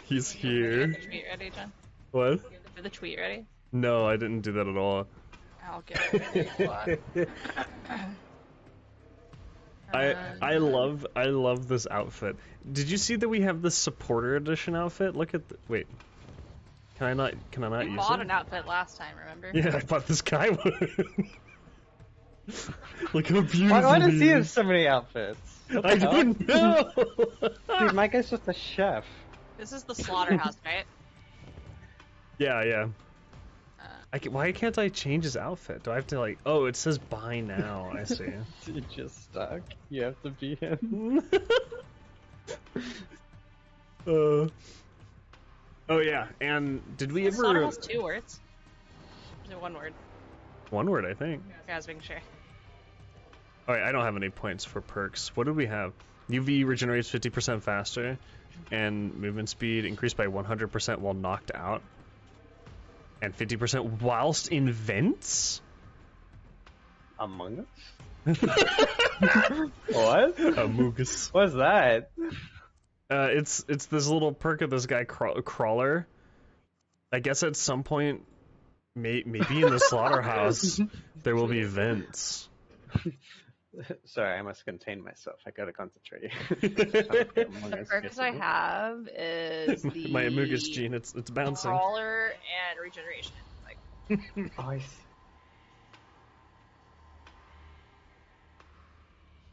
He's Get here. the tweet ready, John. What? Get the tweet ready. No, I didn't do that at all. I'll get it. I love this outfit. Did you see that we have the supporter edition outfit? Look at the, wait. Can I not You use bought it? an outfit last time, remember? Yeah, I bought this guy one. Look how beautiful. Why does he he have is. so many outfits? I don't know. Dude, my guy's just a chef. This is the Slaughterhouse, right? Yeah. Why can't I change his outfit? Do I have to like? Oh, it says buy now. I see. You're just stuck. You have to be him. Oh yeah, and did we ever? Slaughterhouse 2 words. Is it 1 word? One word, I think. Okay, I was making sure. Alright, I don't have any points for perks. What do we have? UV regenerates 50% faster, and movement speed increased by 100% while knocked out, and 50% whilst in vents? Among Us? What? Among Us. What's that? It's this little perk of this guy Crawler. I guess at some point, maybe in the Slaughterhouse, there will be vents. Sorry, I must contain myself. I gotta concentrate. The perks I have is the My Amogus gene, it's bouncing. crawler and regeneration. Like, Oh, I see.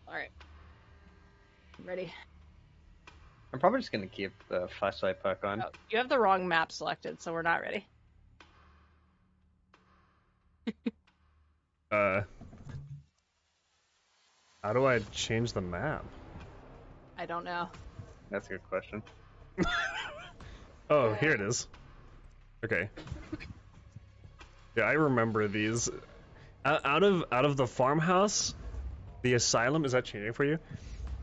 alright. Ready. I'm probably just gonna keep the flashlight perk on. Oh, you have the wrong map selected, so we're not ready. How do I change the map? I don't know. That's a good question. Oh, here it is. Okay. Yeah, I remember these. Out of the farmhouse, the asylum, is that changing for you?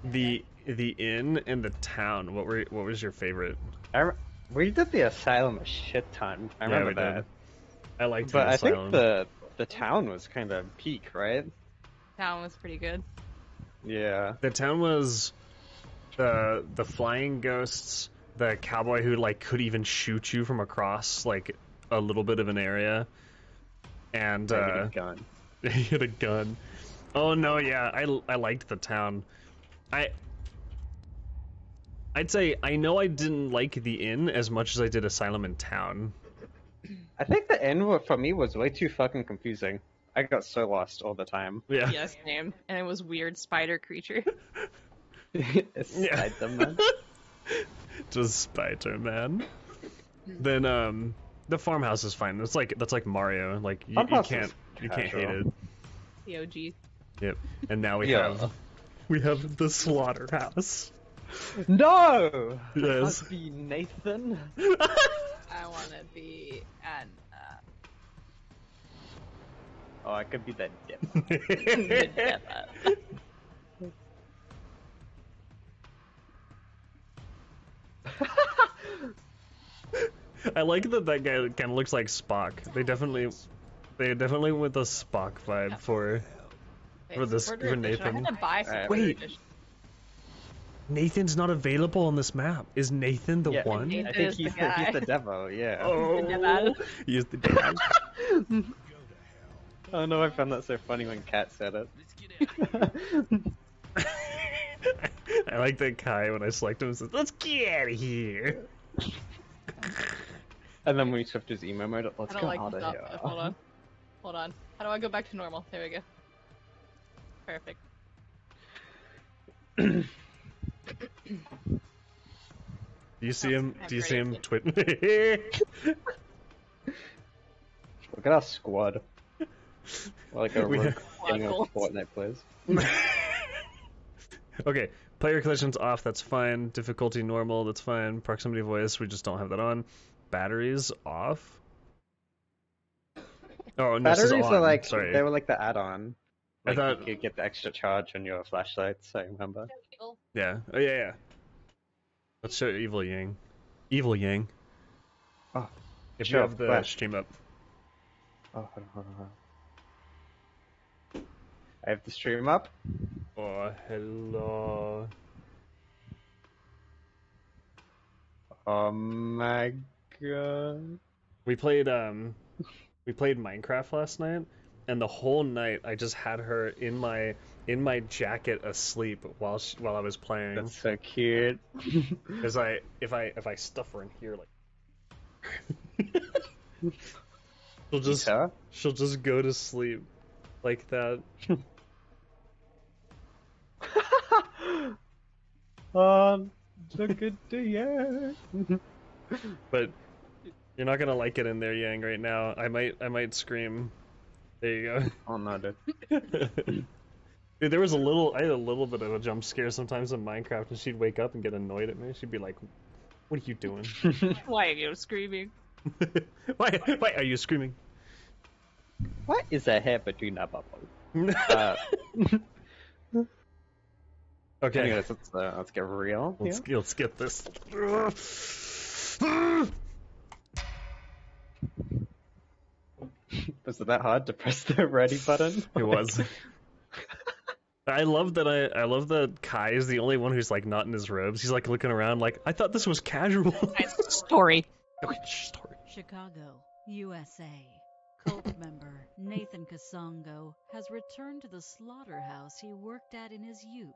The inn and the town. What was your favorite? We did the asylum a shit ton. I remember we that. did. I liked But the I asylum. think the town was kind of peak, right? Town was pretty good. Yeah. The town was the flying ghosts, the cowboy who like could even shoot you from across like a little bit of an area, and A gun. he had a gun. Oh no, yeah, I liked the town. I'd say I know I didn't like the inn as much as I did Asylum and Town. I think the end for me was way too fucking confusing. I got so lost all the time. Yeah. Yes, name. And it was weird spider creature. It's Spider-Man. Just Spider-Man. Then the farmhouse is fine. That's like Mario. Like you Farmhouse can't is hate it. The OG. Yep. And now we Yeah. have the slaughterhouse. No! Yes. Must be Nathan. I want to be an Oh, I could be that dip. I like that guy kind of looks like Spock. They definitely went the Spock vibe for Nathan. I had to buy some Wait. edition. Nathan's not available on this map. Is Nathan the Yeah, one? Nathan I think is the he's guy. the devil, yeah. Oh, Devad. he is the dad. Oh no, I found that so funny when Kat said it. I like that Kai when I select him and says, "Let's get out of here." And then when we switched his emo mode, let's I don't go like out this of here. outfit. Hold on. How do I go back to normal? There we go. Perfect. Do you see him? I'm Do you see him pretty- twit? Look at our squad. We're like a We rook have- gang of Squad Fortnite players. Okay, player collections off. That's fine. Difficulty normal. That's fine. Proximity voice. We just don't have that on. Batteries off. Oh, no, this is Batteries on. are like, Sorry. they were like the add-on. I Like thought- you could get the extra charge on your flashlights, I remember. Yeah. Oh yeah. Let's show Evil Yang. Evil Yang. Oh, If sure, you have the flash. stream up. Oh, hold on. I have the stream up. Oh, hello. Oh my god. We played Minecraft last night, and the whole night I just had her in my jacket asleep while I was playing. That's so cute. Because if I stuff her in here like she'll just go to sleep like that. Look at the yeah. But you're not gonna like it in there, Yang, right now. I might scream. There you go. Oh no, dude. Dude, I had a little bit of a jump scare sometimes in Minecraft, and she'd wake up and get annoyed at me. She'd be like, "What are you doing? Why are you screaming? Why are you screaming?" What is a hair between that bubble? Okay, Anyways, let's get real. let's get this. Was it that hard to press the ready button? It was. I love that Kai is the only one who's like not in his robes. He's like looking around like, I thought this was casual. Story. Okay, story. Chicago, USA. Cult member Nathan Kasongo has returned to the slaughterhouse he worked at in his youth.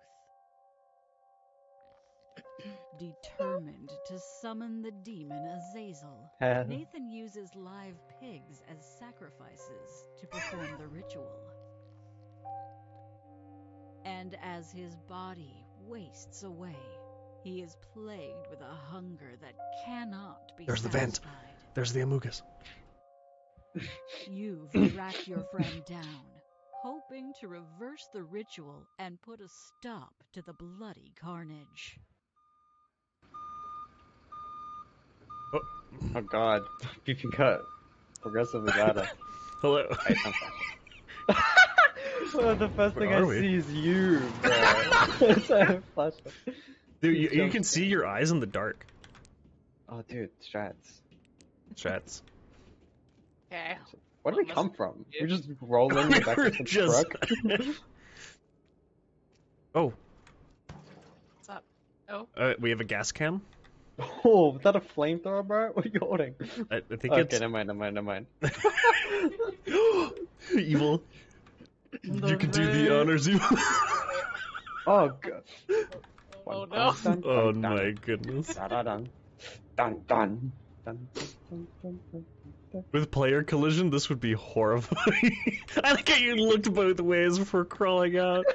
Determined to summon the demon Azazel, Nathan uses live pigs as sacrifices to perform the ritual. And as his body wastes away, he is plagued with a hunger that cannot be There's the satisfied. vent. There's the Amogus. You've tracked your friend down, hoping to reverse the ritual and put a stop to the bloody carnage. Oh god, you can cut progressively louder. Hello. Well, the first thing Where I are we? see is you, bro. It's a flashlight. Dude, you can see your eyes in the dark. Oh, dude, strats. Strats. Okay. Where do we come from? We just roll in the back of the Just- truck. Oh, What's up? Oh. we have a gas can. Oh, is that a flamethrower, bro? What are you holding? I think Okay, it's never mind. evil. You can do the honors, evil. Oh god. Oh no. Oh my goodness. Dun dun dun dun dun. With player collision, this would be horrifying. I like how you looked both ways before crawling out.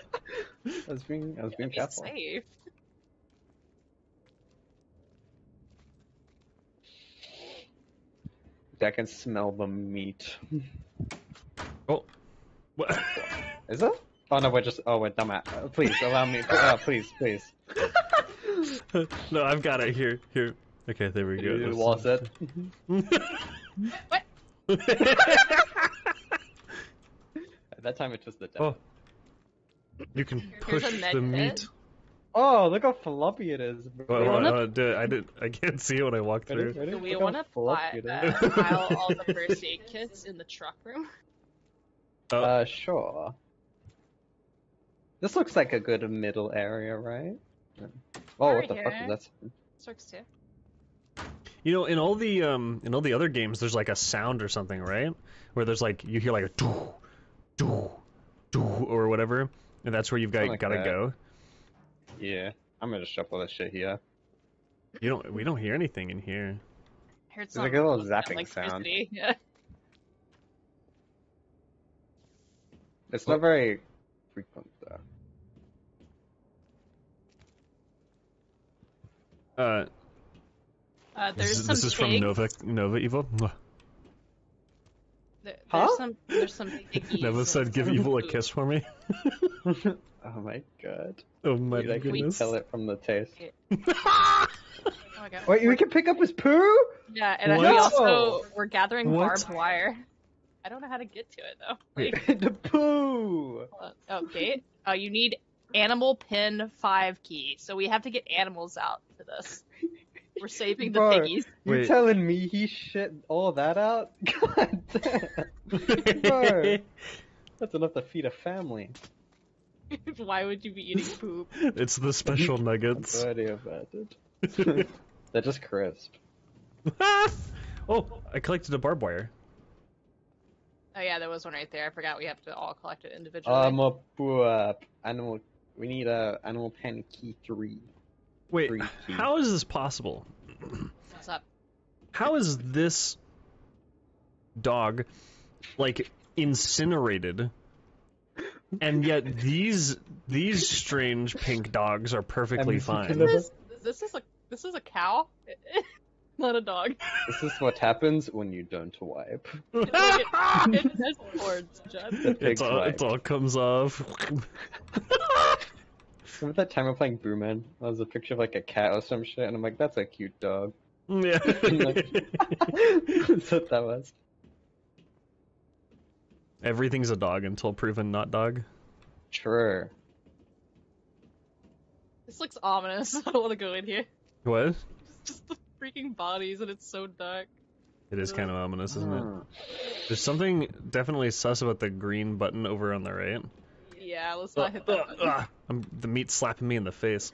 I was being Be careful. safe. I can smell the meat. Oh. What? Is it? Oh no, we're done at. Please allow me. Please. No, I've got it here. Okay, there we go. You lost it. What? At that time, it's just the death. Oh. You can Here's push a med the kit. meat. Oh, look how floppy it is. Bro. I can't see it when I walk through. Ready? Do we Look want how to floppy it is. pile all the first aid kits in the truck room? Sure. This looks like a good middle area, right? Oh, what the fuck is that? This works too. You know, in all the other games, there's like a sound or something, right? Where there's like you hear like a doo, doo, doo, or whatever, and that's where you've got Something like gotta that. go. Yeah, I'm gonna shuffle this shit here. We don't hear anything in here. I heard It's like a little zapping electricity. Yeah. It's not very frequent though. There's some this is from pigs. Nova Evil. Mwah. Huh? There's some piggies. Nova said, and "Give some Evil a food. kiss for me." Oh my god. Oh my Dude, I can goodness. tell it from the taste. Oh my god. Wait, we can pick up his poo? Yeah, and What? we also we're gathering What? barbed wire. I don't know how to get to it though. Wait. Like, The poo! oh, gate. Oh, you need animal pin 5 key. So we have to get animals out for this. We're saving the Bro. piggies. You Wait. telling me he shit all that out? God damn. Bro. That's enough to feed a family. Why would you be eating poop? It's the special nuggets. Already about it. They're just crisp. Oh, I collected a barbed wire. Oh yeah, there was one right there. I forgot we have to all collect it individually. Animal. We need a animal pen key 3. Wait, 3 key. how is this possible? What's up? How is this dog, like, incinerated, and yet these strange pink dogs are perfectly fine? This is a cow, not a dog. This is what happens when you don't wipe. It has cords, Judd. It all comes off. Remember that time we're playing Booman? There was a picture of like a cat or some shit, and I'm like, that's a cute dog. Yeah. That's what that was. Everything's a dog until proven not dog. True. This looks ominous. I don't want to go in here. What? Just the freaking bodies, and it's so dark. It is kind of ominous, isn't it? There's something definitely sus about the green button over on the right. Yeah, let's not hit that button. The meat's slapping me in the face.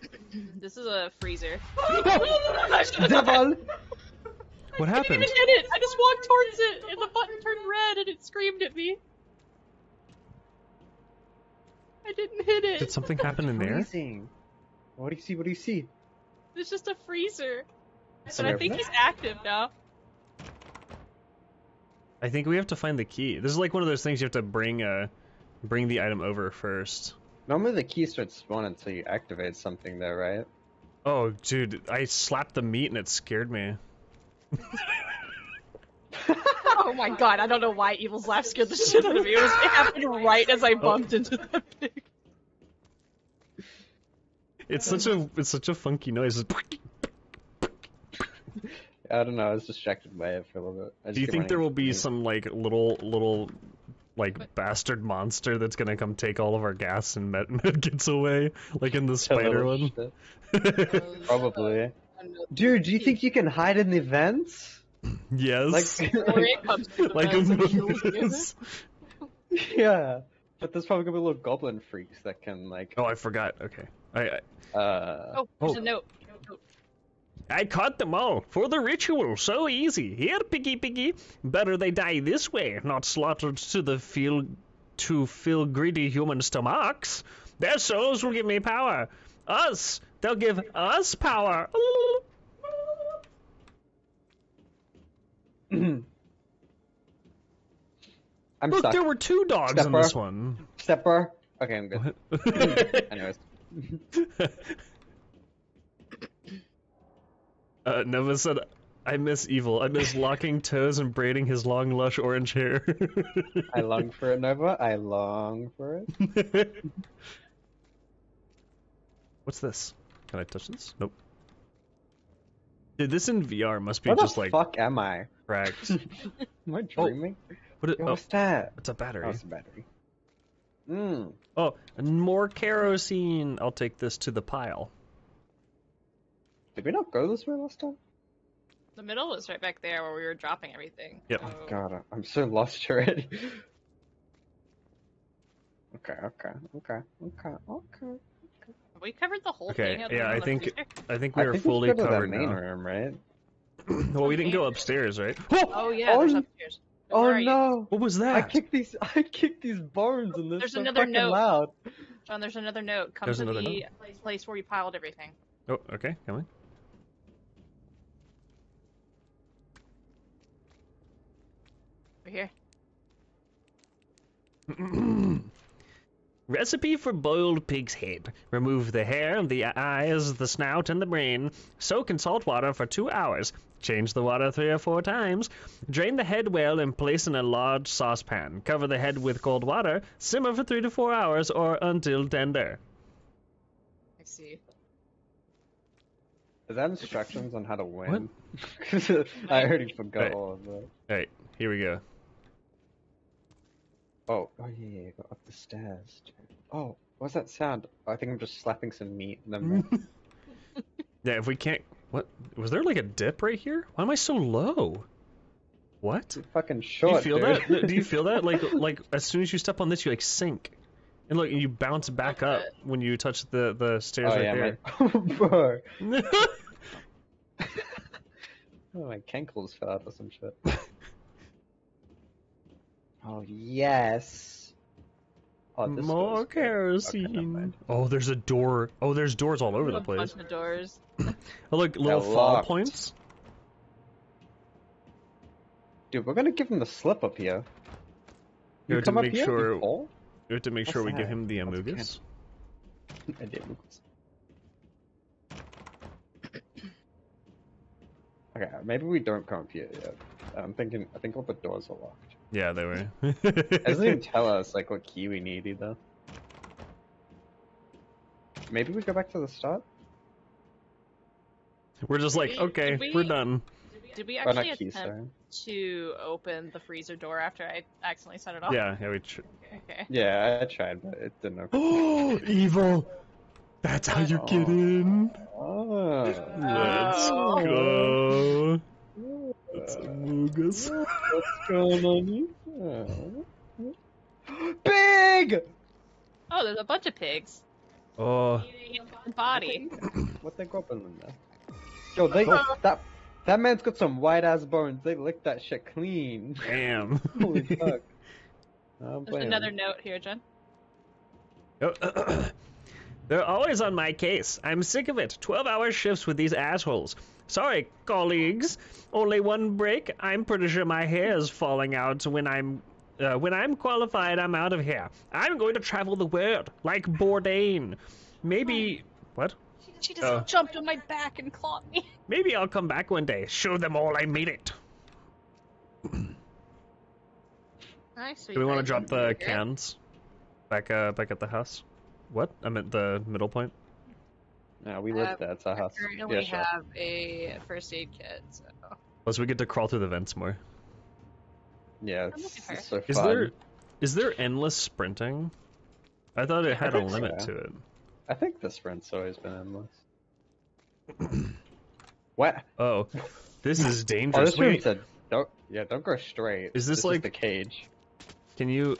This is a freezer. Devil! What I happened? didn't even hit it! I just walked towards it, and the button turned red, and it screamed at me. I didn't hit it. Did something happen in there? Freezing. What do you see? What do you see? It's just a freezer. But There. I think he's active now. I think we have to find the key. This is like one of those things you have to bring the item over first. Normally the key starts spawning until you activate something there, right? Oh, dude, I slapped the meat and it scared me. Oh my god, I don't know why Evil's laugh scared the shit out of me. It happened right as I bumped into that pig. It's such a funky noise. I don't know, I was distracted by it for a little bit. Do you think there will be some like little like bastard monster that's gonna come take all of our gas and med gets away, like in the spider one? Probably. Dude, do you think you can hide in the vents? Yes. Like a moose. Yeah, but there's probably gonna be little goblin freaks that can like. Oh, I forgot. Okay. Oh, there's a note. I caught them all for the ritual. So easy. Here, piggy. Better they die this way, not slaughtered to fill greedy human stomachs. Their souls will give me power. They'll give us power. I'm Look, stuck. there were 2 dogs in this one. Stepper. Okay, I'm good. Anyways. Nova said, I miss Evil. I miss locking toes and braiding his long, lush orange hair. I long for it, Nova. I long for it. What's this? Can I touch this? Nope. Dude, this in VR must be Where just the like fuck am I? cracked. Am I dreaming? What's that? It's a battery. Oh, it's a battery. Oh, and more kerosene. I'll take this to the pile. Did we not go this way last time? The middle is right back there where we were dropping everything. Yep. So... Oh god, I'm so lost already. Okay. Have we covered the whole Okay, thing? yeah, I think we are I think fully we should go to covered that main now. room, right? Well, we didn't go upstairs, right? Oh yeah, there's upstairs. Where Oh are you? no! What was that? I kicked these bones and they're There's so another fucking note. loud. John, there's another note. Come There's to another the place where we piled everything. Oh, okay, come on. Over here. Recipe for boiled pig's head. Remove the hair, the eyes, the snout, and the brain. Soak in salt water for 2 hours. Change the water 3 or 4 times. Drain the head well and place in a large saucepan. Cover the head with cold water. Simmer for 3 to 4 hours or until tender. I see. Is that instructions on how to win? I already forgot Right. all of that. Alright, here we go. Oh yeah, go up the stairs. Oh, what's that sound? Oh, I think I'm just slapping some meat. Yeah, if we can't... What? Was there like a dip right here? Why am I so low? What? You're fucking Do you short, feel dude. that? Do you feel that? Like as soon as you step on this, you like sink. And look, you bounce back up when you touch the stairs Oh right yeah, there. bro. Oh, my cankles fell out or some shit. Oh, yes. Oh, this More door's good. Okay, never kerosene. mind. Oh, there's a door. Oh, there's doors all over the A place. bunch of doors. Oh, look, little They're fall locked. points. Dude, we're gonna give him the slip up here. You You have to come up make here, sure- you fall? We have to make What's sure we give that? him the What's amogus. I did. Okay, maybe we don't come up here yet. I think all the doors are locked. Yeah, they were. It doesn't even tell us like what key we need either. Maybe we go back to the start? We're just like, Did okay, we- we're done. Did we Or not actually key, attempt sorry. to open the freezer door after I accidentally set it off? Yeah, we. Okay. Yeah, I tried, but it didn't open. Oh, evil! That's how you get in. Oh. Let's Oh. go. Let's amogus. What's going on here? Big! Oh, there's a bunch of pigs. Oh, Eating a body. What they go up in there? Yo, that man's got some white ass bones. They licked that shit clean. damn. Holy fuck. Oh, There's another note here, Jen. They're always on my case. I'm sick of it. 12-hour shifts with these assholes. Sorry, colleagues. Only one break. I'm pretty sure my hair is falling out when I'm qualified. I'm out of here. I'm going to travel the world like Bourdain. Maybe what? She just jumped on my back and clawed me. Maybe I'll come back one day. Show them all I made it. Nice. Do we want to drop the cans back at the house? What? I meant the middle point. Yeah, we live there. It's our house. Currently Yeah, sure. have a first aid kit, so. Plus, we get to crawl through the vents more. Yeah, I'm looking for it's so Is fun. there endless sprinting? I thought it had a think so. limit to it. I think the sprint's always been endless. What? Oh, this is Oh, dangerous. this room Wait, said don't go straight. Is this like- the cage? can you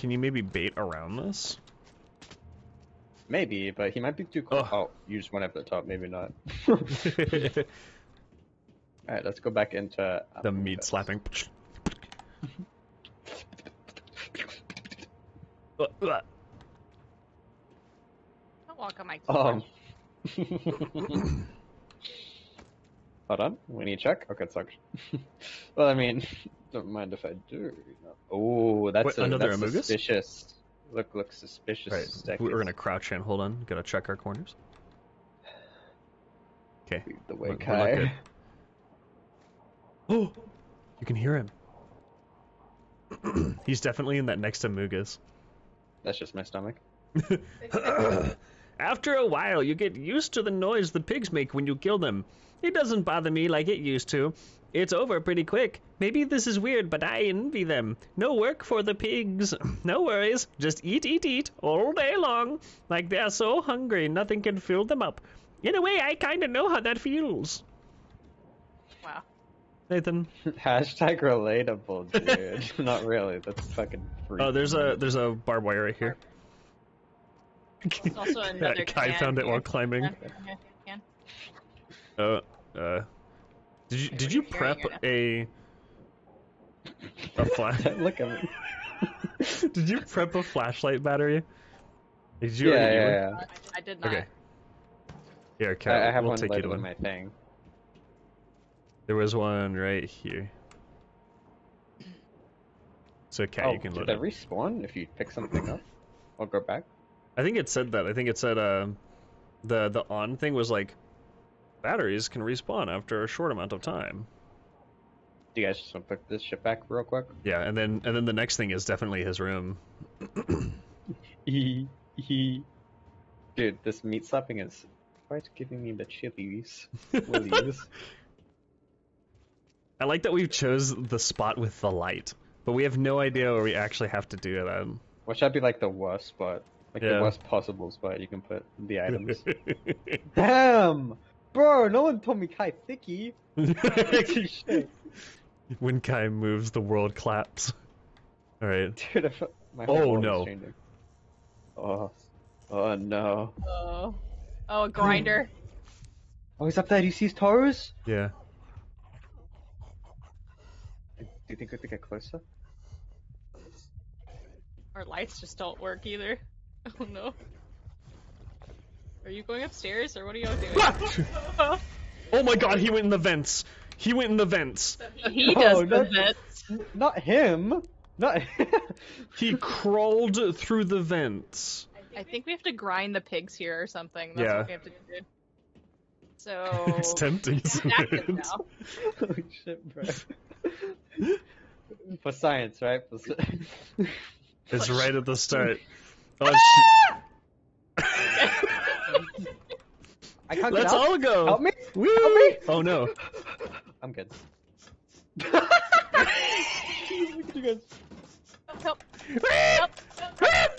maybe bait around this? Maybe, but he might be too close. Oh. Oh, you just went up the top. Maybe not. Alright, let's go back into The meat slapping. Don't walk on my Hold on, we need to check. Okay, it sucks. Well, I mean, don't mind if I do. Oh, that's Wait, another that's amogus? suspicious. Look suspicious. Right, Stack we're is- gonna crouch in. Hold on, gotta check our corners. Okay. Lead the way, We're not Kai. good. Oh, you can hear him. He's definitely in that next to Mugas. That's just my stomach. After a while, you get used to the noise the pigs make when you kill them. It doesn't bother me like it used to. It's over pretty quick. Maybe this is weird, but I envy them. No work for the pigs. No worries. Just eat, eat, eat all day long. Like they're so hungry, nothing can fill them up. In a way, I kinda know how that feels. Wow. Nathan. Hashtag relatable, dude. Not really. That's fucking free. Oh, there's a barbed wire right here. There's also another Kai can found it here. while climbing. Can. Did you prep a flash? Look at me. Did you prep a flashlight battery? Did you? Yeah. I did not. Okay. Here, Kai, I have we'll one take you to labeled in one. my thing. There was one right here. So, Kai, you can did load they it. respawn if you pick something up? Or go back? I think it said that. I think it said the on thing was like batteries can respawn after a short amount of time. Do you guys just want to put this shit back real quick? Yeah, and then the next thing is definitely his room. Dude, this meat slapping is quite giving me the chilies. Willies. I like that we chose the spot with the light, but we have no idea where we actually have to do that. Which would be like the worst spot. Like Yeah. the worst possible spot you can put the items. Damn! Bro, no one told me Kai Thicky. Shit. When Kai moves, the world claps. All right. Dude, my Oh, whole world no. is changing. Oh no. Oh, a grinder. Oh, he's up there. Do you see his toes? Yeah. you think we have to get closer? Our lights just don't work either. Oh no. Are you going upstairs or what are y'all doing? Oh my god, he went in the vents. He went in the vents. He does the vents. Not him. Not him. He crawled through the vents. I think we have to grind the pigs here or something. That's Yeah. what we have to do. So It's tempting, isn't active it? now. Holy shit, bro. For science, right? It's right at the start. Oh, I can't let's get out. all go. Help me! Woo! Help me! Oh no. I'm good. Look at you guys. Help! Help! Help!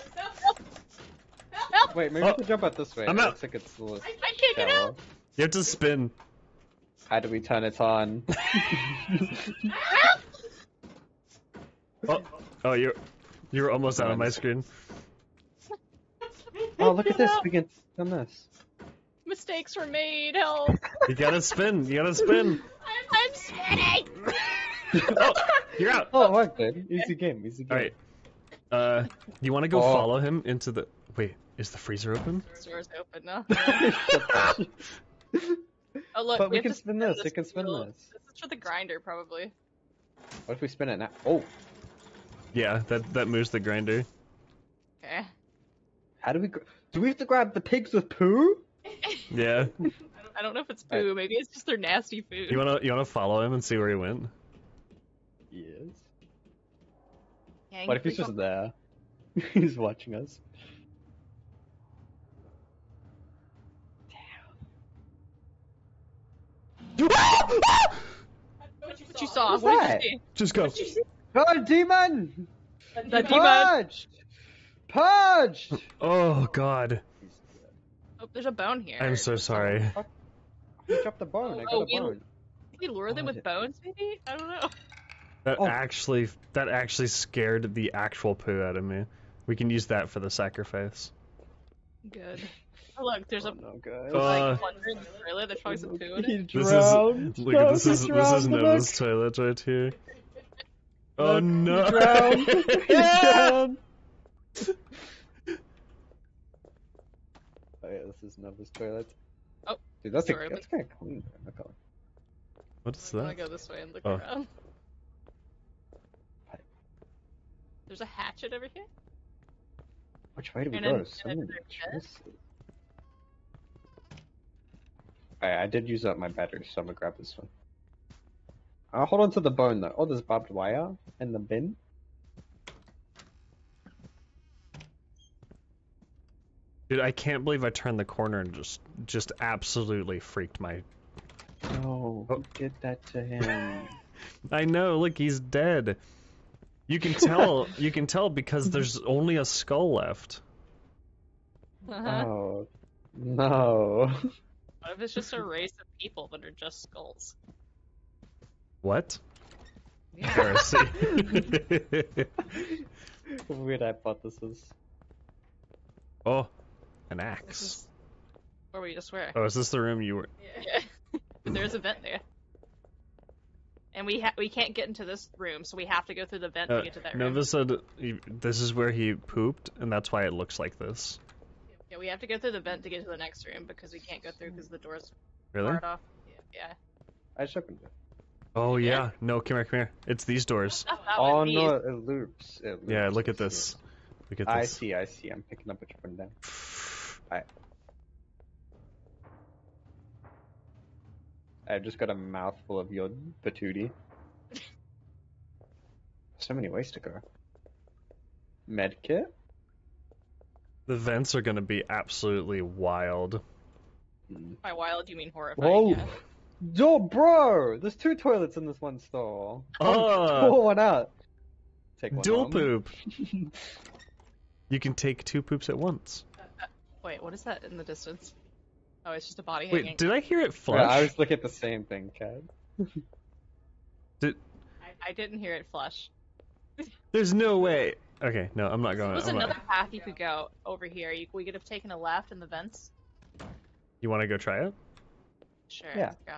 Wait, maybe we can jump out this way. I'm It out. looks like it's a little I can't get shallow. out! You have to spin. How do we turn it on? Oh, you're almost out of my screen. Oh, look at this. We can done this. Mistakes were made, help! You gotta spin. You gotta spin. I'm spinning! Oh, you're out. Oh, what, good. Easy game. Easy game. All right. You want to go Oh. follow him into the? Wait, is the freezer open? The door's open now. But Oh look, we have can to spin this. We can spin wheel. this. This is for the grinder, probably. What if we spin it now? Oh, Yeah, that moves the grinder. Okay. how do we? Do we have to grab the pigs with poo? Yeah. I don't know if it's poo. Maybe it's just their nasty food. You wanna follow him and see where he went? Yes. Gang, What if he's please just there? He's watching us. What you saw? What's What that? did you see? Just go. What you see? Oh, demon! The demon. Purged! Purged! Oh God. Oh, there's a bone here. I'm so sorry. I dropped the bone. I got Oh, a bone. Can we lure them with bones, maybe? I don't know. That Oh. actually scared the actual poo out of me. We can use that for the sacrifice. Good. Oh look, there's a No, guys. Uh, plunger in the toilet. There's probably some poo in He it. This drowned. is look at this He is drowned. Noah's toilet right here. Oh Look, no! He drowned. He drowned. Oh yeah, this is Nova's toilet. Oh, dude, that's sorry, that's kind of clean. Okay. What is I'm gonna that? go this way and look Oh. around. There's a hatchet over here. Which way do we And go? then- So and many then there's choices. Alright, I did use up my battery, so I'm gonna grab this one. I'll hold on to the bone though. Oh, there's barbed wire in the bin. Dude, I can't believe I turned the corner and just absolutely freaked my. No, Oh. who did that to him? I know. Look, he's dead. You can tell. You can tell because there's only a skull left. Uh-huh. Oh, no. What if it's just a race of people that are just skulls? What? Yeah. Heresy. Weird hypothesis. Oh, an This axe. is where we just were. Oh, is this the room you were? Yeah. But there's a vent there. And we can't get into this room, so we have to go through the vent to get to that room. Nova said this is where he pooped, and that's why it looks like this. Yeah, we have to go through the vent to get to the next room because we can't go through because the door's Really? barred off. Yeah. I just opened it. Oh yeah. No, come here, come here. It's these doors. Not that Oh one, these. no, it loops. It loops. Yeah, look at I this. see. Look at I this. see, I see. I'm picking up what you're putting down. I just got a mouthful of your patootie. So many ways to go. Medkit? The vents are gonna be absolutely wild. By wild, you mean horrifying. Whoa! Yeah. Yo, bro! There's 2 toilets in this one stall. Oh, Pull one out. Take one dual home. poop. You can take 2 poops at once. Wait, what is that in the distance? Oh, it's just a body hanging. Wait, did I hear it Yeah, flush? I was looking at the same thing, Chad. I didn't hear it flush. There's no way. Okay, no, I'm not going. There's I'm another not. path you could go over here. We could have taken a left in the vents. You want to go try it? Sure. Yeah. Let's go.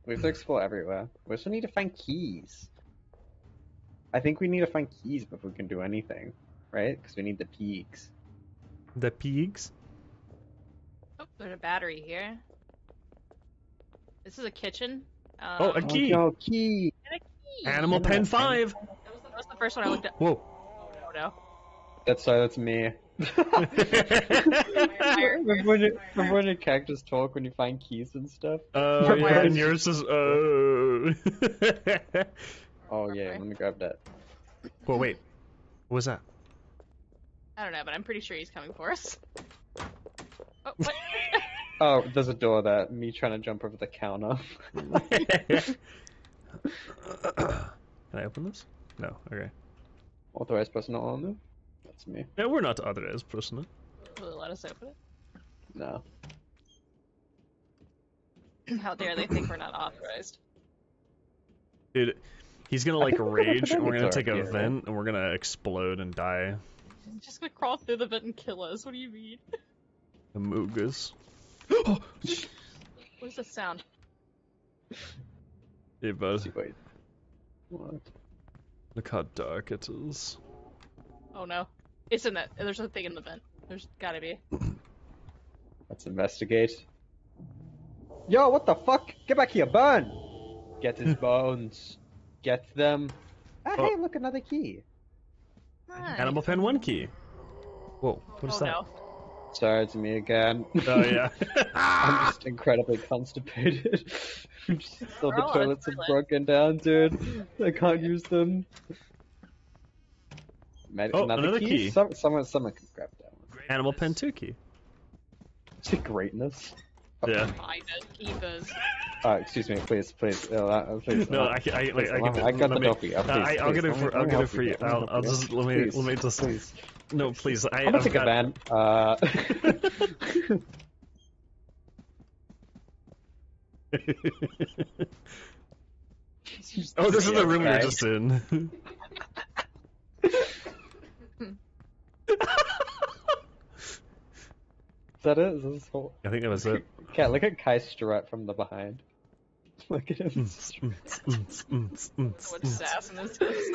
We have to explore everywhere. We also need to find keys. I think we need to find keys before we can do anything, right? Because we need the peaks. The pigs? Oh, there's a battery here. This is a kitchen. Oh, a key! Oh, key! And a key! Animal Pen 5! That was the first one I looked at. Whoa. Oh no. That's me. Remember when your characters talk when you find keys and stuff? Oh, yeah, and yours is, Oh yeah, let me grab that. Whoa, wait. What was that? I don't know, but I'm pretty sure he's coming for us. Oh, what? Oh, there's a door there. Me trying to jump over the counter. Can I open this? No, okay. Authorized person on there? That's me. Yeah, we're not authorized person. Will it let us open No. it? How dare they think we're not authorized? Dude, he's gonna like rage, and we're gonna take a Yeah. vent, and we're gonna explode and die. He's just gonna crawl through the vent and kill us. What do you mean? The Moogas. What is the sound? Hey, bud. Wait. What? Look how dark it is. Oh no. It's in that. There's a thing in the vent. There's gotta be. Let's investigate. Yo, what the fuck? Get back here, burn! Get his bones. Get them. Ah, Oh. hey, look, another key. Nice. Animal Pen 1 key. Whoa, what is Oh that? no. Sorry, it's me again. Oh, yeah. I'm just incredibly constipated. So We're the all on a toilets are toilet. broken down, dude. I can't use them. Oh, another key. Someone can grab that one. Animal Pen 2 key. Is it greatness? Yeah. Find us, keep us. Excuse me, please. Please. No, I got the door for you. I'll get it for, I'll get it for you. I'll just, let me just, no, please, I'm gonna I've take a got, van. Oh, this is the room we were Okay. just in. Is that it? Is this whole... I think that was it. Cat, look at Kai strut from the behind. Look at him. So much sass in his face.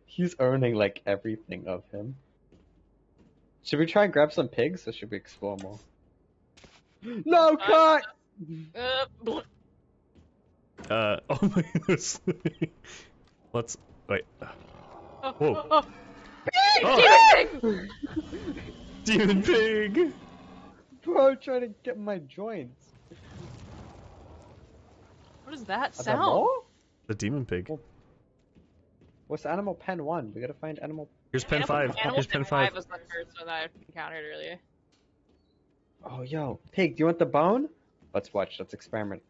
He's earning like everything of him. Should we try and grab some pigs, or should we explore more? No, Kai! Bleh. Oh my goodness. Let's, wait. Oh, Whoa. oh, Oh. Demon pig! Demon Pig! Bro, trying to get my joints. What is that Are there sound? more? The Demon Pig. What's Animal Pen 1? We gotta find Animal... Here's Pen 5. Here's Pen 5. Was the first one that I encountered earlier. Oh, yo. Pig, do you want the bone? Let's watch. Let's experiment.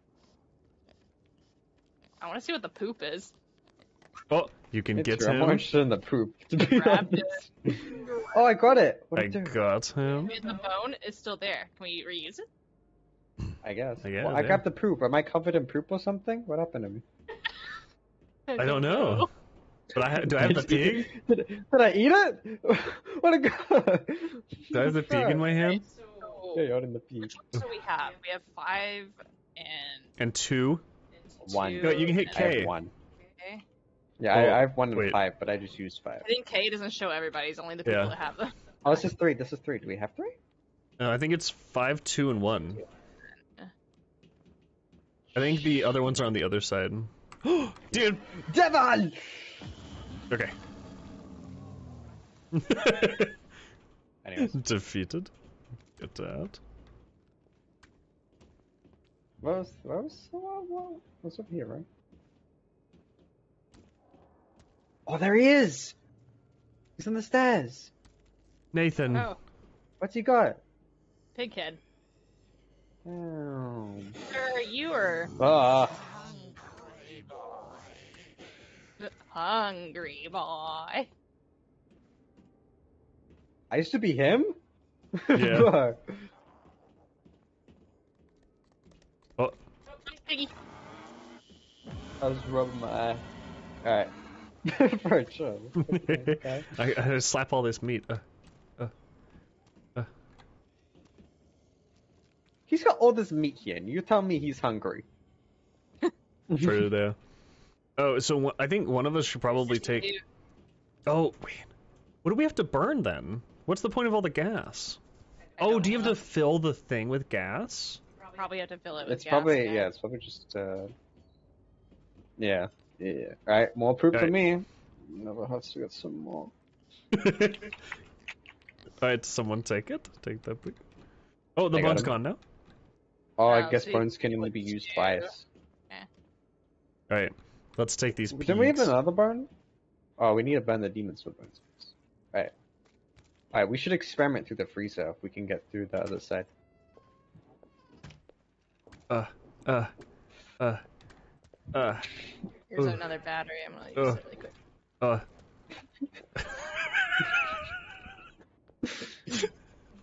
I want to see what the poop is. Oh, you can It's get true. I'm more him. interested in the poop, to be Grab honest. Oh, I got it. What I did it do? got him. Wait, the bone is still there. Can we reuse it? I guess. I guess, Well, I yeah. grabbed the poop. Am I covered in poop or something? What happened to me? I don't know. But do I have the pig? Did I eat it? What a god! Do I have the pig in my hand? So, Yeah, you're holding the pig. so we have 5 and And 2? 1. 2. No, you can hit I K. have 1. Okay. Yeah, Oh, I have 1 and wait. 5, but I just used 5. I think K doesn't show everybody. It's only the people Yeah. that have them. Oh, this is 3. This is 3. Do we have 3? No, I think it's 5, 2, and 1. I think the other ones are on the other side. Dude! Devil! Okay. Anyways, Defeated. Get out. what's up here, right? Oh, there he is! He's on the stairs. Nathan. Oh, What's he got? pig head. Oh. Sir, you are Ah. hungry boy. I used to be him? Yeah. Oh, Piggy. I was rubbing my eye. Alright. For sure. Okay. I slap all this meat. He's got all this meat here, and you tell me he's hungry. True there. Oh, so I think one of us should probably take... Oh, wait. What do we have to burn then? What's the point of all the gas? Oh, do you have to fill the thing with gas? Probably have to fill it with It's gas. probably, yeah, it's probably just, yeah. Alright, more poop for me. Never has to get some more. Alright, someone take it. Take that poop. Oh, the I got bone's him. gone now? Oh, I guess bones can only be used twice. Alright, let's take these peas. Didn't we have another bone? Oh, we need to burn the demons with bones. Alright. Alright, we should experiment through the freezer if we can get through the other side. Here's another battery. I'm gonna use it really quick.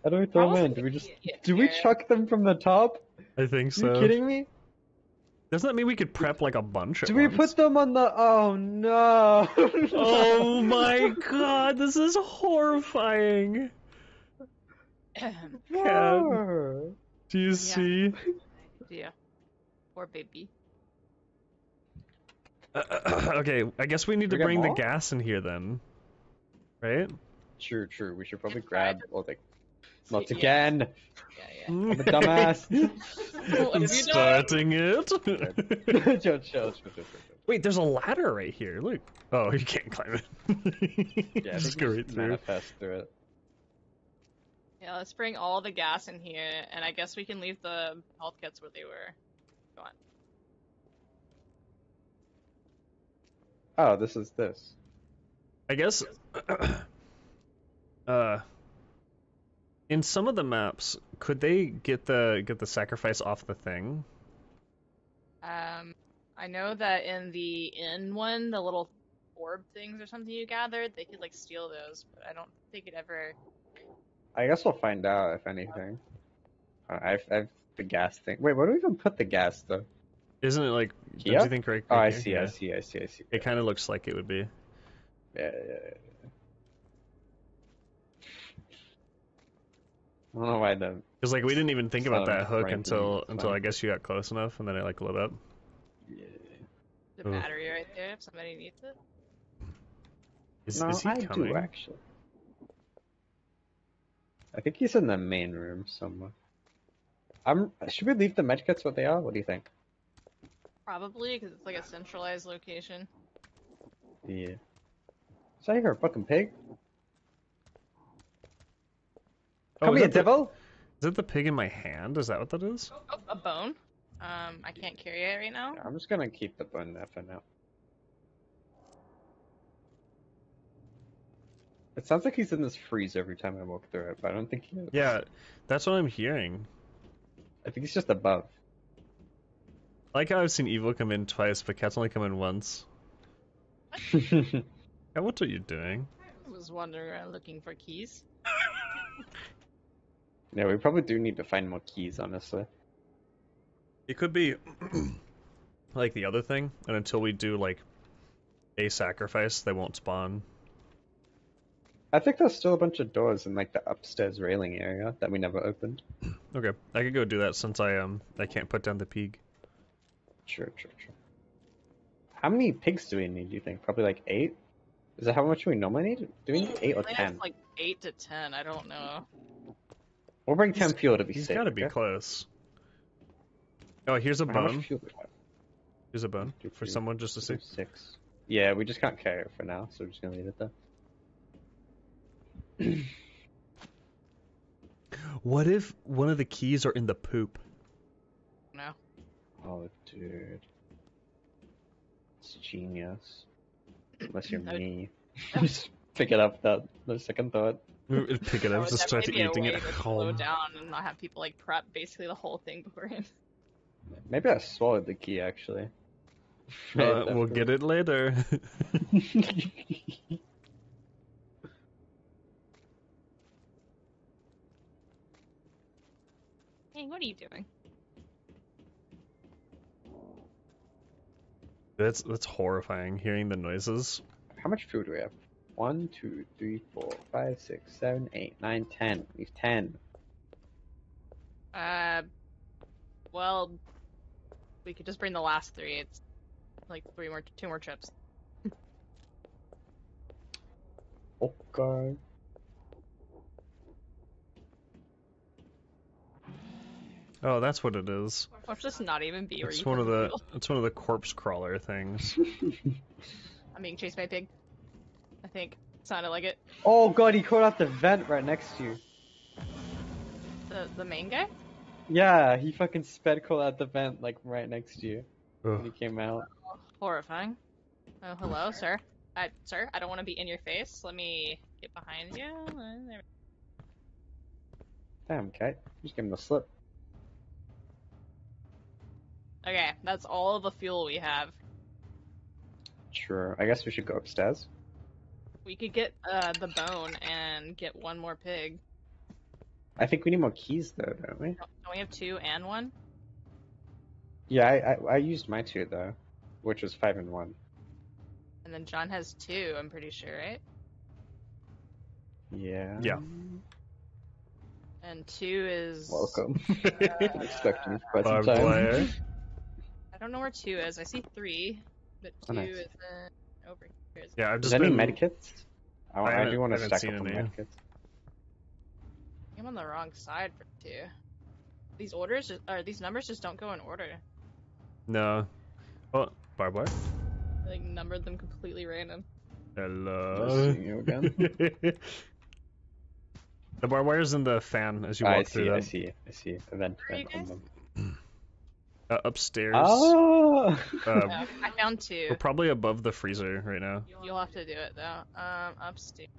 How do we throw them in? Do we chuck them from the top? I think so. Are you kidding me? Doesn't that mean we could prep like a bunch at Do we once? put them on the... Oh no! Oh my god, this is horrifying! No. Do you see? Yeah. Poor baby. Okay, I guess we need to bring the gas in here then. Right? True. We should probably grab all the... Not again! Yeah. I'm a dumbass! What have you Starting it? Chill. Wait, there's a ladder right here, look. Oh, you can't climb it. Yeah, just go right through. Manifest through it. Yeah, let's bring all the gas in here, and I guess we can leave the health kits where they were. Go on. Oh, this is this. I guess... in some of the maps, could they get the sacrifice off the thing? I know that in the inn one, the little orb things or something you gathered, they could like steal those, but I don't think it ever. I guess we'll find out if anything. I've the gas thing. Wait, where do we even put the gas though? Isn't it like? Yeah. Don't you think right? Oh, I here? see. Yeah. I see. It kind of looks like it would be. Yeah. I don't know why the. Because like we didn't even think about that hook Frank until I guess you got close enough, and then it like lit up. Yeah. The battery right there, if somebody needs it. Is No, he coming? I do actually. I think he's in the main room somewhere. Should we leave the medkits what they are? What do you think? Probably, because it's like a centralized location. Yeah. Is that here a fucking pig? Come here, devil! Is that the pig in my hand? Is that what that is? Oh, a bone. I can't carry it right now. I'm just gonna keep the bone there for now. It sounds like he's in this freeze every time I walk through it, but I don't think he is. Yeah, that's what I'm hearing. I think he's just above. I like how I've seen Evil come in twice, but Cat's only come in once. Yeah, what are you doing? I was wandering around looking for keys. Yeah, we probably do need to find more keys, honestly. It could be like the other thing, and until we do like a sacrifice, they won't spawn. I think there's still a bunch of doors in like the upstairs railing area that we never opened. Okay, I could go do that since I can't put down the pig. Sure. How many pigs do we need, do you think? Probably like 8? Is that how much we normally need? Do we need 8 or 10? Like 8 to 10, I don't know. We'll bring 10 fuel to be safe. He's gotta be close. Oh, here's a How much bone. fuel do we have? Here's a bone for someone just to see. 6. Yeah, we just can't carry it for now, so we're just gonna leave it there. What if one of the keys are in the poop? No. Oh, dude. It's genius. Unless you're me. Just pick it up, the second thought. Pick it up, just start eating it. Slow down and not have people like prep basically the whole thing beforehand. Maybe I swallowed the key, actually. We'll get it later. Hey, what are you doing? That's horrifying, hearing the noises. How much food do we have? 1, 2, 3, 4, 5, 6, 7, 8, 9, 10. We have 10. Well, we could just bring the last 3. It's Like two more trips. Okay. Oh, that's what it is. Let's just not even be where It's you one of put the fuel. it's one of the corpse crawler things. I'm being chased by a pig. I think. Sounded like it. Oh god, he caught out the vent right next to you. The main guy? Yeah, he fucking sped caught out the vent like right next to you when he Ugh. came out. Horrifying. Oh, hello, sir. Sir, I don't want to be in your face. Let me get behind you. There Damn, Kate. Just give him the slip. Okay, that's all of the fuel we have. Sure. I guess we should go upstairs. We could get the bone and get one more pig. I think we need more keys though, don't we? Don't we have 2 and 1? Yeah, I used my 2 though, which was 5 and 1. And then John has 2, I'm pretty sure, right? Yeah. Yeah. And 2 is... Welcome. Expecting me for quite Barbed some time. wire. I don't know where 2 is. I see 3, but 2 nice. is over here. Yeah, I've Is just there any been. medkits? I do want to haven't stack seen up on any. medkits. I'm on the wrong side for 2. These numbers just don't go in order. No. Oh, barbed wire. I, like, numbered them completely random. Hello. Seeing you again. The barbed wire's in the fan as you walk through them. I see. Event Where are you on guys? them. Upstairs. Oh! I found 2. We're probably above the freezer right now. You'll have to do it though. Upstairs.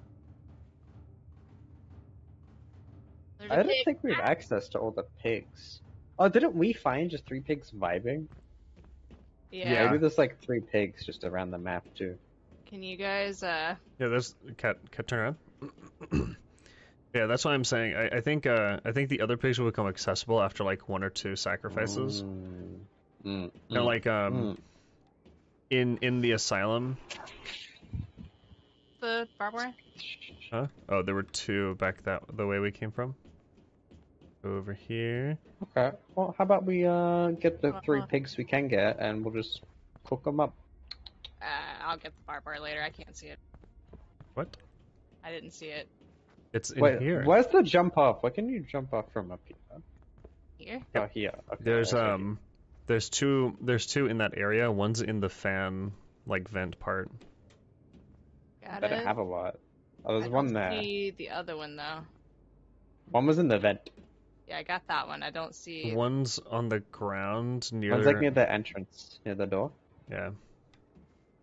There's a I don't pig. think we have access to all the pigs. Oh, didn't we find just 3 pigs vibing? Yeah. Maybe there's like 3 pigs just around the map too. Can you guys Yeah, there's cat turn around. Yeah, that's what I'm saying. I think the other pigs will become accessible after like 1 or 2 sacrifices. And like in the asylum. the barbed wire? Huh? Oh, there were 2 back the way we came from. Over here. Okay. Well, how about we get the 3 pigs we can get, and we'll just cook them up. I'll get the barbed wire later. I can't see it. What? I didn't see it. It's in Wait, here. where's the jump off? Why can you jump off from up here? Here? Oh, here. Okay, There's that's right. there's two in that area. One's in the fan like vent part. Got Better it. have a lot. Oh, there's I one don't there. see the other one though. One was in the vent. Yeah, I got that one. I don't see. One's on the ground near. One's like near the entrance, near the door. Yeah.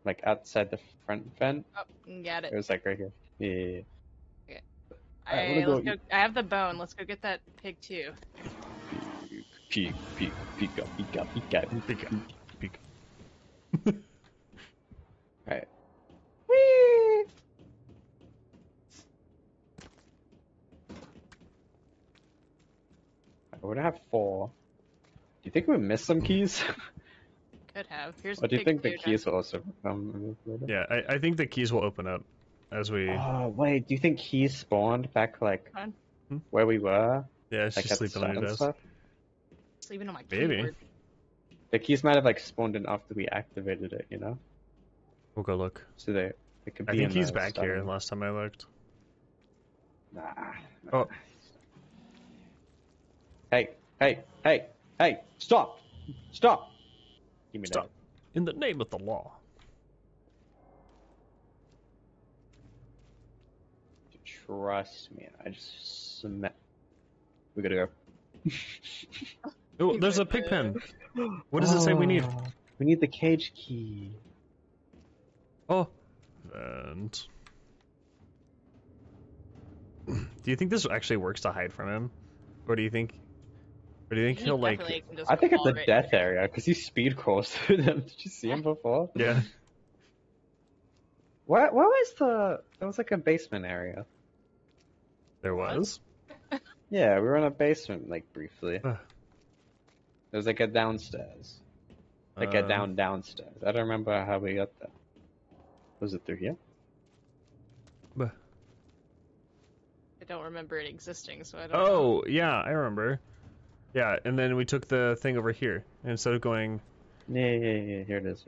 Like outside the front vent. Oh, got It it. was like right here. Yeah. Alright, let's go. I have the bone. Let's go get that pig too. Peek. Alright. Whee! I would have 4. Do you think we missed some keys? Could have. Here's Or do you pig think the food. keys will also come later? Yeah, I think the keys will open up as we. Oh, wait, do you think keys spawned back, like, Fine. where we were? Yeah, it's Like, just at the sleeping start on your and desk. stuff? Sleeping on my Maybe. keyboard. The keys might have, like, spawned in after we activated it, you know? We'll go look. So they could be I think in he's the back here. starting- Last time I looked. Nah. Oh. Hey! Stop! Give me Stop. In the name of the law. that. Trust me, I just we gotta go. Oh, there's a pig pen. What does it say we need? We need the cage key. Oh. And. Do you think this actually works to hide from him, or do you think he'll like? Definitely can just I think it's crawl a right death here. area because he speed crawls through them. Did you see him before? Yeah. Where was the? There was like a basement area. There was. Yeah, we were in a basement like briefly. Ugh. There was like a downstairs, like a downstairs. I don't remember how we got there. Was it through here? Buh. I don't remember it existing, so I don't know. Oh, yeah, I remember. Yeah, and then we took the thing over here. And instead of going Yeah. Here it is.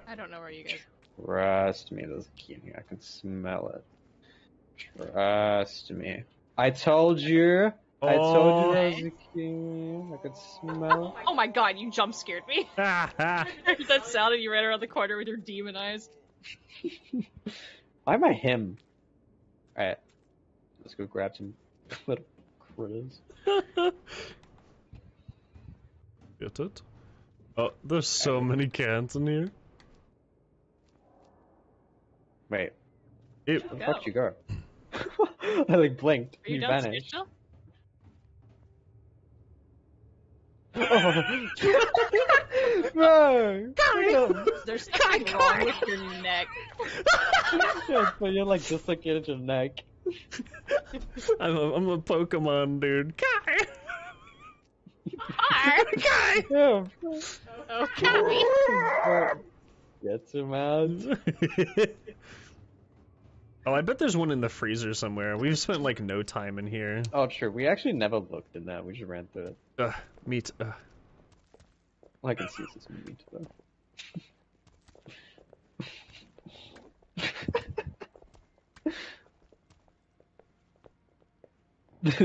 I don't know where you guys. Trust me, there's a key in here. I can smell it. Trust me. I told you. I told you there was a key. I could smell it. Oh my god, you jump scared me. That sound and you ran around the corner with your demon eyes. Why am I him? Alright. Let's go grab some little critters. Get it? Oh, there's so many cans in here. Wait. Where the fuck you go? I like blinked. Are you vanished. still? Bro! There's something wrong with your neck. Yeah, so you're like dislocated your neck. I'm a Pokemon dude. Kai! Kai! Yeah. Okay. Get him out. Oh, I bet there's one in the freezer somewhere. We've spent like no time in here. Oh, true. We actually never looked in that. We just ran through it. Meat. All I can see is this meat, though.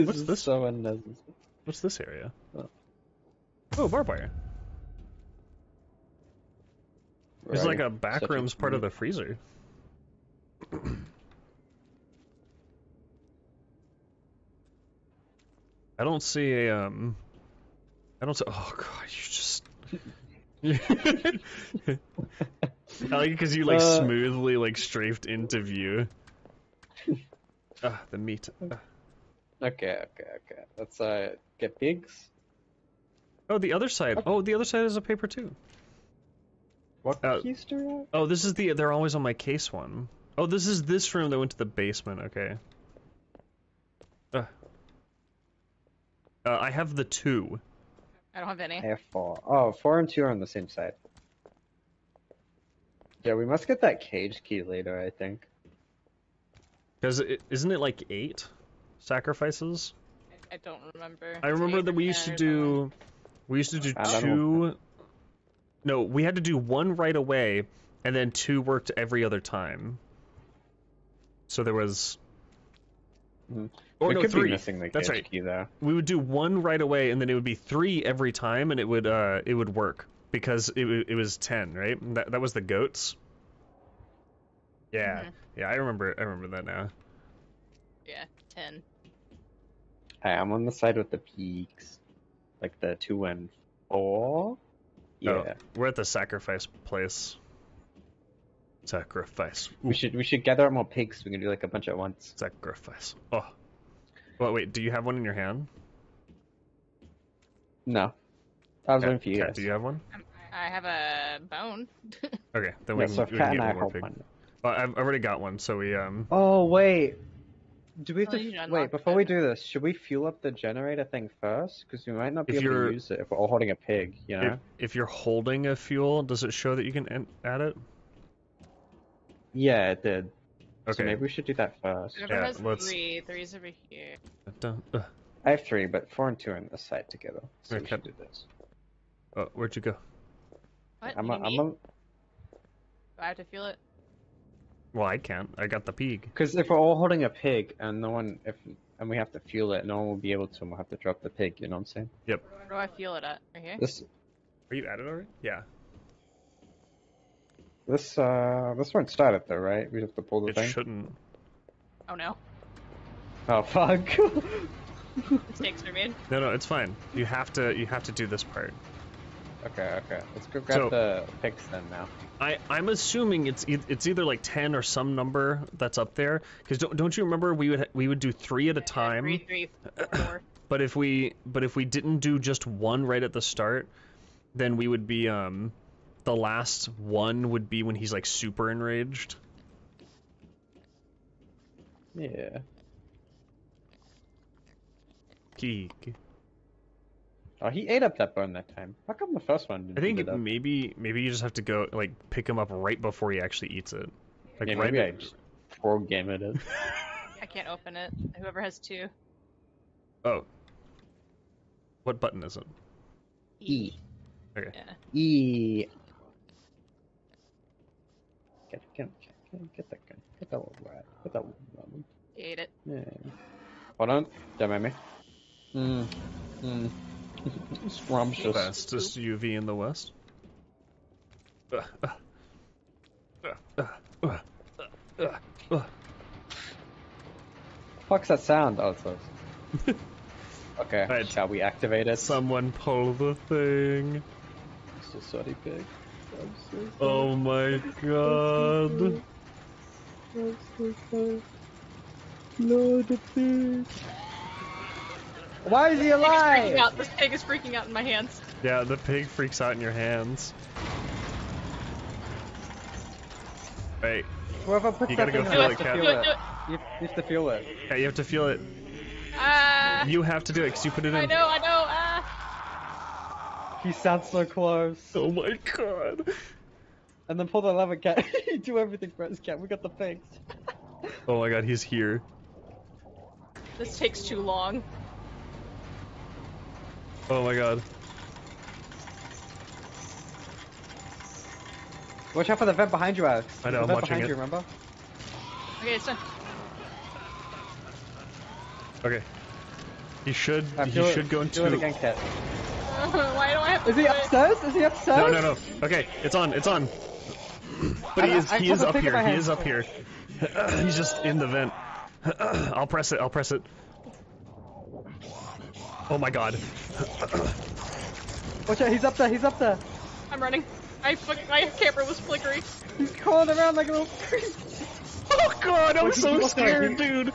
What's this? So unnecessary. What's this area? Oh, barbed wire. There's like a backrooms part of the freezer. I don't see a I don't see. Oh god, you just. I like it because you like smoothly like strafed into view. The meat. Okay. Let's get pigs. Oh, the other side. Oh, the other side is a paper too. What keys do you have? Oh, this is the. They're always on my case one. Oh, this is this room that went to the basement. Okay. I have the 2. I don't have any. I have 4. Oh, 4 and 2 are on the same side. Yeah, we must get that cage key later, I think. Because isn't it like 8 sacrifices? I don't remember. I remember that we used to do. We used to do 2. No, we had to do 1 right away, and then 2 worked every other time. So there was. Or no, 3. That's right. Key, though. We would do 1 right away, and then it would be 3 every time, and it would work because it was 10, right? That was the goats. Yeah, yeah, I remember that now. Yeah, 10. I'm on the side with the peaks, like the 2 and 4. Yeah, oh, we're at the sacrifice place. Sacrifice. Ooh. We should gather up more pigs. We can do like a bunch at once. Sacrifice. Oh. Well, wait. Do you have one in your hand? No. I was waiting for you guys. Do you have one? I have a bone. Okay, then we can get one more pig. I've already got one, so we Oh wait. Do we have to wait before we do this? Should we fuel up the generator thing first? Because we might not be able to use it if we're all holding a pig. You know. If you're holding a fuel, does it show that you can add it? Yeah, it did. Okay. So maybe we should do that first. Whoever has 3. 3's over here. I have 3, but 4 and 2 are on this side together. So we should do this. Oh, where'd you go? What? Do I have to feel it? Well, I can't. I got the pig. Because if we're all holding a pig and we have to fuel it, no one will be able to, and we'll have to drop the pig. You know what I'm saying? Yep. Where do I feel it at? Right here? Are you at it already? Yeah. This won't start it though, right? We have to pull the thing. It shouldn't. Oh no. Oh fuck. Mistakes are made. No, it's fine. You have to do this part. Okay. Let's go grab the pigs then now. I'm assuming it's either like 10 or some number that's up there. Because don't you remember we would do 3 at a time? 3, 4. But if we didn't do just 1 right at the start, then we would be the last one would be when he's like super enraged. Yeah. Geek. Oh, he ate up that bone that time. How come the first one didn't? I think maybe you just have to go like pick him up right before he actually eats it. Like maybe I just program it. I can't open it. Whoever has 2. Oh. What button is it? E. Okay. Yeah. Get that gun. Get that little rat. Get that little rat. He ate it. Yeah. Hold on. Don't mind me. Scrumptious. Fastest UV in the West. Fuck's that sound? Oh, it's us. Okay, Right. shall we activate it? Someone pull the thing. It's a sweaty pig. I'm so sorry. Oh my god. I'm so sorry. No, the pig. Why is he Freaking alive? out. This pig is freaking out in my hands. Yeah, the pig freaks out in your hands. Wait, Whoever puts You that gotta go thing feel on it, has to Cat. feel Do it, it. do it. You have to feel it. yeah, you have to feel it. Ah! You have to do it because you put it in. I know, ah! He sounds so close. Oh my god. And then pull the lever, Cat. You do everything for us, Cat. We got the pigs. Oh my god, he's here. This takes too long. Oh my god. Watch out for the vent behind you, Alex. I know, The I'm vent watching behind it. you, remember? Okay, it's done. Okay. He should Feel it. go Do it into. again, Cat. Why do I have to Is he do it? upstairs? Is he upstairs? No, no, no. Okay, it's on, it's on. But he is I have a up pig in here. my He hand. is up here. He's just in the vent. I'll press it. I'll press it. Oh my god. Watch out, he's up there, he's up there. I'm running. My camera was flickering. He's crawling around like a little creep. Oh god, I'm Wait, so look like scared, he- dude.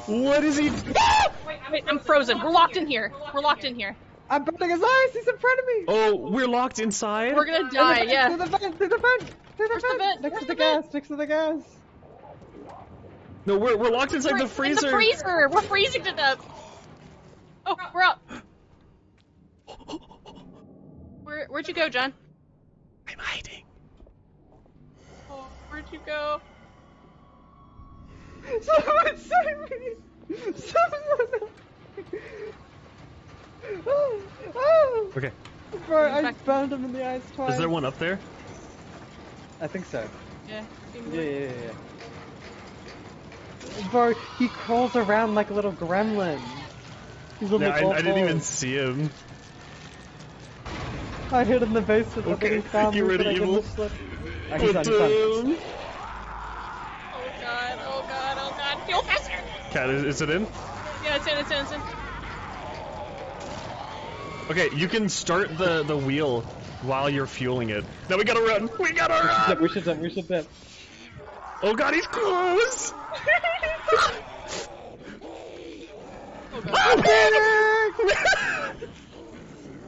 What is he? Wait, I'm frozen. We're locked in here. We're locked in here. I'm burning his eyes, he's in front of me. Oh, we're locked inside? We're gonna die, Through yeah. the vent, through the vent, through the Where's the vent? Next Where's to the the vent? gas, next to the gas. No, we're locked inside We're the freezer. in the freezer! We're freezing to death! Oh, we're out! Where'd you go, John? I'm hiding. Oh, where'd you go? Someone save me! Someone! Oh, oh. Okay. Bro, I burned him in the eyes twice. Is there one up there? I think so. Yeah. Yeah. Bro, he crawls around like a little gremlin. He's on Yeah, the I didn't even balls. see him. I hid in the basement, but Okay, then he found get me, rid but of I gave him evil. a slip. He's done. Oh god. Fuel faster! Cat, is it in? Yeah, it's in. Okay, you can start the wheel while you're fueling it. Now we gotta run! We gotta run! We should dip. Oh god, he's close!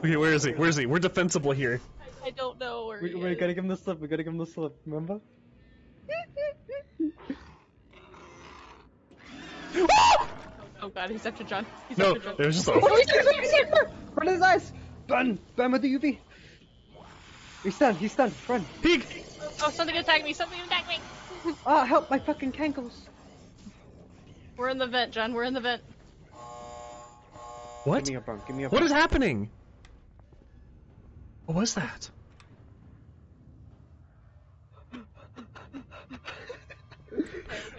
Okay, where is he? We're defensible here. I don't know where he We is. gotta give him the slip, remember? Oh god, he's after John. He's No, after John. it was just a... Oh, he's here! Run his eyes! Burn with the UV! He's stunned, run! Pig! Oh, something attacked me! Ah, help my fucking cankles! We're in the vent, John. We're in the vent. What? Give me a bone, give me a What bone. is happening? What was that?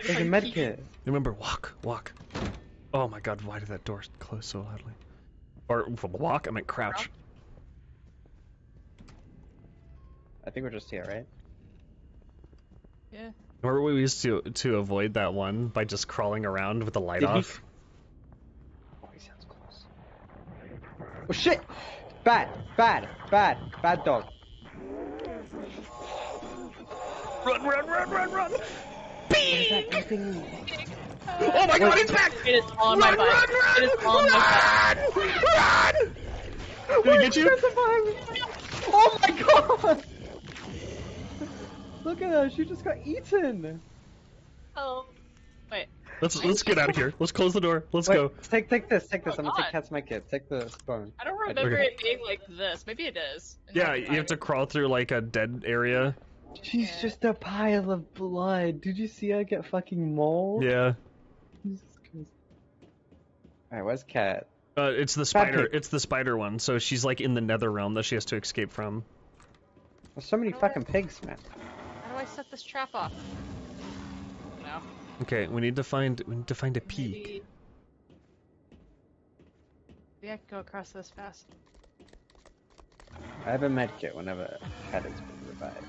There's a med kit. Remember, walk. Oh my god, why did that door close so loudly? Or, walk? I meant crouch. I think we're just here, right? Yeah. Remember we used to avoid that one by just crawling around with the light Did he- off? Oh, he sounds close. Oh shit! Bad dog. Run! What is that beeping? Oh my god, he's back! It is on my butt. It is on my butt. Run! Did he get you? Oh my god! Look at her, she just got eaten! Oh. Wait. Let's get out of here. Let's close the door. Let's Wait, go. take this. I'm Oh, gonna God. take Cat's med kit. Take the bone. I don't remember Okay. it being like this. Maybe it is. Yeah, you have to crawl through like a dead area. She's Yeah. just a pile of blood. Did you see her get fucking mauled? Yeah. Jesus Christ. Alright, where's Cat? It's the spider. It's the spider one. So she's like in the nether realm that she has to escape from. There's so many fucking pigs, man. How do I set this trap off? No. Okay, we need to find a peak. Maybe I can go across this fast. I have a medkit whenever a cat has been revived.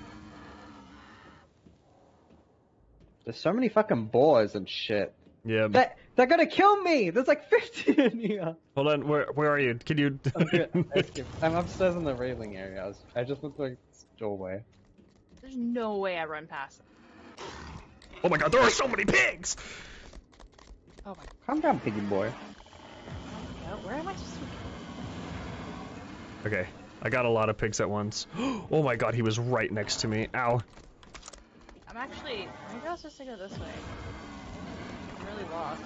There's so many fucking boars and shit. Yeah. They're gonna kill me! There's like 50 in here! Hold on, where are you? Can you... I'm upstairs in the railing area. I just went through this doorway. There's no way I run past it. Oh my god, there are so many pigs! Oh my Calm down, piggy boy. god, where am I supposed to... Okay, I got a lot of pigs at once. Oh my god, he was right next to me. Ow. I'm actually... Maybe I was supposed to go this way. I'm really lost.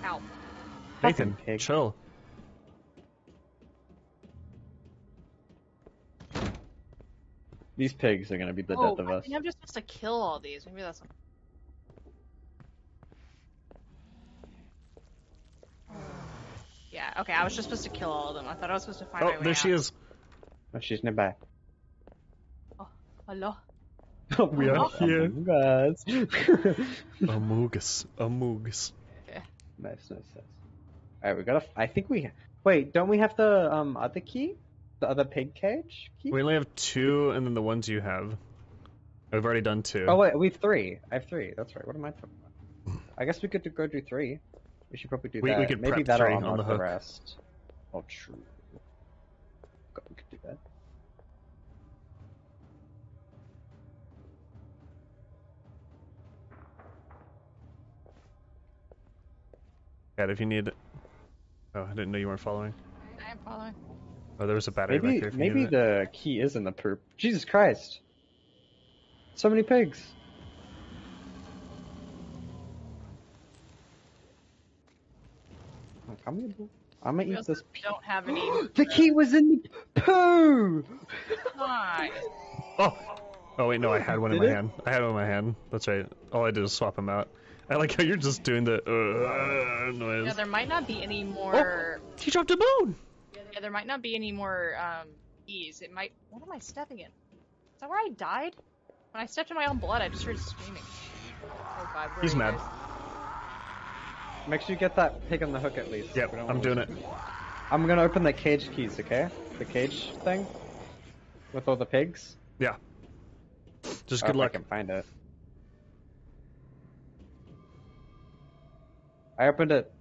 Ow. Nathan, Pig. chill. These pigs are gonna be the death of I us. think I'm just supposed to kill all these. Maybe that's... Yeah, okay, I was just supposed to kill all of them. I thought I was supposed to find my way Oh, there she out. is. Oh, she's nearby. Oh, hello? We are here. Guys. Amogus. Amogus. Okay. Nice. Alright, we gotta. I think we. Wait, don't we have the other key? The other pig cage key? We only have 2, and then the ones you have. We've already done 2. Oh wait, we have 3. I have 3. That's right. What am I talking about? I guess we could go do 3. We should probably do that. We could Maybe prep that'll 3 unlock on the hook. rest. Oh, true. We could do that. Cat, if you need... Oh, I didn't know you weren't following. I am following. Oh, there was a battery back here if you Maybe needed it. the key is in the poop. Jesus Christ! So many pigs. Oh, come here, boo. I'm gonna We eat also this. don't have any... The key was in the poo. Nice. Oh! Oh wait, no, I had one in Did my it? hand. I had one in my hand. That's right. All I did was swap them out. I like how you're just doing the noise. Yeah, there might not be any more... He dropped a bone! Yeah, there might not be any more, keys. It might... What am I stepping in? Is that where I died? When I stepped in my own blood, I just heard screaming. Oh god, where He's are you mad. guys? Make sure you get that pig on the hook at least. Yep, We don't I'm want doing to- it. I'm gonna open the cage keys, okay? The cage thing? With all the pigs? Yeah. Just Oh, good if luck. I can find it. I opened it.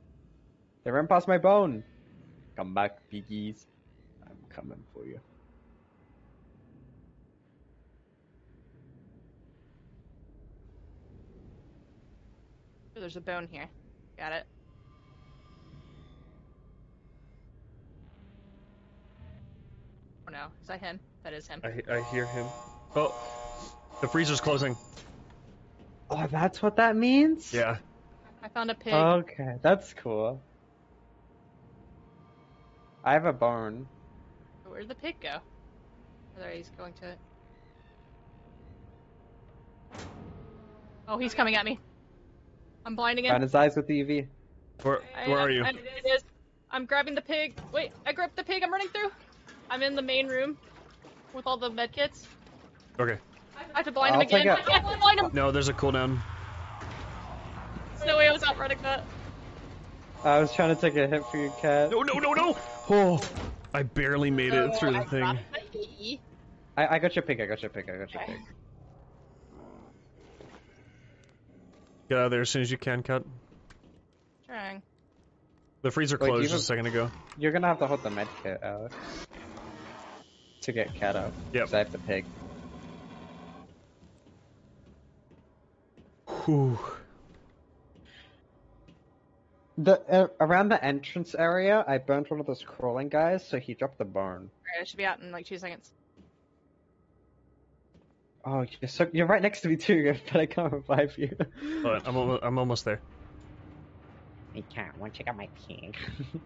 They ran past my bone. Come back, piggies. I'm coming for you. Oh, there's a bone here. Got it. Oh no, is that him? That is him. I hear him. Oh! The freezer's closing. Oh, that's what that means? Yeah. I found a pig. Okay, that's cool. I have a bone. Where'd the pig go? Oh, there he's going to it. Oh, he's coming at me. I'm blinding him. Find his eyes with the UV. Where are you? It is. I'm grabbing the pig. Wait, I grabbed the pig. I'm running through. I'm in the main room with all the medkits. Okay. I have to blind him I'll take again. it. I can't blind him. No, there's a cooldown. No way I was outrunning that. I was trying to take a hit for you, cat. No, no, no, no! Oh! I barely made it through the I thing. dropped my key. I got your pig, I got your pig. Okay. Get out of there as soon as you can, cut. Trying. The freezer Wait, do closed you just a second ago. You're gonna have to hold the med kit, Alex. To get cat out. Yep. 'Cause I have the pig. Whew. Around the entrance area, I burned one of those crawling guys, so he dropped the bone. Alright, I should be out in like 2 seconds. Oh, you're right next to me too, but I can't revive you. But I'm almost there. Hey cat, want to check out my pig?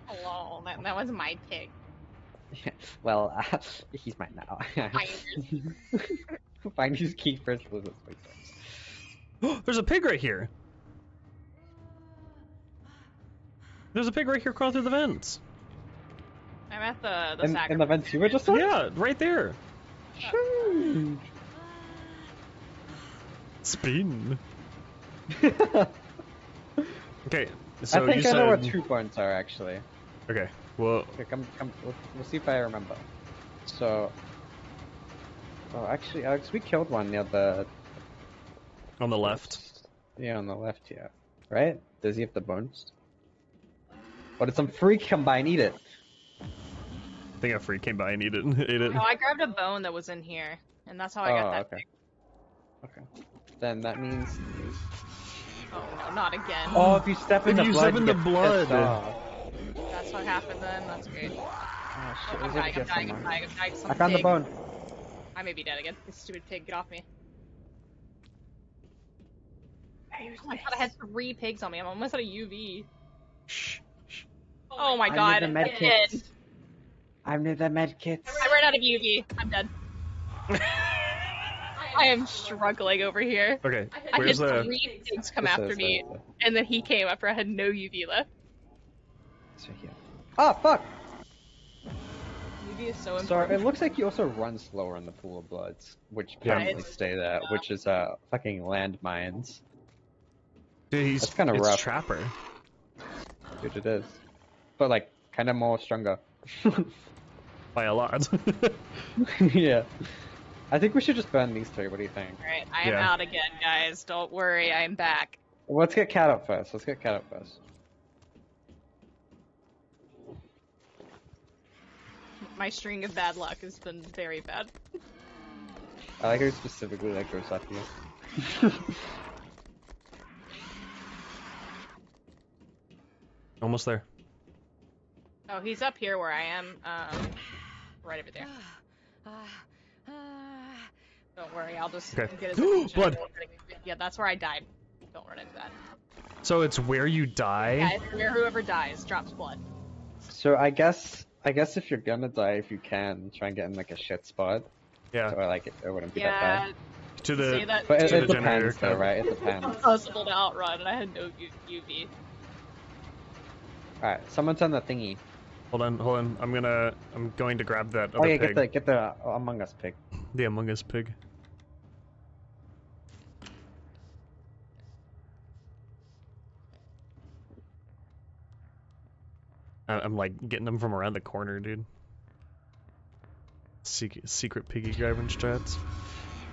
Hello, that was my pig. Well, he's mine now. Fine. Find his key first, lose There's a pig right here. There's a pig right here crawling through the vents. I'm at the In the vents you were just on? Yeah, right there. Shoot. Spin. Okay, I so think you I said... know what true points are actually. Okay, well... Okay, come, we'll see if I remember. So... Oh, actually, Alex, we killed one near the... On the left. Yeah, on the left here. Right? Does he have the bones? Or did some freak come by and eat it? I think a freak came by and ate it. No, I grabbed a bone that was in here, and that's how I got that. Okay. Okay. Then that means... Oh no, not again. Oh, if you step in the blood, step in you the get blood. pissed off. That's what happened then. That's great. Oh, shit, I'm there's a dying, I'm gift dying, somewhere. I'm dying. Some I found the pig. bone. I may be dead again. This stupid pig, get off me. Oh my god, I had 3 pigs on me. I'm almost at a UV. Shh. Oh my I god, need the med I'm kits. dead. I need the med kits. I ran out of UV. I'm dead. I am struggling over here. Okay, I where's had the... 3 pigs come This after is me, the- and then he came after I had no UV left. It's right here. Oh, fuck! UV is so So important. it looks like you also run slower in the pool of bloods, which Yeah. permanently stay there, which is fucking landmines. Dude, he's... That's kinda it's rough. Trapper. Dude, it is. But like, kind of more stronger. By a lot. Yeah. I think we should just burn these 3. What do you think? Alright, I am Yeah. out again, guys. Don't worry, I am back. Well, let's get Cat up first. Let's get Cat up first. My string of bad luck has been very bad. I like her specifically like Rosaki. Almost there. Oh, he's up here where I am. Right over there. Don't worry, I'll just Okay. get his attention. Blood. Yeah, that's where I died. Don't run into that. So it's where you die? Yeah, it's where whoever dies drops blood. So I guess if you're gonna die, if you can, try and get in like a shit spot. Yeah. So like it wouldn't be that Yeah, bad. To say the... that But it, To it the generator depends though, cap. right? It depends. it's impossible to outrun, and I had no UV. Alright, someone's on the thingy. Hold on. I'm going to grab that other Oh yeah, pig. get the Among Us pig. The Among Us pig. I'm like getting them from around the corner, dude. Secret piggy grabbing strats.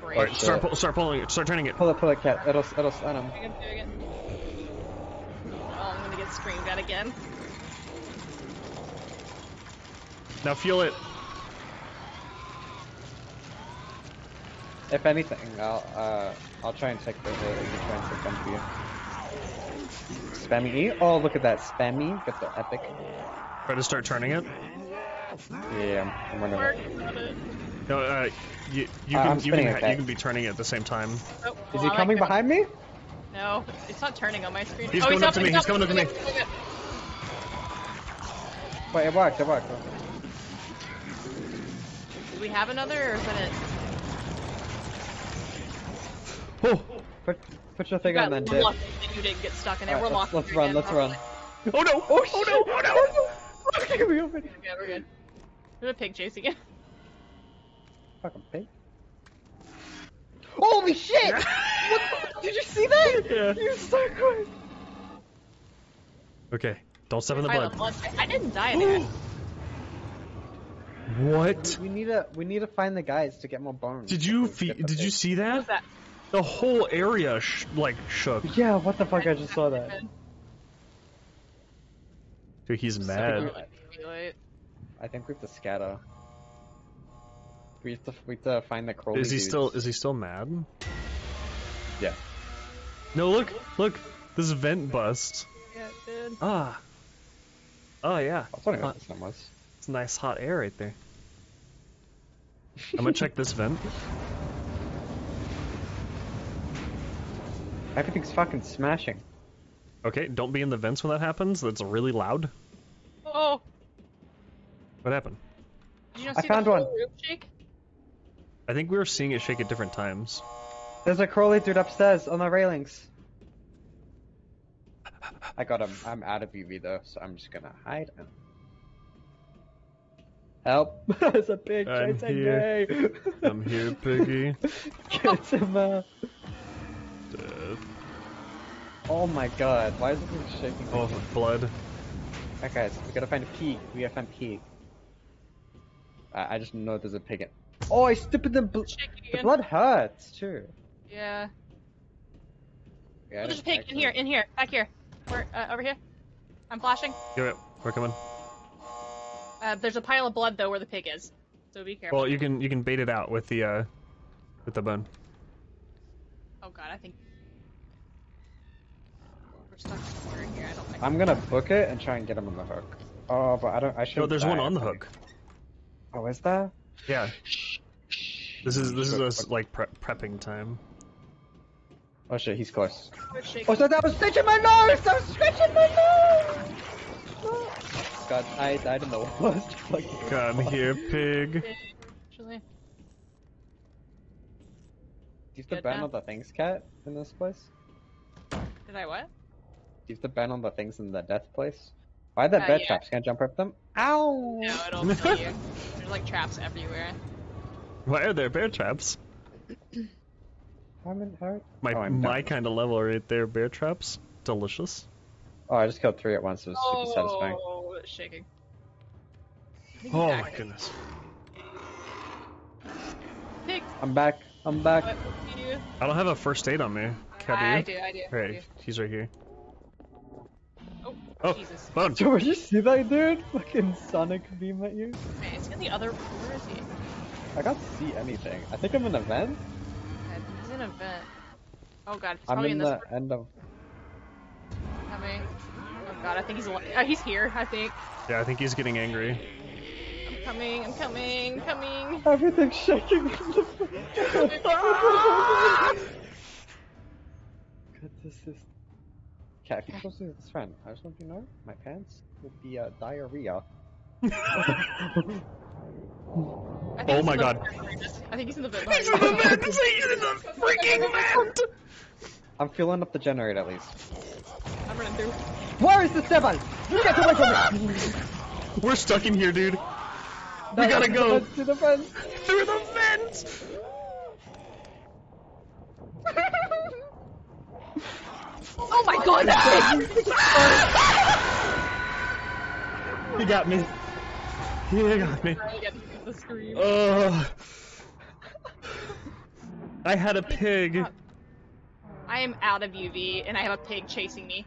Great. Alright, start pulling it, start turning it. Pull it, Cat. It'll stun him. I'm doing it. Oh, I'm gonna get screamed at again. Now feel it. If anything, I'll try and take the hit if you try and take them for you. Spammy E? Oh, look at that. Spammy. Get the epic. Try to start turning it. Yeah, I'm running. Working on it. No, you I'm can spinning it back. you can be turning it at the same time. Oh, Is well, he I'm coming not behind me? No, it's not turning on my screen. He's oh, coming up to me, he's coming up to me. Wait, it worked. Do we have another, or is that it? Oh, Put your thing You on got then, dip. lucky that you didn't get stuck in it. Alright, We're locked. let's run. oh no! Oh no! Oh no! Okay, we open. Okay, we're good. There's a pig chasing it. Fucking pig. Holy shit! What did you see that? Yeah. You're so quick. Okay, don't step in the blood. I didn't die there. What? We need to find the guys to get more bones. Did you Get the did you pig. see What that? was that? The whole area like shook. Yeah, what the fuck? I just saw that. Dude, he's mad. I think we have to scatter. We have to find the Crowley Is he dudes. still mad? Yeah. No, look, this vent bust. Yeah, it did. Ah. Oh yeah. I was wondering what this one was. It's nice hot air right there. I'm gonna check this vent. Everything's fucking smashing. Okay, don't be in the vents when that happens. That's really loud. Oh, What happened? did you not I see found the whole one. room shake? I think we were seeing it shake at different times. There's a Crowley dude upstairs on the railings. I got him. I'm out of UV though, so I'm just gonna hide. Help! There's a pig I'm chasing here. me! I'm here, piggy. Get him out! Dead. Oh my god, why is this thing shaking? Oh, blood. Alright guys, we gotta find a pig. We gotta find a pig. I just know there's a pig in. Oh, I stepped in the blood hurts too. Yeah. Yeah, Oh, there's a pig in here, back here. Where, over here. I'm flashing. Give it. We're coming. There's a pile of blood though where the pig is, so be careful. Well, you can bait it out with the bone. Oh god, I think we're stuck somewhere in here. I don't think. I'm gonna book it and try and get him on the hook. Oh, but I don't. I should. No, there's one on the hook. Oh, is there? Yeah. This is us like prepping time. Oh shit, he's close. Oh, Oh, so that was stitching my nose! That was scratching my nose! God, I died in the worst fucking. Come here, pig. Actually. Do you have to Good ban now. on the things, cat, in this place? Did I what? Do you have to ban on the things in the death place? Why are there bear yeah. traps? Can I jump over them? Ow! No, it'll kill you. There's like traps everywhere. Why are there bear traps? I'm in hurt. My kind of level right there, bear traps. Delicious. Oh, I just killed 3 at once. It was super satisfying. Oh, it's shaking. Oh my goodness. Pig. I'm back. I'm back. What do you do? I don't have a first aid on me. Cat, do you? I do. Right, he's right here. Oh, Jesus. Bone. Did you see that dude? Fucking Sonic beam at you. Wait, is he in the other... Where is he? I can't see anything. I think I'm in a vent. Okay, he's in a vent. Oh god, he's I'm probably in in this the end of. coming. Oh god, I think he's alive. He's here, I think. Yeah, I think he's getting angry. I'm coming. Everything's shaking. God, this is. Cat, if you close to this fan, I just want you to know, my pants would be diarrhea. Oh my god. I think he's in the vent. He's in the vent! He's in the freaking vent! I'm filling up the generator at least. I'm running through. Where is the devil? You get away from me! We're stuck in here, dude. We gotta go To the vent. through the vent! Oh my god, He got me. He got me. I get the scream. I had a pig. I am out of UV, and I have a pig chasing me.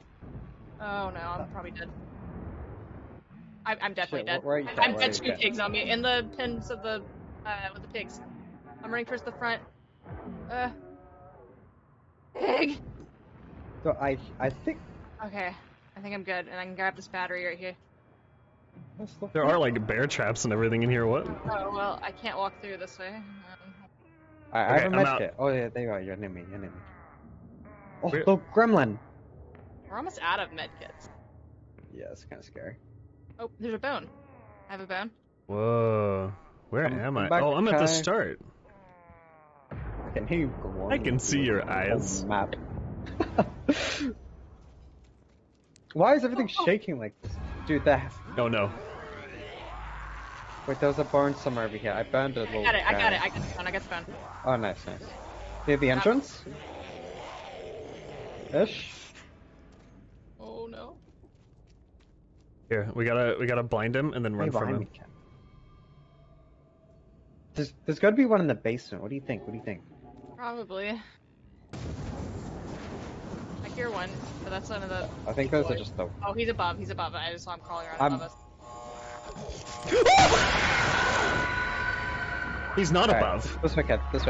Oh no, I'm probably dead. I'm definitely Shit, dead. where are you, Kat? I'm Where dead. are you, 2 Kat? pigs on me in the pens of the with the pigs. I'm running towards the front. Pig. So I think. Okay, I think I'm good, and I can grab this battery right here. There are like bear traps and everything in here. What? Oh well, I can't walk through this way. I Okay, have a I'm medkit. out. Oh yeah, there you are. You're near me. You're near me. Oh, Where- the gremlin. We're almost out of medkits. Yeah, it's kind of scary. Oh, there's a bone. I have a bone. Whoa. Where am I? back, Oh, I'm at the Kai. start. I can hear you glowing. I can see your eyes. Map. Why is everything shaking like this? Dude, that. Oh no. Wait, there was a barn somewhere over here. I burned a little. I got it. I guy. got the bone. Oh, nice. Near the entrance? Ish? Oh no. Here, we gotta blind him and then run Hey, from behind him. me, Ken. There's gotta be one in the basement. What do you think? Probably. I hear one, but that's one of the. I think those are just the. Oh, he's above. I just saw him crawling around I'm- above us. He's not Alright, above. This way, Ken. He's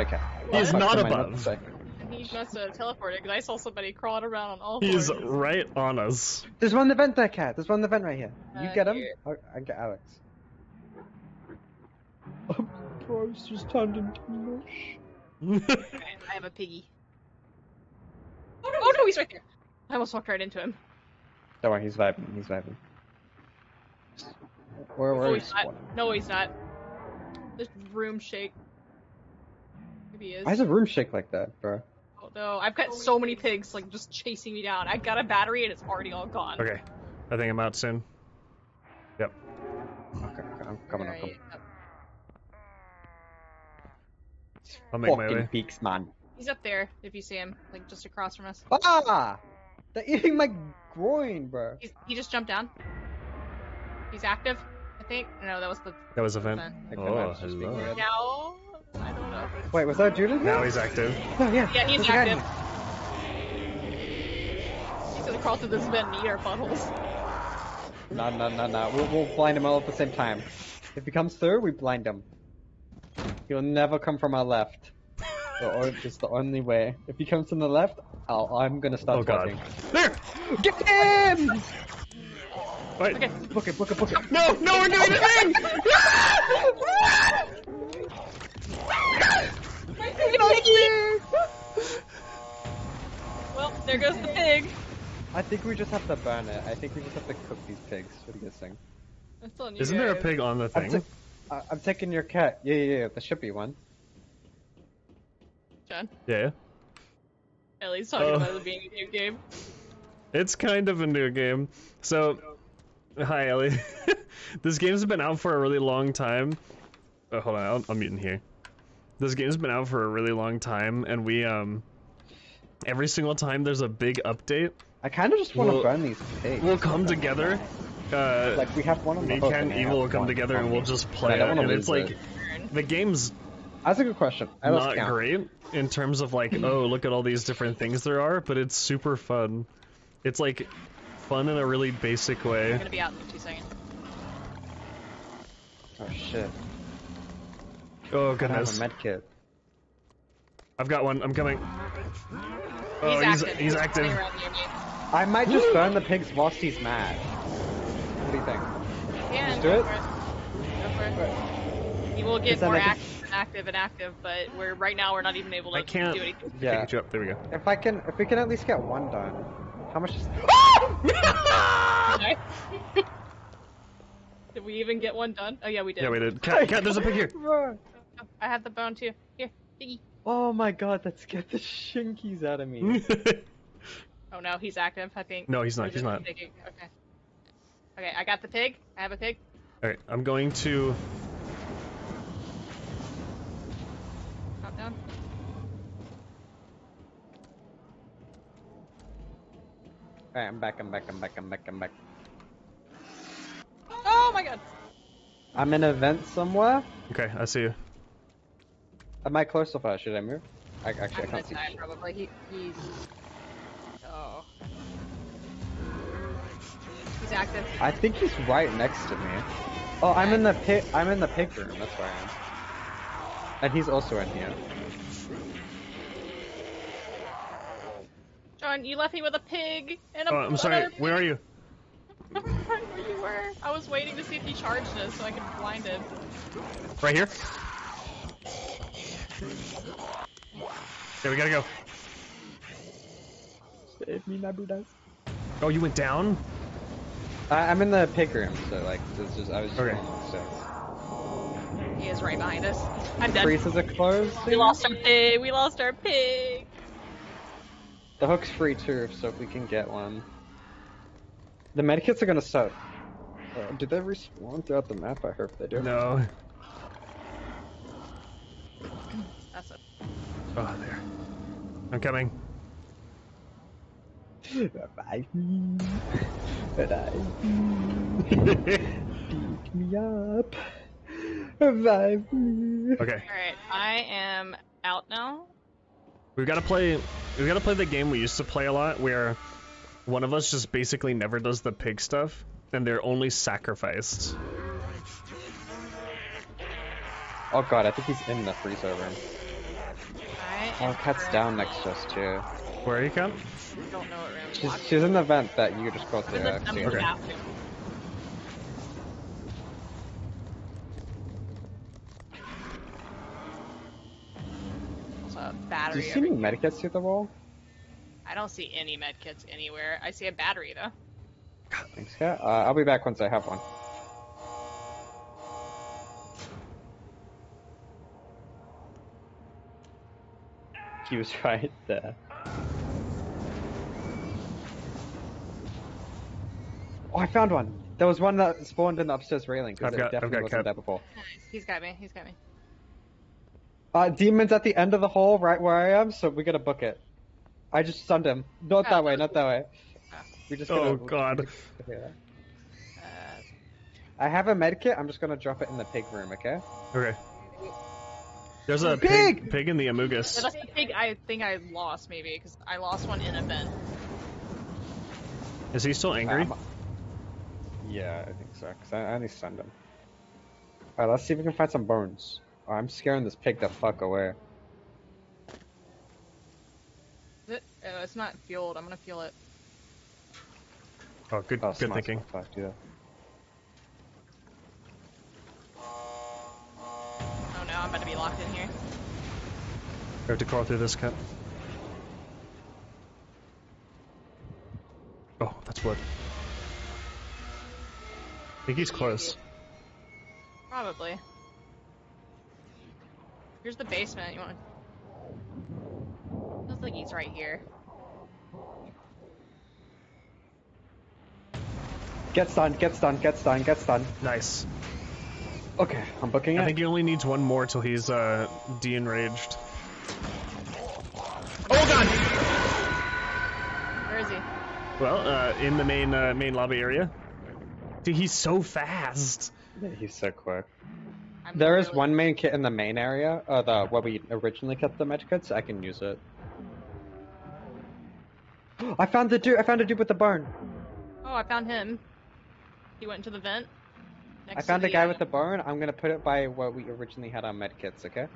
Fuck, not never mind, above. this way. And he must have teleported because I saw somebody crawling around on all He's fours. right on us. There's one in the vent there, Cat. There's one in the vent right here. You get him? Here. I get Alex. Bros just turned into mush. I have a piggy. Oh no, he's right there. I almost walked right into him. Don't worry, he's vibing. Where No, is he's not. No, he's not. This room shake. Maybe he is. Why does the room shake like that, bro? Oh, no. I've got so many pigs, like, just chasing me down. I got a battery and it's already all gone. Okay. I think I'm out soon. Yep. Okay, I'm coming up. Alright, I'll make my Fucking way. peaks, man. he's up there, if you see him, like, just across from us. Ah! They're eating my groin, bro. He just jumped down. He's active, I think. No, that was the... That was a vent. Like, Oh, man's just being hello. weird. Now... I don't know. Wait, was that Judas? Now he's active. Oh, yeah. Yeah, he's there's a guy in active. He's gonna crawl through this vent and eat our buttholes. here. No. We'll blind him all at the same time. If he comes through, we blind him. He'll never come from our left. Or just the only way. If he comes from the left, I'm gonna start Oh god. watching. There! Get him! Wait. Okay. Book it. No, we're doing the thing! Well, there goes the pig. I think we just have to burn it. I think we just have to cook these pigs. What do you guys think? That's on you Isn't there a guys. pig on the thing? I'm taking your cat. Yeah. There should be one. John, Yeah. Ellie's talking about it being a new game. It's kind of a new game. So, hi Ellie. This game's been out for a really long time. Oh, hold on, I'm muting here. This game's been out for a really long time, and we every single time there's a big update, I kind of just want to We'll- burn these pigs. we'll come together. Like we have one on the Me, hook. Ken, and they Evil will have come one together, on and we'll me. just And play I it. don't wanna And it's lose like it. the game's That's a good question. not great in terms of like, oh, look at all these different things there are, but it's super fun. It's like fun in a really basic I'm way. gonna be out in 2 seconds. Oh shit. Oh I have goodness, a med kit. I've got one. I'm coming. Oh, he's Staying active. around near me. I might just burn the pigs whilst he's mad. What do you think? Yeah, Let's do go it. for it. Go for it. He will get Because then more I can- active, but right now we're not even able to I can't- do anything. Yeah. Pick you up. There we go. If we can at least get one done. How much is Okay. Did we even get one done? Oh yeah, we did. Yeah, we did. Cat, there's a pig here. Oh, I have the bone too. Here, piggy. Oh my god, that scared the shinkies out of me. Oh no, he's active, I think. No, he's not, We're he's just not. digging. Okay. Okay, I got the pig. I have a pig. Alright, I'm going to... Drop down. Alright, I'm back. Oh my god. I'm in a vent somewhere. Okay, I see you. Am I close so far? Should I move? Actually, I I'm gonna can't see. die probably. He's. Oh. He's active. I think he's right next to me. Oh, I'm in the pig. I'm in the pig room. That's where I am. And he's also in here. John, you left me with a pig and a. Oh, I'm sorry, another pig. where are you? Where you were? I was waiting to see if he charged us so I could blind him. Right here? Okay, we gotta go. Save me, Nabudas. Oh, you went down? I'm in the pig room, so like, it's just I was just Okay. going upstairs. He is right behind us. I'm dead. Freezes are closed. We lost our pig. We lost our pig. The hook's free too, so if we can get one. The medkits are gonna start. Do they respawn throughout the map? I hope they do. No. That's it. Oh, there. I'm coming. Revive me. Revive me. Pick me up. Revive me. Okay. Alright, I am out now. We've gotta play the game we used to play a lot, where one of us just basically never does the pig stuff, and they're only sacrificed. Oh god, I think he's in the freezer room. I Oh, Cat's down next to us too. Where are you, Cat? don't know what room. She's in the vent that you just got I'm to. in the Okay. bathroom. Also a Do battery. you see any over here. medkits through the wall? I don't see any medkits anywhere. I see a battery though. Thanks, Cat. I'll be back once I have one. he was right there. Oh, I found one. There was one that spawned in the upstairs railing because it definitely wasn't there before. Nice. He's got me. He's got me. Demon's at the end of the hole, right where I am, so we gotta book it. I just stunned him. Not that way, not that way. We just gotta. Oh god. I have a med kit. I'm just gonna drop it in the pig room, okay? Okay. There's a pig in the Amogus. That's the pig I think I lost, maybe, because I lost one in a vent. Is he still angry? Yeah, I think so, because I only stunned him. Alright, let's see if we can find some bones. Oh, I'm scaring this pig the fuck away. Is it? Oh, it's not fueled. I'm gonna fuel it. Oh, good thinking. Fuck, do that. Oh no, I'm about to be locked in here. We have to crawl through this cut. Oh, that's wood. I think he's close. Probably. Here's the basement. You want? Feels like he's right here. Get stunned, get stunned, get stunned, get stunned. Nice. Okay, I'm booking it. I think he only needs one more till he's de-enraged. Oh god! Where is he? Well, in the main lobby area. Dude, he's so fast. Yeah, he's so quick. There is one main kit in the main area, where we originally kept the med kits. I can use it. I found the dude. I found a dude with the barn. Oh, I found him. He went into the vent. I found a guy with the barn. I'm gonna put it by where we originally had our med kits. Okay.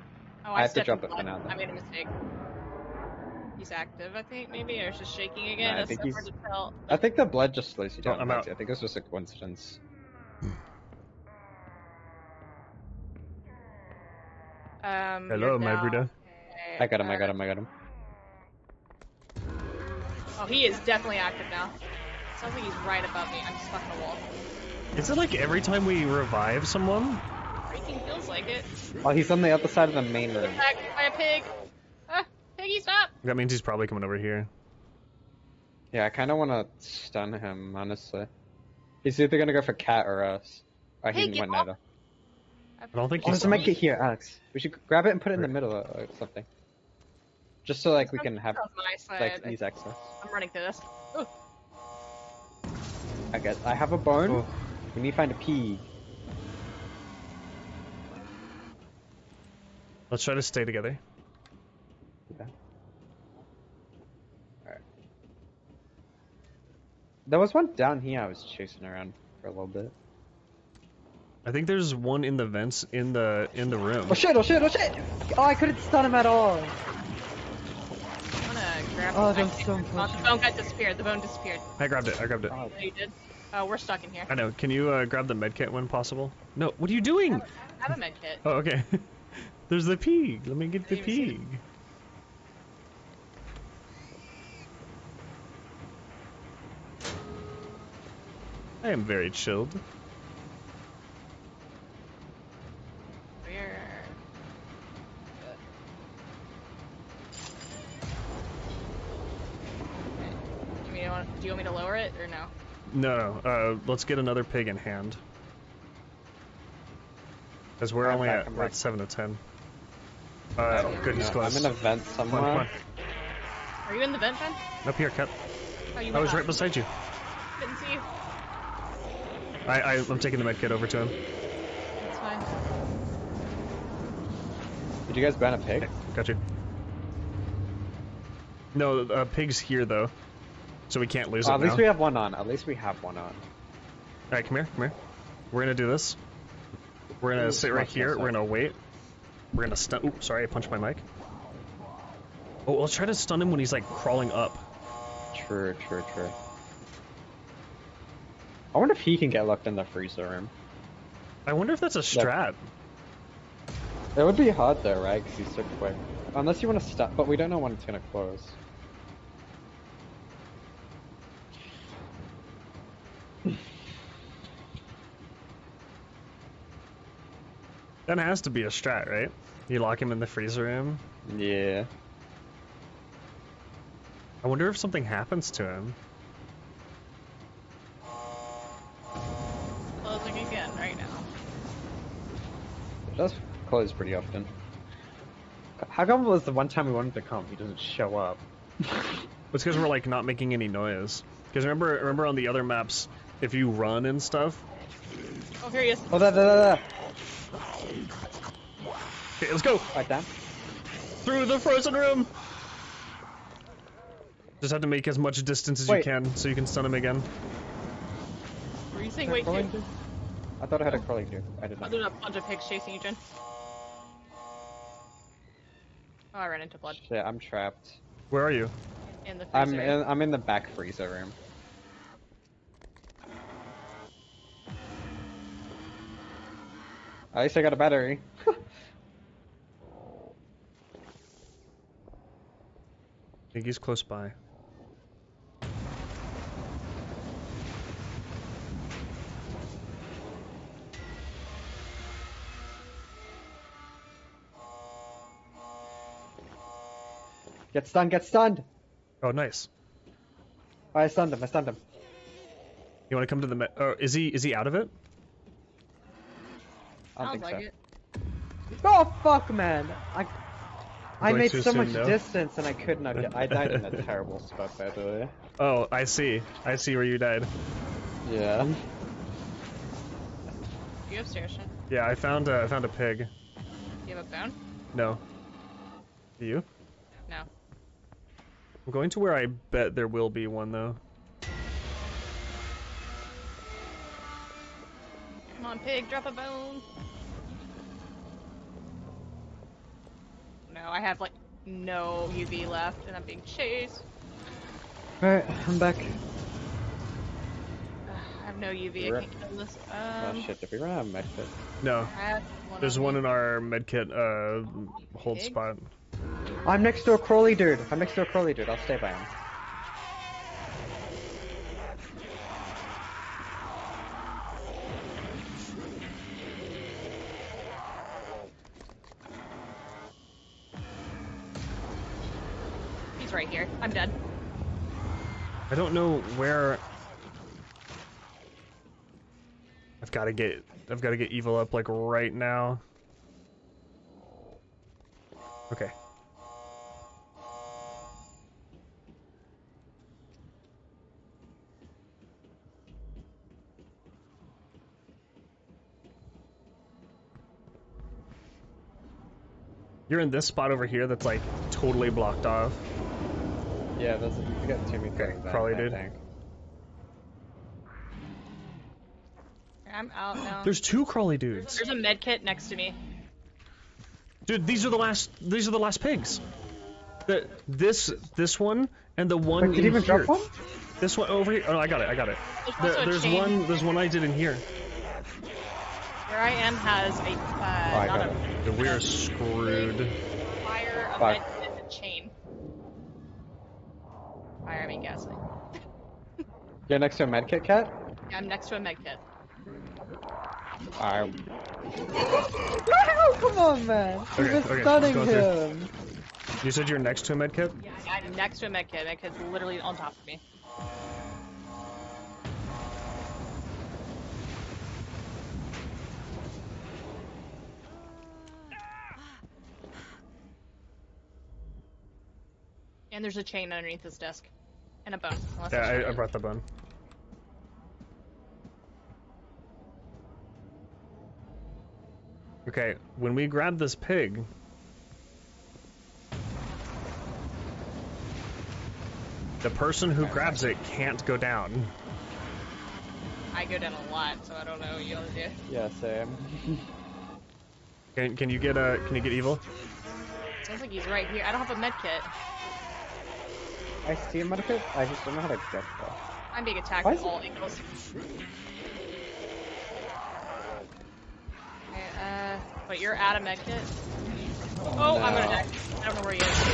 Oh, I have to drop it for now. I made a mistake. He's active, I think, maybe, or it's just shaking again. No, I think so hard to tell. I think the blood just slows you down. I'm out. I think it was just a coincidence. Hello, my Buddha. I got him. I got him. I got him. Oh, he is definitely active now. Sounds like he's right above me. I'm stuck in a wall. Is it like every time we revive someone? Freaking feels like it. Oh, he's on the other side of the main room. Attacked by a pig. Ah, piggy, stop! That means he's probably coming over here. Yeah, I kind of want to stun him, honestly. He's either gonna go for cat or us. Oh, Hey, he get went off. neither. I don't think Oh, he's. there's a med kit here, Alex. We should grab it and put it in the middle or something. Just so like we can have My side. like ease access. I'm running through this. Ooh. I have a bone. Oh. We need to find a pig. Let's try to stay together. Okay. Alright. There was one down here I was chasing around for a little bit. I think there's one in the vents in the room. Oh shit, oh shit, oh shit! Oh, I couldn't stun him at all! I'm gonna grab Oh, the that's so the bone got disappeared. The bone disappeared. I grabbed it. Oh, Oh, you did? Oh, we're stuck in here. I know. Can you grab the medkit when possible? No. What are you doing? I have a med kit. Oh, okay. There's the pig. Let me get the didn't even see pig. I am very chilled. Where? Do you want me to lower it or no? No. Let's get another pig in hand. Because we're only at 7 to 10. Good, he's close. I'm in a vent somewhere. Come on. Are you in the vent, Ben? Up here, Cut. Oh, you I was went right up. beside you. Didn't see you. I'm taking the medkit over to him. That's fine. Did you guys ban a pig? Okay, got you. No, pig's here though, so we can't lose it At least now. we have one on. At least we have one on. All right, come here, come here. We're gonna do this. We're gonna sit right here. We're gonna wait. We're gonna stun. Oops, sorry, I punched my mic. Oh, let's try to stun him when he's like crawling up. True, true, true. I wonder if he can get locked in the freezer room. I wonder if that's a strat. It would be hard though, right? Because he's so quick. Unless you want to stop, but we don't know when it's gonna close. That has to be a strat, right? You lock him in the freezer room. Yeah. I wonder if something happens to him. Closing again right now. It does close pretty often. How come it was the one time we wanted to come, he doesn't show up? It's because we're like not making any noise. Because remember on the other maps, if you run and stuff. Oh, here he is. Oh, there. Okay, let's go Right down. through the frozen room. Just have to make as much distance as you can, so you can stun him again. Were you saying wait too? I thought I had a crawling dude. I did Oh, not. there's a bunch of pigs chasing you, Jen. Oh, I ran into blood. Shit, I'm trapped. Where are you? In the freezer. I'm in the back freezer room. At least I got a battery. I think he's close by. Get stunned, get stunned! Oh, nice. Oh, I stunned him. You want to come to the oh, is he out of it? I don't Sounds think like so. it. Oh fuck, man! I Going made to so much assume no? distance and I could not get. I died in a terrible spot, by the way. Oh, I see where you died. Yeah. You upstairs, Jen? Yeah, I found a pig. Do you have a bone? No. Do you? No. I'm going to where I bet there will be one though. Come on, pig, drop a bone. No, I have like no UV left, and I'm being chased. Alright, I'm back. I have no UV. I can't kill this. Oh shit, did we run out of medkit? No. I have one There's on one me. in our medkit hold Pig? spot. I'm next to a crawly dude. I'll stay by him. He's right here. I'm dead. I don't know where. I've got to get evil up like right now. Okay. You're in this spot over here that's like totally blocked off. Yeah, we got Timmy coming back, Crawly I dude. think. I'm out now. There's two crawly dudes. There's a med kit next to me. Dude, these are the last pigs. This one and the one Wait, did in you even here. drop one? This one over here. Oh, I got it. There's also a chain. There's one I did in here. Where I am has a I not got a it. Dude, we are screwed. fire, a Fuck. med kit, and a chain. Fire, I mean gasoline. You're next to a medkit, cat? I'm next to a med kit. Alright. No, come on, man! He was stunning going through. him! You said you're next to a medkit? I'm next to a med kit. Med kit's literally on top of me. And there's a chain underneath this desk. And a bone. Unless Yeah, there's I brought the bone. Okay, when we grab this pig, the person who grabs it can't go down. I go down a lot, so I don't know what you want to do. Yeah, same. Can you get evil? Sounds like he's right here. I don't have a med kit. I see a medkit, I just don't know how to get there. I'm being attacked Why from is it- all angles. Okay, but you're out of med kit. Oh, I'm gonna die. I don't know where he is. You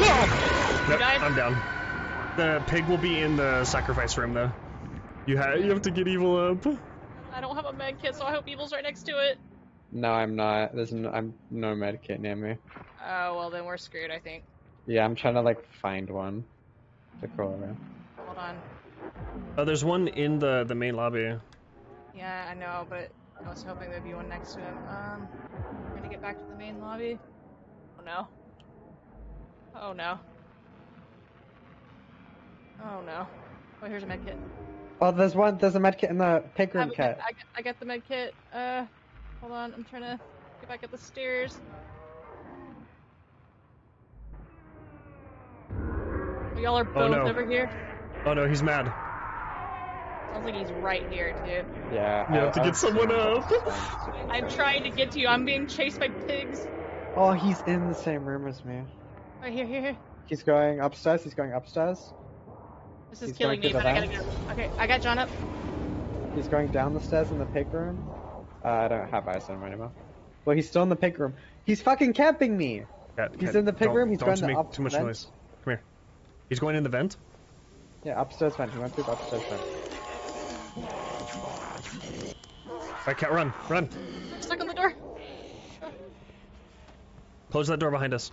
Nope, died? I'm down. The pig will be in the sacrifice room though. You have to get evil up. I don't have a med kit, so I hope Evil's right next to it. No, I'm not. I'm no medkit near me. Oh, well then we're screwed, I think. Yeah, I'm trying to like find one. to crawl around. Hold on. Oh, there's one in the main lobby. Yeah, I know, but I was hoping there'd be one next to him. Trying to get back to the main lobby. Oh no. Oh no. Oh no. Oh, here's a med kit. Oh, there's a medkit in the pig room, Cat. I got the med kit. Hold on, I'm trying to get back up the stairs. Oh, y'all are both over here? Oh no, he's mad. Sounds like he's right here, too. Yeah. You have to get someone up. I'm trying to get to you. I'm being chased by pigs. Oh, he's in the same room as me. Right here. He's going upstairs. This is He's killing me, going but to I the gotta go. Okay, I got John up. He's going down the stairs in the pig room. I don't have eyes on him anymore. Well, he's still in the pig room. He's fucking camping me! He's in the pig room. He's going to make too much noise. Come here. He's going in the vent? Yeah, upstairs vent. He went through the upstairs vent. Alright, Cat, run! I'm stuck on the door. Close that door behind us.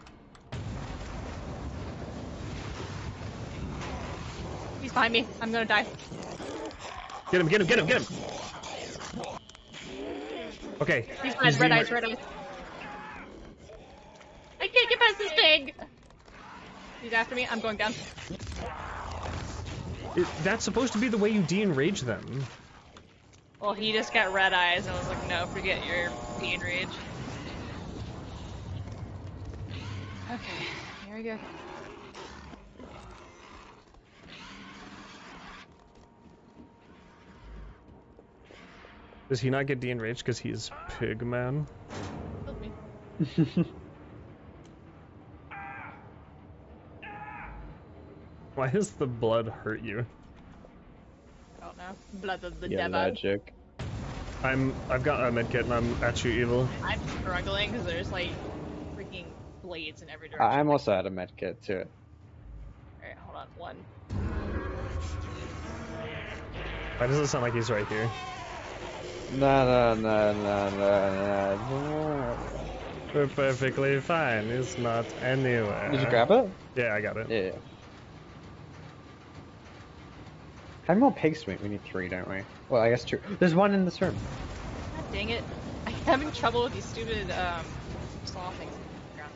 He's behind me. I'm gonna die. Get him! Okay. He's red eyes. I can't get past this pig! He's after me. I'm going down. That's supposed to be the way you de-enrage them. Well, he just got red eyes, and I was like, no, forget your de-enrage. Okay, here we go. Does he not get de-enraged because he's pig man? Help me. Why does the blood hurt you? I don't know. Blood of the Yeah, devil. magic. I've got a medkit and I'm at you, Evil. I'm struggling because there's like freaking blades in every direction. I'm also out of medkit too. Alright, hold on. One. Why does it sound like he's right here? No. We're perfectly fine. It's not anywhere. Did you grab it? Yeah, I got it. Yeah. How many more pigs do we need? 3, don't we? Well, I guess 2. There's one in this room. God dang it. I'm having trouble with these stupid, saw things in the ground.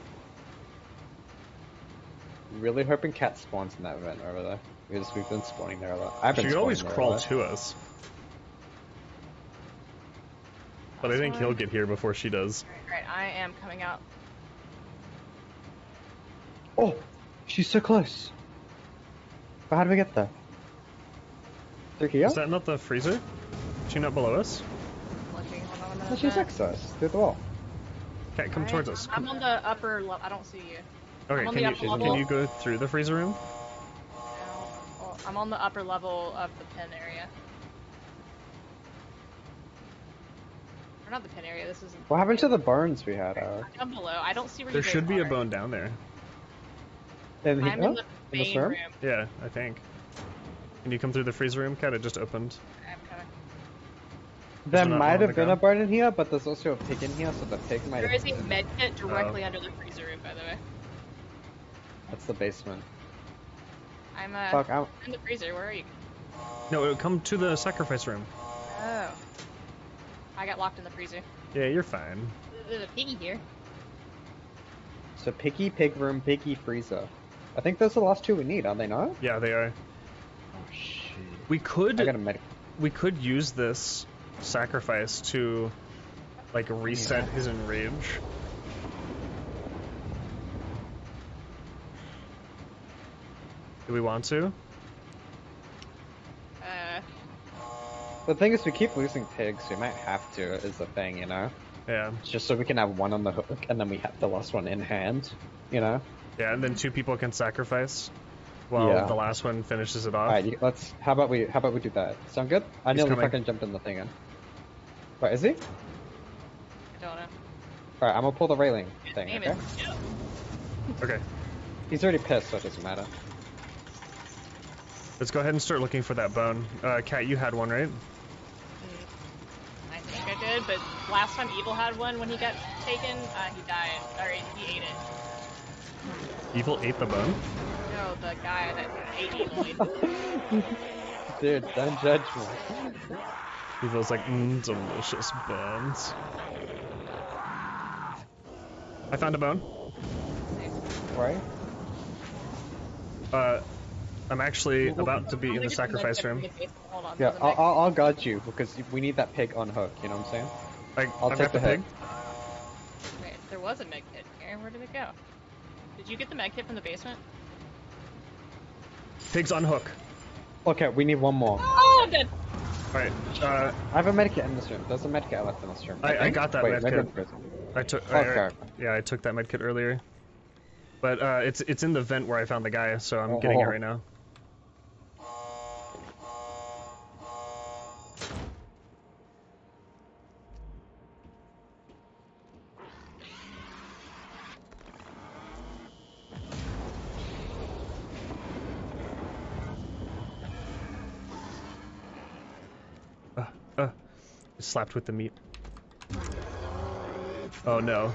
Really hoping Cat spawns in that vent over there. Because we've been spawning there a lot. I've been She could always spawning crawl there to us. But I think he'll get here before she does. Right, I am coming out. Oh! She's so close! But how do we get there? Through here? Is that not the freezer? Is she not below us? Looking, hold on a minute. No, she's next to us. Through the wall. Okay, come towards us. I'm on the upper level. I don't see you. Okay, I'm on can the you, upper level. can you go through the freezer room? Oh, I'm on the upper level of the pen area. Or not the pen area, this isn't... What happened to the bones we had? Down below. I don't see where There you guys should be a are. bone down there. In I'm in the in this main room? room. Yeah, I think. Can you come through the freezer room, Cat? It just opened. I'm coming. There not one might on the have been a ground? bone in here, but there's also a pig in here, so the pig might There have... is a med kit directly under the freezer room, by the way. That's the basement. I'm Fuck, I'm... in the freezer. Where are you? No, come to the sacrifice room. Oh. I got locked in the freezer. Yeah, you're fine. There's a piggy here. So piggy, pig room, piggy, freezer. I think those are the last 2 we need, are they not? Yeah, they are. Oh shit. We could I got a medic. we could use this sacrifice to like reset his enrage. Do we want to? The thing is, we keep losing pigs, we might have to, is the thing, you know? Yeah. It's just so we can have one on the hook, and then we have the last one in hand, you know? Yeah, and then 2 people can sacrifice while the last one finishes it off. Alright, let's, how about we do that? Sound good? I He's nearly coming. fucking jumped in the thing in. Wait, is he? I don't know. Alright, I'm gonna pull the railing thing, Name okay? it. Yeah. Okay. He's already pissed, so it doesn't matter. Let's go ahead and start looking for that bone. Kat, you had one, right? I think I did, but last time Evil had one when he got taken, he died. Or he ate it. Evil ate the bone? No, the guy that ate Lloyd. Dude, don't judge me. He feels like, delicious bones. I found a bone. Right? I'm actually about to be in the I'm gonna get sacrifice med kit room. from the base. Hold on. Yeah, there's a med kit. I'll guard you because we need that pig on hook. You know what I'm saying? I'll I've take got the the hit. pig. Wait, there was a med kit here. Where did it go? Did you get the med kit from the basement? Pig's on hook. Okay, we need one more. Oh, I'm dead. Alright, I have a medkit in this room. There's a medkit left in this room. I think? got that Wait, medkit. maybe in prison. I took. Okay. Yeah, I took that medkit earlier. But it's in the vent where I found the guy, so I'm getting it right now. Slapped with the meat. Oh no.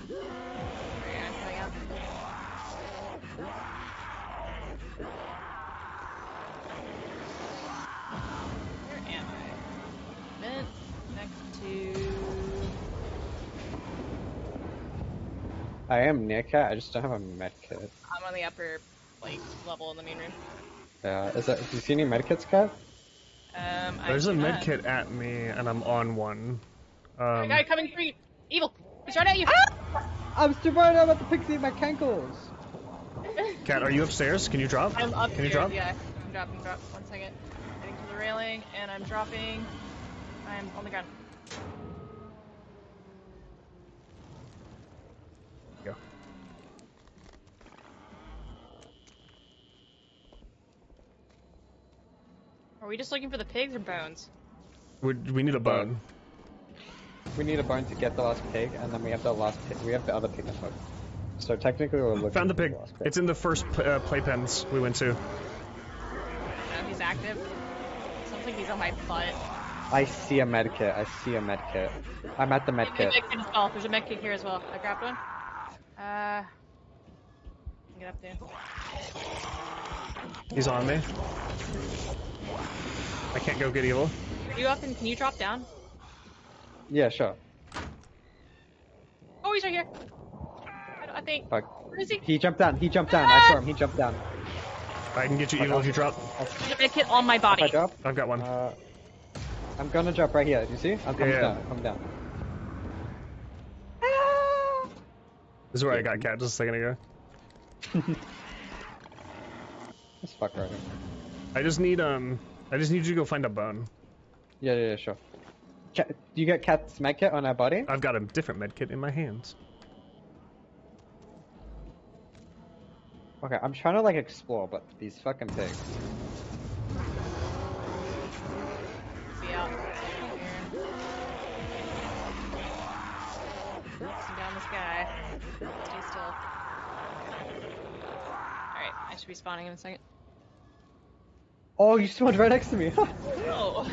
Alright, I'm coming up. Where am I? Vent next to. I am near cat. I just don't have a medkit. I'm on the upper level in the main room. Is that? Do you see any medkits, cat? There's a I do not. medkit at me, and I'm on one. A guy coming for you. Evil. He's right at you. I'm still right about the pixie in my cankles. Cat, are you upstairs? Can you drop? I'm up Can you here, drop? Yeah, I'm dropping. 1 second. Getting to the railing, and I'm dropping. I'm on the ground. Go. Are we just looking for the pigs or bones? We need a bone. We need a bone to get the last pig, and then we have the last pig. We have the other pig on hook. So technically, we're looking Found the for pig. the last pig. It's in the first playpens we went to. No, he's active. Sounds like he's on my butt. I see a medkit. I see a medkit. I'm at the There's a medkit. med kit as well. There's a med kit here as well. I grabbed one. Get up there. He's on me. I can't go get evil. Are you up and can you drop down? Yeah, sure. Oh, he's right here. I think. Fuck. Where is he? He jumped down. He jumped down. I saw him. He jumped down. I can get you evil if you drop. There's a med kit on my body. If I drop, I've got one. I'm gonna drop right here. Do you see? I'm coming Yeah. down. I'm coming down. This is where I got cat just a second ago. This fucker right here. I just need you to go find a bone. Yeah, sure. Do you get Cat's medkit on our body? I've got a different medkit in my hands. Okay, I'm trying to like explore, but these fucking pigs. See out. Here. Chasing down this guy. Stay still. Alright, I should be spawning in a second. Oh, you spawned right next to me. Oh.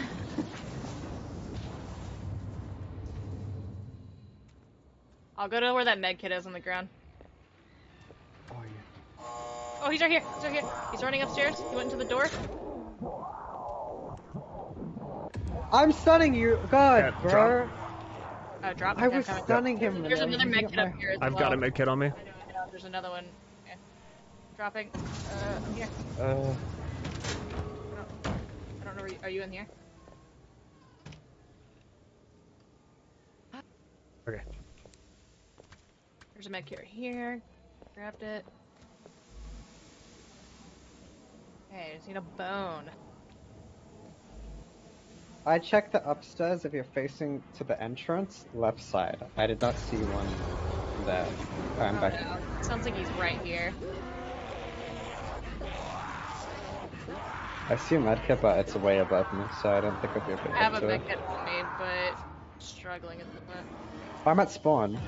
I'll go to where that med kit is on the ground. Oh, yeah. Oh, he's right here. He's right here. He's running upstairs. He went into the door. I'm stunning you, God, Yeah, bro. drop. Oh, drop. I Okay, was I'm coming. stunning him. and There's then another he med got kit up my- here as I've well. got a medkit on me. I know. There's another one. Okay. Dropping. I'm here. I don't know where you, are you in here? Okay. There's a med kit right here. Grabbed it. Okay, just need a bone. I checked the upstairs. If you're facing to the entrance, left side. I did not see one there. Alright, I'm Oh, back. no. Sounds like he's right here. I see a medkit, but it's way above me, so I don't think I'll be able to I have a get to med it. kit on me, but struggling at the moment. I'm at spawn.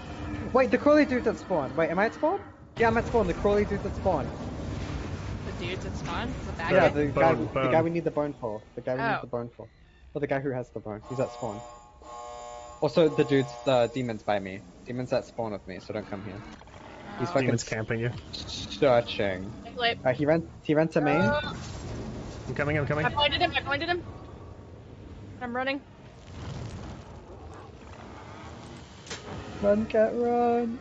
Wait, the crawly dude's at spawn. Wait, am I at spawn? Yeah, I'm at spawn. The crawly dude's at spawn. The dudes at spawn? The bad Yeah, guy? the Bone, guy, bone. the guy we need the bone for. The guy we Oh. need the bone for. Or the guy who has the bone. He's at spawn. Also, the demons by me. Demons at spawn with me, so don't come here. He's Oh. fucking Demon's camping you. searching. Like, He ran to main. I'm coming, I'm coming. I blinded him, I blinded him. I'm running. Run, cat, run.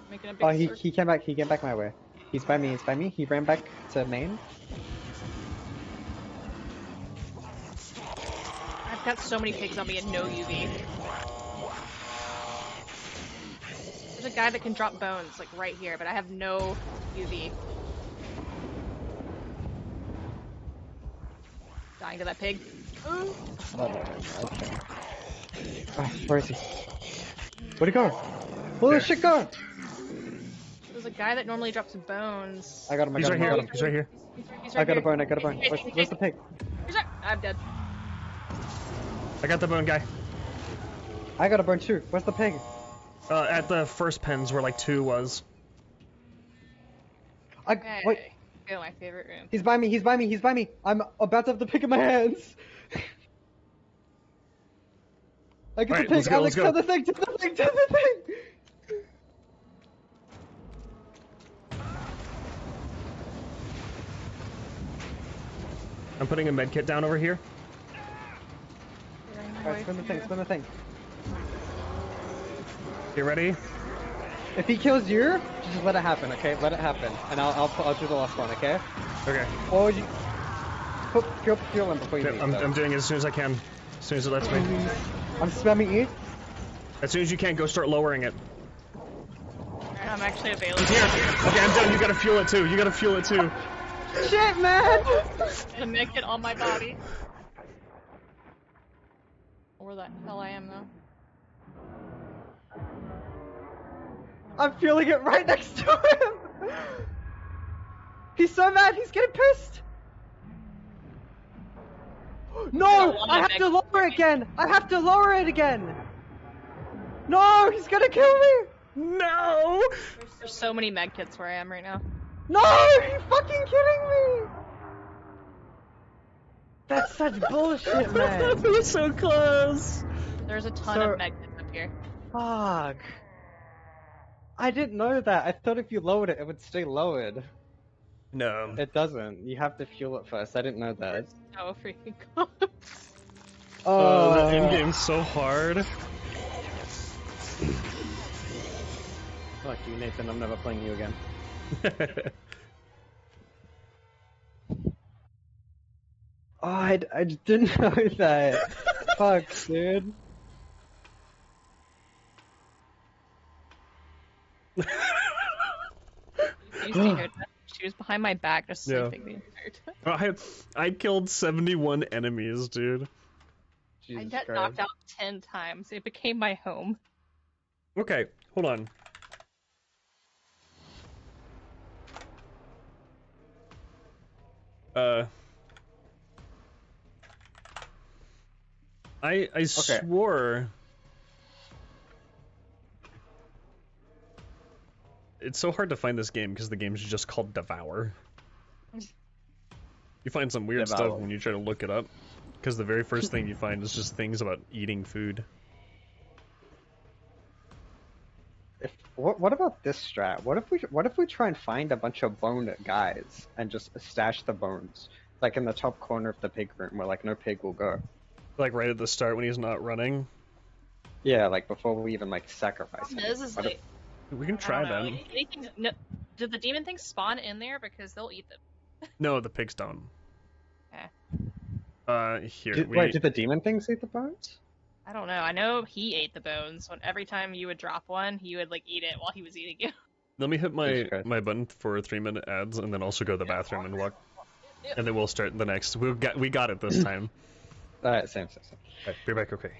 Making a big circle. He came back my way. He's by me, he ran back to main. I've got so many pigs on me and no UV. There's a guy that can drop bones, like right here, but I have no UV. Dying to that pig. Ooh. Okay. Where is he? Where'd he go? Where'd the shit go? There's a guy that normally drops bones. I got him, He's right here, he's right here. He's right I got here. a bone, Where's the pig? He's right. I'm dead. I got the bone guy. I got a bone too. Where's the pig? At the first pens where like 2 was. Okay. Wait. Go my favorite room. He's by me. I'm about to have the pig in my hands. I get Alright, the pig. let's go, Alex, let's go. to the thing, to the thing, to the thing. I'm putting a med kit down over here. Alright, spin the thing. You ready? If he kills you, just let it happen, okay? Let it happen, and I'll do the last one, okay? Okay. Or you put fuel in before you leave. I'm doing it as soon as I can. As soon as it lets me. I'm spamming E. As soon as you can, go start lowering it. Alright, I'm actually available. Here! Okay, I'm done. You gotta fuel it too. Shit, man! To make it on my body. Where the hell I am though. I'm feeling it right next to him! He's so mad, he's getting pissed! No! I have to lower it again! No! He's gonna kill me! No! There's so many medkits where I am right now. No! You're fucking kidding me! That's such bullshit, man! That was so close! There's a ton of medkits up here. Fuck. I didn't know that. I thought if you lowered it, it would stay lowered. No. It doesn't. You have to fuel it first. I didn't know that. So freaking close. Oh, the end game's so hard. Fuck you, Nathan. I'm never playing you again. Oh, I didn't know that. Fuck, dude. You see her? She was behind my back, just sleeping the entire time. I killed 71 enemies, dude. Jesus I got Christ. knocked out 10 times. It became my home. Okay, hold on. I swore. It's so hard to find this game because the game's just called Devour. You find some weird stuff when you try to look it up, because the very first thing you find is just things about eating food. What about this strat? What if we try and find a bunch of bone guys and just stash the bones, like in the top corner of the pig room where like no pig will go? Like right at the start when he's not running. Yeah, like before we even like sacrifice him. This is like, We can try that. No, do the demon things spawn in there because they'll eat them? No, the pigs don't. Here. Wait, did the demon things eat the bones? I don't know. I know he ate the bones. When every time you would drop one, he would like eat it while he was eating you. Let me hit my button for 3-minute ads, and then also go to the bathroom and walk, and then we'll start the next. We got it this time. Alright, same. Alright, be back. Okay.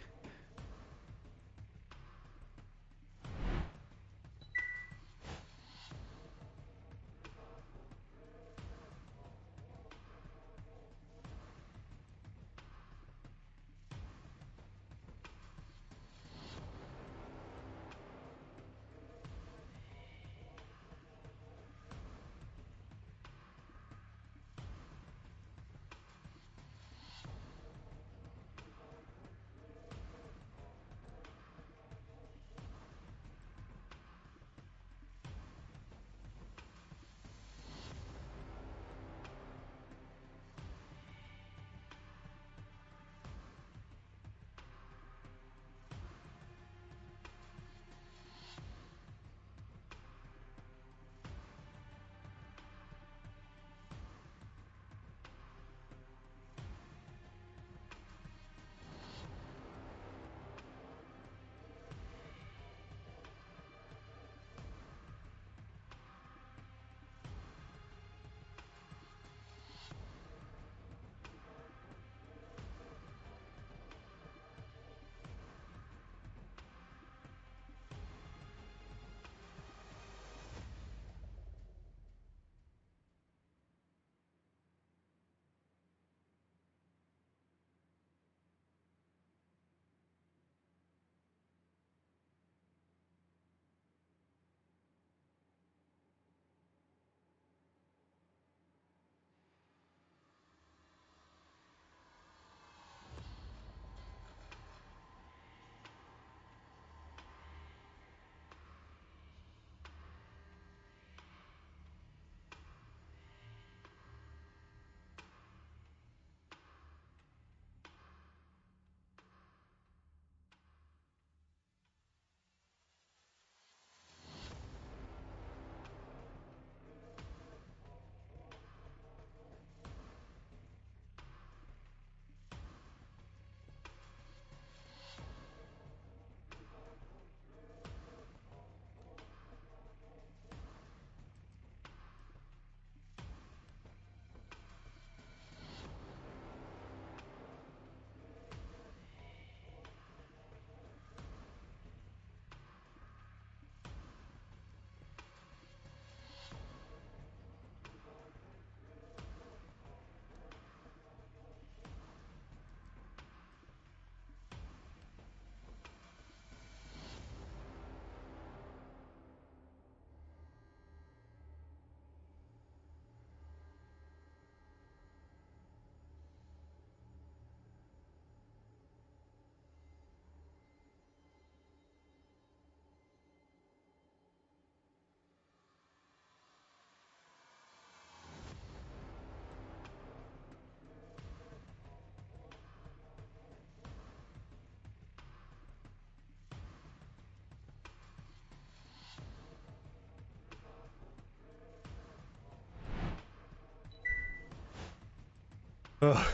Ugh.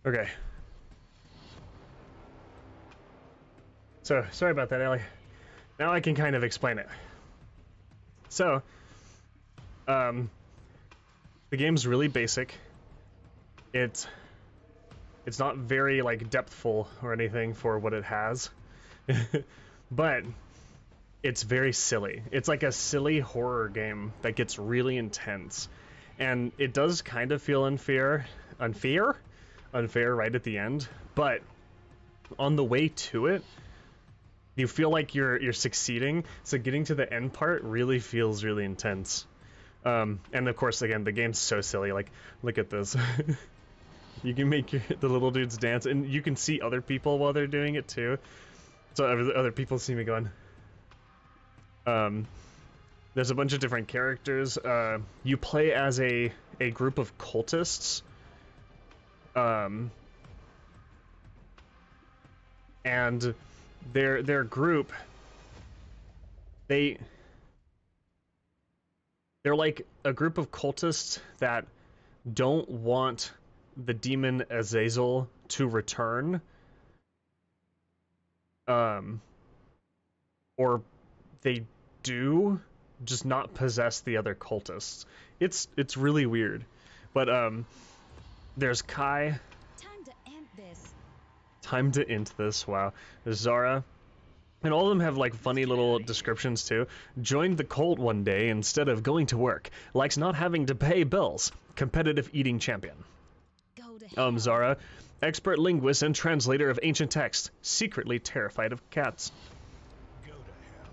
Okay. So, sorry about that, Ellie. Now I can kind of explain it. So, the game's really basic. It's not very, like, depthful or anything for what it has. But it's very silly. It's like a silly horror game that gets really intense. And it does kind of feel unfair right at the end. But on the way to it, you feel like you're succeeding. So getting to the end part really feels really intense. And of course, again, the game's so silly. Like, look at this. You can make the little dudes dance, and you can see other people while they're doing it too. So other people see me going. There's a bunch of different characters. You play as a group of cultists. And their group, they're like a group of cultists that don't want the demon Azazel to return. Or they do, just not possess the other cultists. It's really weird. But there's Kai. Time to end this. Time to end this, wow. There's Zara. And all of them have like funny little descriptions too. Joined the cult one day instead of going to work. Likes not having to pay bills. Competitive eating champion. Go to hell. Zara. Expert linguist and translator of ancient text. Secretly terrified of cats.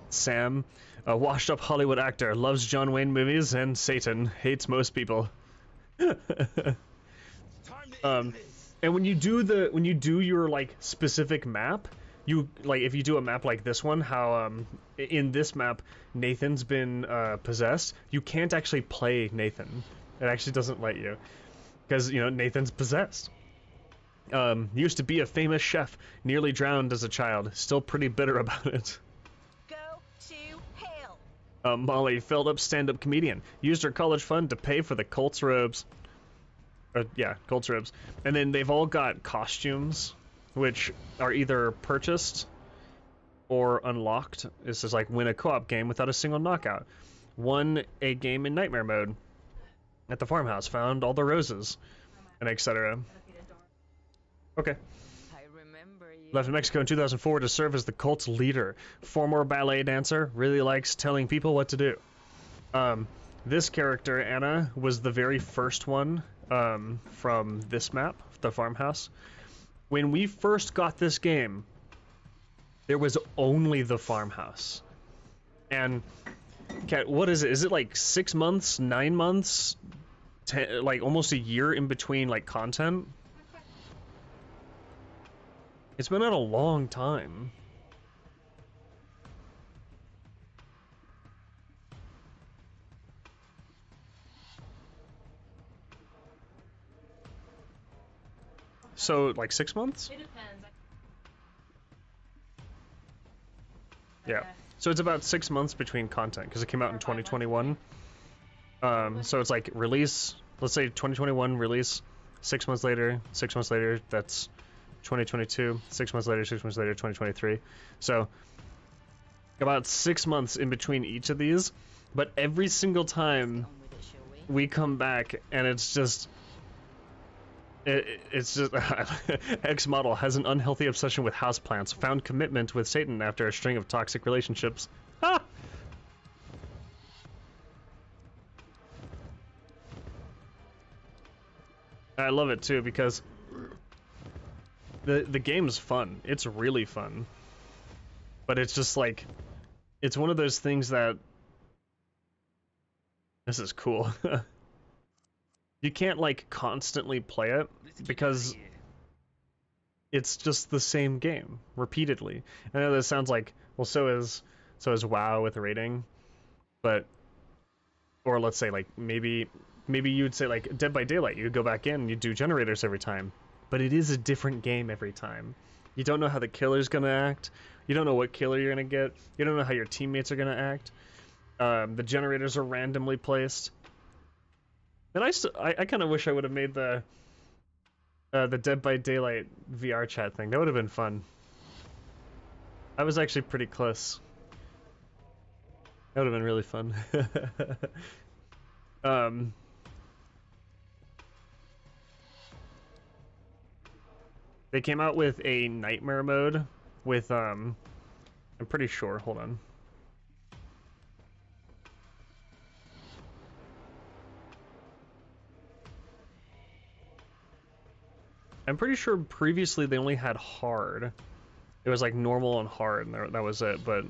Sam. A washed up Hollywood actor. Loves John Wayne movies and Satan. Hates most people. And when you do your like specific map, you like if you do a map like this one, how in this map Nathan's been possessed, you can't actually play Nathan. It actually doesn't let you because Nathan's possessed. Used to be a famous chef, nearly drowned as a child, still pretty bitter about it. Go to hell. Molly, filled up stand-up comedian, used her college fund to pay for the cult's robes. Yeah, cult's robes. And then they've all got costumes, which are either purchased or unlocked. This is like win a co-op game without a single knockout. Won a game in nightmare mode. At the farmhouse, found all the roses, and etc. Okay. I remember you. Left Mexico in 2004 to serve as the cult's leader. Former ballet dancer, really likes telling people what to do. This character, Anna, was the very first one from this map, the farmhouse. When we first got this game, there was only the farmhouse. And, Kat, what is it? Is it like 6 months, 9 months, like almost a year in between like content? It's been out a long time. So, like 6 months? It depends. Yeah. So it's about 6 months between content, because it came out in 2021. So it's like release, let's say 2021 release, 6 months later, that's 2022, 6 months later, 2023. So about 6 months in between each of these, but every single time On with it, shall we? we come back and it's just X model has an unhealthy obsession with houseplants, found commitment with Satan after a string of toxic relationships. Ah! I love it too because the game's fun. It's really fun. But it's just like it's one of those things that this is cool. You can't like constantly play it because it's just the same game repeatedly. I know that sounds like, well, so is WoW with rating, but or let's say like maybe you'd say like Dead by Daylight, you go back in and you do generators every time, but it is a different game every time. You don't know how the killer's gonna act. You don't know what killer you're gonna get. You don't know how your teammates are gonna act. The generators are randomly placed. And I kind of wish I would have made the Dead by Daylight VR chat thing. That would have been fun. I was actually pretty close. That would have been really fun. They came out with a nightmare mode with I'm pretty sure. Hold on. I'm pretty sure previously they only had hard. It was like normal and hard, and that was it. But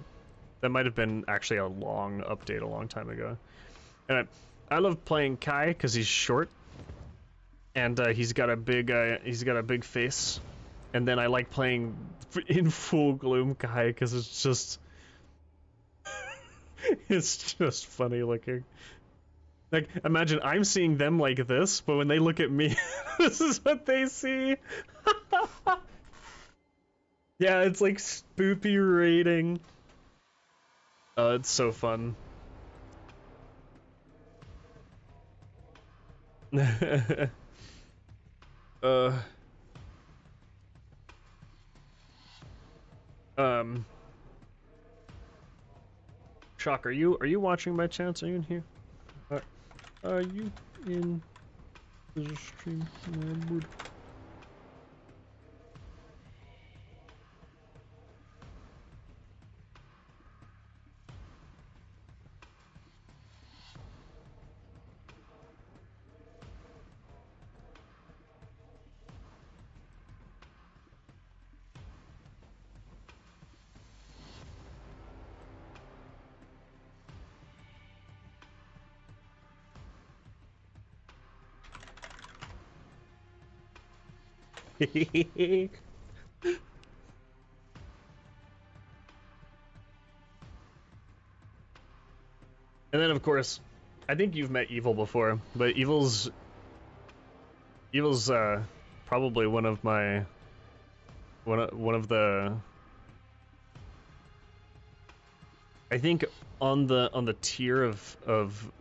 that might have been actually a long update a long time ago. And I love playing Kai because he's short, and he's got a big face. And then I like playing in full gloom Kai because it's just it's just funny looking. Like, imagine I'm seeing them like this, but when they look at me, this is what they see. Yeah, it's like spoopy rating. Oh, it's so fun. Shock, are you watching by chance? Are you in here? Are you in the stream? And then, of course, I think you've met Evil before, but Evil's probably one of the I think on the tier of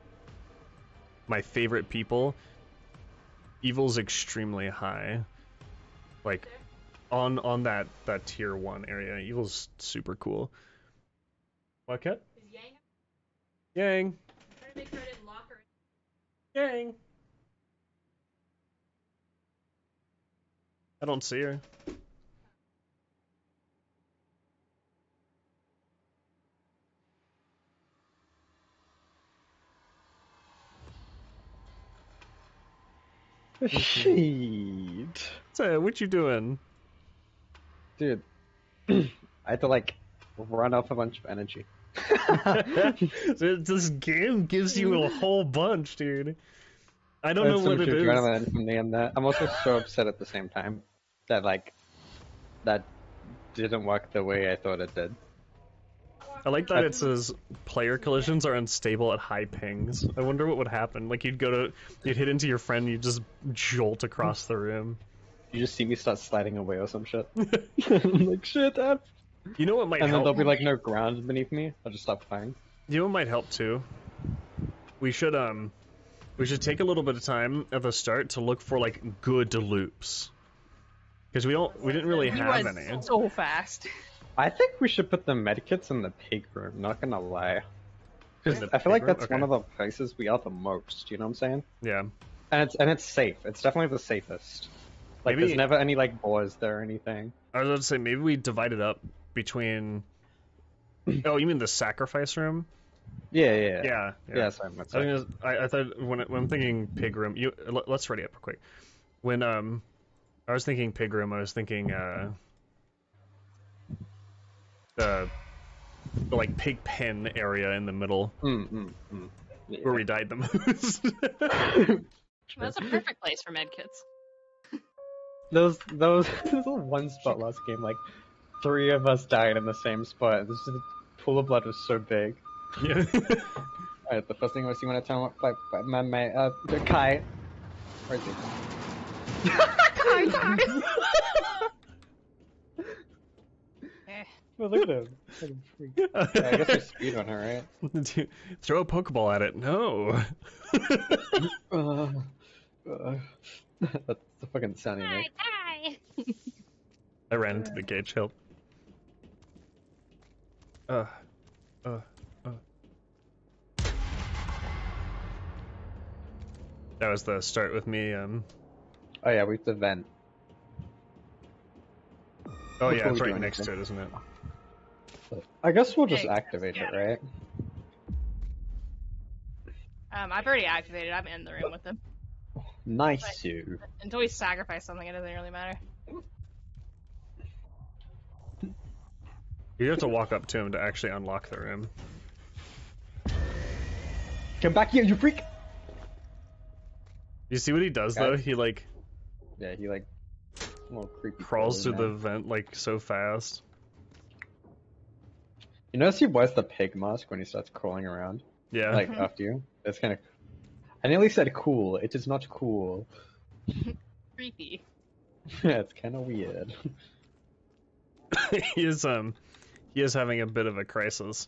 my favorite people, Evil's extremely high. Like on that tier 1 area, Evil's super cool. What, Cat? Is Yang? Yang. I'm trying to make sure I didn't lock her. Yang. I don't see her. Shit. So, what you doing? Dude, I had to like run off a bunch of energy. This game gives you a whole bunch, dude. I don't know what it is. Adrenaline from the end there. I'm also so upset at the same time that like that didn't work the way I thought it did. I like that it says player collisions are unstable at high pings. I wonder what would happen. Like you'd hit into your friend, and you'd just jolt across the room. You just see me start sliding away or some shit. I'm like, shit, Dad. You know what might help? And then there'll be like no ground beneath me. I'll just stop flying. You know what might help too? We should take a little bit of time at the start to look for like good loops. Because we didn't really have any. So fast. I think we should put the medkits in the pig room, not gonna lie. Because I feel like that's one of the places we are the most, you know what I'm saying? Yeah. And it's safe. It's definitely the safest. Like there's never any like boars there or anything. I was about to say maybe we divide it up between oh, you mean the sacrifice room? Yeah. Sorry, I thought when I'm thinking pig room, let's ready up real quick. When I was thinking pig room, I was thinking the like pig pen area in the middle Yeah. where we died the most. That's a perfect place for medkits. Those there was one spot last game, like 3 of us died in the same spot. The pool of blood was so big. Yeah. Alright, the first thing I see when I turn by my Kai. Where's he? Kai. Well, look at him. Fucking freak. Yeah, I guess there's speed on her, right? Throw a Pokeball at it. No. That's the fucking sound you make. Die! I ran into the cage. Help. Uh. That was the start with me. Oh yeah, we have to vent. Oh Before yeah, it's we do right next to anything. it, isn't it? I guess we'll just Yeah, activate it, yeah. right? I've already activated. I'm in the room with him. Nice, you. Until we sacrifice something, it doesn't really matter. You have to walk up to him to actually unlock the room. Come back here, you freak! You see what he does though? Guys. He like Yeah, he like a little creepy. crawls through crawly the man. vent like so fast. You notice he wears the pig mask when he starts crawling around, Yeah. like after you. That's kind of. I nearly said cool. It is not cool. Creepy. Yeah, it's kind of weird. he is having a bit of a crisis.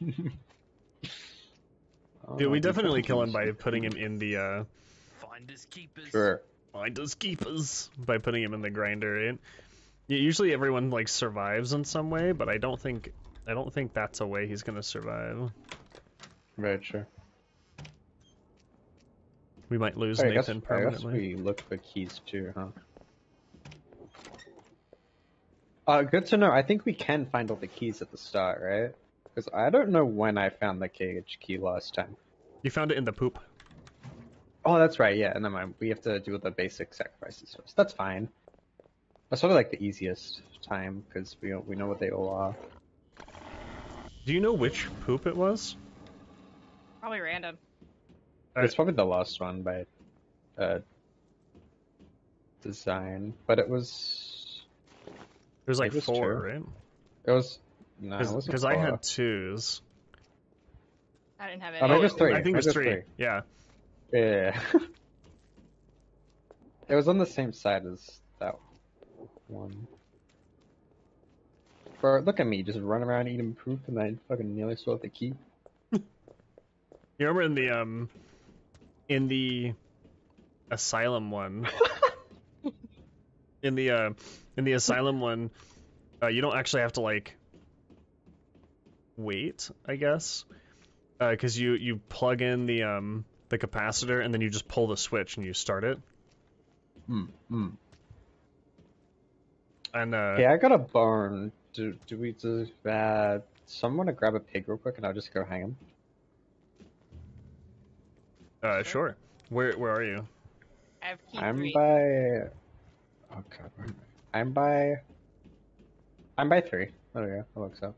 Dude, we definitely kill him by putting him in the Finders keepers. Sure. finders keepers by putting him in the grinder. Right? Usually everyone like survives in some way, but I don't think that's a way he's gonna survive. Very true. We might lose I guess Nathan permanently. we look for keys too, huh? Good to know. I think we can find all the keys at the start, right? Because I don't know when I found the cage key last time. You found it in the poop. Oh, that's right. Yeah, never mind. We have to do the basic sacrifices first. That's fine. That's sort of like the easiest time because we know what they all are. Do you know which poop it was? Probably random. It's probably the last one by design, but it was. There was like It was 4, two. right? It was. No, it wasn't Because I four. had 2s. I didn't have Oh, maybe any. it was 3. I think it was Maybe 3. Yeah. Yeah. It was on the same side as that one. Bro, look at me, just run around eating poop and I fucking nearly stole the key. You remember in the asylum one? in the asylum one, you don't actually have to like wait, I guess, because you plug in the capacitor and then you just pull the switch and you start it. And Okay, I got a bone. Do we do that? Someone to grab a pig real quick and I'll just go hang him. sure. Where are you? I have key I'm 3. by. Oh god, where am I? I'm by 3. There we go. That looks up.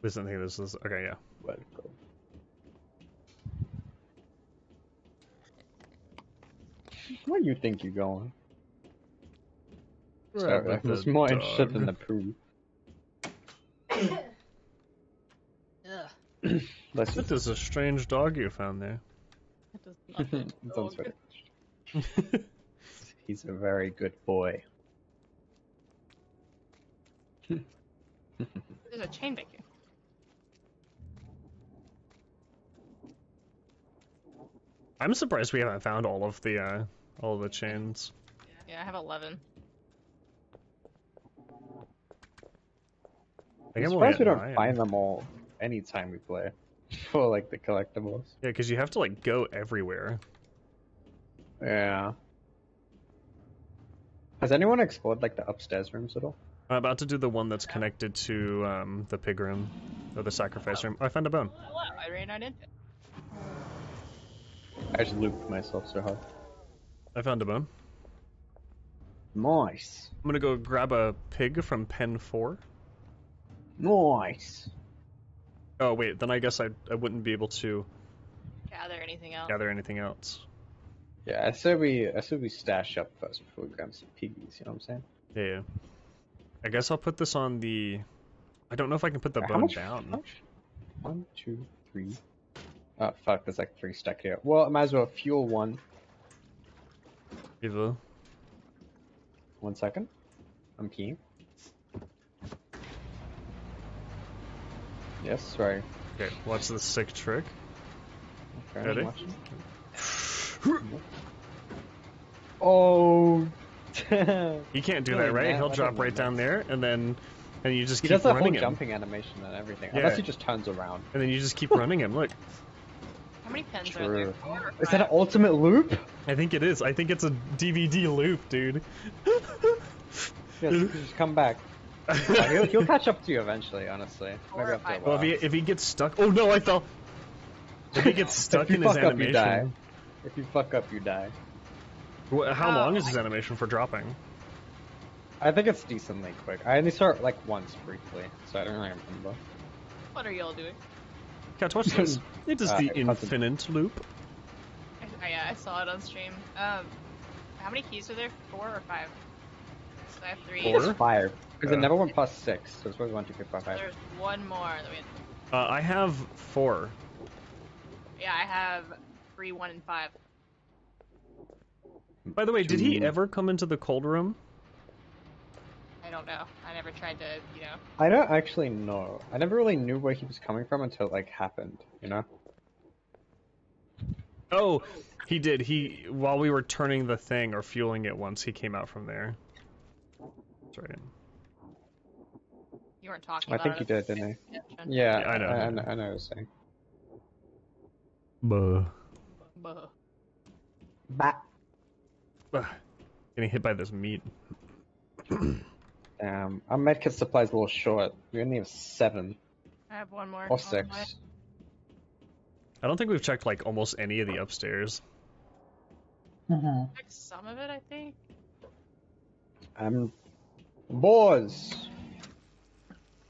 This I think this is okay. Yeah. Let's go. Where do you think you're going? Sorry, I was more interested in the poo. Let's That is a strange dog you found there. That does nothing. Don't sweat it. He's a very good boy. There's a chain back here. I'm surprised we haven't found all of the chains. Yeah, I have 11. I I'm think I'm only surprised at we don't 9. find them all anytime we play. For like the collectibles. Yeah, because you have to like go everywhere. Yeah. Has anyone explored like the upstairs rooms at all? I'm about to do the one that's connected to the pig room, or the sacrifice room. Oh, I found a bone. Hello, I ran right into it. I just looped myself so hard. I found a bone. Nice. I'm gonna go grab a pig from pen 4. Nice. Oh wait, then I guess I wouldn't be able to Gather anything else. gather anything else. Yeah, I said we stash up first before we grab some piggies, you know what I'm saying? Yeah, yeah. I guess I'll put this on the. I don't know if I can put the How bone much? down. How much? 1, 2, 3. Oh fuck, there's like 3 stuck here. Well, I might as well fuel one. Either. 1 second. I'm peeing. Yes, sorry. Okay, what's the sick trick? Okay, Ready? I'm watching. Oh, He can't do Really, that, right? man? He'll I drop don't right know. down there, and you just He keep does that whole running him. jumping animation and everything. Yeah. Unless he just turns around. And then you just keep running him. Look, How many pens are there? True. 4 or Is that an 5? ultimate loop? I think it is. I think it's a DVD loop, dude. Yes, just come back. He'll catch up to you eventually, honestly. 4 Maybe or after a 5. Well, while. if he gets stuck, oh no, I fell. If he gets stuck If you in his fuck up, you die. animation, If you fuck up, you die. how long Oh, is his animation for dropping? I think it's decently quick. I only saw it like once briefly, so I don't really remember. What are y'all doing? Catch, watch this. It is the content- infinite loop. Yeah, I saw it on stream. How many keys are there? 4 or 5? So I have 3. Four? It's 5. Because it Uh. never went past 6, so it's always 1, 2, 3, 4, So 5. there's one more that we have. I have 4. Yeah, I have 3, 1, and 5. By the way, did he Two. ever come into the cold room? I don't know. I never tried to, you know. I don't actually know. I never really knew where he was coming from until it like happened, you know? Oh, he did. While we were turning the thing or fueling it once, he came out from there. That's right. You weren't talking I about think it. he did, didn't he? Yeah. Yeah, I know. I know what you're saying. Buh. Buh. Getting hit by this meat. Damn, our medkit supply is a little short. We only have 7 I have one more. or on 6. my- I don't think we've checked like almost any of the upstairs. Like some of it, I think. Boars!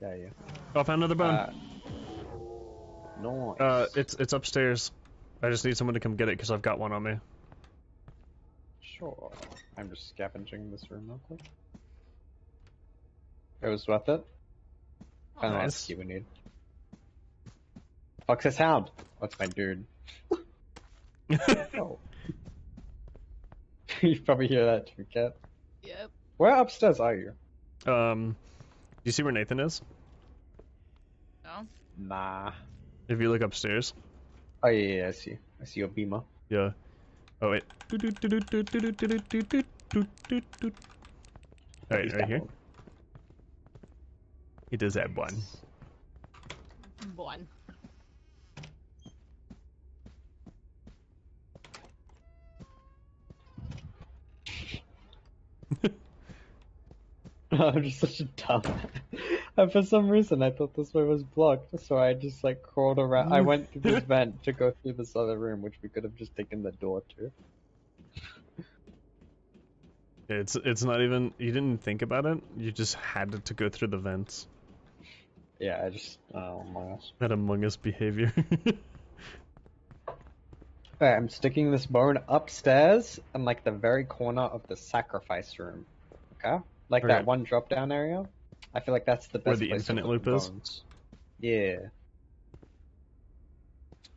Yeah, yeah. Oh, I found another bone. Nice. It's upstairs. I just need someone to come get it because I've got one on me. Sure. I'm just scavenging this room real quick. It was worth it. I don't know what Nice. key we need. Fuck's this hound? What's my dude? Oh. You probably hear that too, Cat. Yep. Where upstairs are you? Do you see where Nathan is? No? Nah. If you look upstairs. Oh yeah, I see. I see your beamer. Yeah. Oh wait. Alright, right here. He does have one. One. I'm just such a dumb. And for some reason, I thought this way was blocked, so I just like crawled around. I went through this vent to go through this other room, which we could have just taken the door to. It's not even, you didn't think about it, you just had to go through the vents. Yeah, I just oh my gosh. That Among Us behavior. Alright, I'm sticking this bone upstairs in like the very corner of the sacrifice room. Okay? Like Okay. that one drop down area. I feel like that's the best Where the place to infinite put loop the is? bones. Yeah.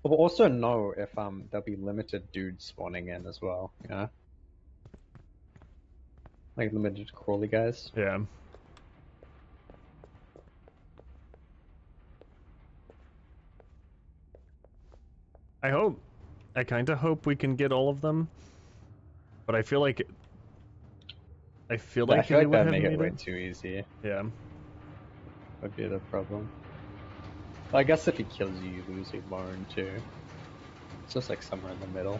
We'll also know if there'll be limited dudes spawning in as well, you know? Like limited crawly guys. Yeah. I kinda hope we can get all of them. But I feel like I feel they like would that'd have make it made way too easy. Yeah. Would be the problem. Well, I guess if he kills you, you lose your bone too. It's just like somewhere in the middle.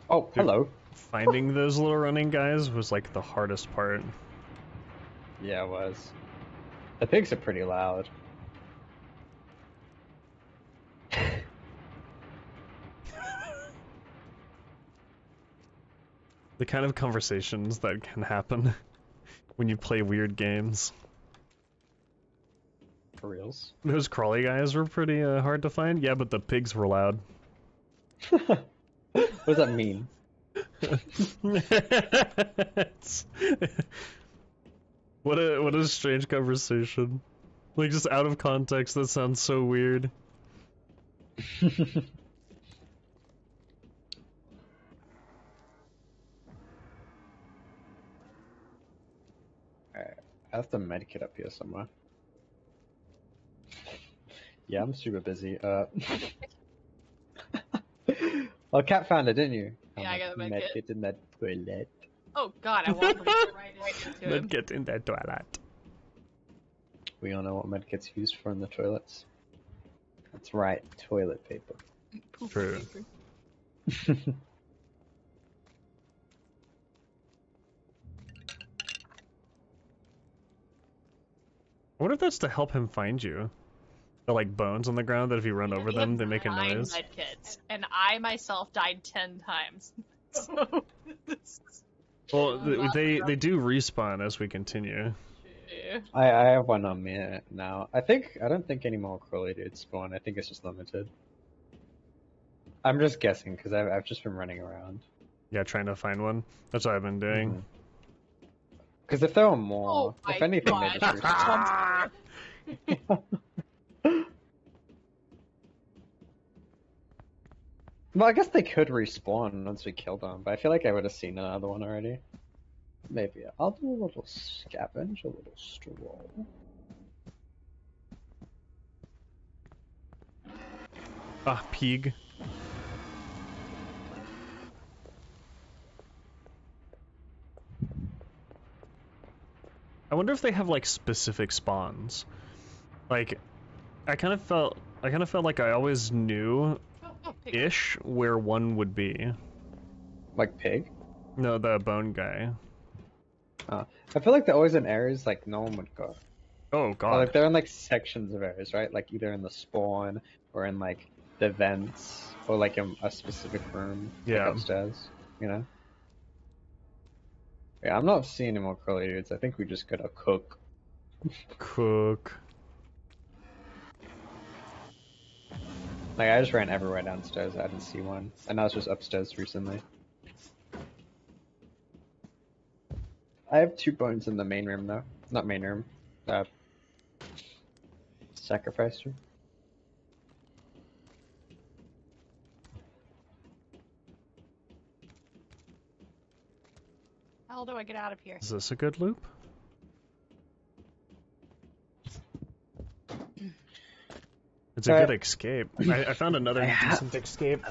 Oh, hello. Finding those little running guys was like the hardest part. Yeah, it was. The pigs are pretty loud. The kind of conversations that can happen when you play weird games. For reals. Those crawly guys were pretty hard to find. Yeah, but the pigs were loud. What does that mean? It's- what a strange conversation. Like just out of context, that sounds so weird. I have the medkit up here somewhere. Yeah, I'm super busy. Well, Cat found it, didn't you? Yeah, I got the medkit. Medkit in that toilet. Oh god, I walked right into him. Medkit in that toilet. We all know what medkit's used for in the toilets. That's right, toilet paper. Poop True. paper. I wonder if that's to help him find you. The like bones on the ground that if you run over them, they make a 9 noise. medkits, and I myself died 10 times. So this is Well, they do respawn as we continue. I have one on me now. I don't think any more curly dudes spawn. I think it's just limited. I'm just guessing because I've just been running around. Yeah, trying to find one. That's what I've been doing. Because if there were more, Oh if anything, God. they just respawn. Well, I guess they could respawn once we kill them, but I feel like I would have seen another one already. Maybe. I'll do a little scavenge, a little stroll. Ah, pig. I wonder if they have like specific spawns. Like, I kind of felt like I always knew Pig. ish where one would be. Like pig? No, the bone guy. I feel like they're always in areas like no one would go. Oh Or, god. like they're in like sections of areas, right? Like either in the spawn or in like the vents or like in a specific room like Yeah. upstairs, you know? Yeah, I'm not seeing any more curly dudes. I think we just gotta cook. Cook. Like I just ran everywhere downstairs. I didn't see one, and I was just upstairs recently. I have 2 bones in the main room though. Not main room. Sacrifice room. How do I get out of here? Is this a good loop? It's a good escape. I found another decent escape.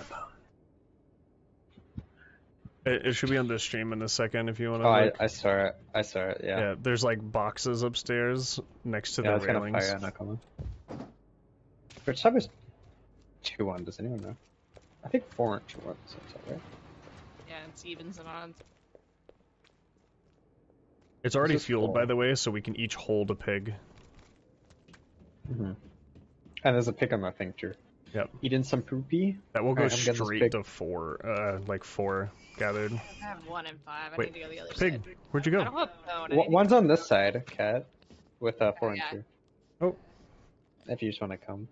It should be on the stream in a second if you want to. Oh, I saw it. I saw it. Yeah. Yeah, there's like boxes upstairs next to Yeah, I the was gonna railings. fire not coming. Which sub is 2-1? Does anyone know? I think 4 and 2-1. So right? Yeah, it's evens and odds. It's already This is fueled, cool. by the way, so we can each hold a pig. Mm-hmm. And there's a pig on my thing too. Yep. Eating some poopy. That will go Alright, I'm getting this straight pig. to 4, like 4 gathered. I have 1 and 5. I Wait, need to go the other pig, side. where'd you I go? don't have a bone. I need to One's on this side, cat, with 4 and yeah. 2. Oh, If you just want to come.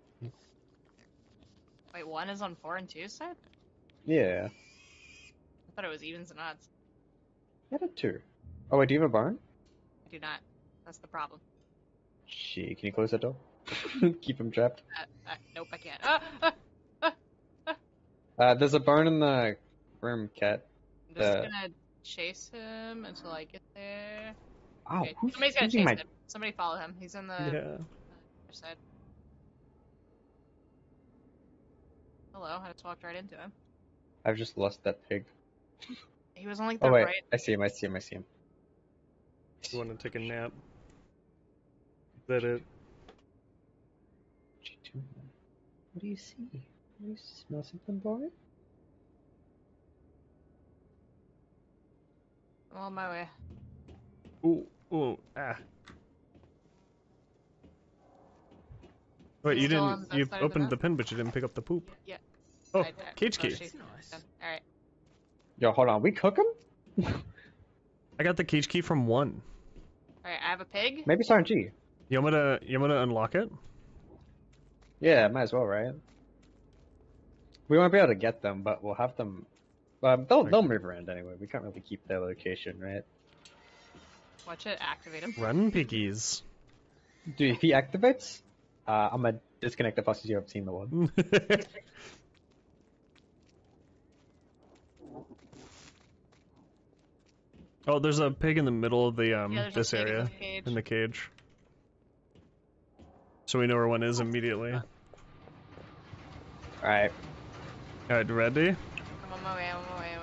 Wait, 1 is on 4 and 2 side? Yeah. I thought it was evens and odds. Get a 2. Oh wait, do you have a barn? I do not. That's the problem. Gee, can you close that door? Keep him trapped. Nope, I can't. There's a barn in the room, cat. I'm just gonna chase him until I get there. Ow, Okay, who's somebody's gonna using chase my... him. Somebody follow him. He's in the yeah. other side. Hello, I just walked right into him. I've just lost that pig. He was on like Oh the wait, right. I see him, I see him, I see him. You want to take a nap? Is that it? What do you see? Do you smell something, boy? I'm on my way. Ooh, ooh, ah. Wait, He's you still on didn't. that You side of the opened map? the pen, but you didn't pick up the poop. Yeah. Oh, cage key. Alright. Yo, hold on, we cook him? I got the cage key from 1. Alright, I have a pig. Maybe it's RNG. You want me to unlock it? Yeah, might as well, right? We won't be able to get them, but we'll have them. They'll move around anyway. We can't really keep their location, right? Watch it, activate him. Run, piggies. Dude, if he activates, I'm gonna disconnect the fastest you haven't seen the one. Oh, there's a pig in the middle of the Yeah, there's a this pig in area the cage. in the cage. So we know where one is immediately. Alright. Alright, ready? I'm on my way. I'm on my way.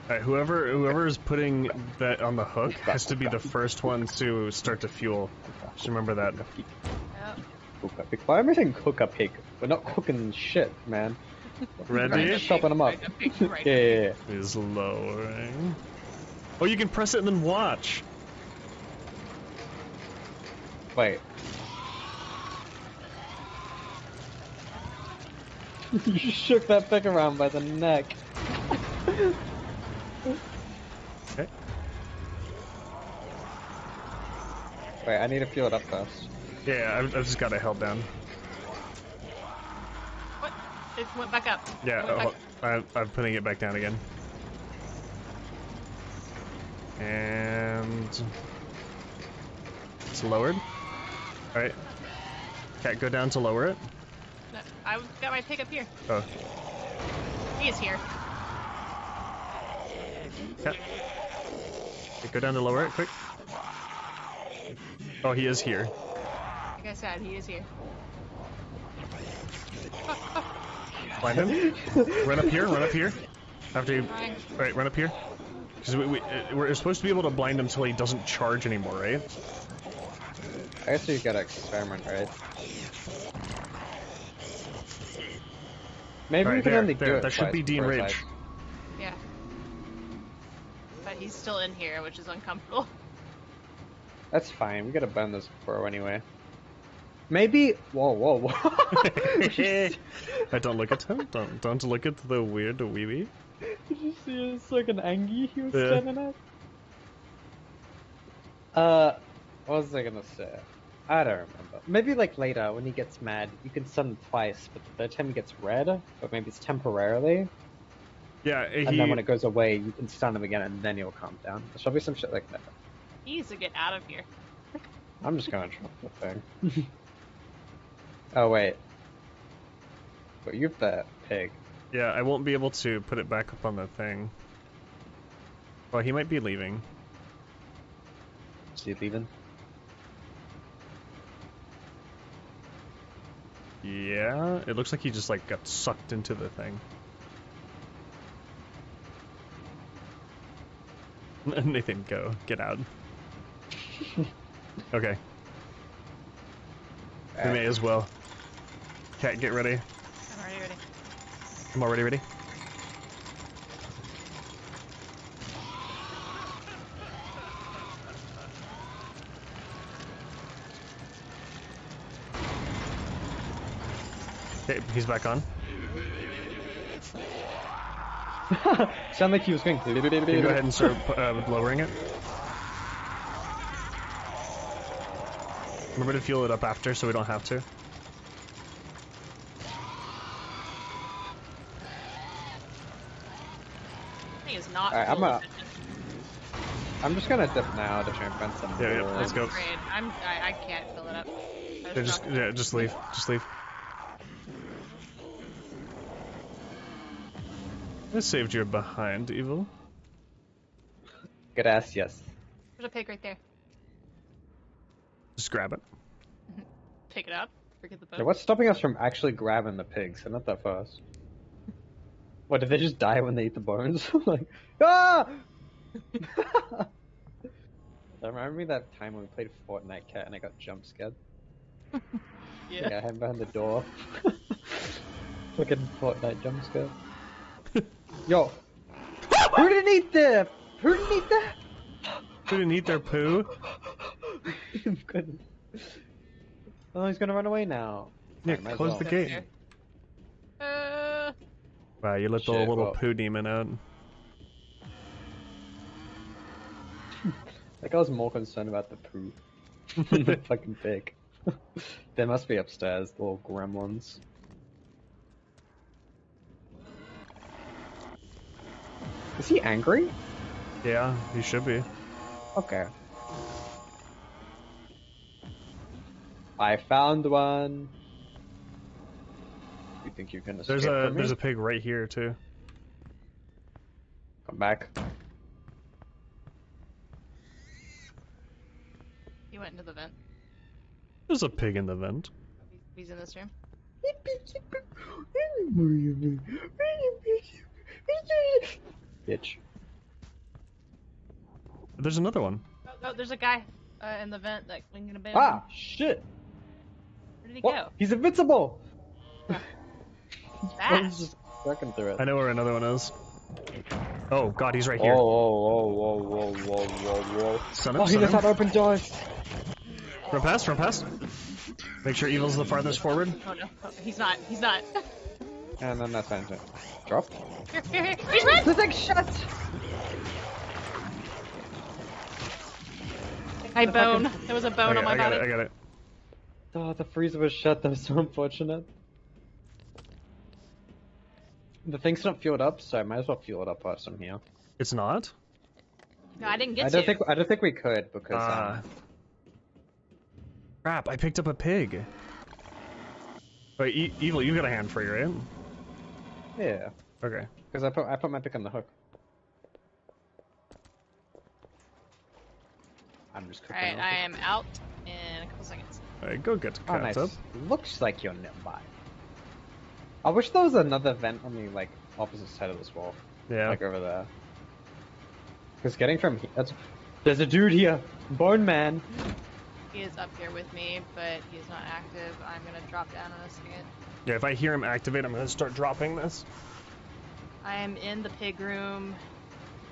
Alright, whoever is putting that on the hook has to be the first one to start to fuel. Just remember that. Yep. Cook a pig. Why am I saying cook a pig? We're not cooking shit, man. Ready? We're just chopping them up. Right. Yeah. Is lowering. Oh, you can press it and then watch. Wait. You shook that pig around by the neck. Okay. Wait, I need to fuel it up first. Yeah, I've just got it held down. What? It went back up. Yeah, It went back. I'm putting it back down again. And it's lowered. Alright. Cat, go down to lower it. No, I got my pig up here. Oh. He is here. Cat. Okay, go down to lower it, quick. Oh, he is here. Like I said, he is here. Find him. Run up here, run up here. After you... Trying. Alright, run up here. Because we're supposed to be able to blind him until he doesn't charge anymore, right? I guess you gotta experiment, right? Maybe we Alright, can there, only do there. it That should twice be Dean before Rage. Yeah. But he's still in here, which is uncomfortable. That's fine. We gotta burn this bro anyway. Maybe. Whoa, whoa, whoa! Don't look at him. Don't look at the weird wee wee. Did you see his fucking Angie he was Yeah. standing at? What was I gonna say? I don't remember. Maybe like later when he gets mad, you can stun him twice, but the third time he gets red, but maybe it's temporarily. Yeah, And then when it goes away, you can stun him again, and then he'll calm down. There should be some shit like that. He needs to get out of here. I'm just gonna drop the thing. Oh wait. But you've the pig. Yeah, I won't be able to put it back up on the thing. Well, he might be leaving. Is he leaving? Yeah, it looks like he just like got sucked into the thing. Nathan, go. Get out. Okay. We may as well. Cat, get ready. I'm already ready. I'm already ready. Okay, he's back on. Sound like he was going. Can you go ahead and start lowering it? Remember to fuel it up after so we don't have to. He is not Alright, full I'm attention. I'm just gonna dip now to try and find some. Yeah, more. let's I'm go. afraid. I can't fill it up. Just leave. Just leave. I saved your behind, Evil. Good ass, yes. There's a pig right there. Just grab it. Pick it up. Forget the Yeah, boat. what's stopping us from actually grabbing the pigs? They're not that fast. What, did they just die when they eat the bones? Like, ah! Remind me that time when we played Fortnite Cat and I got jump scared? Yeah. Yeah, I hid behind the door. Fucking Fortnite jump scare. Yo! Who didn't eat that? Who didn't eat that? Who didn't eat their poo? Goodness. Oh, he's gonna run away now. Yeah, Might as close well. the gate. Wow, you let the Shit, little well. poo demon out. Like I was more concerned about the poo than the fucking pig. They must be upstairs, the little gremlins. Is he angry? Yeah, you should be. Okay. I found one. You think you can escape from me? There's a pig right here too. Come back. went into the vent. There's a pig in the vent. He's in this room. Bitch. There's another one. Oh, there's a guy in the vent that we can abandon. Ah, shit. Where did he What? go? He's invincible. That. He's just working through it. I know where another one is. Oh god, he's right Whoa, here. whoa, whoa, whoa, whoa, whoa, whoa. Son Oh, him, he son knows how him. to open doors. Run past, run past. Make sure evil's the farthest forward. Oh no, he's not. He's not. And then that's fine. Drop. Here. He's red! The thing's shut! I bone. There was a bone on my I got body. it, I got it. Oh, the freezer was shut. That was so unfortunate. The thing's not fueled up, so I might as well fuel it up whilst I'm here. It's not? No, I didn't get I don't think we could because Crap, I picked up a pig. Wait, Evil, you got a hand free, right? yeah, Okay. because I put my pick on the hook. I'm just cooking. Alright, I am out in a couple seconds. Alright, go get the Oh, cats nice. up. Looks like you're nearby. I wish there was another vent on the like opposite side of this wall, Yeah. like over there. Because getting from here, there's a dude here, Bone Man. He is up here with me, but he is not active. I'm gonna drop down in a second. Yeah, if I hear him activate, I'm gonna start dropping this. I am in the pig room.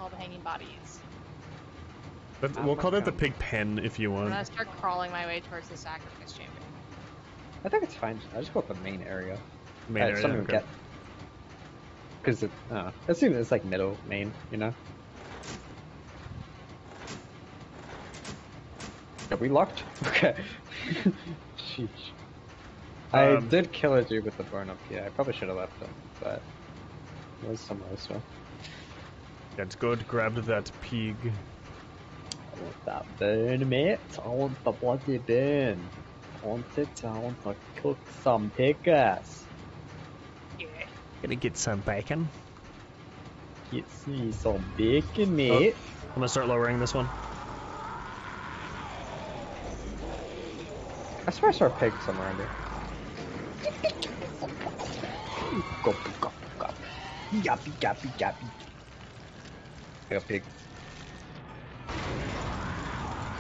All the hanging bodies. But we'll call that the pig pen if you I'm want. gonna start crawling my way towards the sacrifice chamber. I think it's fine. I just go with the main area. Main area, Something okay. Because it seems it's like middle main, you know. Are we locked? Okay. Sheesh. I did kill a dude with the burn up here. I probably should have left him, but it was somewhere else. So. That's good. Grabbed that pig. I want that burn, mate. I want the bloody burn. I want to cook some pig ass. Yeah. Gonna get some bacon. Get me some bacon, mate. I'm gonna start lowering this one. I swear I saw a pig somewhere around here. Go, go, go. Yappy, yappy, yappy. Like a pig.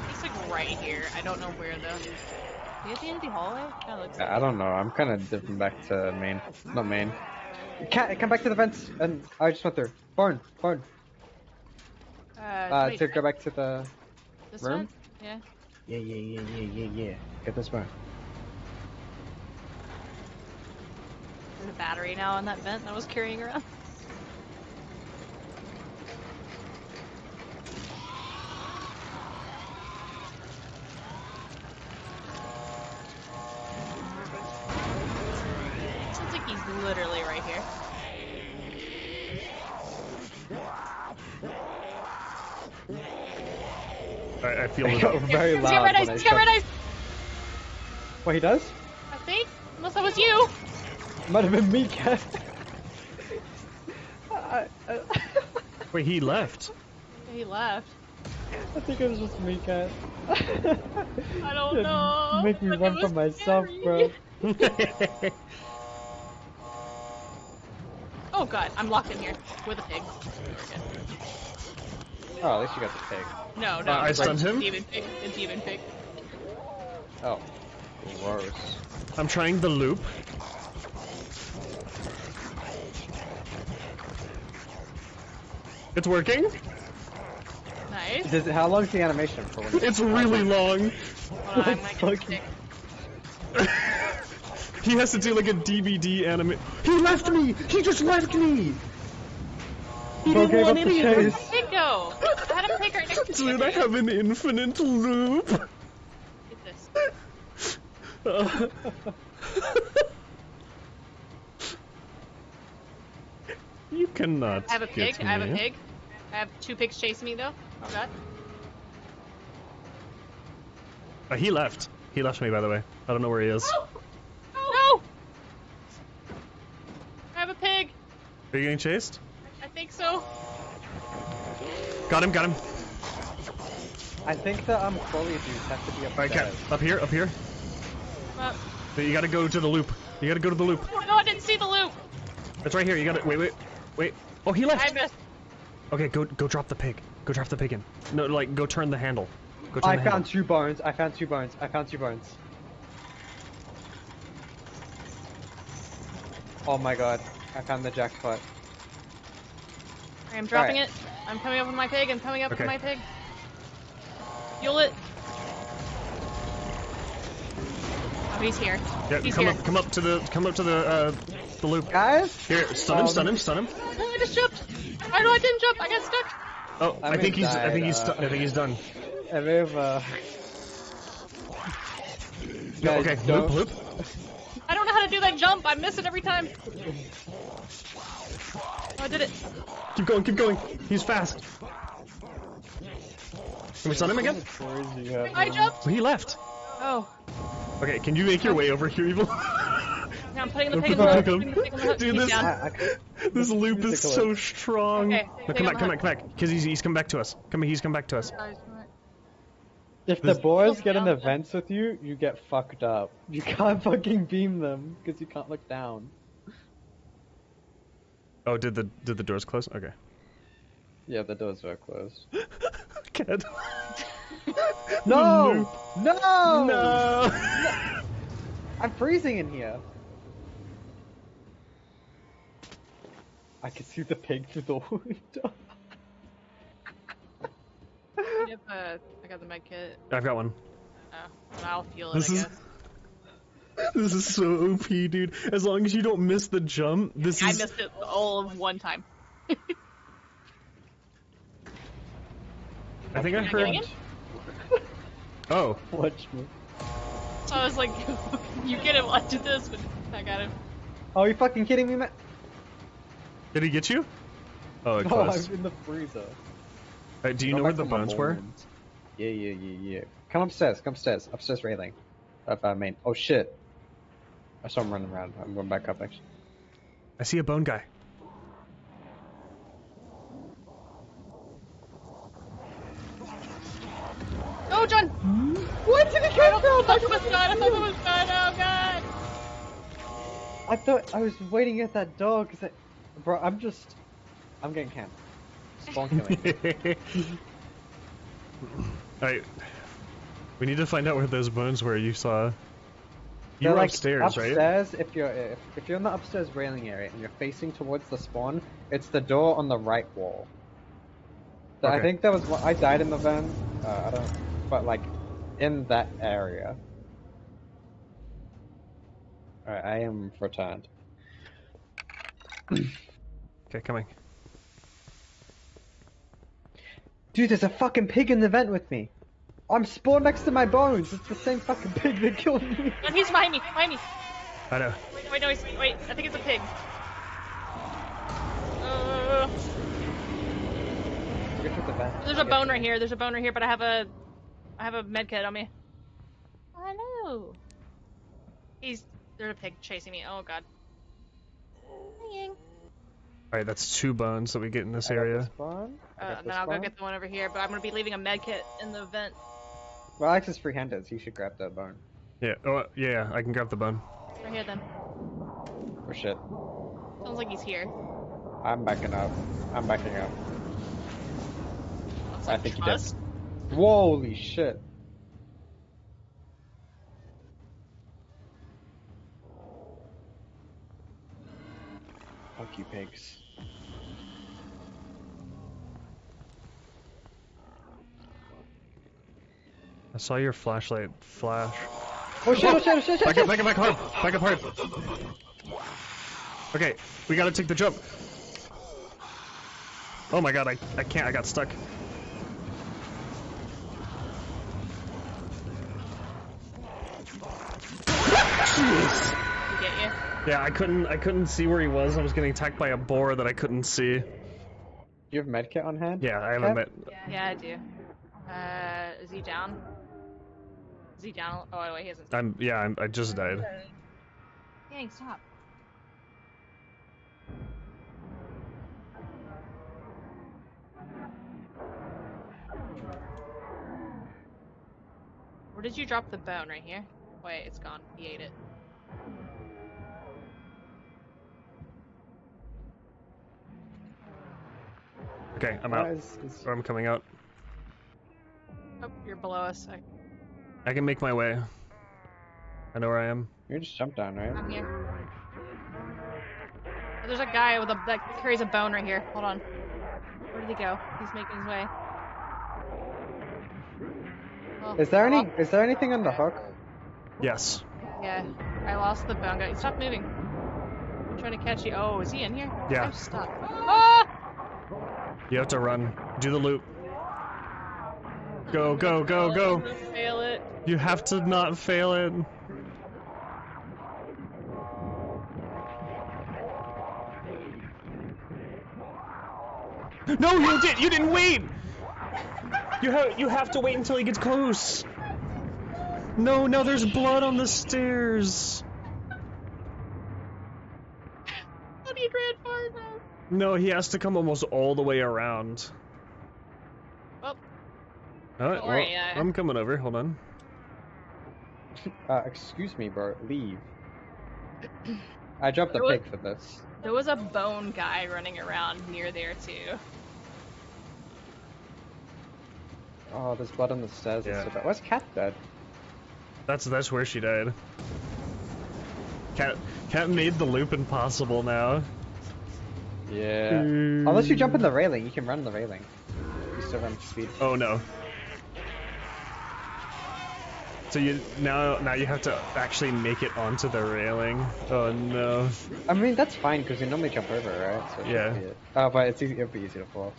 He's like right here. I don't know where though. Is he at the end of the hallway? Kinda looks like I don't know. I'm kind of dipping back to main. Not main. Come back to the vents, and I just went through. Barn. wait, To go back to the this room? one? Yeah. Yeah. Get this barn. There's a battery now in that vent that I was carrying around. Seems like he's literally right here. I feel I it. got very He's loud. got red eyes! when I He's got shot- red eyes! What he does? I think? Unless that was you! Might have been me, cat. Wait, he left. He left. I think it was just me, cat. I don't know. Make me but it run was for myself, scary. bro. Oh god, I'm locked in here with a pig. Oh, at least you got the pig. No, no. I it's stunned him? Demon pig. The demon pig. Oh. Gross. I'm trying the loop. It's working. Nice. How long is the animation for when It's really long. Hold on, I'm gonna get fucking- sick. He has to do like a DVD anime. He left me! He just left me! He Bro didn't gave want up the any- Where'd chase. the pig go? I had a pig right next to Dude, me. I have an infinite loop. Get this. You cannot. I have a pig. get I have a me. pig. I have 2 pigs chasing me though. Oh god. He left. He left me, by the way. I don't know where he is. No! I have a pig. Are you getting chased? I think so. Got him, got him. I think the foliage have to be Alright, upstairs. Cat. Up here, up here. Up. You gotta go to the loop. You gotta go to the loop. Oh no, I didn't see the loop. It's right here. You gotta wait. Oh, he left. I missed. Okay, go drop the pig. Go drop the pig in. No, like go turn the handle. Go turn I the found handle. 2 bones. I found 2 bones. I found 2 bones. Oh my god. I found the jackpot. I'm dropping Alright. it. I'm coming up with my pig. I'm coming up Okay. with my pig. Fuel it. Oh, he's here. Yeah, He's come here. up, come up to the loop. Guys? Here, stun him, stun him. Oh, I just jumped. I know I didn't jump. I got stuck. Oh, I think he's done. Arriva. No, Guys, okay, don't- loop. I don't know how to do that jump. I miss it every time. Oh, I did it. Keep going. He's fast. Can we stun him again? I jumped. He left. Oh. Okay, can you make your way over here, Evil? Yeah, I'm putting the pig in the hook. Putting the pig in the hook. Dude, He's this down. this loop is so strong. Okay, No, come back, because he's come back to us. He's come back to us. If the boys get in the vents with you, you get fucked up. You can't fucking beam them, because you can't look down. Oh, did the doors close? Okay. Yeah, the doors are closed. Cat. No! No! No! I'm freezing in here. I can see the pig through the window. Yep, I got the med kit. I've got one. Oh, and I'll fuel it, This I is- guess. This is so OP, dude. As long as you don't miss the jump, this I is. missed it all of one time. I think I Am I heard. getting it? Oh, Watch me. So I was like, you get him, I did this, but I got him. Oh, you fucking kidding me, man? did he get you? Oh, it Oh, closed. I'm in the freezer. Do you Go know where back the for my bones were? bones. Yeah. Come upstairs, upstairs railing. Main. Oh shit. I saw him running around. I'm going back up actually. I see a bone guy. Oh, John! Where did he come from? I thought it was done, oh god! I thought I was waiting at that door because bro, I'm getting camped. Spawn killing. Alright. We need to find out where those bones were you saw. You They're were like upstairs, right? upstairs, if you're in the upstairs railing area and you're facing towards the spawn, it's the door on the right wall. So I Okay. think that was what I died in the van. I don't, but like in that area. Alright, I am returned. Okay, coming. Dude, there's a fucking pig in the vent with me. I'm spawned next to my bones. It's the same fucking pig that killed me. And he's behind me, I know. Wait, no, wait, I think it's a pig. Get to the vent. There's a bone right here, but I have a med kit on me. Hello. There's a pig chasing me, oh god. Alright, that's 2 bones that we get in this area. Spawn. And then I'll go get the one over here, but I'm gonna be leaving a med kit in the vent. Well, Alex is free-handed, so you should grab that bone. Yeah, oh, yeah, I can grab the bone. Right here then. Oh shit. Sounds like he's here. I'm backing up. Looks I like think he did. trust. Holy shit. Fuck you, pigs. I saw your flashlight flash. Oh shit. Back up hard! Okay, we gotta take the jump. Oh my god, I can't, I got stuck. Jeez. To get you. Yeah, I couldn't see where he was. I was getting attacked by a boar that I couldn't see. You have medkit on hand? Yeah, I Kev? haven't met. Yeah, I do. Is he down? Is he down? Oh, wait, he isn't. I just died. Dang, stop. Where did you drop the bone? Right here? Wait, it's gone. He ate it. Okay, I'm out. Or I'm coming out. Oh, you're below us. I can make my way. I know where I am. You just jump down, right? I'm here. Oh, there's a guy with that carries a bone right here. Hold on. Where did he go? He's making his way. Oh, Is there anything on the hook? Yes. Yeah, I lost the bone guy. Stop moving. I'm trying to catch you. Oh, is he in here? Yeah. I'm stuck. Ah! You have to run. Do the loop. Go, go, go, go! Fail it. You have to not fail it. No, you didn't wait! You have to wait until he gets close. No, now there's blood on the stairs. But he ran far enough. No, he has to come almost all the way around. Well, Alright, don't worry, well, I'm coming over. Hold on. Excuse me, bro. Leave. I dropped the pig for this. there was a bone guy running around near there too. Oh, there's blood on the stairs. Yeah. And stuff. Where's Cat dead? That's where she died. Cat made the loop impossible now. Yeah. Unless you jump in the railing, you can run the railing. You still run speed. Oh no. So now you have to actually make it onto the railing. Oh no. I mean that's fine because you normally jump over, right? So it Yeah. should be it. Oh, but it'll be easy to fall.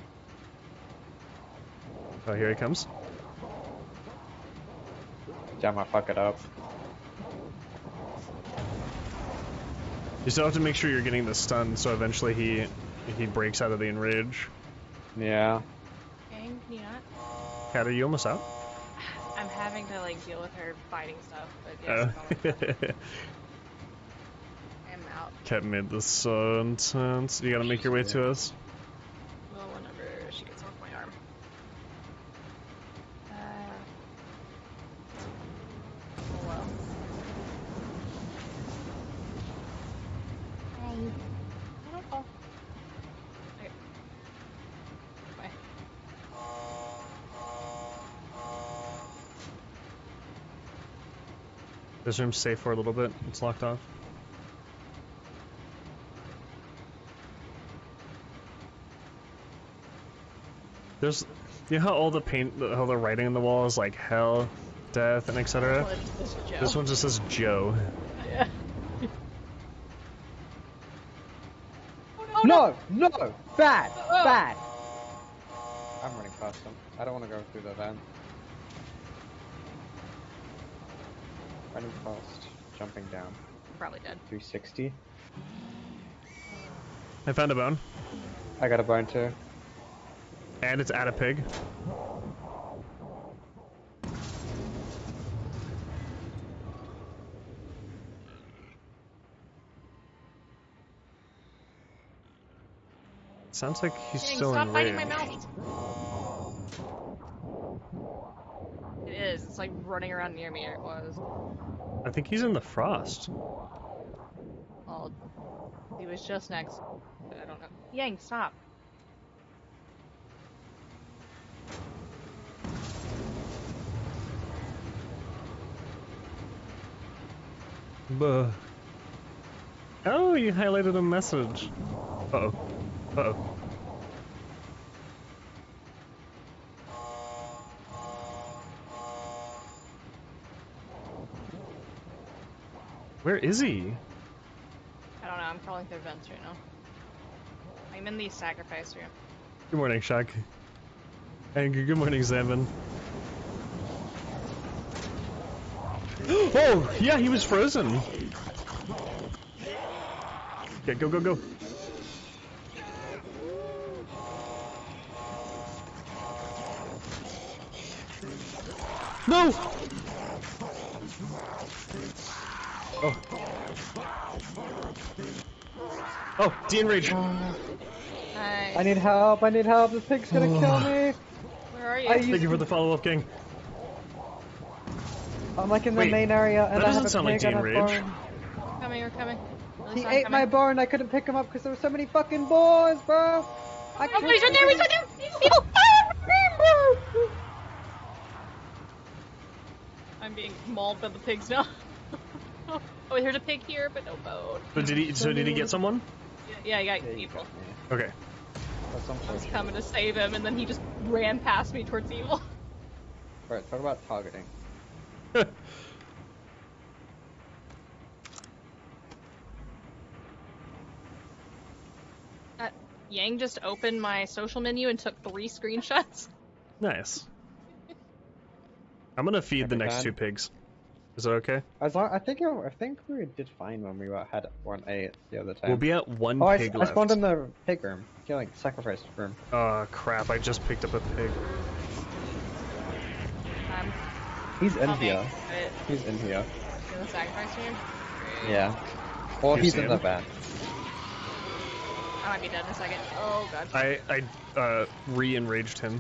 Oh, here he comes. Damn, I fuck it up. You still have to make sure you're getting the stun, so eventually he breaks out of the enrage. Yeah. Gang, can you not? Cat, are you almost out? I'm having to like deal with her fighting stuff, but yes, I'm out. Cat made this so intense. You gotta make your way to us. Well, whenever she gets off my arm. Oh well. I don't fall. Okay. Bye. This room's safe for a little bit. It's locked off. There's, you know how all the paint, how the writing on the wall is like hell, death, and etc. Well, it's Joe. This one just says Joe. Yeah. No! No! Bad! Bad! I'm running past them. I don't want to go through the van. Running past. Jumping down. Probably dead. 360. I found a bone. I got a bone too. And it's at a pig. Sounds like he's Dang, still stop in biting rage. my mouth. It is. It's like running around near me. It was. I think he's in the frost. Well, he was just next. I don't know. Yang, stop. Buh. Oh, you highlighted a message. Uh-oh. Uh-oh. Where is he? I don't know. I'm crawling through vents right now. I'm in the sacrifice room. Good morning, Shaq. And good morning, Zambin. Oh, yeah, he was frozen. Yeah, go, go, go. No! Oh. Oh, de-enrage. Hi. I need help! I need help! The pig's gonna kill me! Where are you? I used Thank you for the follow-up, King. I'm like in the Wait, main area and that I have doesn't a sound like pig and a Dean Rage. bone. We're coming. He ate my bone. I couldn't pick him up because there were so many fucking boars, bro. Oh, he's right there! He's right there! Evil! I'm being mauled by the pigs now. Oh, wait, there's a pig here, but no bone. So did he get someone? Yeah, I got Yeah, you evil. got me. Okay. That's I was unfortunate. coming to save him, and then he just ran past me towards evil. Alright, talk about targeting. Yang just opened my social menu and took 3 screenshots. Nice. I'm gonna feed the Every next time. 2 pigs. Is that okay? I think we did fine when we had 1-8 the other time. We'll be at 1 Oh, I pig left. spawned in the pig room. Yeah, like sacrifice room. Oh crap! I just picked up a pig. He's in Coming. here. But He's in here. in the sacrifice room? Great. Yeah. Or You he's see in the him? van. I might be dead in a second. Oh god. I re-enraged him.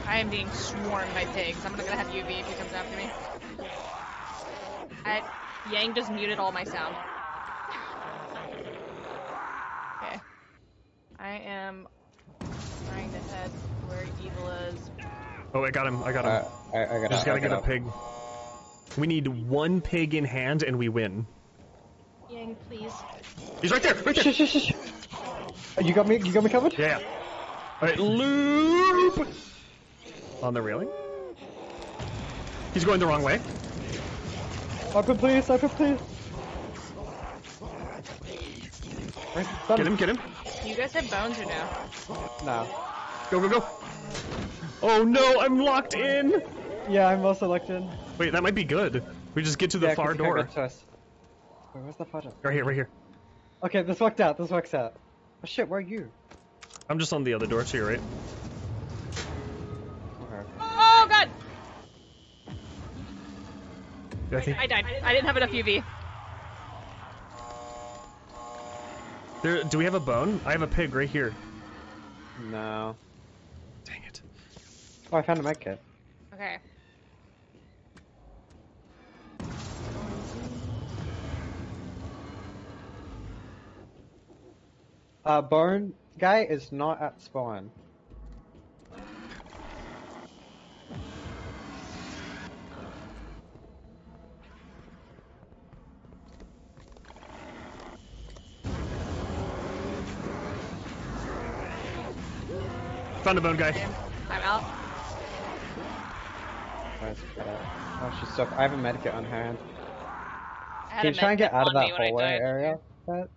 I am being swarmed by pigs. I'm gonna have UV if he comes after me. Yang just muted all my sound. Okay. I am trying to head where evil is. Oh, I got him. I got him. I Just gotta get a up. pig. We need 1 pig in hand and we win. Yang, please. He's right there! Right there! Shh. You got me covered? Yeah. Alright, loop! On the railing? He's going the wrong way. Open please. Get him. Do you guys have bones or no? No. Go. Oh no, I'm locked in! Yeah, I'm also locked in. Wait, that might be good. We just get to the Yeah, far 'cause you can't door. get to us. Wait, where's the far door? Right here. Okay, this worked out. Oh shit, where are you? I'm just on the other door to your right. Okay. Oh god! Yeah, I think I died. I didn't have enough UV. do we have a bone? I have a pig right here. No. Dang it. Oh, I found a medkit. Okay. Bone guy is not at spawn. Found a bone guy. I'm out. Where's the cat? Oh, she's stuck. I have a medkit on hand. I had Can a you try and get medkit out of on that me when I hallway died. area? That?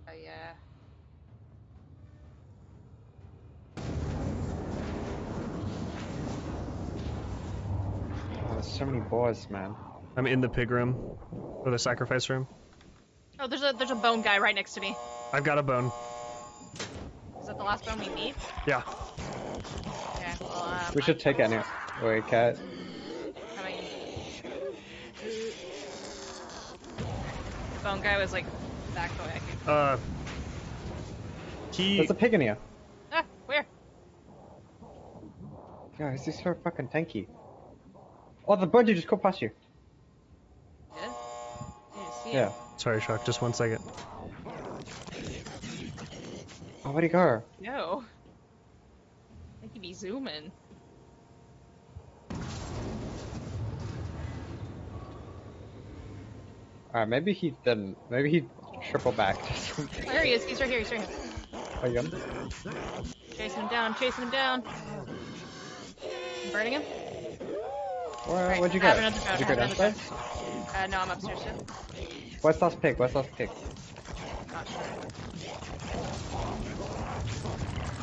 Oh yeah. Oh, there's so many boars, man. I'm in the pig room. Or the sacrifice room. Oh, there's a bone guy right next to me. I've got a bone. Is that the last bone we need? Yeah. Okay. Well, We should take it anyway. Wait, cat. coming. The bone guy was like back the way I came. There's a pig in here. Ah, where? Guys, he's so fucking tanky. Oh, the bird you just caught past you. Did? Didn't see Yeah. him. Sorry, Shock, just 1 second. Oh, where'd he go? No. I think he'd be zooming. Alright, maybe he didn't. Maybe he triple backed or Oh, something. there he is. He's right here. He's right here. Oh, you got him? Chasing him down. Chasing him down. I'm burning him. Where, where'd you I go? have another bone. Did you I go have another downstairs? bone. No, I'm upstairs still. Where's last pig? Where's last pig? Not sure.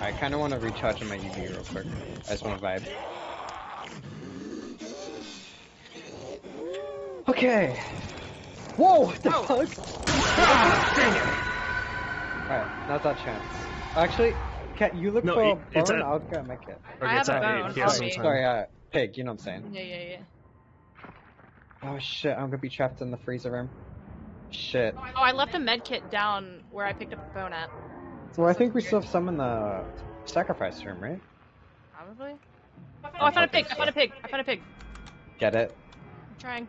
I kind of want to recharge my UV real quick. I just want to vibe. Okay. Whoa! What the Oh. fuck? Alright, now's our chance. Actually, Cat, you look No, for it's bone, a- I'll go make it. I have it's a at bone. 8. He has some Okay. time. Sorry, pig, you know what I'm saying. Yeah. Oh shit, I'm gonna be trapped in the freezer room. Shit. Oh, I left a med kit down where I picked up the bone at. So I think we still have some in the sacrifice room, right? Probably. Oh, I found a pig! I found a pig! I found a pig! Get it? I'm trying.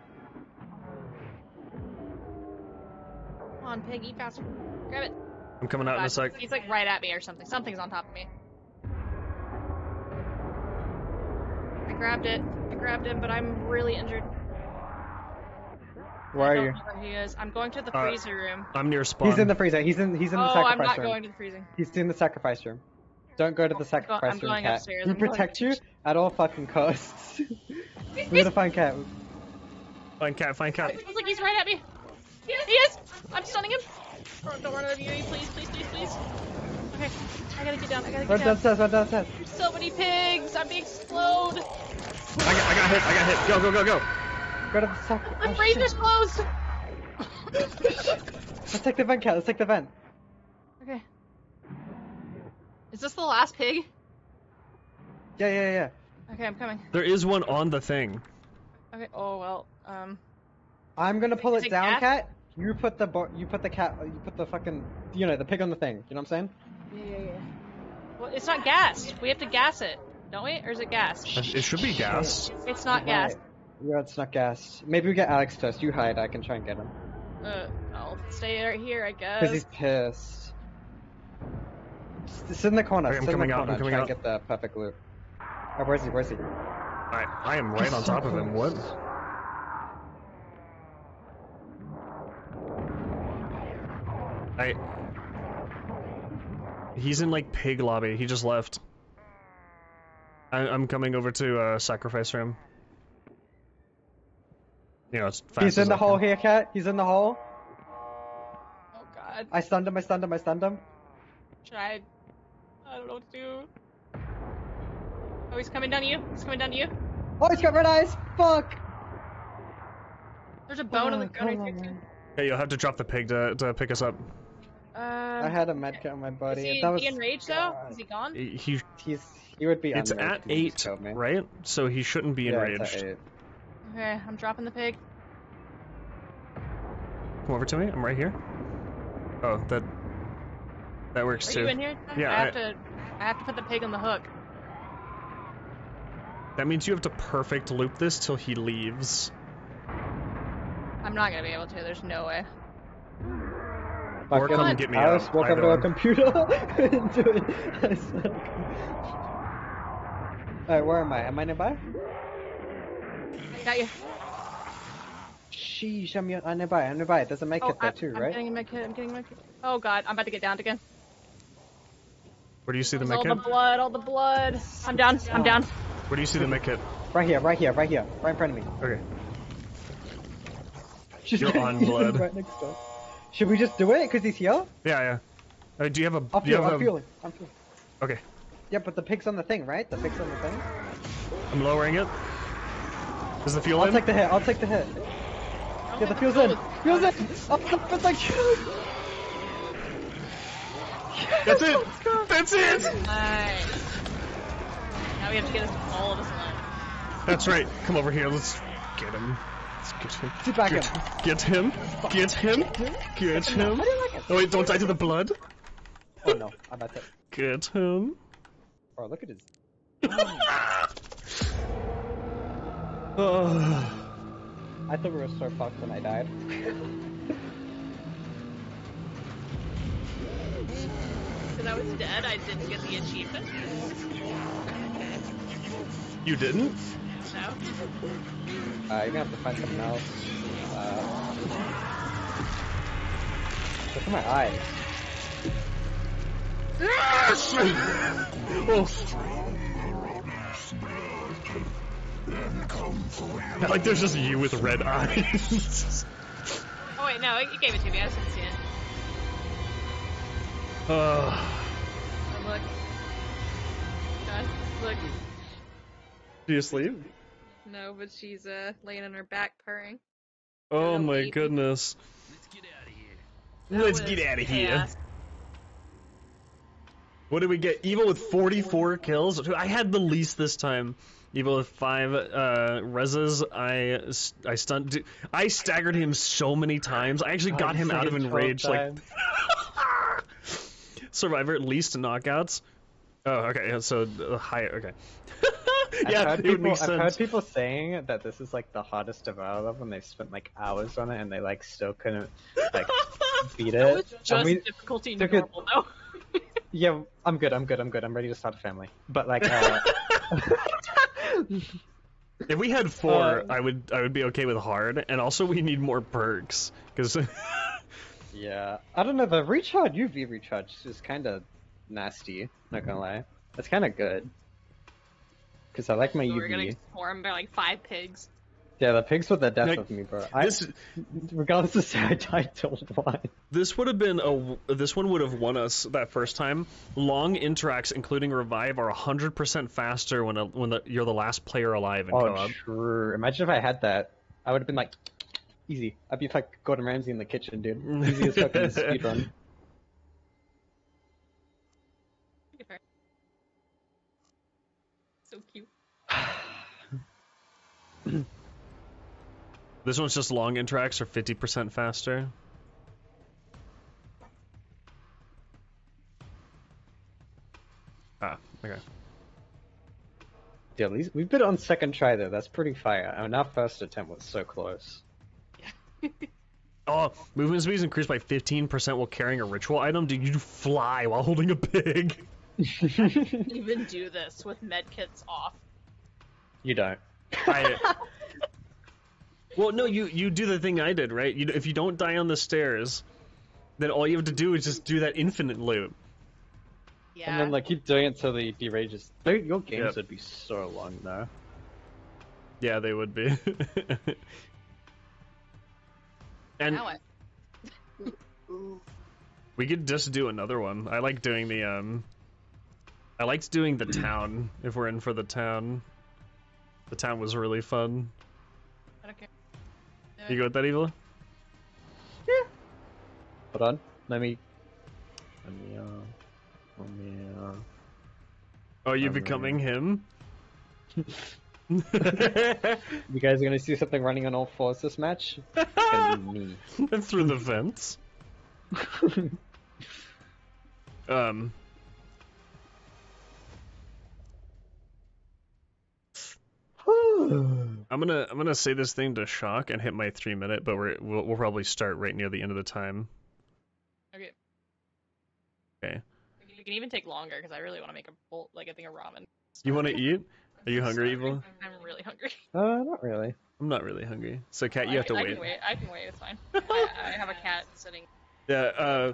Come on, pig, eat faster. Grab it. I'm coming out in a God, sec. he's like right at me or something. Something's on top of me. I grabbed it. I grabbed him, but I'm really injured. Where I are don't you? know where he is. I'm going to the freezer room. I'm near spawn. He's in the freezer. He's in the Oh, sacrifice I'm not room. going to the freezing. He's in the sacrifice room. Don't go to the sacrifice I'm room, going Cat. upstairs. We I'm going protect you at all fucking costs. We're gonna find Cat. Find cat, find cat. It feels like he's right at me. He is! I'm stunning him! Don't run out of Yuri, please, please, please, please. Okay, I gotta get down, I gotta Run get down. downstairs, run downstairs. So many pigs! I'm being explode! I got hit. Go, go, go, go. Go to the sac. The freezer's closed! Let's take the vent, Cat. Let's take the vent. Okay. Is this the last pig? Yeah. Okay, I'm coming. There is one on the thing. Okay, oh well, I'm gonna pull Is it it down, gas? Cat. You put the cat. You put the fucking. You know, the pig on the thing. You know what I'm saying? Yeah. Well, it's not gassed. We have to gas it, don't we? Or is it gassed? It should be gas. It's not gassed. Yeah, it's not gas. Maybe we get Alex first. You hide. I can try and get him. I'll stay right here, I guess. Because he's pissed. Sit in the corner. Okay, I'm sit in coming the out, corner. I'm coming try out. and get the perfect loot. Oh, where's he? I am right on top of him. What? He's in like pig lobby. He just left. I'm coming over to sacrifice room. You know, it's fast. He's in the hole here, Cat. He's in the hole. Oh god. I stunned him. Should I don't know what to do. Oh, he's coming down to you. He's coming down to you. Oh, he's got red eyes. Fuck. There's a bone on the come ground on, right there, too. man. Hey, you'll have to drop the pig to pick us up. I had a medkit on my Is body. he, That was. he enraged though? Is he gone? He would be. It's unraged at if he just 8, killed me. right? So he shouldn't be Yeah, enraged. it's at 8. Okay, I'm dropping the pig. Come over to me. I'm right here. Oh, that works Are too. you in here? Yeah, I have to put the pig on the hook. That means you have to perfect loop this till he leaves. I'm not gonna be able to. There's no way. Or Fucking come get me Alice, out. walk up Either to a one. computer and do it. I suck. Alright, where am I? Am I nearby? I got you. Sheesh, I'm nearby. There's a medkit there too, I'm right? getting my kid. I'm getting my kid. Oh god, I'm about to get downed again. Where do you see the All the medkit? blood, all the blood. I'm down. I'm down. Where do you see the medkit? Right here, right in front of me. Okay. She's You're on blood. right next to us. Should we just do it? Cause he's here? Yeah. Do you have a? I'm do you have feeling. Okay. Yeah, but the pig's on the thing, right? The pig's on the thing. I'm lowering it. Is the fuel I'll in? take the hit. Yeah, the fuel's in. Fuel's in. Oh, it's like. That's it. That's it. Nice. Now we have to get all of us alive. That's right. Come over here. Let's get him. Let's get him. Sit back in. Get him. Get him. Get him. Oh wait! Don't die to the blood. Oh no, that's it. Get him. Oh, look at his. Oh. I thought we were so fucked when I died. Because I was dead, I didn't get the achievement. You didn't? No. You're gonna have to find something else. Look at my eyes. Oh. Like there's just you with red eyes. Oh wait, no, you gave it to me. I just didn't see it. Oh, Oh, look. God, look. do you sleep? No, but she's laying on her back purring. Oh Little my baby. goodness. That Let's was get out of here. chaos. What did we get? Evil with 44 kills. I had the least this time. Evil with 5 reses. I stunned. I staggered him so many times. I actually got him out of enrage. Like Survivor, least knockouts. Oh, okay. So higher. Okay. Yeah, it would make sense. I've heard people saying that this is like the hardest devour level, and they've spent like hours on it, and they like still couldn't like beat That was it. just And we difficulty took it- normal, though. Yeah, I'm good. I'm ready to start a family. But like, If we had 4, I would be okay with hard, and also we need more perks, because... yeah, I don't know, the UV recharge is kind of nasty, not gonna lie. That's kind of good. Because I like my So UV. we're getting swarmed by like 5 pigs. Yeah, the pigs were the death Like, of me, bro. Regardless of say I died to one. This would have been this one would have won us that first time. Long interacts, including revive, are 100% faster when you're the last player alive in co-op. True. Imagine if I had that. I would have been like, easy. I'd be like Gordon Ramsay in the kitchen, dude. Easy as fucking speedrun. So cute. This one's just long interacts are 50% faster. Ah, okay. Yeah, at least we bit it on second try though. That's pretty fire. And our first attempt was so close. Oh, movement speed is increased by 15% while carrying a ritual item. Dude, you fly while holding a pig. Even do this with medkits off. You don't. Well, no, you do the thing I did, right? If you don't die on the stairs, then all you have to do is just do that infinite loop. Yeah. And then like keep doing it until the derages. Your games Yep. would be so long though. Yeah, they would be. And Now what? we could just do another one. I like doing the I liked doing the town if we're in for the town. The town was really fun. I don't care. You go with that, Evil? Hold on. Let me Oh, you becoming him? You guys are gonna see something running on all fours this match? It's gonna be me. Through the fence. I'm gonna say this thing to shock and hit my 3-minute, but we'll probably start right near the end of the time. Okay. Okay. We can even take longer because I really want to make a bowl, like a thing of ramen. You want to eat? Are you hungry, Evil? I'm really hungry. Not really. I'm not really hungry. So, Cat, you have to I wait. can wait. I can wait. It's fine. I have a cat sitting. Yeah.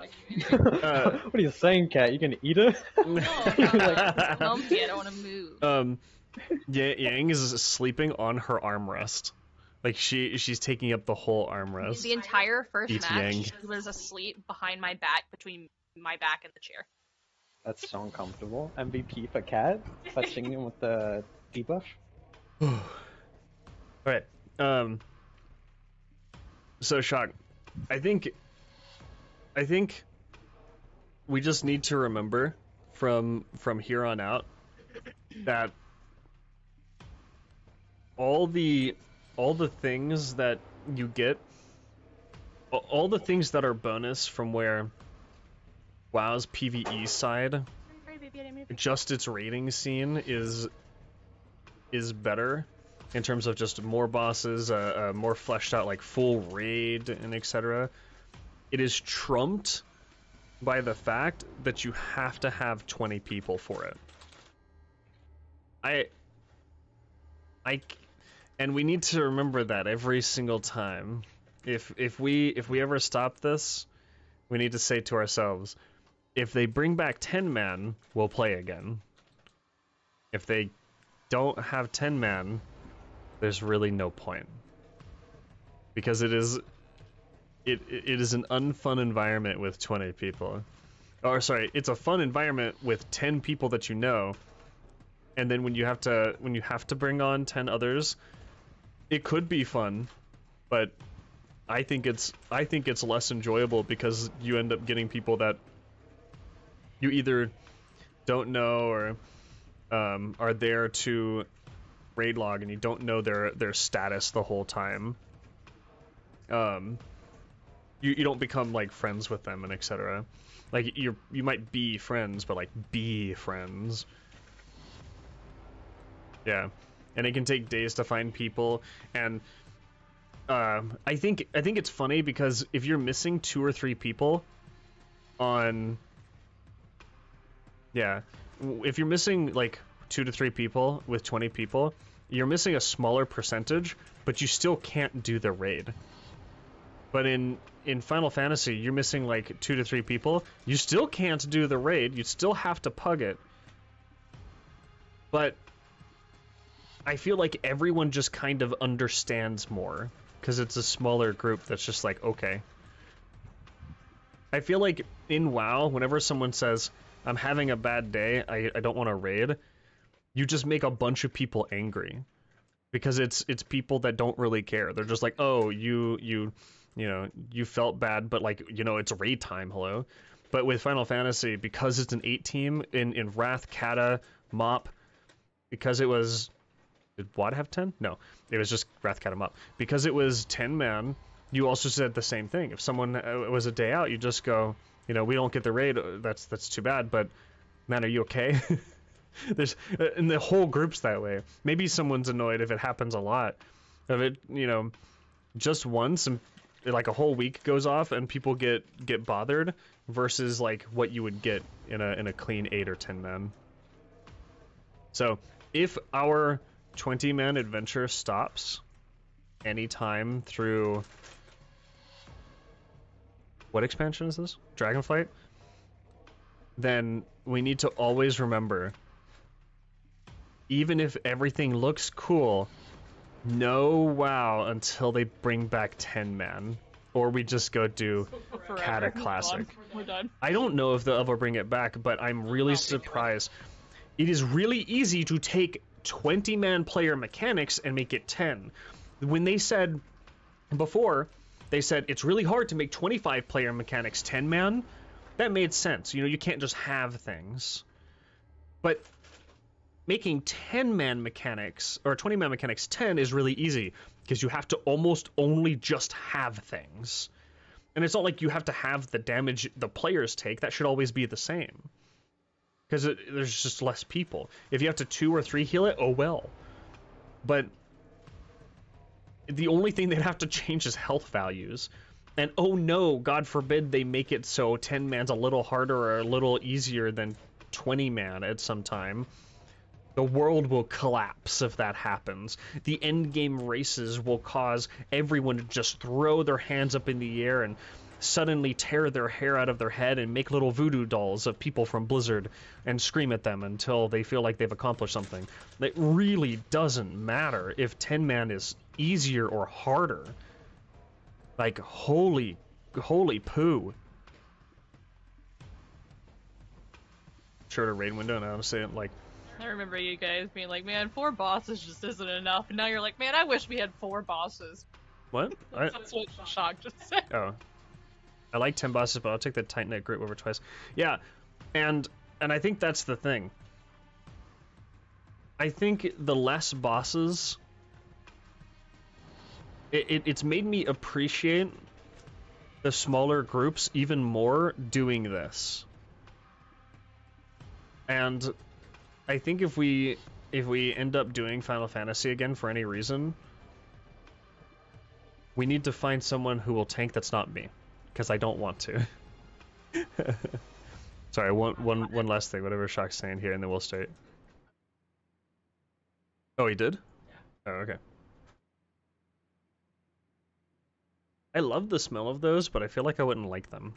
What are you saying, Cat? You gonna eat her? No, I'm lumpy. I don't want to move. Yang is sleeping on her armrest. Like she's taking up the whole armrest. The entire first Eats match, Yang. she was asleep behind my back, between my back and the chair. That's so uncomfortable. MVP for Cat, touching him with the debuff. Alright. So Shock, I think we just need to remember from here on out that all the things that you get, all the things that are bonus from where WoW's PvE side, just its raiding scene is better in terms of just more bosses, more fleshed out like full raid and etc. It is trumped by the fact that you have to have 20 people for it. And we need to remember that every single time. If we ever stop this, we need to say to ourselves, if they bring back 10 man, we'll play again. If they don't have 10 man, there's really no point. Because it is an unfun environment with 20 people. Or sorry, it's a fun environment with 10 people that you know. And then when you have to bring on 10 others, it could be fun, but I think it's less enjoyable because you end up getting people that you either don't know or are there to raid log and you don't know their status the whole time. You don't become like friends with them and etc. Like you might be friends, but like be friends. Yeah, and it can take days to find people, and I think it's funny because if you're missing 2 or 3 people on, yeah, if you're missing like 2 to 3 people with 20 people, you're missing a smaller percentage, but you still can't do the raid. But in Final Fantasy, you're missing like 2 to 3 people, you still can't do the raid, you still have to pug it. But I feel like everyone just kind of understands more, because it's a smaller group that's just like, okay. I feel like in WoW, whenever someone says, I'm having a bad day, I don't want to raid, you just make a bunch of people angry. Because it's people that don't really care. They're just like, oh, you know, you felt bad, but like, you know, it's raid time, hello. But with Final Fantasy, because it's an 8-team, in Wrath, Kata, Mop, because it was... Did WoD have 10? No, it was just Wrath, Kata, Mop. Because it was 10-man, you also said the same thing. If someone was a day out, you just go, you know, we don't get the raid, that's too bad, but man, are you okay? There's and the whole group's that way. Maybe someone's annoyed if it happens a lot. If it, you know, just once and like a whole week goes off and people get bothered versus like what you would get in a clean 8 or 10 man. So if our 20-man adventure stops anytime through, what expansion is this? Dragonflight? Then we need to always remember, even if everything looks cool, no WoW until they bring back 10-man. Or we just go do Kata Classic. We're done. I don't know if they'll ever bring it back, but I'm really surprised. It is really easy to take 20-man player mechanics and make it 10. When they said before, they said it's really hard to make 25 player mechanics 10-man, that made sense. You know, you can't just have things. But making 10-man mechanics, or 20-man mechanics 10 is really easy, because you have to almost only just have things. And it's not like you have to have the damage the players take, that should always be the same. Because there's just less people. If you have to 2 or 3 heal it, oh well. But the only thing they'd have to change is health values. And oh no, God forbid they make it so 10-man's a little harder or a little easier than 20-man at some time. The world will collapse if that happens. The endgame races will cause everyone to just throw their hands up in the air and suddenly tear their hair out of their head and make little voodoo dolls of people from Blizzard and scream at them until they feel like they've accomplished something. It really doesn't matter if 10-man is easier or harder. Like, holy poo. Shorter raid window, and I'm saying, like... I remember you guys being like, man, 4 bosses just isn't enough. And now you're like, man, I wish we had 4 bosses. What? That's what Shock just said. Oh. I like 10 bosses, but I'll take the tight knit group over twice. Yeah, and I think that's the thing. I think the less bosses... It's made me appreciate the smaller groups even more doing this. And I think if we end up doing Final Fantasy again for any reason, we need to find someone who will tank that's not me, because I don't want to. Sorry, one last thing, whatever Shock's saying here, and then we'll start. Oh, he did? Oh, okay. I love the smell of those, but I feel like I wouldn't like them.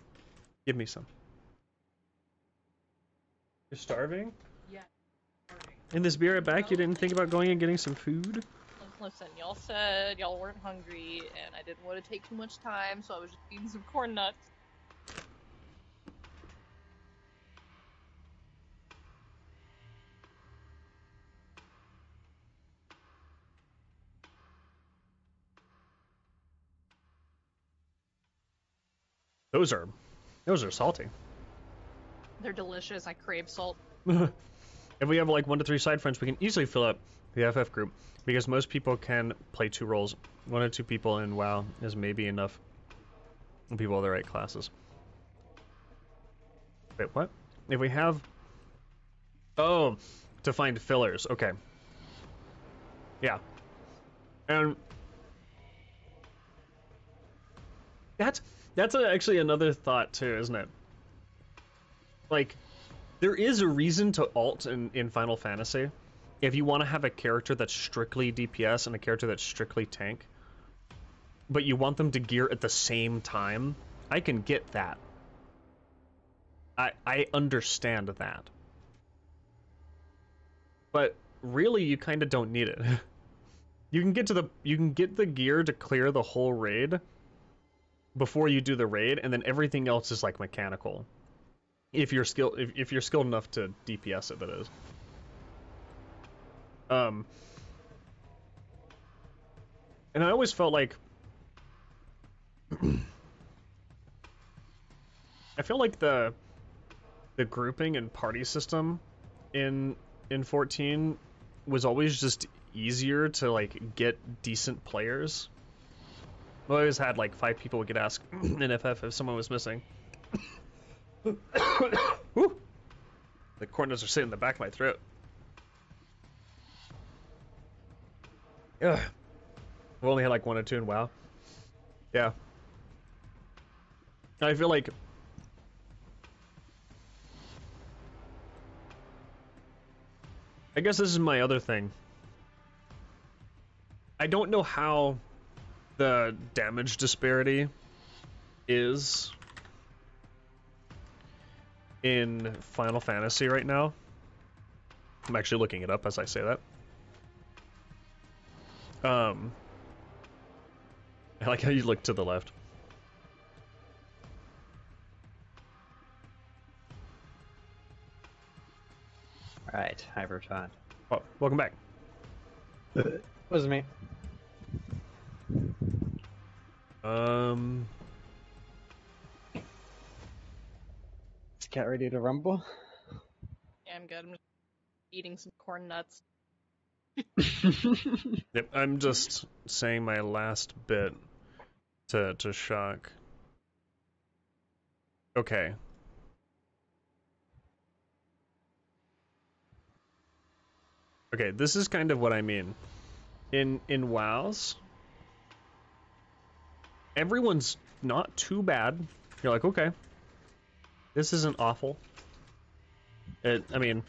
Give me some. You're starving? Yeah. In this beer at back, you didn't think about going and getting some food? Listen, y'all said y'all weren't hungry, and I didn't want to take too much time, so I was just eating some corn nuts. Those are salty. They're delicious. I crave salt. If we have like 1 to 3 side friends, we can easily fill up the FF group, because most people can play 2 roles. 1 or 2 people in WoW is maybe enough. People of the right classes. Wait, what? If we have... Oh, to find fillers. Okay. Yeah. And that's actually another thought too, isn't it? Like, there is a reason to alt in Final Fantasy. If you want to have a character that's strictly DPS and a character that's strictly tank, but you want them to gear at the same time, I can get that. I understand that. But really, you kind of don't need it. You can get the gear to clear the whole raid before you do the raid, and then everything else is like mechanical. If you're skilled enough to DPS it, that is. And I always felt like I feel like the grouping and party system in 14 was always just easier to like get decent players. I always had like 5 people we could ask in FF if someone was missing. Woo! The corners are sitting in the back of my throat. Ugh. I've only had like 1 or 2 in WoW. Yeah. I feel like I guess this is my other thing. I don't know how the damage disparity is in Final Fantasy right now. I'm actually looking it up as I say that. I like how you look to the left. Alright, hi Bertrand. Oh, welcome back. Was me. Let's get ready to rumble. Yeah, I'm good. I'm just eating some corn nuts. Yep, I'm just saying my last bit to Shock. Okay. Okay, this is kind of what I mean. In WoWs, everyone's not too bad. You're like, okay, this isn't awful. I mean,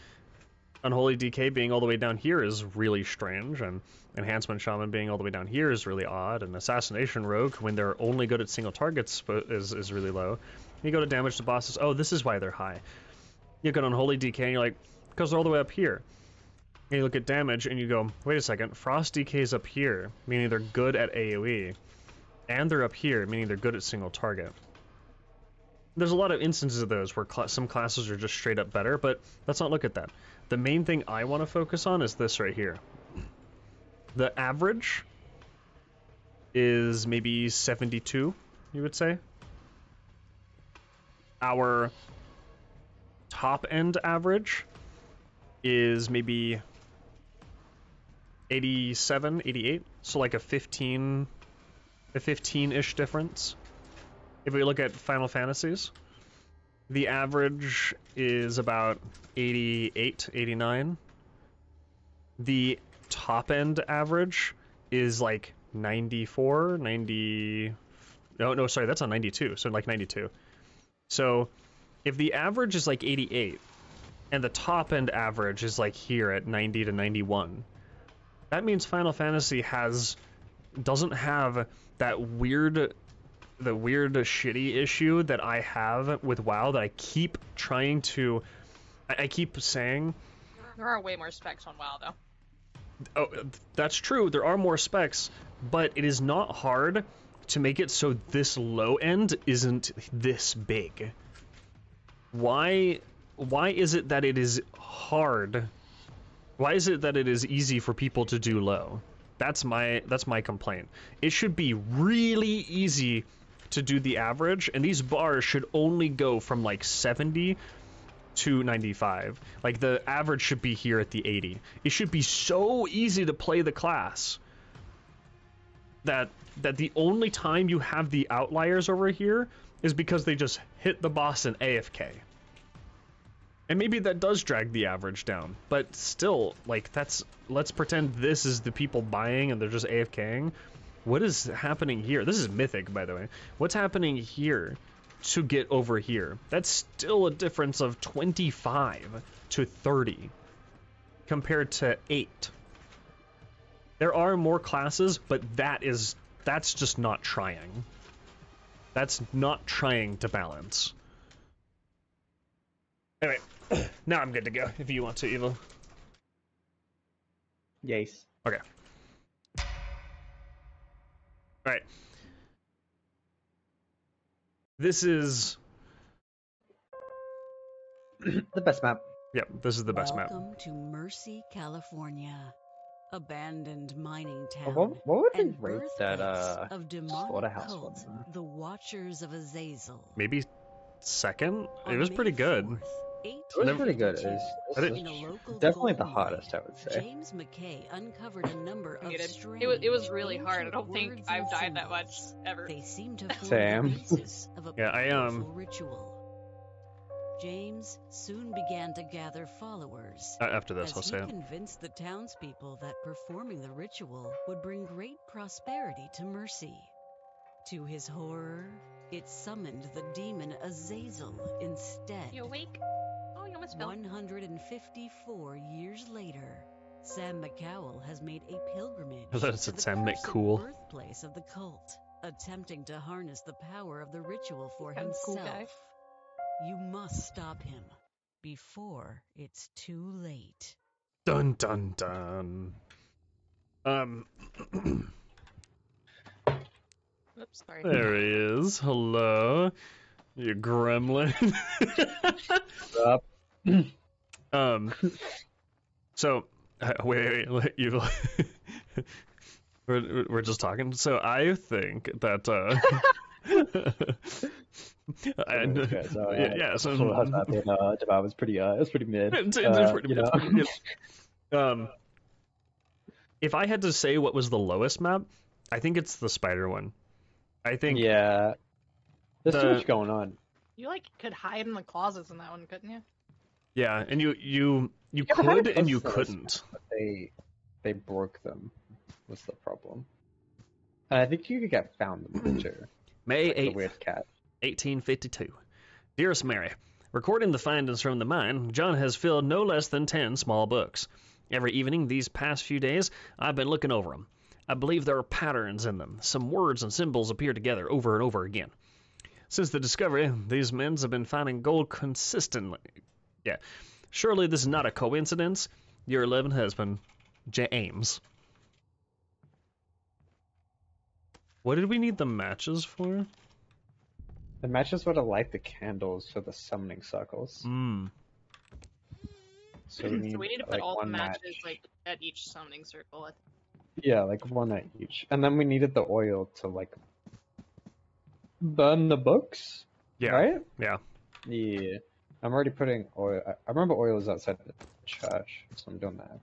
Unholy DK being all the way down here is really strange, and Enhancement Shaman being all the way down here is really odd, and Assassination Rogue, when they're only good at single targets, is really low. You go to damage to bosses, oh, this is why they're high. You go to Unholy DK, and you're like, because they're all the way up here. And you look at damage, and you go, wait a second, Frost DK's up here, meaning they're good at AoE, and they're up here, meaning they're good at single target. There's a lot of instances of those where some classes are just straight up better, but let's not look at that. The main thing I want to focus on is this right here. The average is maybe 72, you would say. Our top end average is maybe 87, 88, so like a 15-ish difference. If we look at Final Fantasies, the average is about 88, 89. The top end average is like 94, 90... No, sorry, that's on 92, so like 92. So if the average is like 88, and the top end average is like here at 90 to 91, that means Final Fantasy doesn't have that weird shitty issue that I have with WoW that I keep trying to... I keep saying... There are way more specs on WoW, though. Oh, that's true, there are more specs, but it is not hard to make it so this low end isn't this big. Why is it that it is hard? Why is it that it is easy for people to do low? That's my complaint. It should be really easy to do the average, and these bars should only go from like 70 to 95. Like the average should be here at the 80. It should be so easy to play the class that the only time you have the outliers over here is because they just hit the boss in AFK. And maybe that does drag the average down, but still, like, let's pretend this is the people buying and they're just AFKing. What is happening here? This is mythic, by the way. What's happening here to get over here? That's still a difference of 25 to 30 compared to 8. There are more classes, but that's just not trying. That's not trying to balance. Anyway, now I'm good to go, if you want to, Evil. Yes. Okay. Alright. This is... The best map. Yep, this is the best map. Welcome to Mercy, California. Abandoned mining town. What would we and rate birthplace that of demonic Slaughterhouse cult, one? the Watchers of Azazel. Maybe second? It On was May pretty good. 4th, It was pretty good. It was in a local definitely the gold hottest, mine, I would say. James McKay uncovered a number of strange, It was really hard. I don't think words I've and died that much symbols. ever. They seem to form Same. the basis of a Yeah, powerful ritual. James soon began to gather followers. After this, I'll as he say it. convinced the townspeople that performing the ritual would bring great prosperity to Mercy. To his horror, it summoned the demon Azazel instead. You awake? Oh, you almost fell. 154 years later, Sam McCowell has made a pilgrimage I thought it to said the Sam cursed McCool. birthplace of the cult, attempting to harness the power of the ritual for Kind of cool himself. guy. You must stop him before it's too late. Dun dun dun. Oops, sorry. There he is. Hello, you gremlin. Up. So, wait, you. we're just talking. So I think that. Yeah. So Devour was pretty. It was pretty mid. It's pretty you know. mid. If I had to say what was the lowest map, I think it's the spider one. I think. Yeah. There's too much going on. You like could hide in the closets in that one, couldn't you? Yeah, and you had could and you those, couldn't. but they broke them. Was the problem? And I think you could get found in the picture. May Like the 8th, weird cat. 1852. Dearest Mary, recording the findings from the mine, John has filled no less than 10 small books. Every evening these past few days, I've been looking over them. I believe there are patterns in them. Some words and symbols appear together over and over again. Since the discovery, these men have been finding gold consistently. Yeah, surely this is not a coincidence. Your 11th husband, James. What did we need the matches for? The matches were to light the candles for the summoning circles. So we need, So we need to put like, all the one matches match. like at each summoning circle. Yeah, like one at each. And then we needed the oil to like burn the books. Yeah. Right? Yeah. Yeah. I'm already putting oil. I remember oil is outside the church, so I'm doing that.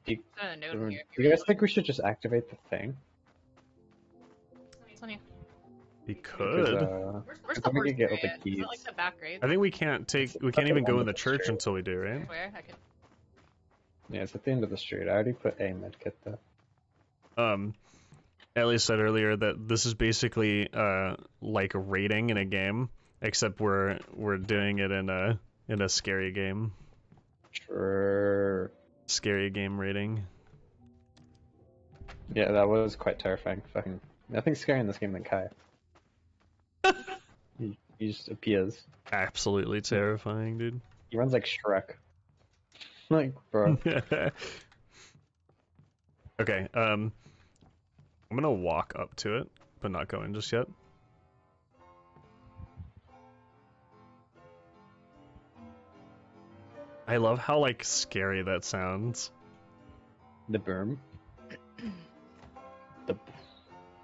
Do A note here. you guys think we should just activate the thing? It's on you. We Because, could. Where's I the think we horse can get all area? the Is keys. it like the back, right? I think we can't even go in the church until we do, right? Where? I could. Yeah, it's at the end of the street. I already put a medkit there. Ellie said earlier that this is basically like a raiding in a game, except we're doing it in a scary game. Sure. Scary game raiding. Yeah, that was quite terrifying. Fucking nothing's scary in this game than Kai. he just appears. Absolutely terrifying, dude. He runs like Shrek. Like, bro. Okay, I'm gonna walk up to it, but not go in just yet. I love how, like, scary that sounds. The boom.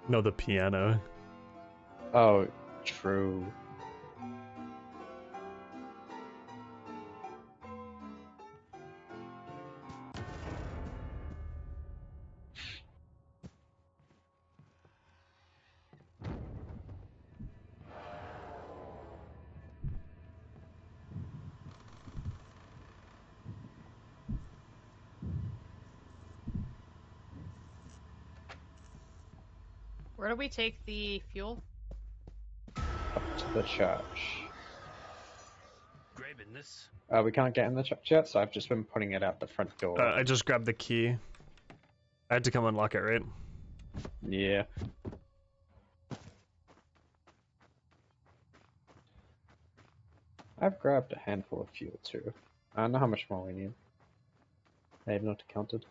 No, the piano. Oh, true. Where do we take the fuel? Up to the church. Grabbing this. We can't get in the church yet, so I've just been putting it out the front door. I just grabbed the key. I had to come unlock it, right? Yeah. I've grabbed a handful of fuel too. I don't know how much more we need. I have not counted.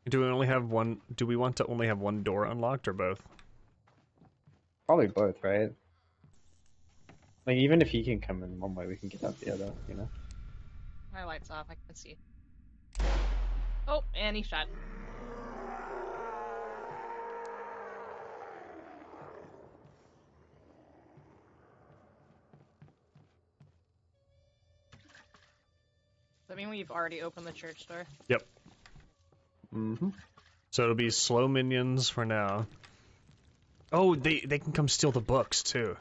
Do we only have one? Do we want to only have one door unlocked or both? Probably both, right? Like, even if he can come in one way, we can get out the other, you know? My light's off, I can see. Oh, and he shot. Does that mean we've already opened the church door? Yep. Mm-hmm. So it'll be slow minions for now. Oh, they can come steal the books too.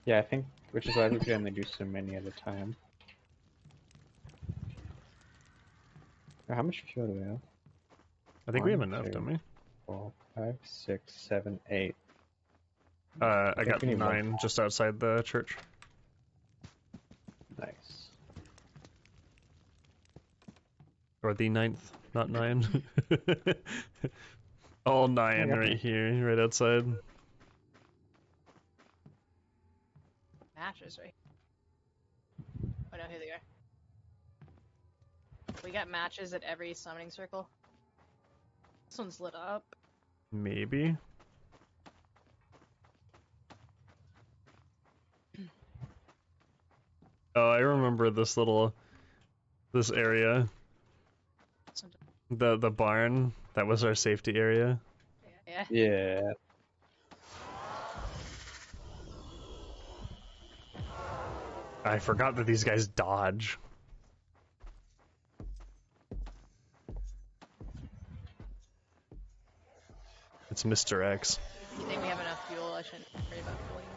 Yeah, I think, which is why we can only do so many at a time. How much fuel do we have? I think we have 1, enough, 2, don't we? 4, 5, 6, 7, 8. I think got we need 9 just outside the church. Nice. Or the 9th, not 9. All 9 right here, right outside. Matches, right? Oh no, here they are. We got matches at every summoning circle. This one's lit up. Maybe. Oh, I remember this area. The barn. That was our safety area. Yeah. Yeah. I forgot that these guys dodge. It's Mr. X. You think we have enough fuel? I shouldn't worry about fueling.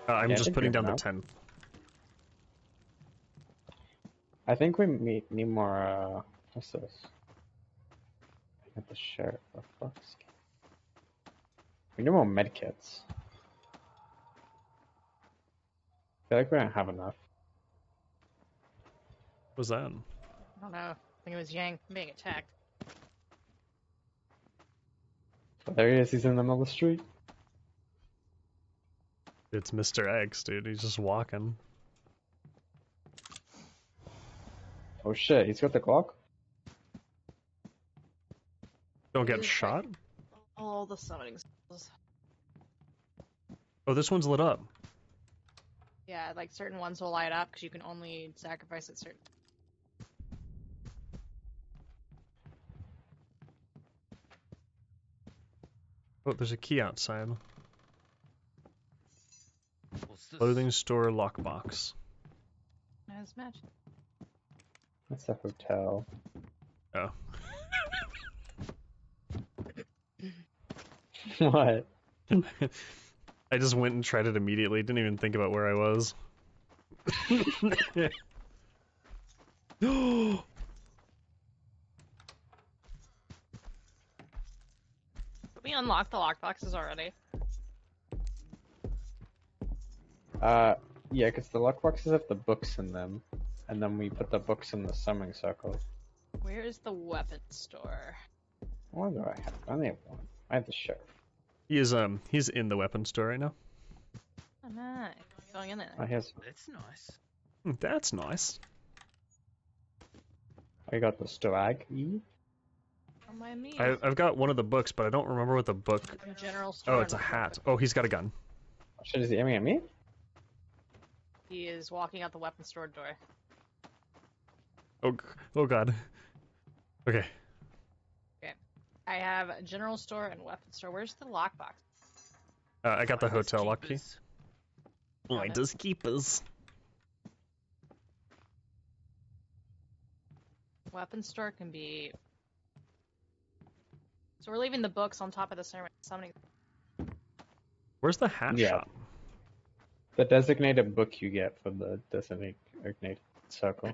I'm Yeah, I just think putting we down the have 10th. I think we need more, what's this? At the sheriff, for fuck's sake. We need more medkits. I feel like we don't have enough. What was that? I don't know. I think it was Yang being attacked. But there he is, he's in the middle of the street. It's Mr. X, dude. He's just walking. Oh shit, he's got the Glock? Don't get He's shot? All the summoning circles. Oh, this one's lit up. Yeah, like certain ones will light up because you can only sacrifice at certain. Oh, there's a key outside. What's this? Clothing store lockbox. As match. That's a hotel. Oh. What? I just went and tried it immediately. Didn't even think about where I was. We unlocked the lockboxes already. Yeah, because the lockboxes have the books in them, and then we put the books in the summoning circle. Where is the weapon store? What do I have? I only have one. I have the sheriff. He's in the weapon store right now. Oh, nice. Going in there. Oh, here's. That's nice. That's nice. I got the Stoag E. On my knees. I've got one of the books, but I don't remember what the book. The general store. Oh, it's a hat. Oh, he's got a gun. Shit, is he aiming at me? He is walking out the weapon store door. Oh god. Okay. I have a general store and weapon store. Where's the lockbox? I got the Finders hotel lock key. keepers. I does keepers. Weapon store can be. So we're leaving the books on top of the summoning. Where's the hat Yeah. shop? The designated book you get for the designated circle.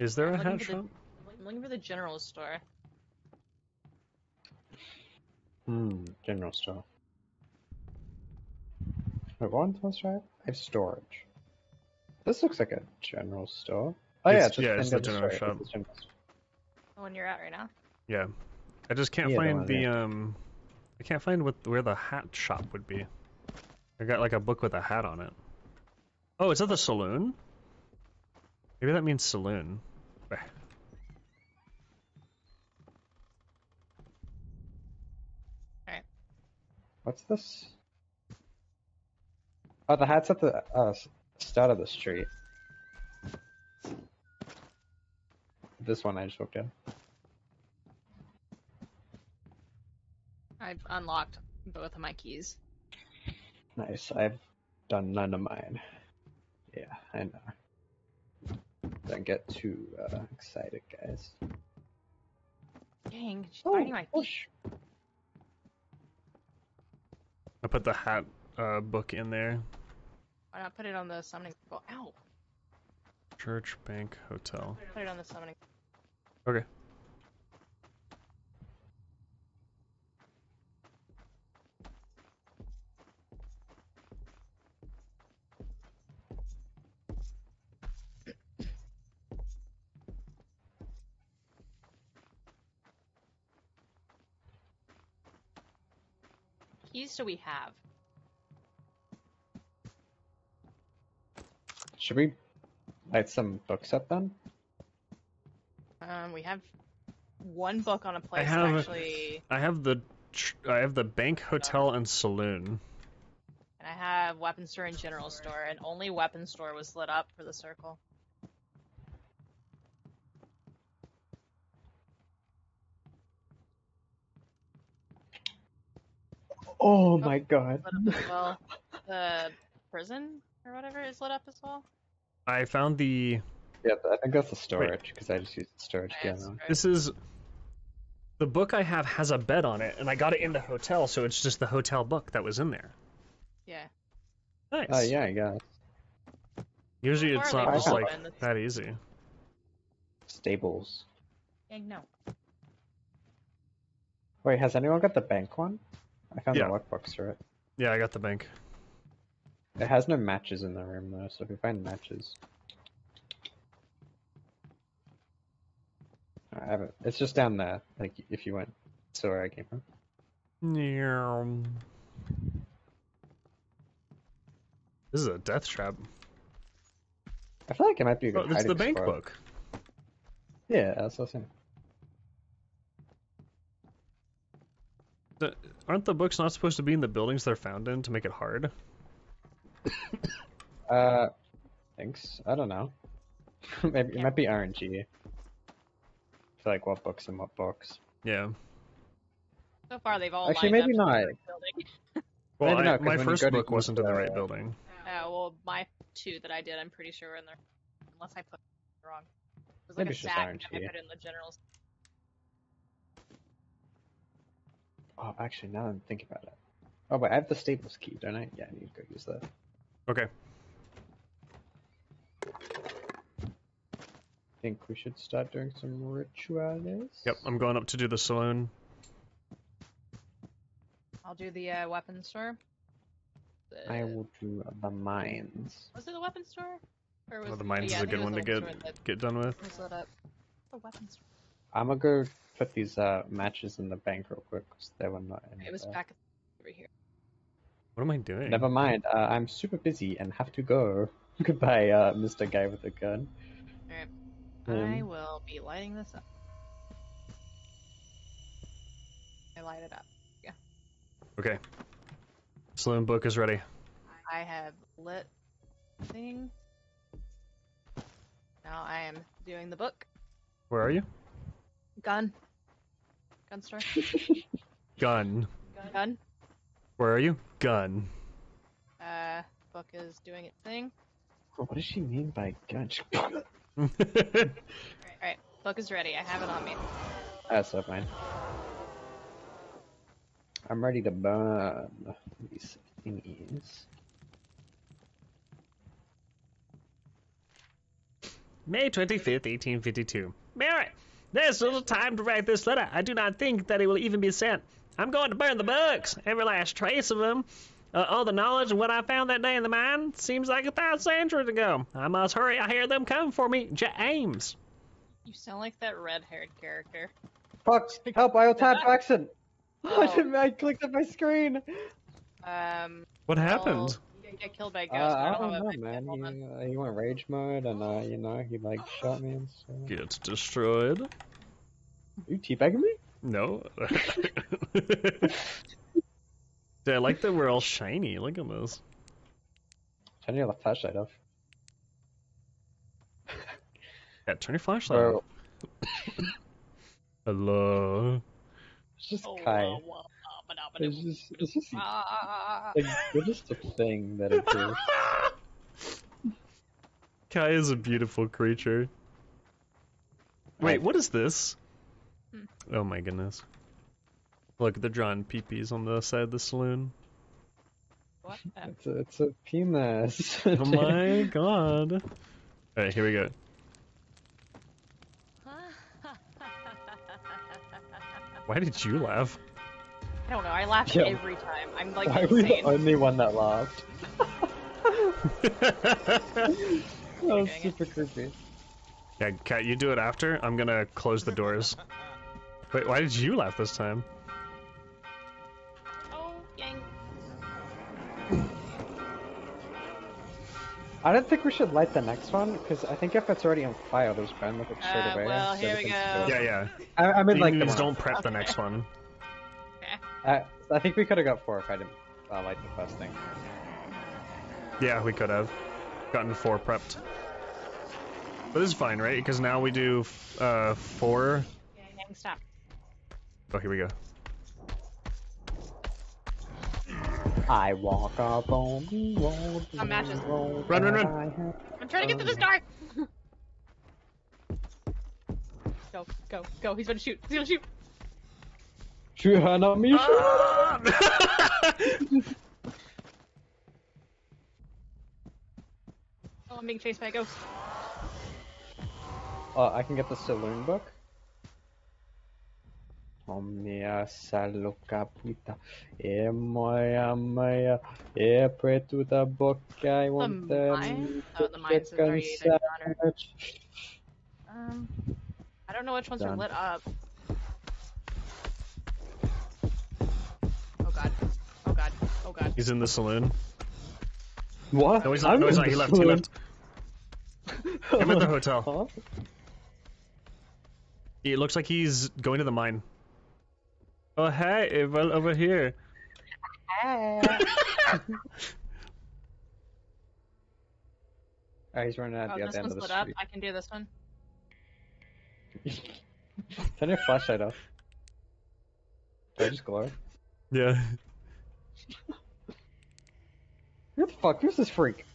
Is there a I'm looking hat for the- shop? I'm looking for the general store. General store. Wait, what one's most right? I have storage. This looks like a general store. Oh yeah, It's- it's just yeah, it's the the general store. shop. It's the general store. The one you're at right now. Yeah. I just can't Yeah, the find one, the yeah. I can't find where the hat shop would be. I got like a book with a hat on it. Oh, is that the saloon? Maybe that means saloon. Eh. What's this? Oh, the hat's at the start of the street. This one I just walked in. I've unlocked both of my keys. Nice. I've done none of mine. Yeah, I know. Don't get too excited, guys. Dang, she's biting my feet. push. I put the hat book in there. Why not put it on the summoning scroll? Ow! Church, bank, hotel. Put it on the summoning. Okay. Keys do we have? Should we light some books up then? We have one book on a place have- that actually, I have the bank, hotel, and saloon. and I have weapon store and general store, and only weapon store was lit up for the circle. Oh my god. Lit up as well. The prison or whatever is lit up as well. I found the. Yeah, I think that's the storage, because I just used the storage Yeah, again. This is. The book I have has a bed on it, and I got it in the hotel, so it's just the hotel book that was in there. Yeah. Nice. Oh yeah, I guess. Usually it's Or not they just won't like open. that easy. Stables. Dang, no. Wait, has anyone got the bank one? I found Yeah. the workbooks for it. Yeah, I got the bank. It has no matches in the room though, so if we find matches. I haven't. It's just down there, like if you went to where I came from. Yeah. This is a death trap. I feel like it might be a good Oh, it's hiding the bank spot. book. Yeah, that's what I'm saying. Aren't the books not supposed to be in the buildings they're found in to make it hard? Thanks. I don't know. Maybe it might be RNG. For like what books and what books. Yeah. So far, they've all Actually, lined maybe up to not. the right building. Well, Maybe not, 'cause my when you first go to book wasn't in the right building. Well, my two that I did, I'm pretty sure were in there. Unless I put it wrong. It was like Maybe a it's just sack, and I RNG. put it in the generals. Oh, actually, now I'm thinking about it. Oh, but I have the stables key, don't I? Yeah, I need to go use that. Okay. Think we should start doing some rituals? Yep, I'm going up to do the saloon. I'll do the weapon store. I will do the mines. Was it the weapon store? Or was Oh, the mines yeah, is I a think good it was one to the weapon store that get done with. was lit up. The weapon store. I'm gonna go put these matches in the bank real quick, because they were not in It was there. back over here. What am I doing? Never mind, I'm super busy and have to go. Goodbye, Mr. Guy with the gun. Alright. Um, I will be lighting this up. I light it up. Okay. Saloon book is ready. I have lit thing. Now I am doing the book. Where are you? Gun. Gun store. Gun. Gun. Where are you? Gun. Book is doing its thing. What does she mean by gun? Alright, book is ready. I have it on me. That's so fine. I'm ready to burn these thingies. May 25th, 1852. Mary, there's little time to write this letter. I do not think that it will even be sent. I'm going to burn the books, every last trace of them. All the knowledge of what I found that day in the mine seems like 1,000 centuries ago. I must hurry. I hear them coming for me. James. You sound like that red-haired character. Fuck! Help! I tapped accident. Oh. I clicked on my screen. What happened? You didn't get killed by a ghost. I I don't don't know, know, man. He went rage mode, and he like shot me and stuff. Gets destroyed. Are you teabagging me? No. Dude, I like that we're all shiny. Look at this. Turn your flashlight off. Yeah, turn your flashlight Bro. on. Hello. It's just Oh, Kai. It's just like, you're just a thing that exists. Kai is a beautiful creature. Wait, what is this? Oh my goodness. Look, they're drawing peepees on the side of the saloon. What? It's a penis. Oh my god. Alright, here we go. Why did you laugh? I don't know. I laugh Yeah. every time. I'm like Why are we the insane. only one that laughed? That was doing it. super creepy. Yeah, Kat, you do it after. I'm gonna close the doors. Wait, why did you laugh this time? Oh, yang. I don't think we should light the next one, because I think if it's already on fire, those burn like it straight away. well, so here we can go. still- Yeah. I mean, like, You the just one. don't prep the next one. I think we could have got 4 if I didn't light the first thing. Yeah, we could have gotten 4 prepped. But this is fine, right? Because now we do 4. Yang, stop. Oh, here we go. I walk up on the road. Some matches. Run. I'm trying to get through this door. Go. He's gonna shoot. Shoot her, not me. Ah! Oh, I'm being chased by a ghost. Oh, I can get the saloon book. Omnia saloca puta, moja moja, pretuta boca, I want mine? Oh, the mines is already either done or... I don't know which ones are Done. lit up. Oh god. He's in the saloon. What? No, he's not. He left. I'm at the hotel. Huh? It looks like he's going to the mine. Oh, hey, well, over here. Oh, he's running out Oh, the this other end one's of the lit up. street. I can do this one. Turn your flashlight off. Did I just glow? Yeah. What the fuck? Who's this freak?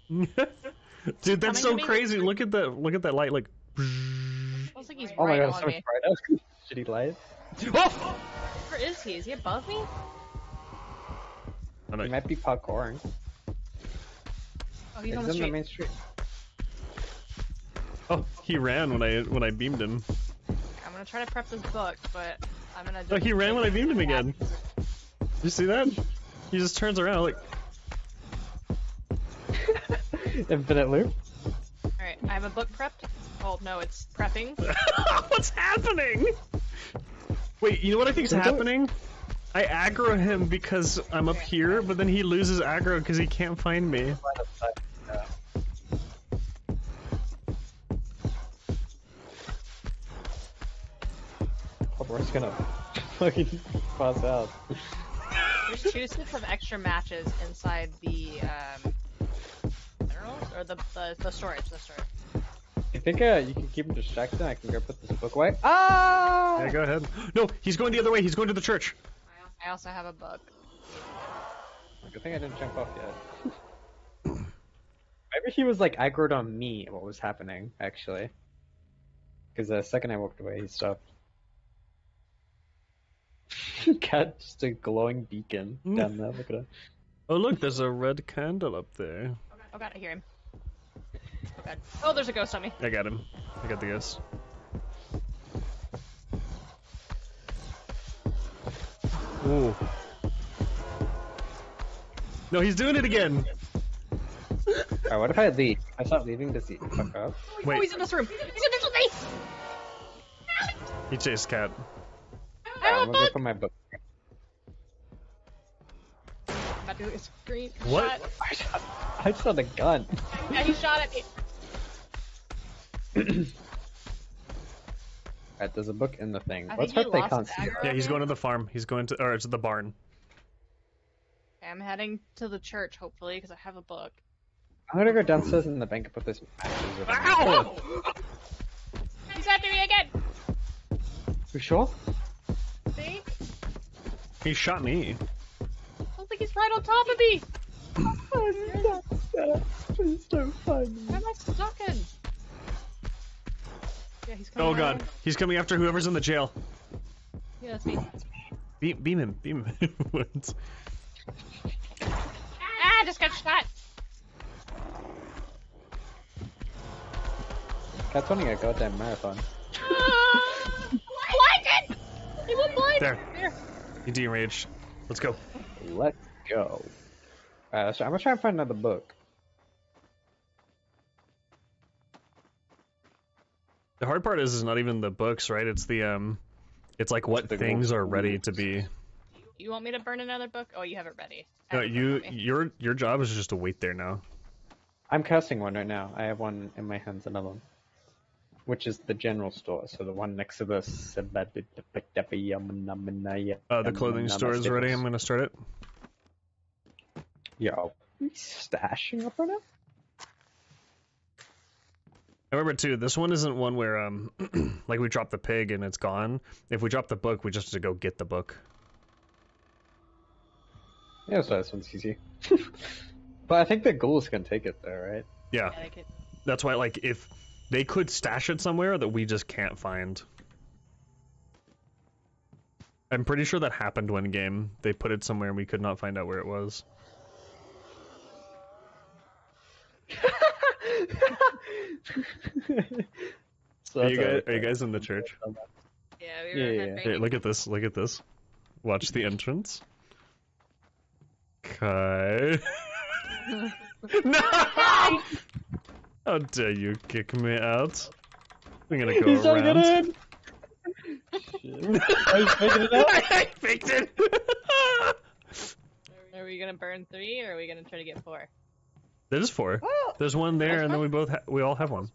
Dude, that's so Coming to me? crazy. Look at that light. Like. Looks like he's Oh my right god, on so me. bright. Shitty light. Oh! Where is he? Is he above me? Oh, no. He might be parkouring. Oh, he's He's on in the the street. main street. Oh, he ran when I beamed him. I'm gonna try to prep this book, but I'm gonna. Oh, he ran when I beamed him again. Did you see that? He just turns around like. Infinite loop. Alright, I have a book prepped. Oh no, it's prepping. What's happening? Wait, you know what I think's happening? I aggro him because I'm up here, but then he loses aggro because he can't find me. Oh, we're just gonna fucking pass out. There's 2 sets of extra matches inside the minerals or the storage. You think you can keep him distracted? I can go put this book away. Ah! Yeah, go ahead. No, he's going the other way. He's going to the church. I also have a book. Good thing I didn't jump off yet. Maybe he was like aggroed on me. What was happening actually? Because the second I walked away, he stopped. Cat, just a glowing beacon down there. Look at it. Oh, look, there's a red candle up there. Oh god, I hear him. Oh god. Oh, there's a ghost on me. I got him. I got the ghost. Ooh. No, he's doing it again. Alright, what if I leave? I start leaving, does he fuck up? Wait. Oh, he's in this room. He's in this with me. He chased cat. I'm gonna go for my book. I'm about to do a screen What? shot. I just saw the gun. Yeah, he shot at me. Alright, there's a book in the thing. I Let's think hope you they can't lost see it. aggro. Yeah, he's going to the farm. He's going to, or it's the barn. Okay, I'm heading to the church, hopefully, because I have a book. I'm gonna go downstairs in the bank and put this matches with him. Ow! He's after me again. You sure? See? He shot me. I don't think he's right on top of me. Please don't find me. Where am I stuck in? Yeah, he's coming. Oh god, he's coming after whoever's in the jail. Yeah, that's me. Beam him. Ah, just got shot. Cat's running a goddamn marathon. Blinded! He went blind! There. He de-enraged. Let's go. Let's go. So I'm gonna try and find another book. The hard part is not even the books, right? It's the it's like what The things gold. are ready to be. You want me to burn another book? Oh, you have it ready. No, Have it for me. your job is just to wait there now. I'm casting one right now. I have one in my hands, another one. Which is the general store, so the one next to the The clothing store is ready. I'm gonna start it. Yo, are we stashing up right now? I remember too, this one isn't one where like we drop the pig and it's gone. If we drop the book, we just have to go get the book. Yeah, so this one's easy. But I think the ghouls can take it though, right? Yeah. Yeah, they could- That's why, like, if they could stash it somewhere that we just can't find. I'm pretty sure that happened one game. They put it somewhere and we could not find out where it was. So Are that's you guys in the church? Yeah, we were Yeah. headbanging. Hey, look at this. Look at this. Watch the entrance. Okay. No! How dare you kick me out? I'm gonna go He's trying to around. get in! Shit. Oh, he's making it up? I faked it! Are we gonna burn 3 or are we gonna try to get 4? There's 4. There's one there, and then we all have one.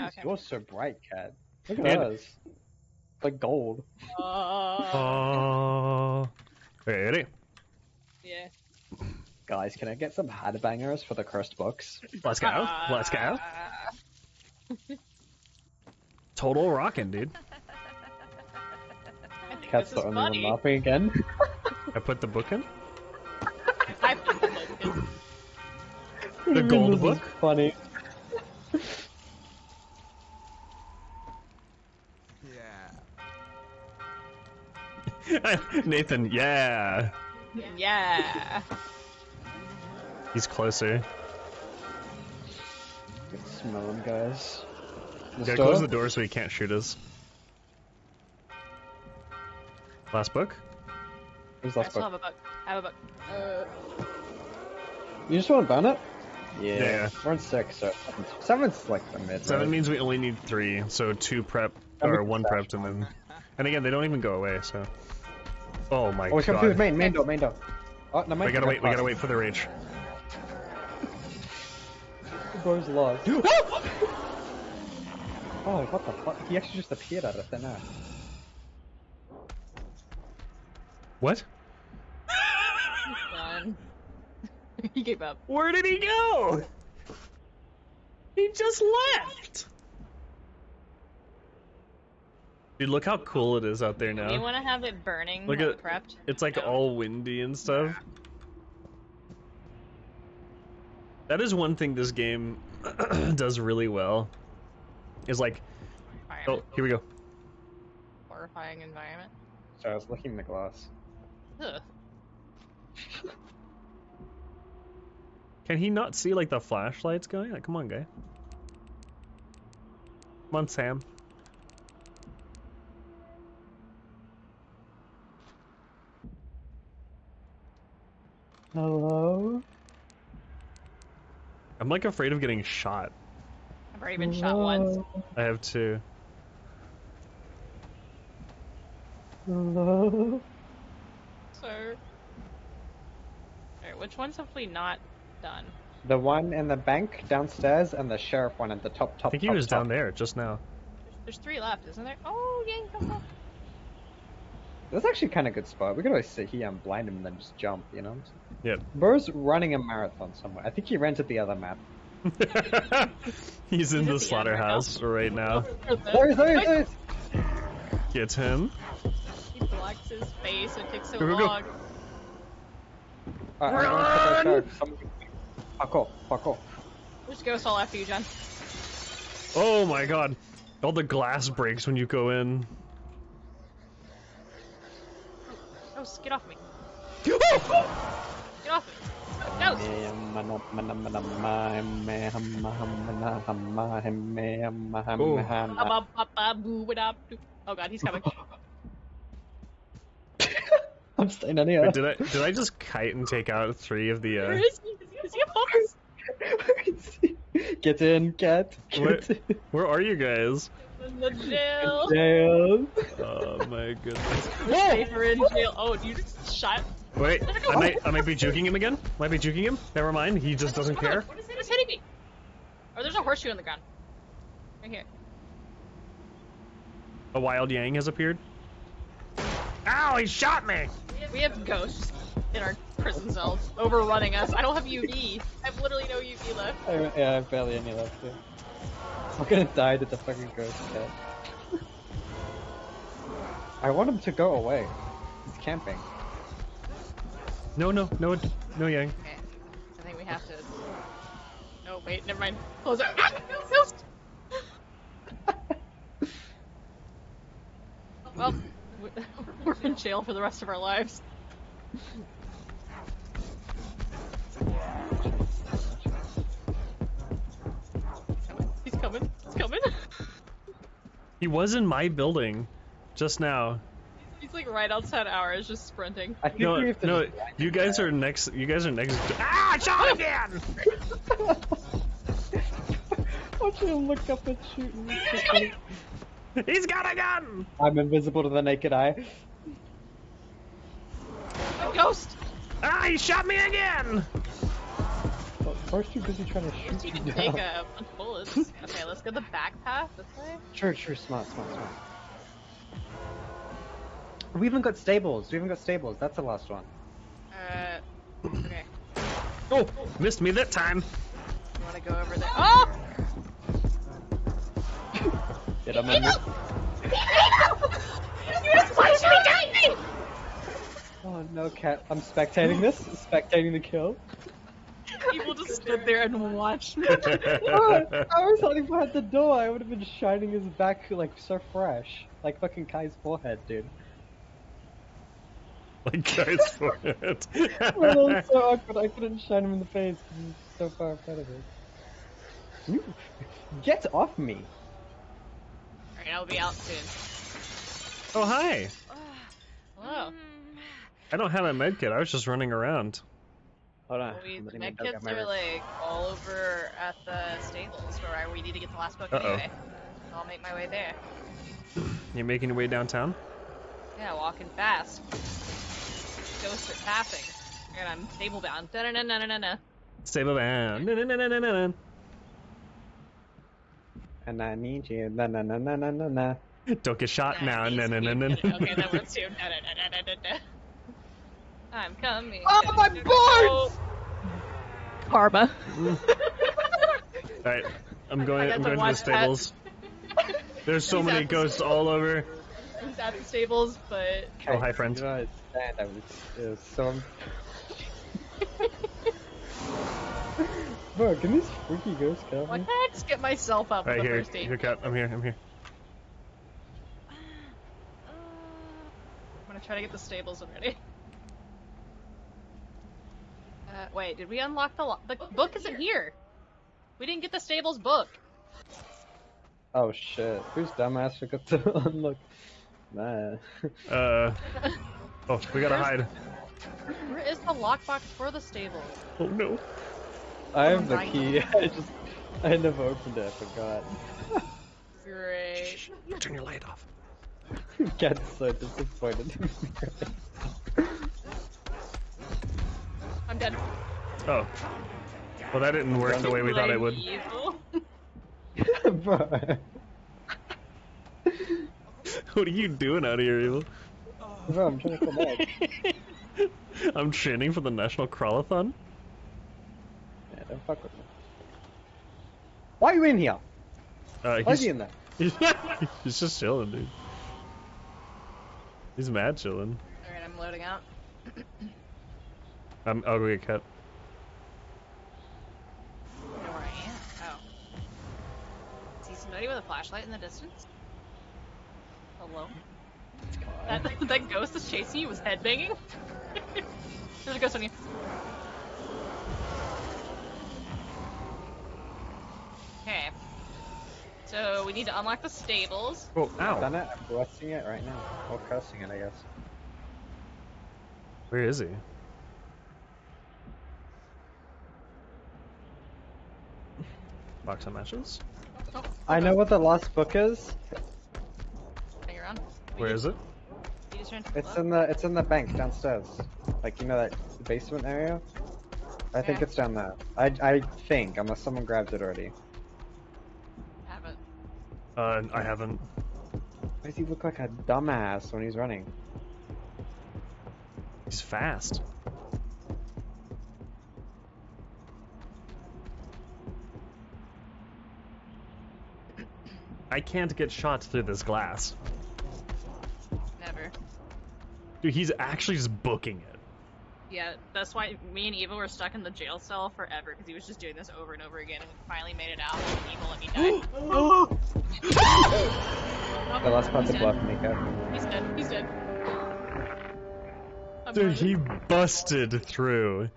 Okay. You're so bright, Cat. Look at And- us. It's like gold. Oh. Okay, ready? Yeah. Guys, can I get some headbangers for the cursed books? Let's go. Let's go. Total rockin', dude. I think Cat's this the is only funny. one laughing again. I put the book in. I put the book in. The gold This is book? Funny. Nathan, yeah. Yeah. He's closer. Can smell them, guys. The Gotta store? close the door so he can't shoot us. Last book? Who's I last still book? have a book. I have a book. You just want to burn it? Yeah. We're on 6, so 7's like the mid. 7 right? means we only need 3, so 2 prep, That or makes 1 sense. prepped, and then... And again, they don't even go away, so... Oh my Oh, he's coming through his god. main door, main door. Oh, no, We gotta wait for the rage. The door's locked. Oh, what the fuck? He actually just appeared out of thin air. What? Done. He gave up. Where did he go? He just left! Dude, look how cool it is out there Do you now. want to have it burning Look like at- prepped? It's like No. all windy and stuff. That is one thing this game does really well. Is like, oh, Environment. here we go. Horrifying environment. Sorry, I was licking the glass. Ugh. Can he not see like the flashlights going? Like, come on, guy. Come on, Sam. Hello? I'm like afraid of getting shot. I've already been shot once. I have two. Hello? Sir. Alright, which one's hopefully not done? The one in the bank downstairs and the sheriff one at the top. I think he was down there just now. There's 3 left, isn't there? Oh, Yang, come on. That's actually kind of good spot. We could always sit here and blind him and then just jump, you know? Yep. Bro's running a marathon somewhere. I think he rented the other map. He's in He's the at the end right slaughterhouse right now. There. Get him. He blocks his face, it takes so Go, go, go. long. Alright, I'm gonna put that charge. Fuck off. There's ghosts all after you, John. Oh my god. All the glass breaks when you go in. Ghosts, get off me. Get off me. Ghost! Oh god, he's coming. I'm staying in here. Wait, did I just kite and take out 3 of the Where is he? Is he above us? Get in, cat. What? Where are you guys? In the jail. Jail. Oh my goodness. Safer in jail. Oh, you just shot. Wait, I might be juking him again? Might be juking him? Never mind, he just doesn't care. What is it? It's hitting me. Oh, there's a horseshoe on the ground. Right here. A wild Yang has appeared. Ow, he shot me! We have ghosts in our prison cells overrunning us. I don't have UV. I have literally no UV left. I have barely any left too. I'm gonna die to the fucking ghost cat. I want him to go away. He's camping. No, Yang. Okay. I think we have to. Oh, wait, never mind. Close it. Ah, no, ghost! Well, we're in jail for the rest of our lives. He's coming. He's coming. He was in my building just now. He's like right outside ours, just sprinting. I think No, we have to no, just blind you him guys back. are next. You guys are next. Ah, shot again! Watch him look up and shoot me. He's got a gun! I'm invisible to the naked eye. A ghost! Ah, he shot me again! But first you're busy trying to shoot You me can take down. a bunch of bullets. Okay, let's go the back path this way. Sure, smart. We haven't got stables. That's the last one. Okay. Oh, missed me that time. You wanna go over there? Oh! Get him in. Oh no, cat. I'm spectating this. Spectating the kill. People just stood there and watched me. I was hiding behind the door. I would have been shining his back like so fresh. Like fucking Kai's forehead, dude. Like guys for it. Well, that was so awkward. I couldn't shine him in the face because he was so far ahead of it. You get off me. Alright, I'll be out soon. Oh hi. Hello. I don't have a med kit. I was just running around. Hold on. The I'm letting med my dog kits out my are room. like all over at the stables where we need to get the last book Uh-oh. anyway. So I'll make my way there. You making your way downtown? Yeah, walking fast. Ghosts are passing. And I'm stable bound. Da-na-na-na-na-na. Stable band. Na-na-na-na-na-na. And I need you. Na. Don't get shot now. Nice. Na-na-na-na-na. Okay, that works too. Da-da-da-da-da-da. I'm coming. Oh, my boards! Karma. Alright, I'm I going got to to the watch stables. There's so He's many at the ghosts all over. He's at the stables, but Oh, hi, friend. You know, I was so. Bro, can these freaky ghosts kill why me? can't I just get myself up Right with the here, first aid? here, Cat. I'm here. I'm gonna try to get the stables already. Wait, did we unlock the book isn't here. We didn't get the stables book. Oh shit. Who's dumbass forgot to unlock? Man. Oh, we gotta hide. Where is the lockbox for the stables? Oh no. I have the Right. key. I never opened it. I forgot. Great. Turn your light off. Gets so disappointed. I'm dead. Oh. Well, that didn't work the way we thought it would. Evil. Bro. What are you doing out here, Evil? Bro, I'm trying to come back. I'm training for the National Crawlathon? Yeah, don't fuck with me. Why are you in here? Why is He's, he in there? he's just chilling, dude. He's mad chilling. Alright, I'm loading out. I'll go get cut. I know where I am. Oh. See somebody with a flashlight in the distance? Hello? That ghost that's chasing you was headbanging? There's a ghost on you. Okay. So we need to unlock the stables. Oh, ow. Done it. I'm blessing it right now. Or cursing it, I guess. Where is he? Box of matches? Oh, I know what the last book is. hang around. Where is it? You just ran to It's in the bank downstairs. Like, you know that basement area? I think Yeah. it's down there. I think, unless someone grabbed it already. have it. I haven't. Why does he look like a dumbass when he's running? He's fast. I can't get shots through this glass. Never. Dude, he's actually just booking it. Yeah, that's why me and Eva were stuck in the jail cell forever, because he was just doing this over and over again, and we finally made it out, and Eva let me die. Oh, The last part's a he's bluff, dead. Mika. He's dead. He's dead. I'm Dude, running. he busted through.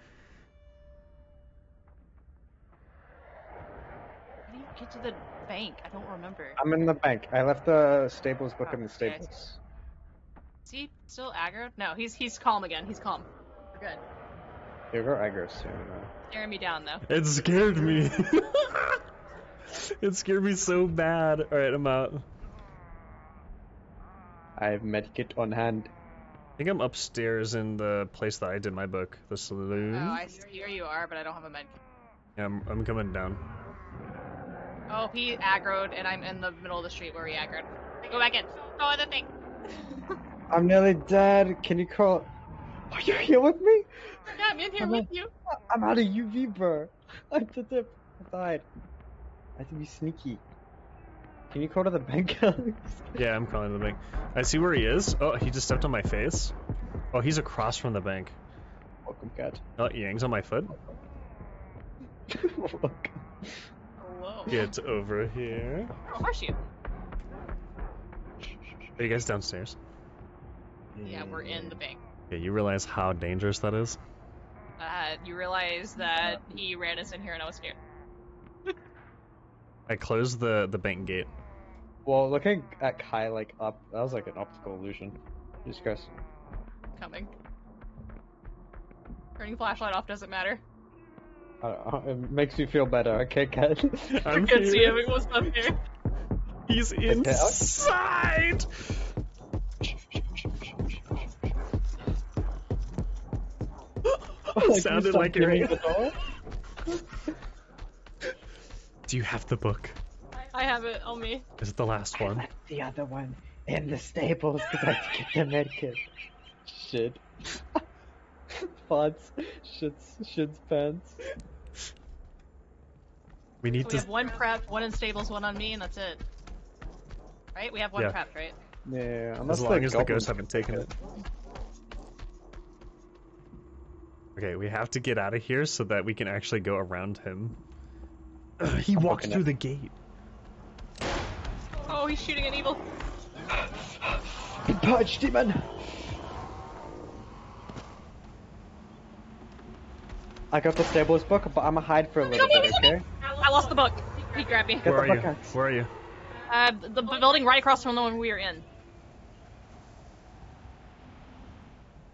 How do you get to the bank? I don't remember. I'm in the bank. I left the stables book in the Okay. stables. Is he still aggro? No, he's calm again. He's calm. We're good. You'll go aggro soon, though. Staring me down, though. It scared me. It scared me so bad. Alright, I'm out. I have medkit on hand. I think I'm upstairs in the place that I did my book, the saloon. Oh, I see where you are, but I don't have a med. Yeah, I'm coming down. Oh, he aggroed, and I'm in the middle of the street where he aggroed. Go back in. Go on the thing. I'm nearly dead. Can you call? Are you here with me? Yeah, I'm in here I'm with not- you. I'm out of UV, bro. I'm the dip. I died. I have to be sneaky. Can you call to the bank, Alex? Yeah, I'm calling the bank. I see where he is. Oh, he just stepped on my face. Oh, he's across from the bank. Welcome, cat. Oh, Yang's on my foot. Welcome. Hello. Get over here. Oh, are you? Are you guys downstairs? Yeah, we're in the bank. Yeah, you realize how dangerous that is? You realize that he ran us in here and I was scared. I closed the bank gate. Well, looking at Kai like up, that was like an optical illusion. Jesus Christ. Coming. Turning flashlight off doesn't matter. I don't know, it makes me feel better. Okay, cat. I'm Can't see him. here. What's up here? He's inside! Like, Sounded you stopped like you're hearing here. the door? Do you have the book? I have it on me. Is it the last I one? left the other one in the stables because I had to get the medkit. Shit. Pods. Shits pants. We need So we to. have one prep, one in stables, one on me, and that's it. Right? We have one Yeah. prepped, right? Yeah, unless As long as the goblins ghosts haven't taken it. Okay, we have to get out of here so that we can actually go around him. He walked looking through at- the gate. Oh, he's shooting an evil. Purge demon! I got the stables book, but I'ma hide for a little bit, okay? I lost the book. He grabbed me. Get Where the are you? fuck out. Where are you? The building right across from the one we were in. Do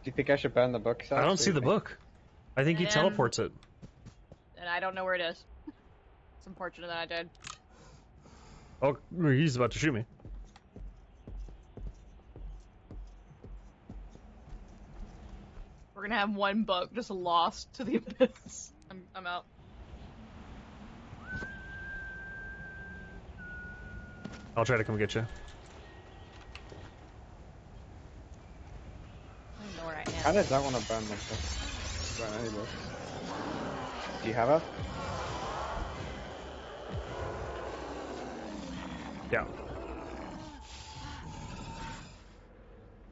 you think I should burn the book? I don't see the book. I think he teleports it. And I don't know where it is. It's unfortunate that I did. Oh, he's about to shoot me. We're gonna have one book just lost to the abyss. I'm out. I'll try to come get you. I don't know where I am. I don't want to burn the book. Burn any books. Do you have a? Yeah.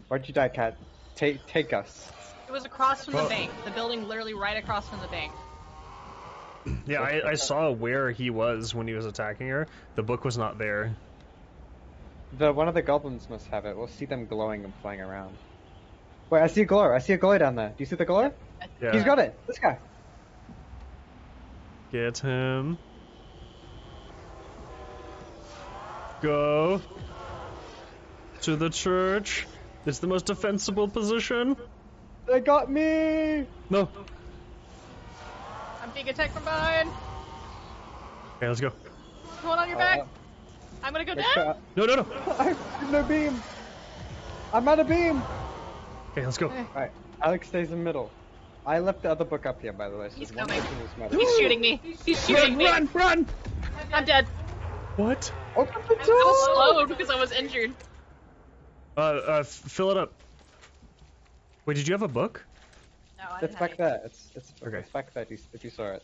Why'd you die, Cat? Take us. It was across from the bank. The building literally right across from the bank. Yeah, I saw where he was when he was attacking her. The book was not there. One of the goblins must have it. We'll see them glowing and flying around. Wait, I see a glow. I see a glow down there. Do you see the glow? Yeah. He's got it. This guy. Get him. Go to the church. It's the most defensible position. They got me. No. I'm being attacked from behind. Okay, let's go. Come on your back. I'm gonna go down. No. I have no beam. I'm out of beam. Okay, let's go. Alright, Alex stays in the middle. I left the other book up here, by the way. So He's one coming. person is mad. He's shooting me. He's shooting me. Run! I'm dead. What? Open the I was door! slowed because I was injured. Fill it up. Wait, did you have a book? No, I It's didn't back have there. It's Okay. it's back there if you saw it.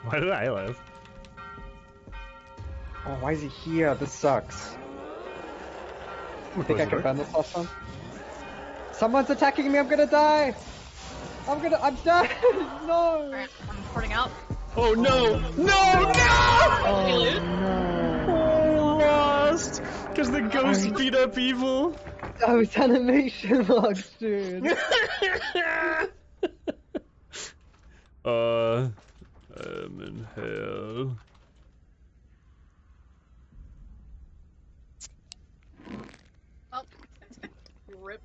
Why did I live? Oh, why is he here? This sucks. I'm I think I can burn this last one. Someone's attacking me, I'm gonna die! I'm dead! No! Alright, I'm reporting out. Oh no! Did we lose? Oh, lost! Because the ghost beat up evil. Those animation logs, dude! I'm in hell. Oh. Rip.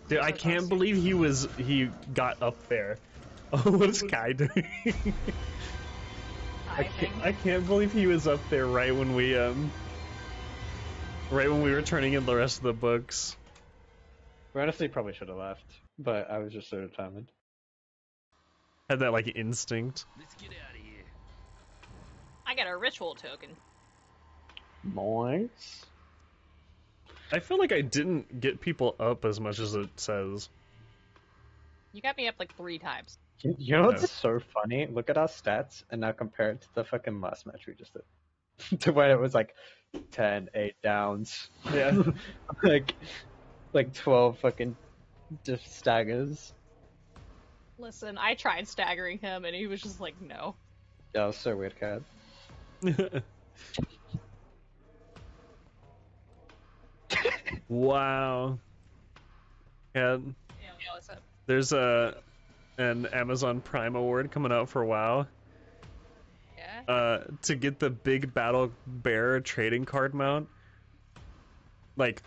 Dude, I can't believe he got up there. Oh, what is Kai doing? I can't believe he was up there right when we were turning in the rest of the books. We honestly probably should have left, but I was just so determined. Had that like instinct. Let's get out of here. I got a ritual token. Nice. I feel like I didn't get people up as much as it says. You got me up like 3 times. You know what's so funny? Look at our stats and now compare it to the fucking last match we just did. To when it was like 10, 8 downs. Yeah. like 12 fucking staggers. Listen, I tried staggering him and he was just like, no. That was so weird, Cat. Wow. Yeah. Yeah, what's up? There's an Amazon Prime award coming out for WoW. Yeah? To get the big battle bear trading card mount. Like,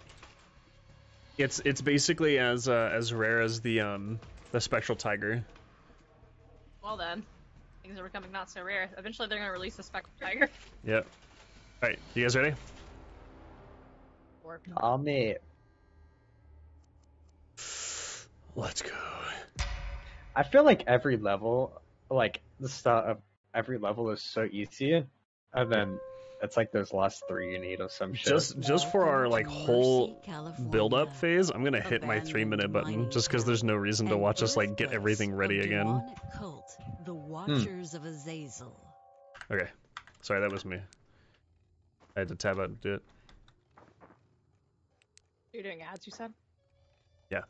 it's basically as rare as the spectral tiger. Well then. Things are becoming not so rare. Eventually they're gonna release the Spectral Tiger. Yep. Alright, you guys ready? Or Mate. Let's go. I feel like every level, like the start of every level is so easy, and then it's like those last 3 you need or some shit. Just for our like whole Mercy, California. build up phase, I'm gonna hit my 3-minute button just because there's no reason to And watch us like get birthplace everything ready of again. demonic cult, the Watchers of Azazel. Okay. Sorry, that was me. I had to tab out and do it. you're doing ads, you said? Yeah.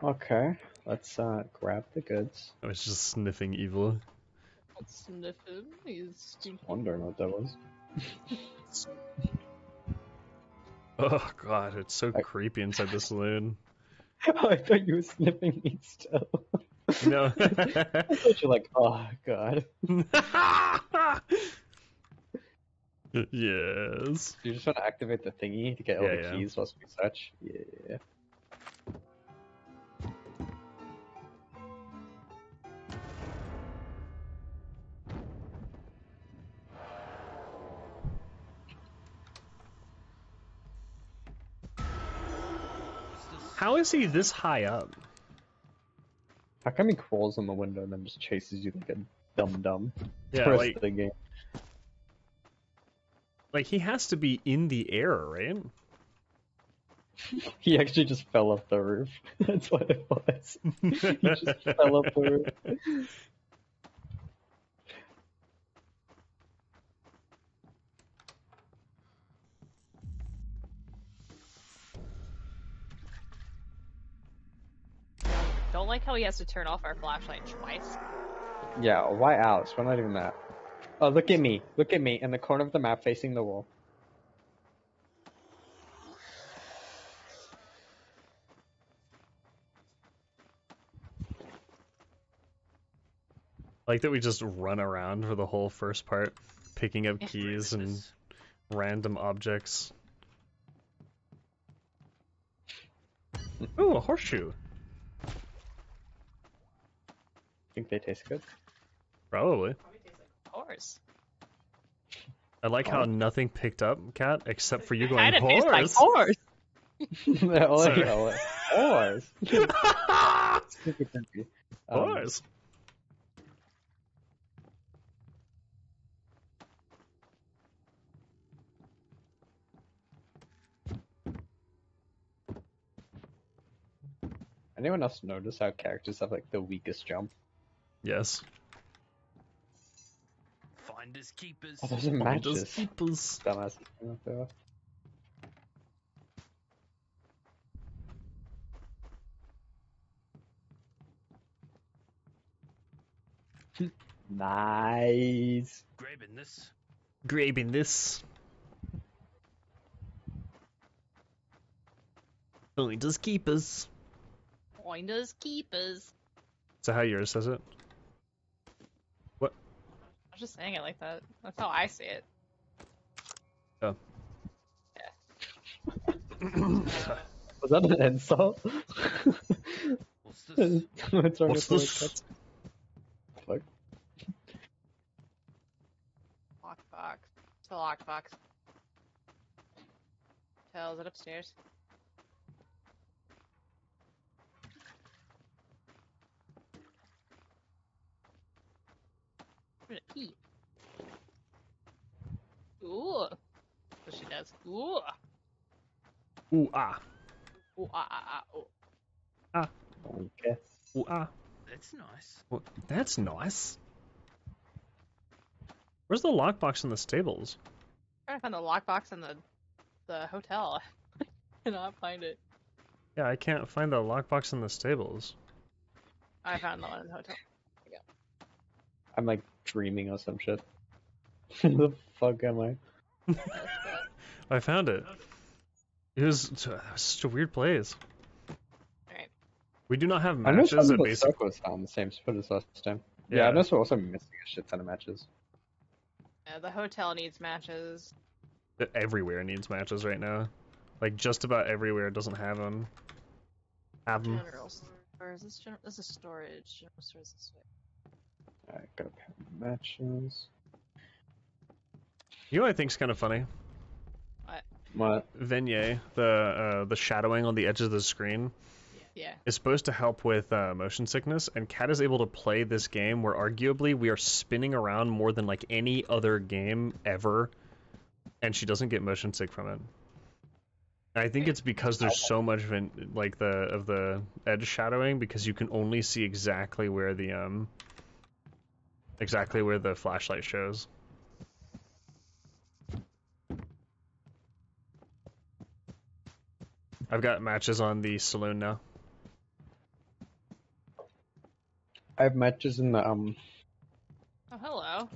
Okay, let's grab the goods. I was just sniffing evil. Let's sniff him. He's stupid. Wondering what that was. Oh god, it's so creepy inside the saloon. Oh, I thought you were sniffing me still. No. I thought you're like, oh god. Yes. You just want to activate the thingy to get all Yeah, the yeah. keys whilst we search? Yeah. What's this? How is he this high up? How come he crawls on the window and then just chases you like a dumb? Yeah, the rest like of the game. he has to be in the air, right? He actually just fell off the roof. That's what it was. He just fell off the roof. Don't like how he has to turn off our flashlight twice. Yeah, why Alice? We're not even that. Oh, look at me. Look at me in the corner of the map facing the wall. Like that we just run around for the whole first part, picking up Yeah. keys and This- random objects. Ooh, a horseshoe. Think they taste good? Probably. Of course. I like how Oh. nothing picked up, Cat, except for you Kinda going tastes like horse. horse. Horse. Horse. Super creepy. Horse. Anyone else notice how characters have like the weakest jump? Yes. Finders keepers. Oh, those are Finders matches. keepers. Dumbass. Oh, they are. Nice. Grabbing this. Grabbing this. Finders keepers. Finders keepers. So how yours says it? What? I was just saying it like that. That's how I see it. Oh. Was that an insult? What's this? What's wrong What's with this? the fuck? Lockbox. It's a lockbox. Tell, is it upstairs? Where's the key? Ooh. That's what she does. Ooh. Ooh ah. Ooh, ah, ah, ah, ooh. Okay. Ooh ah. That's nice. Well, that's nice. Where's the lockbox in the stables? I'm trying to find the lockbox in the hotel. I cannot find it. Yeah, I can't find the lockbox in the stables. I found the one in the hotel. I'm like dreaming or some shit. The fuck am I? I found it. It was such a weird place. Alright. We do not have I know matches some at of the basic. circles found the same spot as last time. Yeah, Yeah. I know we're also missing a shit ton of matches. Yeah, the hotel needs matches. Everywhere needs matches right now. Like just about everywhere doesn't have them. General store. Is this general? This is storage. General store is this way. Alright, got a pair of matches. You know what I think's kind of funny? What? Vignette, the shadowing on the edge of the screen, Yeah. is supposed to help with motion sickness, and Kat is able to play this game where arguably we are spinning around more than like any other game ever, and she doesn't get motion sick from it. And I think it's because there's so much of the edge shadowing, because you can only see exactly where the flashlight shows. I've got matches on the saloon now. I have matches in the Oh, hello.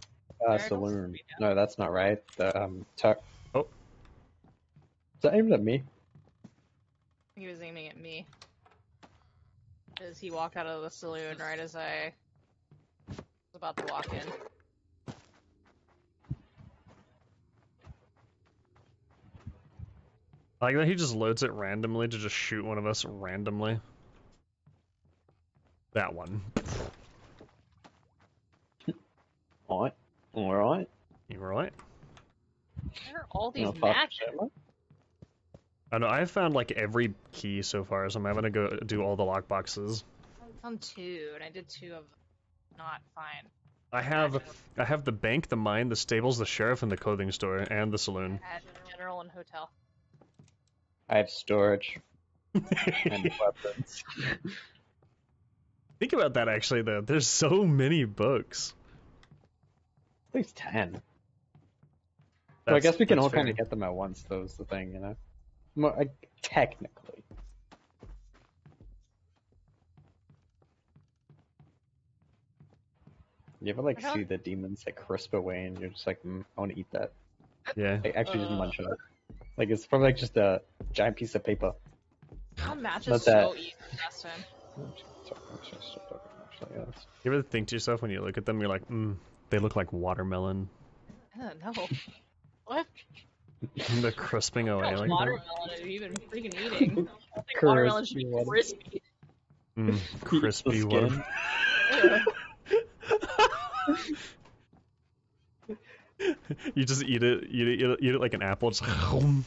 saloon. No, that's not right. The tuck. Oh. that aimed at me? He was aiming at me. As he walked out of the saloon right as I was about to walk in. I like that he just loads it randomly to just shoot one of us randomly. That one. Alright. Alright. You were right. Where are all these You know, fuck matches? shit, I know, I've found like every key so far, so I'm having to go do all the lockboxes. I found 2, and I did 2 of them. Not fine. I have the bank, the mine, the stables, the sheriff, and the clothing store, and the saloon. At general and hotel. I have storage and weapons. Think about that actually though, there's so many books. At least 10. So I guess we can that's all kind fair. of get them at once, though, is the thing, you know? More, like, technically. You ever, like, see the demons, like, crisp away, and you're just like, I want to eat that. Yeah. Like, actually just munch it up. Like, it's probably, like, just a giant piece of paper. Found matches Not so that- easy last time. You ever think to yourself when you look at them, you're like, they look like watermelon. I don't know. What? And they're crisping away What like watermelon have you been freaking eating? I think Crispy watermelon should be water- crispy. that. Crispy The watermelon. skin. You just eat it like an apple. Just Do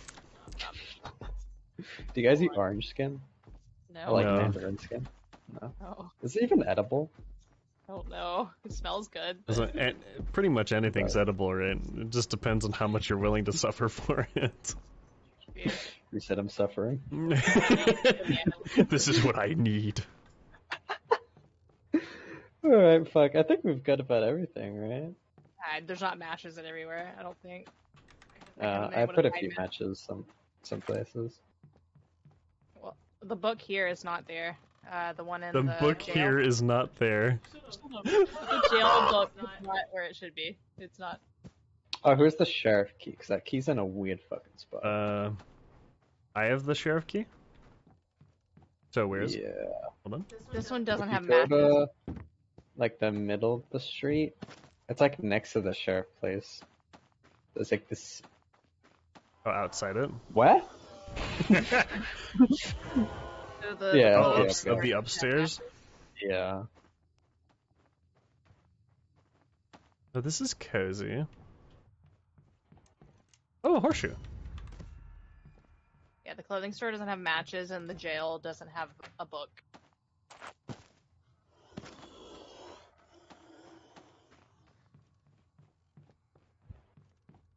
you guys eat orange skin? No. Or, like, No. mandarin skin? No. No. Is it even edible? I don't know. It smells good. So, pretty much anything's Right. edible, right? It just depends on how much you're willing to suffer for it. Weird. You said I'm suffering. This is what I need. Alright, fuck. I think we've got about everything, right? There's not matches in everywhere, I don't think. I put a few matches some places. Well, the book here is not there. The one in The the book jail. here is not there. The jail book is not where it should be. It's not. Oh, who's the sheriff key? Because that key's in a weird fucking spot. I have the sheriff key. So where's? Yeah. Hold on. This one doesn't have Go matches. to, like, the middle of the street. It's, like, next to the sheriff place. There's, like, this... Oh, outside it. What? So the Yeah, Oh, yeah, of the upstairs. Yeah. Oh, this is cozy. Oh, a horseshoe. Yeah, the clothing store doesn't have matches, and the jail doesn't have a book.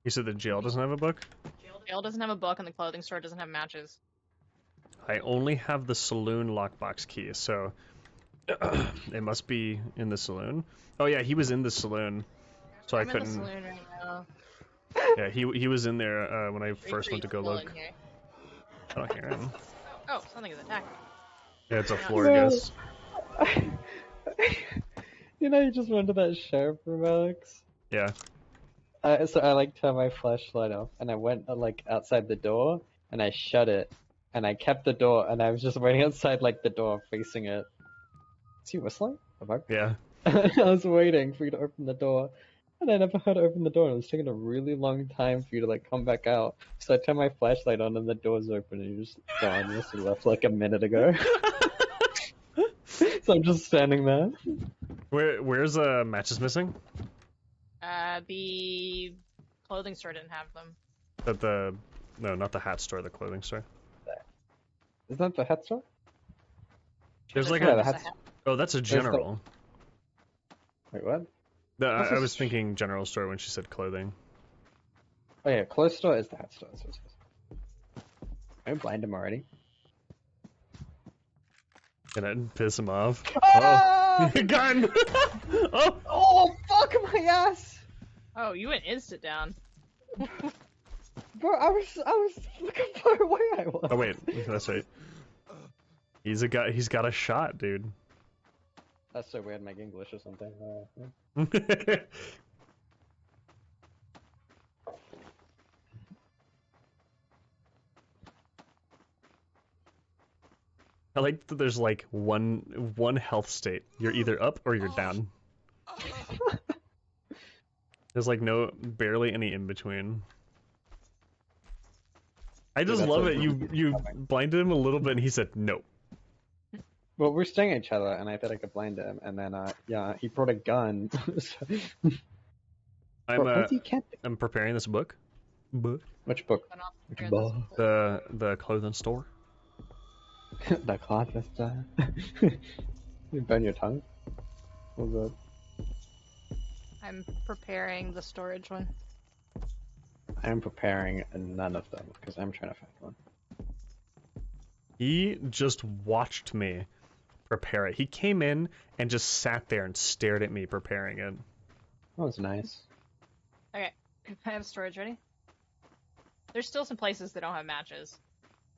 You said the jail doesn't have a book? Jail doesn't have a book, and the clothing store doesn't have matches. I only have the saloon lockbox key, so it must be in the saloon. Oh yeah, he was in the saloon, so I'm I in the couldn't. saloon right now. Yeah, he was in there when I first went to go Retreat's look. still in here. I don't hear him. Oh, something is attacking. Yeah, it's a floor No. guess. You know, you just went to that sheriff room, Alex. Yeah. So I like turned my flashlight off, and I went like outside the door, and I shut it, and I kept the door, and I was just waiting outside like the door, facing it. Is he whistling? Am I? Yeah. I was waiting for you to open the door, and I never had to open the door, and it was taking a really long time for you to like come back out. So I turned my flashlight on, and the door's open, and you're just gone. You just left like a minute ago. So I'm just standing there. Where's matches missing? The clothing store didn't have them. No, not the hat store, the clothing store. Isn't that the hat store? There's like Yeah, a the Just hat. oh, that's a general. Wait, what? No, What's I this- was thinking general store when she said clothing. Oh yeah, clothes store is the hat store. I blind him already. Gonna piss him off. Ah! Oh, gun! Oh, Oh fuck my ass! Oh, you went instant down. Bro, I was looking for where I was. oh wait, that's right. He's got a shot, dude. That's so weird, like English or something. I like that there's like one health state. You're either up or you're down. There's like barely any in between. I just that's love what- it. You blinded him a little bit and he said no. Well, we're staring at each other, and I thought I could blind him, and then, yeah, he brought a gun. I'm preparing this book. Which book? But not Which here, book? The clothing store. The cloth You burn your tongue? Oh god. I'm preparing the storage one. I am preparing none of them, because I'm trying to find one. He just watched me prepare it. He came in and just sat there and stared at me preparing it. That was nice. Okay, I have storage ready. There's still some places that don't have matches.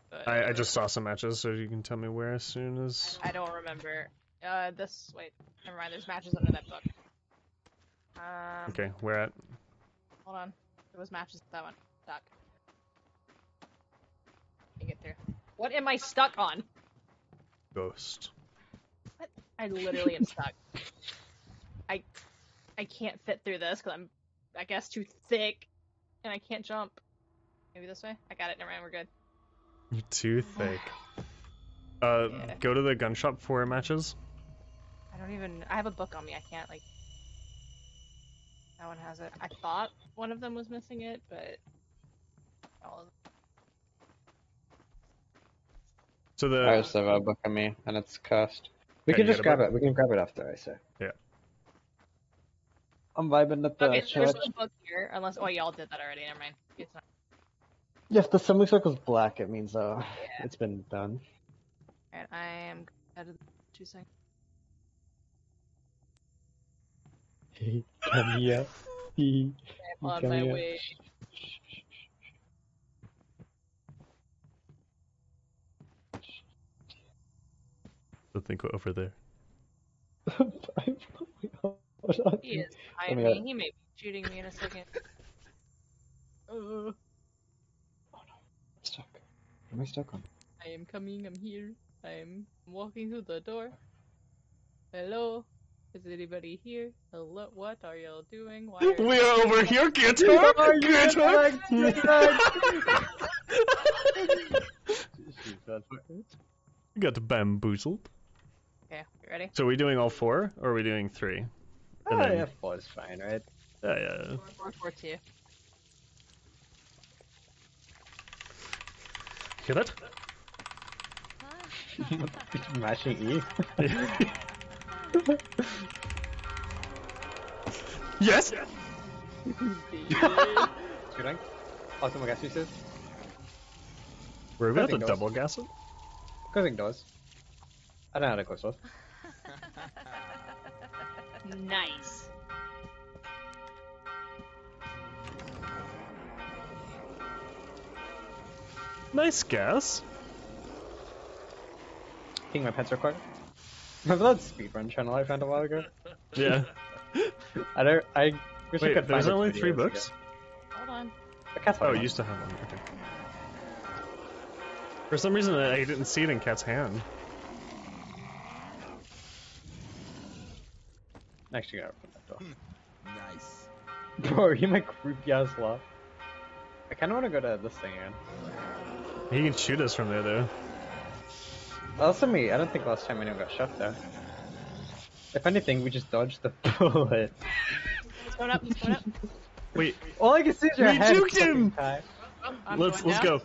But I just saw some matches, so you can tell me where as soon as... I don't remember. Wait, never mind. There's matches under that book. Okay, where at? Hold on. There was matches with that one. Stuck. Can't get through. What am I stuck on? Ghost. What? I literally am stuck. I can't fit through this because I'm, I guess, too thick, and I can't jump. Maybe this way? I got it. Never mind. We're good. You're too thick. Yeah. Go to the gun shop for matches. I have a book on me. I can't, like... That one has it. I thought one of them was missing it, but... All of them. So the... I also have a book on me, and it's cursed. We Okay, can you just got a grab book? it. We can grab it after, I say. Yeah. I'm vibing at the Okay, so there's church. no book here, unless... Oh, y'all did that already. Never mind. It's not... Yeah, if the semicircle's black, it means it's been done. Alright, I am... Out of 2 seconds. Hey, come here. Hey, On come my here. way. The thing over there. Hold on. He is Let me behind me. get- He may be shooting me in a second. I'm stuck. What am I stuck on? I am coming. I'm here. I'm walking through the door. Hello? Is anybody here? Hello? What are y'all doing? Why are We are over here, get her! Get her! You got bamboozled. Okay, you ready? So are we doing all 4, or are we doing 3? And then- yeah, 4 is fine, right? Yeah. 442. Hear that? Mashing E. Yes! Shooting. Also, my gas pieces. We're about to Closing doors. double gas it? Closing doors. I don't know how to close doors. Nice. Nice gas. I think my pets are quick. Remember that speedrun channel I found a while ago? Yeah. I wish I Wait, could find there's its only 3 videos books? again. Hold on. The cat's Oh, fine. you used to have one. Okay. For some reason, I didn't see it in Cat's hand. Actually, gotta open that door. Nice. Bro, you my creepy ass laugh. I kinda wanna go to this thing again. He can shoot us from there, though. Also me, I don't think last time anyone got shot there. If anything, we just dodged the bullet. He's going up. He's going up. Wait, All I can see is your We head. juked him! fucking Ty. I'm let's going down. go.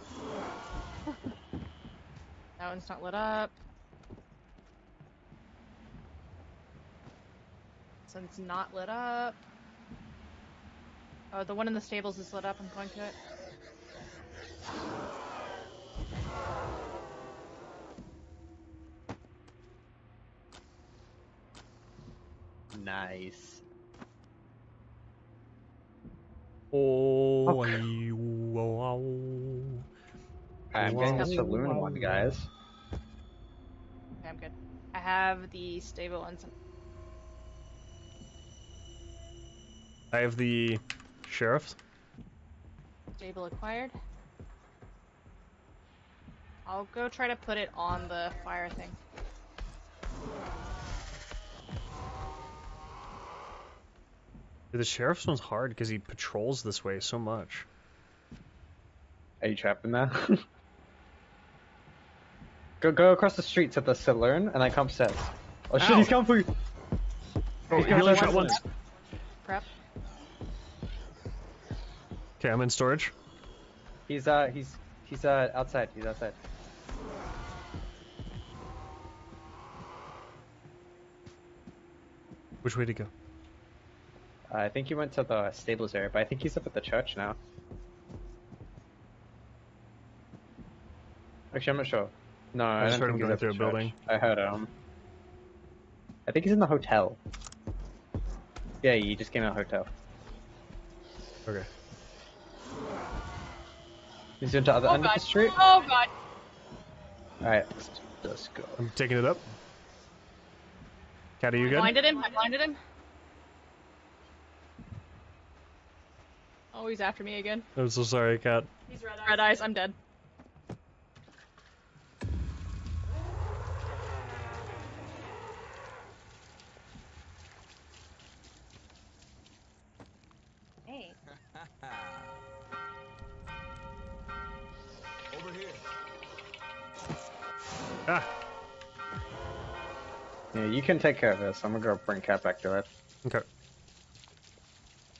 That one's not lit up. This one's not lit up. Oh, the one in the stables is lit up. I'm going to it. Nice. Oh, I'm getting the Wow. saloon one, guys. Okay, I'm good. I have the stable ones. I have the sheriff. Stable acquired. I'll go try to put it on the fire thing. Dude, the sheriff's one's hard because he patrols this way so much. Are you trapped in there? go across the street to the saloon and then come upstairs. Oh shit, Ow. he's coming for you! Oh, He's he coming only for shot you. once. Prep. Okay, I'm in storage. He's outside. He's outside. Which way to go? I think he went to the stables area, but I think he's up at the church now. Actually, I'm not sure. No, I just don't heard think him he's going at the through a church. building. I heard him. I think he's in the hotel. Yeah, he just came out of the hotel. Okay. He's into the other end of the street. Oh god! Alright, let's go. I'm taking it up. Cat, are you I good? blinded him. Oh, he's after me again. I'm so sorry, Cat. He's red eyes. I'm dead. Hey. Over here. Ah, Yeah, you can take care of this. I'm gonna go bring Cat back to life. okay.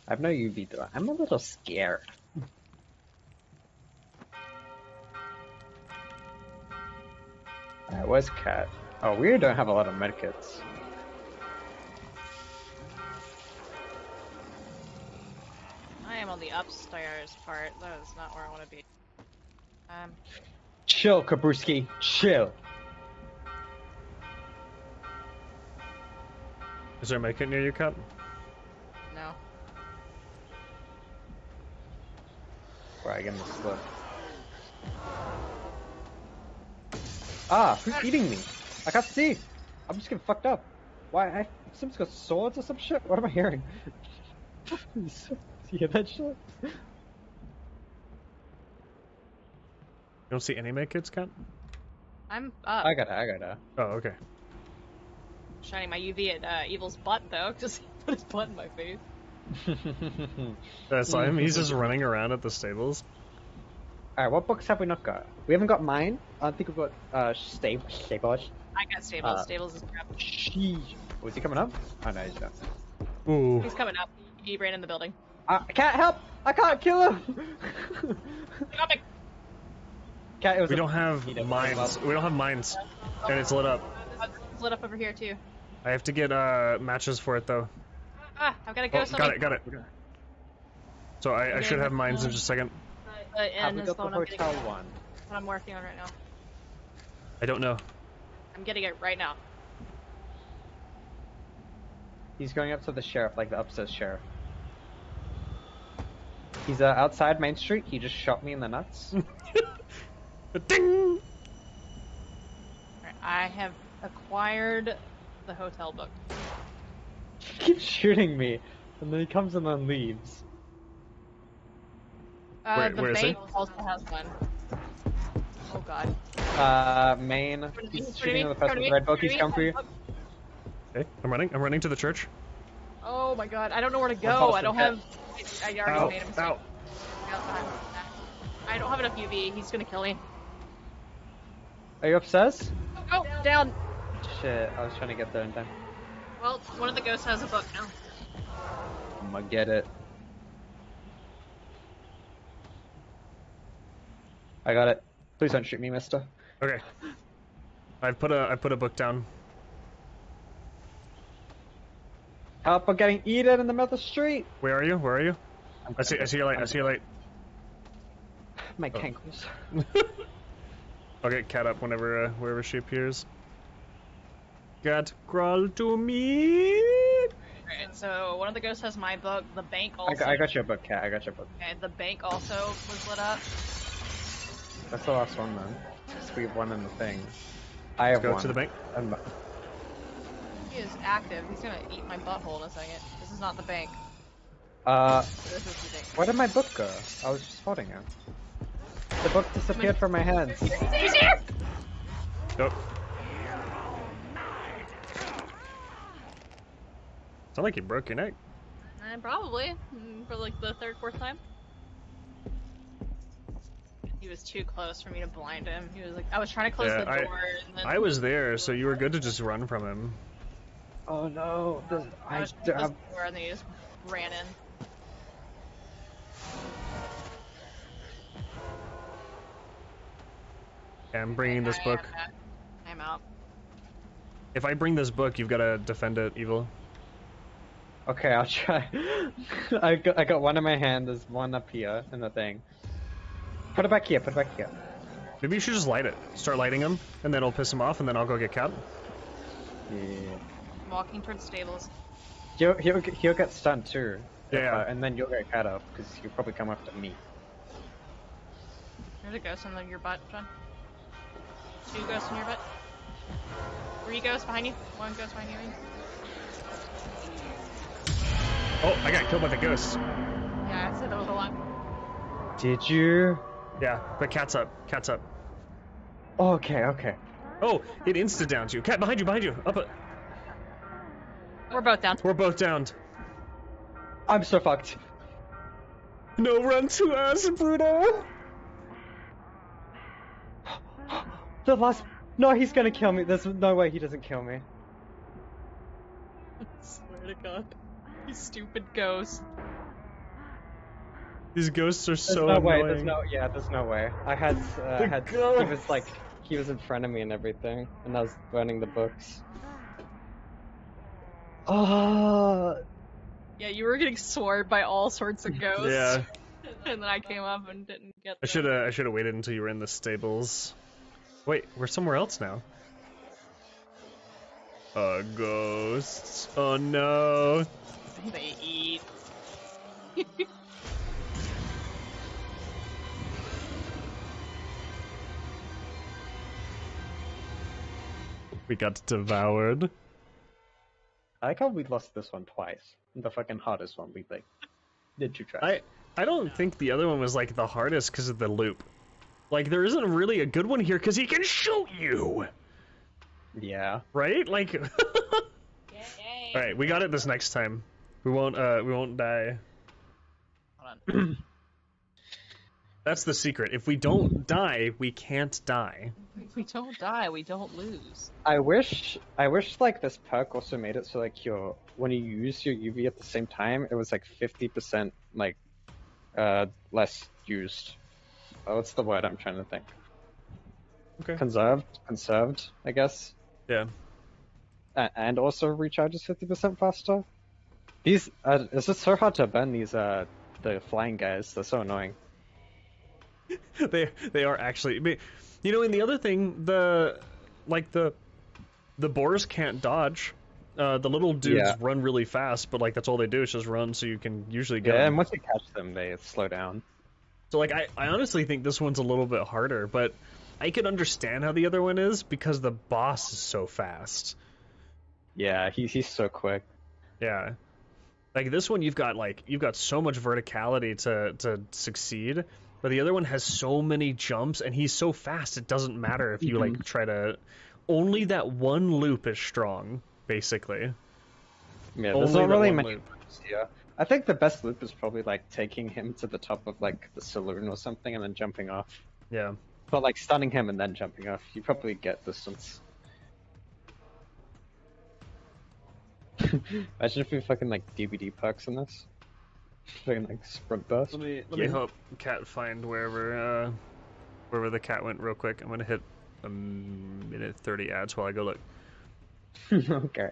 I have no UV though. I'm a little scared. Alright, where's Cat? Oh, we don't have a lot of medkits. I am on the upstairs part. That is not where I want to be. Chill, Kabruski. Chill. Is there a medkit near you, Cat? No. Right, I get the slip. Ah, who's eating me? I can't see. I'm just getting fucked up. Why? Someone's got swords or some shit? What am I hearing? You hear that shit? You don't see any medkits, Cat? I'm up. I got it. Oh, okay. Shining my UV at Evil's butt though, because he put his butt in my face. I saw him. He's just running around at the stables. Alright, what books have we not got? We haven't got mine. I don't think we've got Stables. I got Stables. Stables is crap. Sheesh. Was he coming up? Oh no, he's not. Ooh. He's coming up. He ran in the building. I can't help! I can't kill him! Coming. Cat, it was We a- don't have He doesn't mines. love- We don't have mines. And it's lit up. It's lit up over here too. I have to get matches for it though. Ah, I've got to go. Oh, got it. So I should have mines in just a second. Have N we is got the the one I'm getting. hotel one? What I'm working on right now. I don't know. I'm getting it right now. He's going up to the sheriff, like the upstairs sheriff. He's outside Main Street. He just shot me in the nuts. Ding! Alright, I have acquired the hotel book. He keeps shooting me, and then he comes and then leaves. Where is he? bank also has one. Oh god. Main. He's Front shooting of at the person with the red book. He's come for you. Okay, I'm running to the church. Oh my god, I don't know where to One go. pulse I don't and have. I already Ow, made a mistake. ow. I don't have enough UV. He's gonna kill me. Are you upstairs? Oh, down. Shit, I was trying to get there in time. Well, one of the ghosts has a book now. I'm gonna get it. I got it. Please don't shoot me, mister. Okay. I put a book down. Help, I'm getting eaten in the middle of the street! Where are you? I see your light. I see your light. My cankles. I'll get Cat up whenever wherever she appears. Cat, crawl to me. Alright, so one of the ghosts has my book. The bank also. I got your book, Cat. I got your book. Okay, the bank also was lit up. That's the last one, then. We have one in the thing. I have Go one. to the bank. I'm- He is active. He's gonna eat my butthole in a second. This is not the bank. This is the bank. Where did my book go? I was just holding it. The book disappeared from my hands. He's here! Nope. Sound like you broke your neck. Probably. For like the third, fourth time. He was too close for me to blind him. He was like, I was trying to close Yeah, the door. And then I was there, so you were good to just run from him. Oh no! I was trying to close the door and then he just ran in. Yeah, I'm bringing this book. I'm out. If I bring this book, you've got to defend it, Evil. Okay, I'll try. I got one in my hand. There's one up here in the thing. Put it back here. Put it back here. Maybe you should just light it. Start lighting him, and then it'll piss him off, and then I'll go get Cat. Yeah. I'm walking towards the stables. He'll get stunned too. Yeah. And then you'll get cut off because he'll probably come after me. There's a ghost in your butt, John. 2 ghosts in your butt. 3 ghosts behind you. 1 ghost behind you. Oh, I got killed by the ghost. Yeah, I said that was a lot. Did you? Yeah, but Cat's up. Cat's up. Oh, okay, okay. Oh, it insta-downed you. Cat, behind you, behind you. Up it. We're both down. We're both downed. I'm so fucked. No, run to us, Bruno. The last. No, he's gonna kill me. There's no way he doesn't kill me. I swear to God. You stupid ghost. These ghosts are There's so no annoying. way. There's no way. I had. He was like. He was in front of me and everything, and I was burning the books. Oh. Yeah, you were getting swarmed by all sorts of ghosts. Yeah. And then I came up and didn't get I should have waited until you were in the stables. Wait, we're somewhere else now. Ghosts. Oh no. They eat. We got devoured. I like how we lost this one twice. The fucking hardest one we like did 2 tries. I don't think the other one was like the hardest because of the loop. Like there isn't really a good one here because he can shoot you. Yeah. Right? Like. All right, we got it this next time. We won't die. Hold on. That's the secret. If we don't die, we can't die. If we don't die, we don't lose. I wish like this perk also made it so like when you use your UV at the same time, it was like 50% like less used. Oh, what's the word I'm trying to think? Okay. Conserved, I guess. Yeah. And also recharges 50% faster. These it's just so hard to burn these the flying guys. They're so annoying. They are actually. You know, and the other thing, the boars can't dodge. The little dudes run really fast, but like that's all they do is just run, so you can usually get them. And once you catch them, they slow down. So like I honestly think this one's a little bit harder, but I could understand how the other one is because the boss is so fast. Yeah, he's so quick. Yeah. Like this one you've got so much verticality to succeed, but the other one has so many jumps and he's so fast it doesn't matter if you like try to. Only that one loop is strong, basically. Yeah, there's not really many loops here. I think the best loop is probably like taking him to the top of like the saloon or something and then jumping off. Yeah. But like stunning him and then jumping off, you probably get distance. Imagine if we fucking like DVD perks in this. Fucking like sprint burst. Let me help Cat find wherever the cat went real quick. I'm gonna hit a minute 30 ads while I go look. Okay.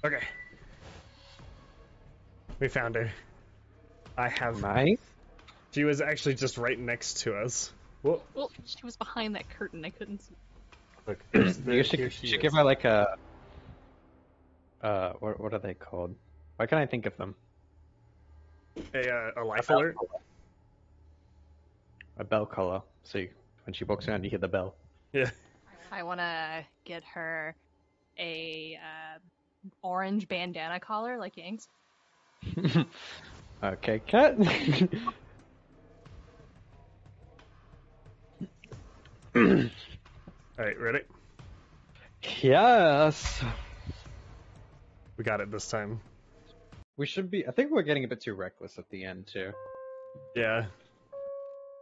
Okay. We found her. I have. Nice. She was actually just right next to us. Whoa. Well, she was behind that curtain. I couldn't see. Look, You should, here she should is. give her like a. What are they called? Why can't I think of them? A life alert. A bell collar. So when she walks around, you hear the bell. Yeah. I want to get her a orange bandana collar like Yang's. Okay, cat. Alright, ready? Yes. We got it this time. We should be. I think we're getting a bit too reckless at the end too. Yeah.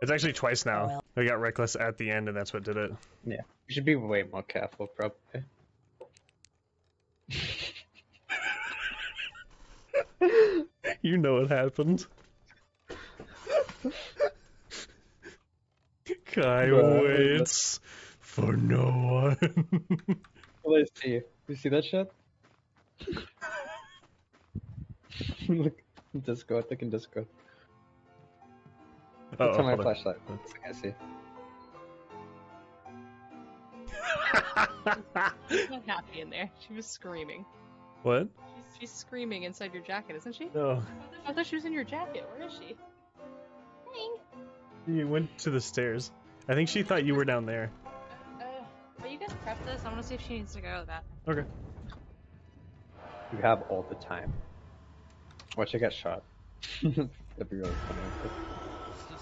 It's actually twice now. Well. We got reckless at the end, and that's what did it. Yeah, we should be way more careful, probably. You know what happened. Kai waits for no one. Let's see. You see that shit? Look, Discord. Look in Discord. Oh, It's on my hold on. flashlight. That's what I see. She's not happy in there. She was screaming. What? She's screaming inside your jacket, isn't she? No. I thought she was in your jacket. Where is she? You went to the stairs. I think she thought you were down there. Will you guys prep this? I want to see if she needs to go to the bathroom. Okay. You have all the time. Watch her get shot. That'd be really funny. What's this?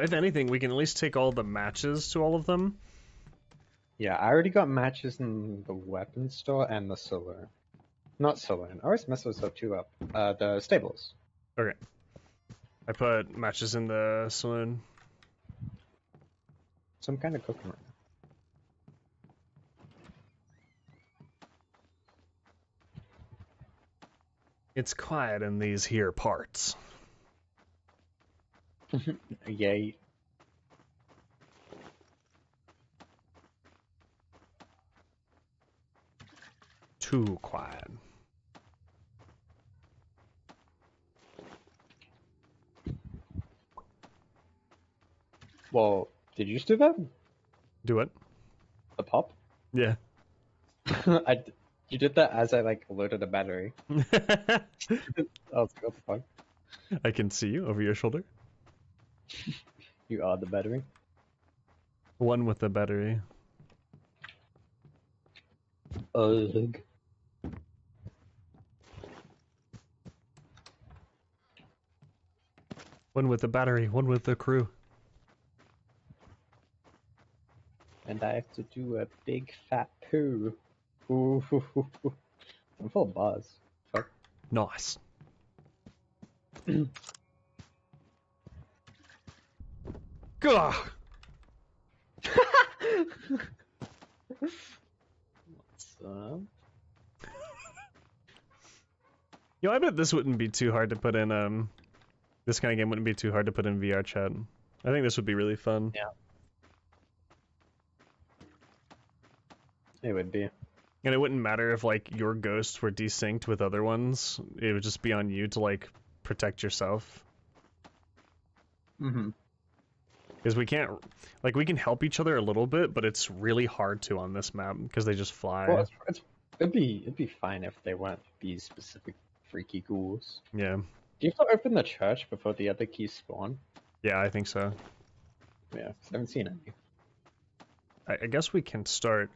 If anything, we can at least take all the matches to all of them. Yeah, I already got matches in the weapons store and the saloon. Not saloon. I always mess those up too up. The stables. Okay. I put matches in the saloon. Some kind of cooking right now. It's quiet in these here parts. Yay. Too quiet. Well, did you just do that? Do it. The pop? Yeah. You did that as I like loaded a battery. I was like, what the fuck? I can see you over your shoulder. You are the battery. One with the battery. Ugh. One with the battery, one with the crew. And I have to do a big fat poo. Ooh. I'm full of buzz. Fuck. Nice. Gah! What's up? Yo, I bet this wouldn't be too hard to put in, this kind of game wouldn't be too hard to put in VR chat. I think this would be really fun. Yeah. It would be. And it wouldn't matter if, like, your ghosts were desynced with other ones. It would just be on you to, like, protect yourself. Mm-hmm. Because we can't, like, we can help each other a little bit, but it's really hard to on this map, because they just fly. Well, it'd be fine if they weren't these specific freaky ghouls. Yeah. Do you have to open the church before the other keys spawn? Yeah, I think so. Yeah, 'cause I haven't seen any. I guess we can start.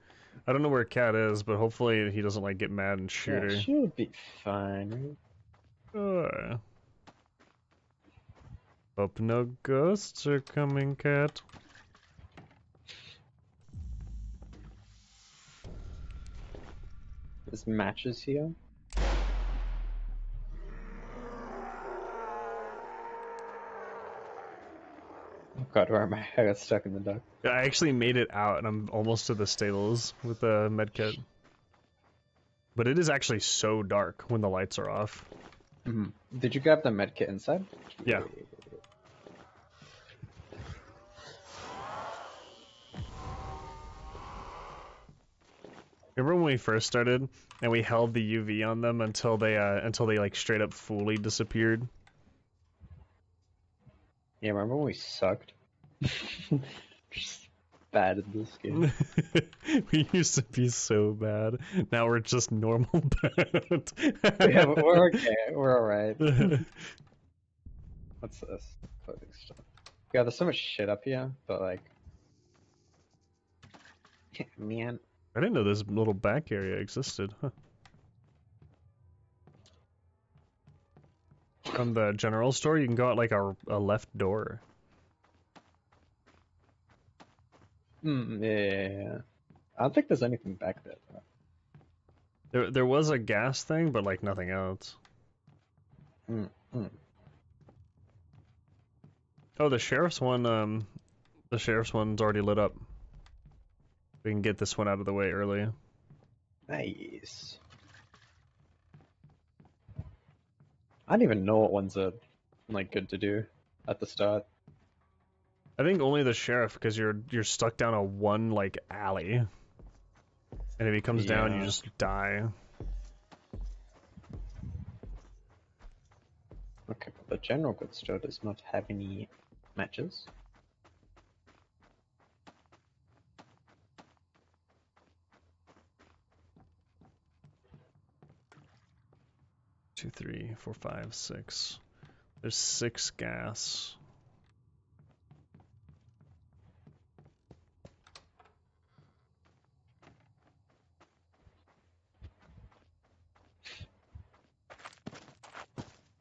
I don't know where Cat is, but hopefully he doesn't, like, get mad and shoot her. Yeah, she'll be fine. Hope no ghosts are coming, Cat. There's matches here. Oh god, where am I? I got stuck in the dark. I actually made it out, and I'm almost to the stables with the medkit. But it is actually so dark when the lights are off. Mm-hmm. Did you grab the medkit inside? Yeah. Remember when we first started and we held the UV on them until they like straight up fully disappeared? Yeah, remember when we sucked? Just bad at this game. We used to be so bad. Now we're just normal bad. Yeah, but we're okay. We're alright. What's this? Clothing stuff. Yeah, there's so much shit up here, but like... Man. I didn't know this little back area existed. Huh. From the general store, you can go out like a left door. Yeah. I don't think there's anything back there, though. There was a gas thing, but like nothing else. Oh, the sheriff's one. The sheriff's one's already lit up. We can get this one out of the way early. Nice. I don't even know what ones are like good to do at the start. I think only the sheriff, because you're stuck down a one like alley, and if he comes down, you just die. Okay, but the general goods store does not have any matches. Two, 3, 4, 5, 6. There's 6 gas.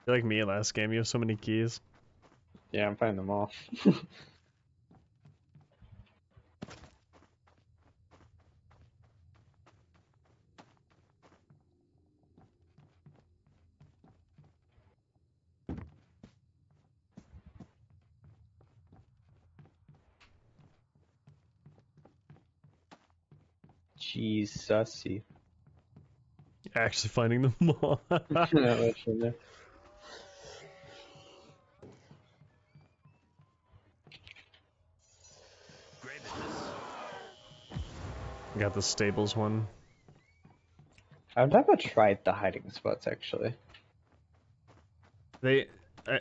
You're like me last game, you have so many keys. Yeah, I'm finding them all. Jesus-y. Actually finding them all. Literally. Grab this. Got the stables one. I've never tried the hiding spots, actually. They,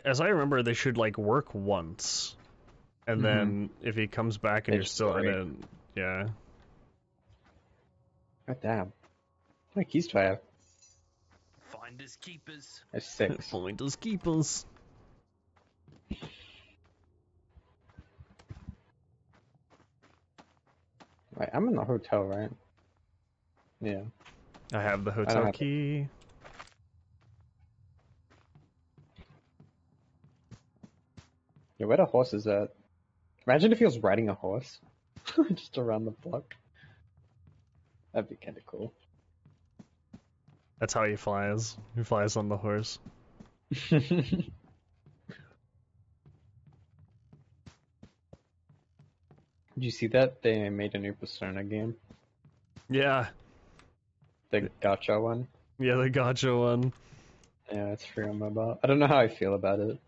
as I remember, they should like work once, and then if he comes back and They you're just still in break. it, yeah. God damn. How many keys do I have? Finders keepers. I have 6. Point those keepers. Right, I'm in the hotel, right? Yeah. I have the don't hotel have it. key. Yeah, where the horse is at? Imagine if he was riding a horse. Just around the block. That'd be kinda cool. That's how he flies. He flies on the horse. Did you see that? They made a new Persona game. Yeah, The gacha one. yeah, the gotcha one. Yeah, it's free on mobile. I don't know how I feel about it.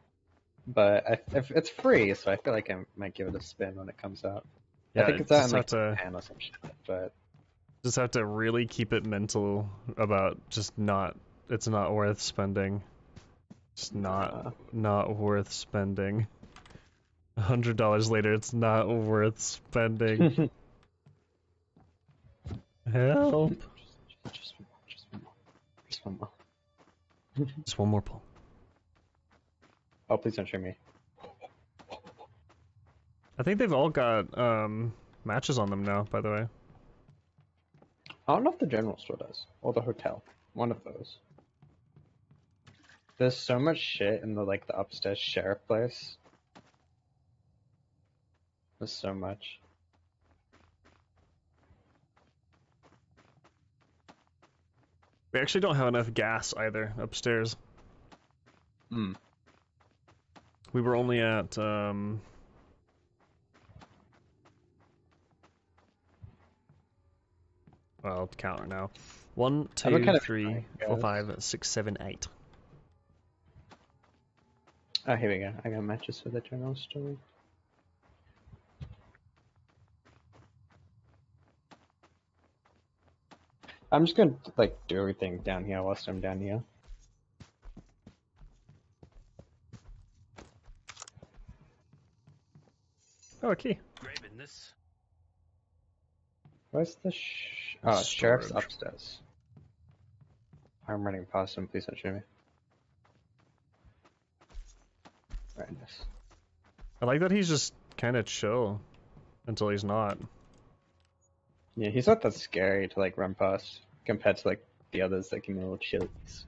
But if it's free, so I feel like I might give it a spin when it comes out. Yeah, I think it's out in just like have to Japan or some shit, but just have to really keep it mental about just not. It's not worth spending. It's not worth spending. $100 later, it's not worth spending. Help! just one more, just one more. Just one more. Just one more pull. Oh, please don't shoot me. I think they've all got matches on them now. By the way, I don't know if the general store does. Or the hotel. One of those. There's so much shit in the the upstairs sheriff place. There's so much. we actually don't have enough gas either upstairs. Hmm. We were only at well, I'll count it now. 1, I've been 2, kind of 3, trying, 4, guys. 5, 6, 7, 8. Oh, here we go. I got matches for the general store. I'm just gonna like do everything down here whilst I'm down here. Oh, a key. Grabbing this. Where's the sheriff's Storage. upstairs. I'm running past him, please don't shoot me. Right, nice. I like that he's just kind of chill until he's not. Yeah, he's not that scary to like run past compared to like the others that give me little chillies.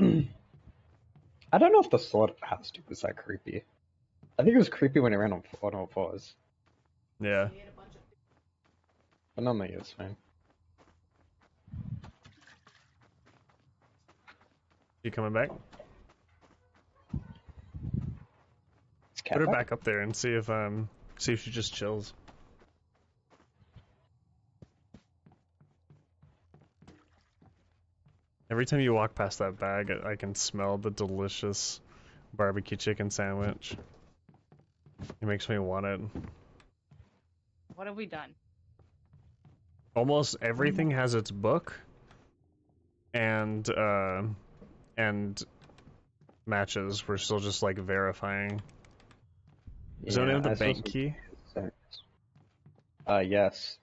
I don't know if the Slaughterhouse dude was that creepy. I think it was creepy when he ran on all fours. Yeah. But normally it was fine. You coming back? Is Cat Put her back? back up there and see if she just chills. Every time you walk past that bag, I can smell the delicious barbecue chicken sandwich. It makes me want it. What have we done? Almost everything has its book and matches. We're still just like verifying. Does anyone have the I bank suppose key? Yes.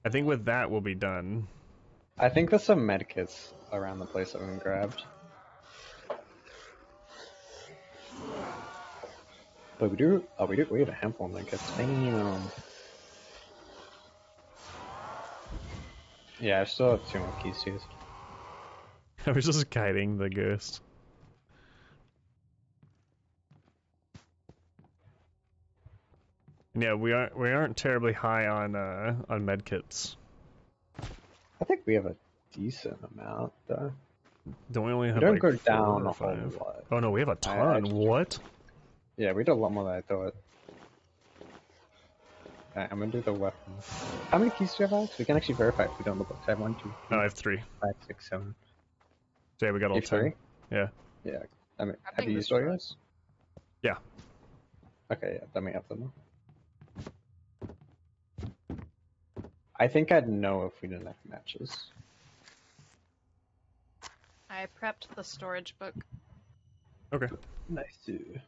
I think with that we'll be done. I think there's some medkits around the place that we grabbed. But we had a handful of medkits. Damn. Yeah, I still have 2 more keys to use. I was just guiding the ghost. And yeah, we aren't terribly high on medkits. I think we have a decent amount, though. Don't we only have don't like go 4 down or a whole 5? lot. Oh no, we have a ton. What? Yeah, we did a lot more than I thought. Alright, I'm gonna do the weapon. How many keys do you have, Alex? We can actually verify if we don't look. I have 1, 2, 3, Oh, I have 3. 5, 6, 7. So yeah, we got all You have 10. 3? Yeah. Yeah. I mean, I have think you this used all is yours? Yeah. Okay, yeah, let me have them. I think I'd know if we didn't have matches. I prepped the storage book. Okay. Nice, dude.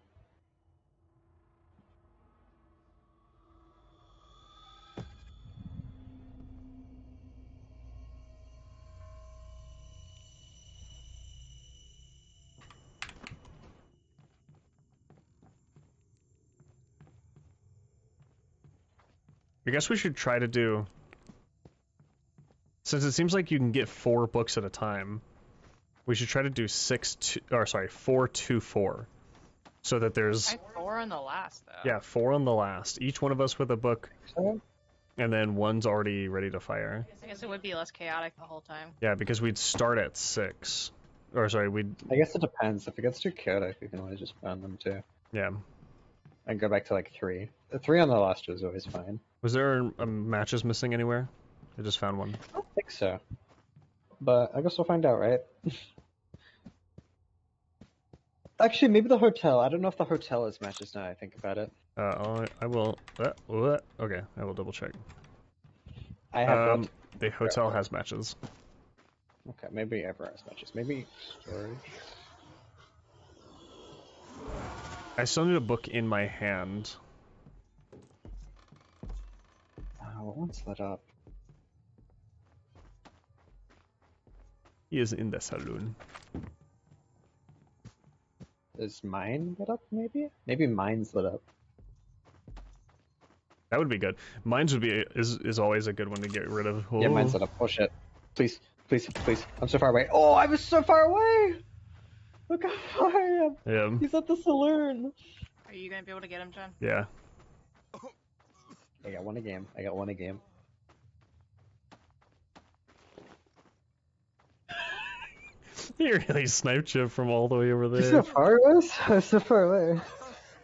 I guess we should try to do, since it seems like you can get 4 books at a time, we should try to do 4 2 4, so that there's I had 4 on the last though. yeah 4 on the last. Each one of us with a book, and then one's already ready to fire. I guess it would be less chaotic the whole time. Yeah, because we'd start at 6, or sorry, I guess it depends. If it gets too chaotic, we can always just burn them too. yeah. And go back to like 3. The 3 on the last is always fine. Was there matches missing anywhere? I just found one. I don't think so. But I guess we'll find out, right? Actually, maybe the hotel. I don't know if the hotel has matches now I think about it. I will. Okay, I will double check. I have both. The hotel has matches. Okay, maybe ever has matches. Maybe storage. I still need a book in my hand. What one's lit up? He is in the saloon. Is mine lit up, maybe? Maybe mine's lit up. That would be good. Mine's would be is always a good one to get rid of. Yeah, mine's lit up. Oh shit. Please, please, please. I'm so far away. Oh, I was so far away! Look how far I am! Yeah. He's at the saloon! Are you gonna be able to get him, John? Yeah. I got one a game. I got one a game. You really sniped you from all the way over You see there. how far it was? I was so far away.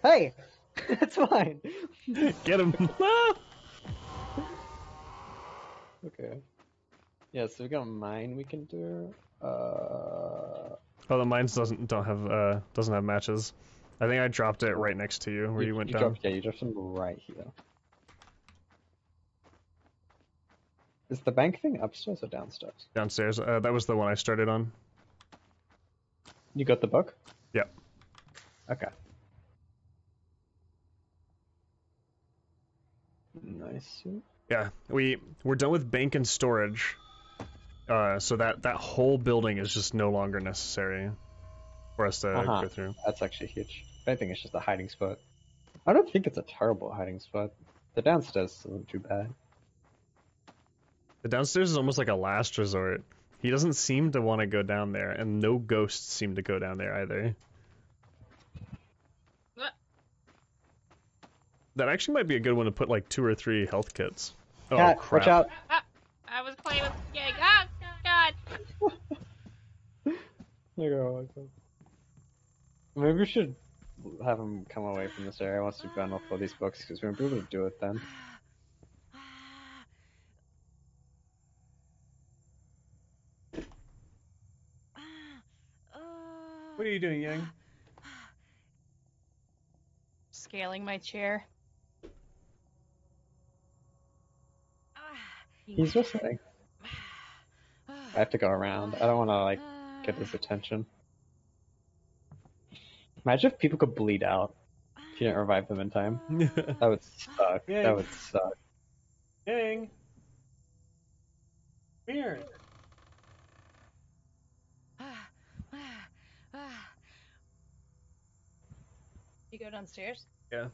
Hey! It's fine! Get him! Ah! Okay. Yeah, so we got mine we can do. Oh, the mines doesn't have matches. I think I dropped it right next to you where you went down. You dropped them right here. Is the bank thing upstairs or downstairs? Downstairs. That was the one I started on. You got the book? Yep. Okay. Nice. Yeah, we're done with bank and storage. So that whole building is just no longer necessary for us to go through. That's actually huge. I think it's just a hiding spot. I don't think it's a terrible hiding spot. The downstairs isn't too bad. The downstairs is almost like a last resort. He doesn't seem to want to go down there, and no ghosts seem to go down there either. What? That actually might be a good one to put like 2 or 3 health kits. Oh Cat, crap! watch out! I was playing with the gang. Ah, God. Maybe we should have him come away from this area once we've gone off all these books, because we won't be able to do it then. What are you doing, Yang? Scaling my chair. He's just like, I have to go around. I don't want to like get his attention. Imagine if people could bleed out if you didn't revive them in time. That would suck. Yang. That would suck. Yang. Here. You go downstairs? Yeah.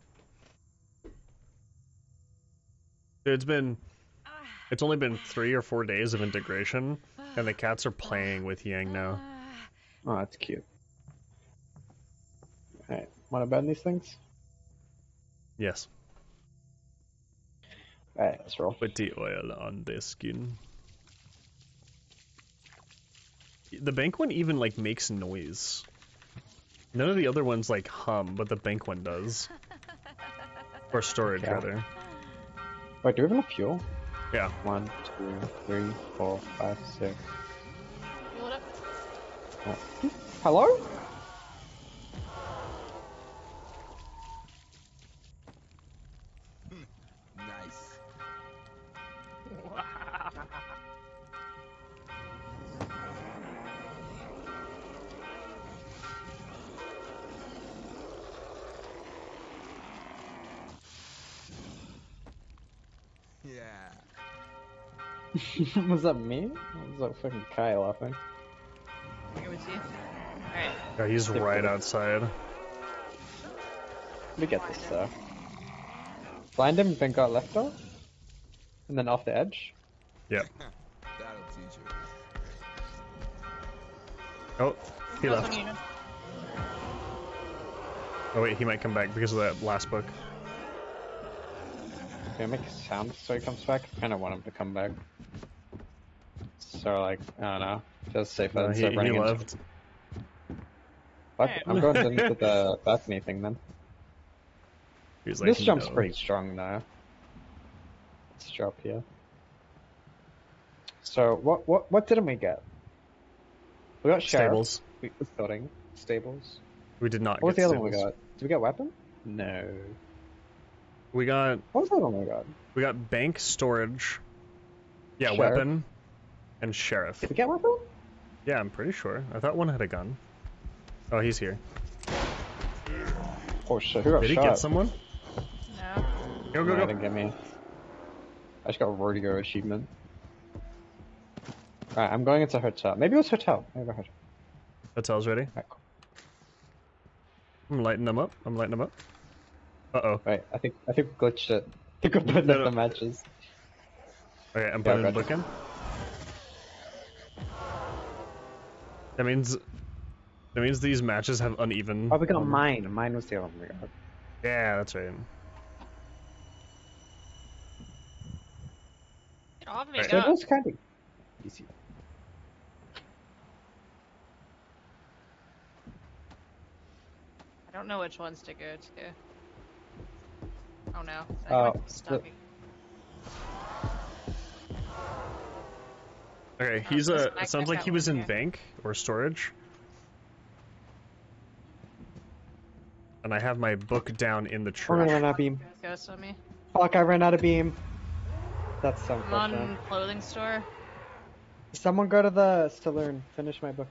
It's only been 3 or 4 days of integration, and the cats are playing with Yang now. Oh, that's cute. Alright, wanna burn these things? Yes. Alright, let's roll. Put the oil on the skin. The bank one even like makes noise. None of the other ones like hum, but the bank one does. Or storage, rather. Wait, do we have enough fuel? Yeah. 1, 2, 3, 4, 5, 6. Fuel it up. Oh. Hello? Nice. Yeah. Was that me? Or was that fucking Kai laughing? Here with you. Alright. Yeah, he's right outside. We get this though. Blind him, then got left off? And then off the edge? Yep. That'll teach you. Oh, he Close left. on unit. Oh wait, he might come back because of that last book. Can I make a sound so he comes back? I kinda want him to come back. So like, I don't know. Feels safer No, than he start running into... left. Fuck, I'm going into the balcony thing then. He's like, This jump's no. pretty strong though. Let's drop here. So what didn't we get? We got sheriff. Stables. We got building. Stables. We did not What was get the other one we stables. got? Did we get weapon? No. We got What was the other one we got? bank, storage. Yeah, Sheriff. weapon, and sheriff. Did we get weapon? Yeah, I'm pretty sure. I thought one had a gun. Oh, he's here. Oh shit, who got Did he shot? get someone? No. Go, No, go, he go. didn't get me. I just got a rodeo achievement. Alright, I'm going into hotel. Maybe it was hotel. Maybe hotel. Hotel's ready. Alright, cool. I'm lighting them up. Uh-oh. Wait, I think we glitched it. I think we put No, no. the matches. Okay, I'm Yeah, putting the gotcha. book in. That means these matches have uneven. Oh, we got mine. Mine was the other one we got. Yeah, that's right. Get off me, Alright. So it go. was kind of easy. I don't know which ones to go to. Oh no. Oh, Stuck. Okay, Oh, he's this it sounds backpack like got he was one in here. bank or storage. And I have my book down in the I'm gonna church. run out of beam. Ghost on me. Fuck, I ran out of beam. That's so I'm unfortunate. on clothing store. Someone go to the saloon. Finish my book.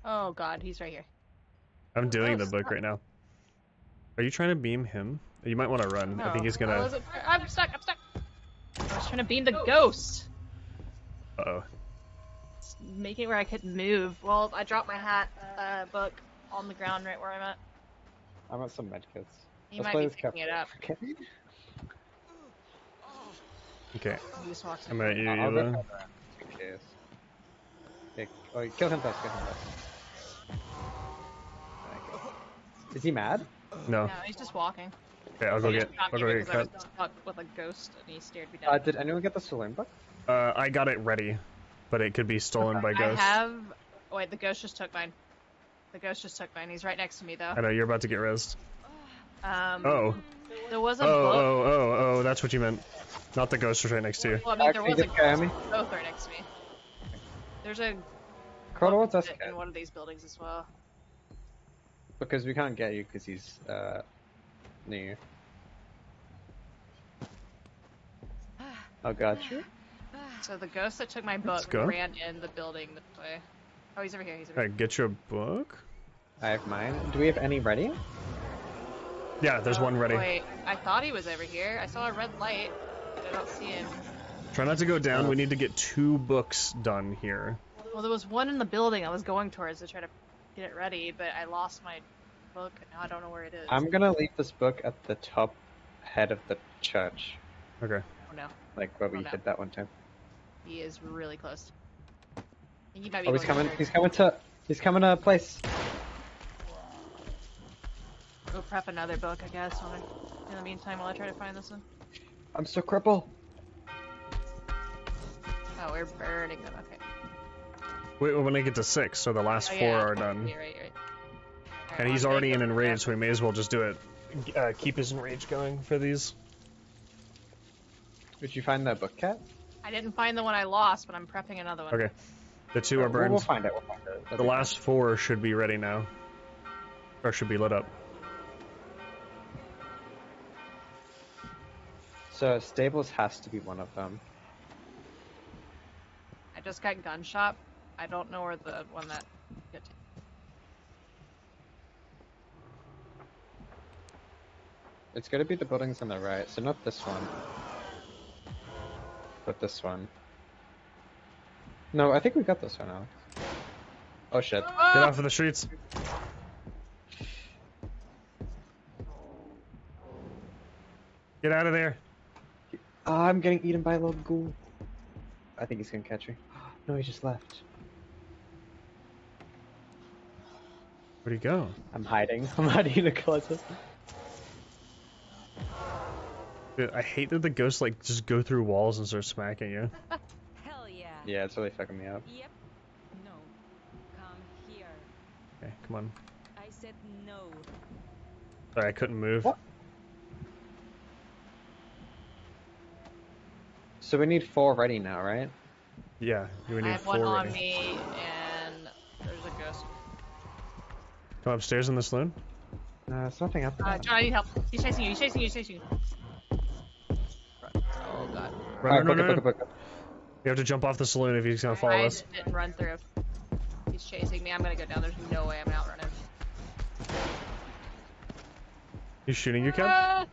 Oh god, he's right here. I'm doing the Oh, book stop. right now. Are you trying to beam him? You might want to run. I think he's gonna. I'm stuck. I'm stuck. I was trying to beam the ghost. Uh-oh. It's making it where I couldn't move. Well, I dropped my hat book on the ground right where I'm at. I want some medkits. He Let's might play be this picking it up. Okay. Okay. He just walks I'm in. at you, I'll go Ela. cover him, just in case. Okay. Oh, kill him first. Kill him first. Okay. Is he mad? No. No, he's just walking. Okay, I'll go He get. just got I'll me go get because I cut. was stuck with a ghost and he stared me down. Did anyone get the saloon book? I got it ready, but it could be stolen by I ghosts. have. Oh, wait, the ghost just took mine. The ghost just took mine. He's right next to me though. I know you're about to get rezzed. Oh. There was a Oh, book. oh, that's what you meant. Not the ghost was right next to you. Well, I mean, there Actually, was a just carry me. ghost. Both are next to me. There's a Carl, book what's us in one of these buildings as well. Because we can't get you because he's near you. Oh, gotcha. So the ghost that took my Let's book go. ran in the building this way. Oh, he's over here. He's over Alright, get your book. I have mine. Do we have any ready? Yeah, there's here. one ready. Wait, I thought he was over here. I saw a red light, but I don't see him. Try not to go down. We need to get 2 books done here. Well, there was one in the building I was going towards to try to get it ready, but I lost my book, and now I don't know where it is. I'm gonna leave this book at the top head of the church, Okay. Oh no, like where we Oh, no. did that one time. he is really close. I think he might be Oh, he's going coming. towards- He's coming to a place. Go prep another book, I guess, in the meantime while I try to find this one. I'm so crippled. Oh, we're burning them. Okay. Wait, we're gonna get to 6, so the last 4 are done. You're right. Alright, And he's well, I'm already in gonna go enraged, so we may as well just do it. Keep his enrage going for these. Did you find that book, Cat? I didn't find the one I lost, but I'm prepping another one. Okay. The 2 are burned. We'll find it. We'll find it. That'll The be last 4 should be ready now. Or should be lit up. fine. So stables has to be one of them. I just got gun shop. I don't know where the one that. It's gonna be the buildings on the right, so not this one. But this one. No, I think we got this one, Alex. Oh shit. Get off of the streets. Get out of there. Oh, I'm getting eaten by a little ghoul. I think he's gonna catch me. No, he just left. Where'd he go? I'm hiding. I'm hiding in the closet. Dude, I hate that the ghosts like just go through walls and start smacking you. Hell yeah. Yeah, it's really fucking me up. Yep. No. Come here. Okay, come on. I said no. Sorry, I couldn't move. What? So we need 4 ready now, right? Yeah, we I need have 4 one on ready. me, and there's a ghost. Come upstairs in the saloon. There's nothing up there. John, I need help. He's chasing you. He's chasing you. He's chasing you. Oh god. Run, run, run. Book it. You have to jump off the saloon if he's gonna follow I us. didn't run through. He's chasing me. I'm gonna go down. There's no way I'm outrunning. He's shooting you, Ken?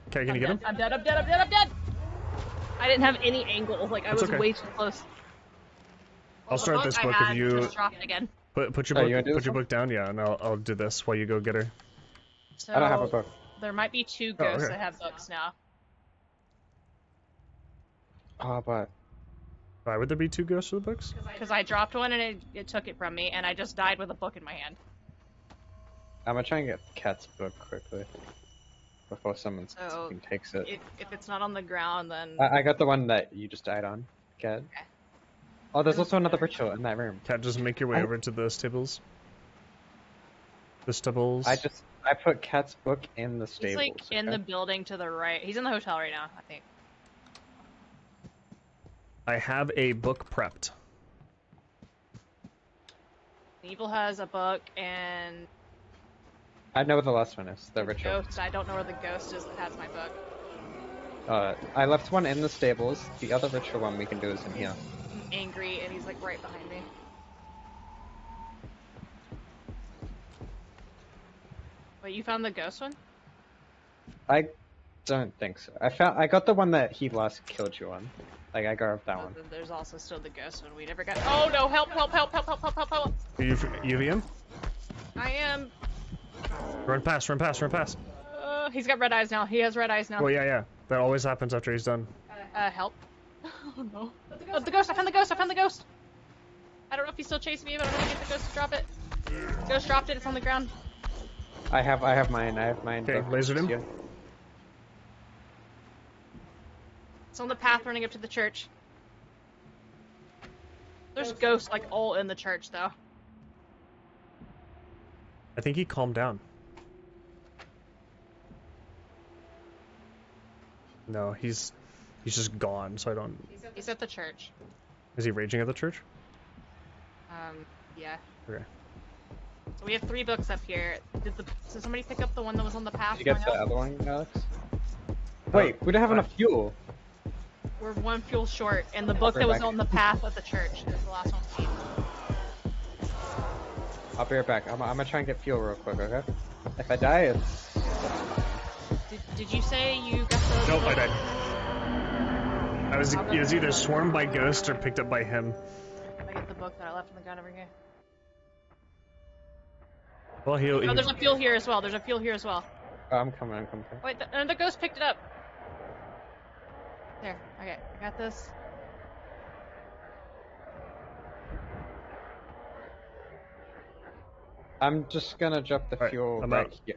Okay, can you get him? I'm dead. I'm dead. I'm dead. I'm dead. I didn't have any angle. Like I That's was okay. way too close. I'll start this book I if you just dropped again. put your Oh, book you wanna do put this your one? book down. Yeah, and I'll do this while you go get her. So I don't have a book. there might be 2 Oh, ghosts okay. that have books now. Oh, but Why would there be 2 ghosts with books? Because I dropped one and it took it from me, and I just died with a book in my hand. I'm gonna try and get Cat's book quickly before someone So, fucking takes it. If it's not on the ground, then I got the one that you just died on, Cat. Okay. Oh, there's also another ritual in that room. Cat, just make your way over to the stables. The stables. I put Cat's book in the he's stables. like in okay? the building to the right. He's in the hotel right now, I think. I have a book prepped. Evil has a book, and I know what the last one is. The ritual. Ghost. I don't know where the ghost is that has my book. I left one in the stables. The other ritual one we can do is in here. I'm angry, and he's like right behind me. Wait, you found the ghost one? I don't think so. I got the one that he last killed you on. Like, I grabbed that one. Then there's also still the ghost one. We never got. Oh no! Help! Help! Help! Help! Help! Help! Help! Help! You him? I am. Run past, run past, run past. He's got red eyes now. He has red eyes now. Well, yeah. That always happens after he's done. Help. Oh no. Oh, the ghost! I found the ghost! I found the ghost! I don't know if he's still chasing me, but I'm gonna get the ghost to drop it. The ghost dropped it. It's on the ground. I have mine. Okay, lasered him. Yeah. It's on the path running up to the church. There's ghosts like all in the church though. I think he calmed down. No, he's just gone, so I don't... He's at the church. Is he raging at the church? Yeah. Okay. So we have 3 books up here. Did somebody pick up the one that was on the path? Did you get the going up? other one, Alex? Wait, we don't have enough fuel. We're 1 fuel short, and the book right that was back. on the path of the church is the last one we need. I'll be right back. I'm gonna try and get fuel real quick, okay? If I die, it's... Did you say you got the... Nope, I died. It was either swarmed by ghosts or picked up by him. I get the book that I left on the ground over here. Well, Oh, there's a fuel here as well. There's a fuel here as well. Oh, I'm coming. Wait, the ghost picked it up. There. Okay, I got this. I'm just gonna drop the Alright, fuel I'm right out. here.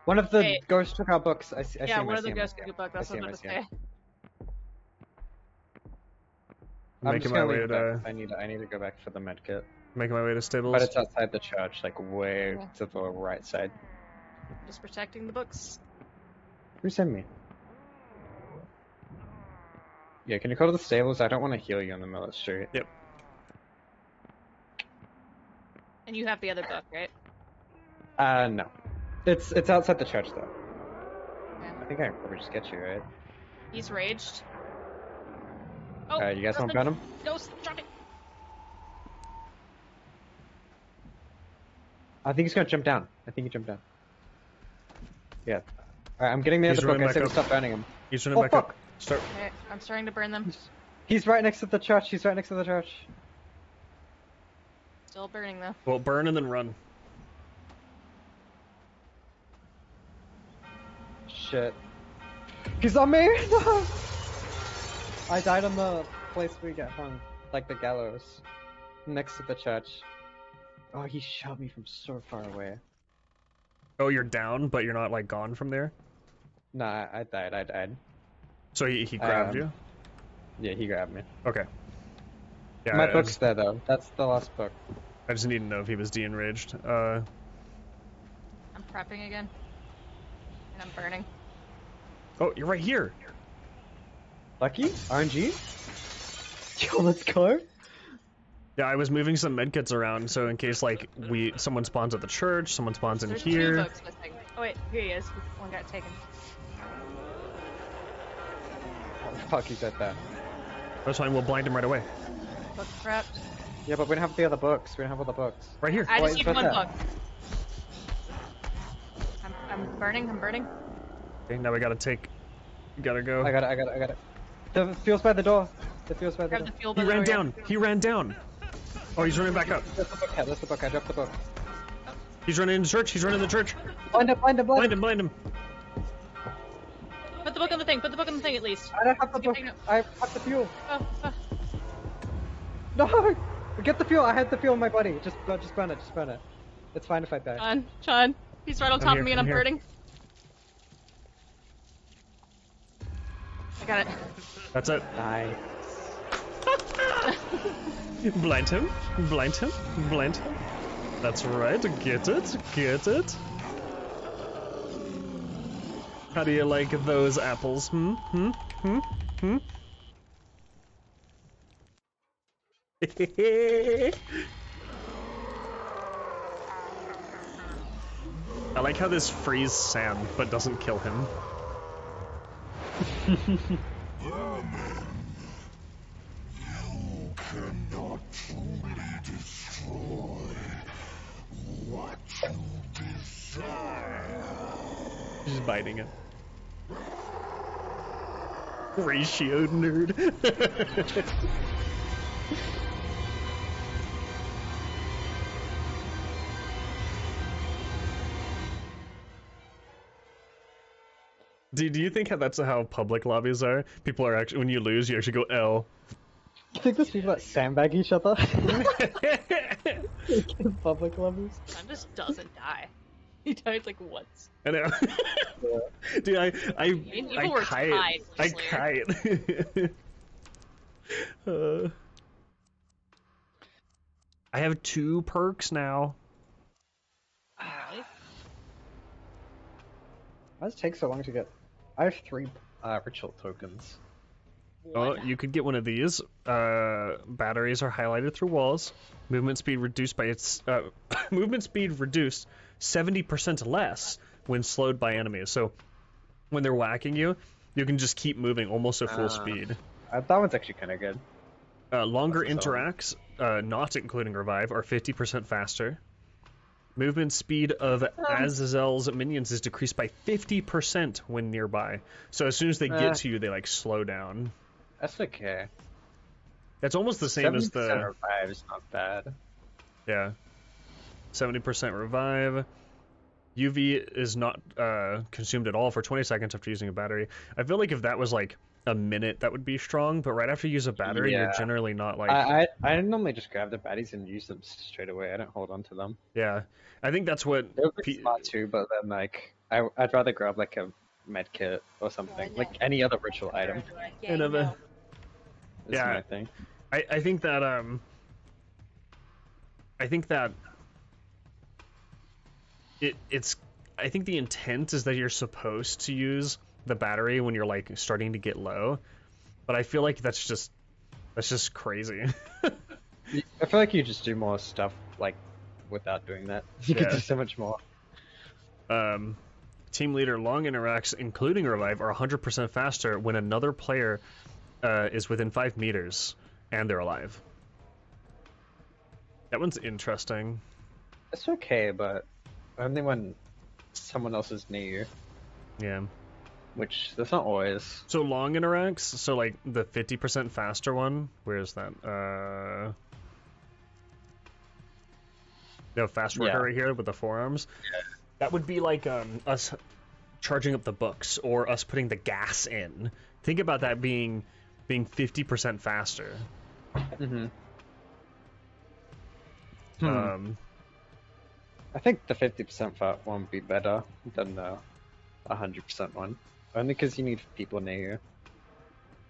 One of the Hey. ghosts took our books. I see Yeah, him, one I of see the him, I ghosts see took him. the book. That's I see what I him, was I about to see him. say. I'm Making just my gonna way leave to it back. I need to go back for the med kit. making my way to stables. But it's outside the church, like way Yeah. to the right side. Just protecting the books. Who sent me? Yeah, can you go to the stables? I don't want to heal you in the middle of the street. Yep. And you have the other book, right? No. It's outside the church though. Yeah. I think I can probably just get you, right? He's raged. Oh, You guys want Justin, Venom? Ghost, drop it. I think he's gonna jump down. I think he jumped down. Yeah. Alright, I'm getting the He's other book. running I said back we stop burning him. He's running back fuck. up. Start. Okay, I'm starting to burn them. He's right next to the church. Still burning though. Well, burn and then run. Shit. He's on me! No! I died on the place we get hung. Like the gallows. Next to the church. Oh, he shot me from so far away. Oh, you're down, but you're not like gone from there. Nah, I died. So he grabbed you. Yeah, he grabbed me. Okay. Yeah, My I book's just, there though. That's the last book. I just need to know if he was de-enraged. I'm prepping again. And I'm burning. Oh, you're right here. Lucky? RNG? Yo, let's go. Yeah, I was moving some medkits around, so in case like someone spawns at the church, someone spawns in There's here. 2 books missing. Oh wait, here he is. One got taken. Oh, fuck, he's at that. That's fine. We'll blind him right away. Book prepped. Yeah, but we don't have the other books. We don't have all the books. Right here. I Wait, just need what's 1 that? book. I'm burning. Okay, now we gotta take. We gotta go. I got it. The fuel's by the door. Grab the fuel. He ran down. He ran down. Oh, he's running back up. That's the book. Yeah, that's the book. I dropped the book. He's running into church. He's running to church. Blind him. Blind him. Put the book on the thing. Put the book on the thing at least. I don't have the book. Taking it. I have the fuel. Oh. No! Get the fuel. I had the fuel in my body. Just burn it. It's fine if I die. Sean. He's right on top here, of me and I'm I'm here. burning. I got it. That's it. Die. Blind him. That's right. Get it. How do you like those apples? I like how this frees Sam, but doesn't kill him. He's biting it. Ratio nerd. Do you think that's how public lobbies are? People are actually, when you lose, you actually go L. I think there's people that sandbag each other. In public lobbies. Sam just doesn't die. He died like once. I know. Dude, I People were tied for I Slayer. kite. I have 2 perks now. Really? Why does it take so long to get? I have 3 ritual tokens. Oh, One. you could get one of these. Batteries are highlighted through walls. Movement speed reduced by its movement speed reduced 70% less when slowed by enemies. So when they're whacking you, you can just keep moving almost at full speed. That one's actually kind of good. Longer What's this one? interacts, not including revive, are 50% faster. Movement speed of Azazel's minions is decreased by 50% when nearby. So as soon as they get to you, they like slow down. That's okay. That's almost the same as 70% the revive is not bad. yeah, 70% revive. UV is not consumed at all for 20 seconds after using a battery. I feel like if that was like a minute, that would be strong. But right after you use a battery, you're Yeah. generally not like I normally just grab the baddies and use them straight away. I don't hold on to them. yeah. I think that's what It would be smart too, but then like I'd rather grab like a med kit or something, like any other ritual item. kind of a Is Yeah. my thing. I think that I think the intent is that you're supposed to use the battery when you're like starting to get low, but I feel like that's just crazy. I feel like you just do more stuff like without doing that. You could Yeah. do so much more. Team leader long interacts, including revive, are 100% faster when another player is within 5 meters and they're alive. That one's interesting. It's okay, but only when someone else is near you, Yeah. which that's not always. So long interacts, so like the 50% faster one, where is that? No, fast worker Yeah. right here with the forearms. That would be like us charging up the books or us putting the gas in. Think about that being 50% faster. Mm-hmm. I think the 50% fat one would be better than the 100% one, only because you need people near you.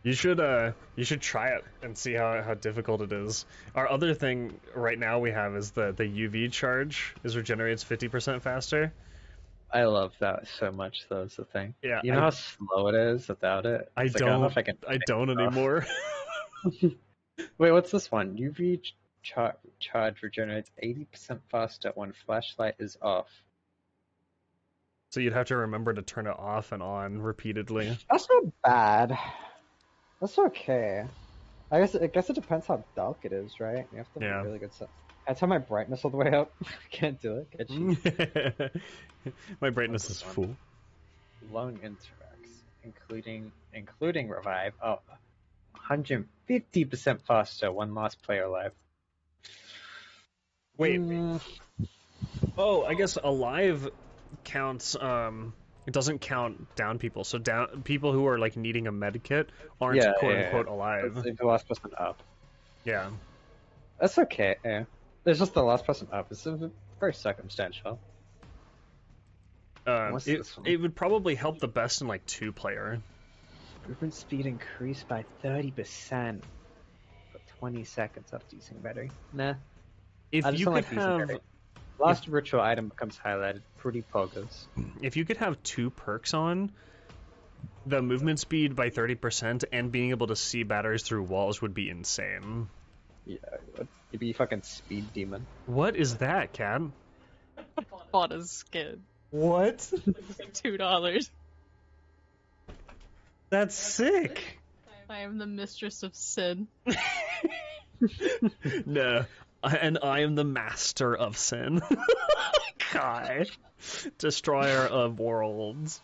You should try it and see how difficult it is. Our other thing right now we have is the UV charge is regenerates 50% faster. I love that so much, though. Is the thing. Yeah, You know how slow it is without it. I It's like, I don't know if I can. I don't anymore. Wait, what's this one? UV charge regenerates 80% faster when flashlight is off. So you'd have to remember to turn it off and on repeatedly. That's not bad. That's okay. I guess it depends how dark it is, right? You have to Yeah. have really good stuff. I turn my brightness all the way up. I can't do it. Get you. My brightness is full. Lone interacts, including revive, up 150% faster when last player alive. Wait. Oh, I guess alive counts. It doesn't count down people. So down people who are like needing a med kit aren't quote unquote alive. It's the last person up. Yeah. That's okay. Yeah. It's just the last person up. It's very circumstantial. What's this one? It would probably help the best in like 2-player. Movement speed increased by 30% for 20 seconds after using battery. Nah. If I just you don't could like using have battery. Last ritual item becomes highlighted. Pretty poggers. if you could have 2 perks on, the movement speed by 30% and being able to see batteries through walls would be insane. Yeah, you'd be fucking speed demon. What is that, Cam? Bought a skin. What? $2. That's sick. I am the mistress of sin. No, and I am the master of sin. Kai, destroyer of worlds.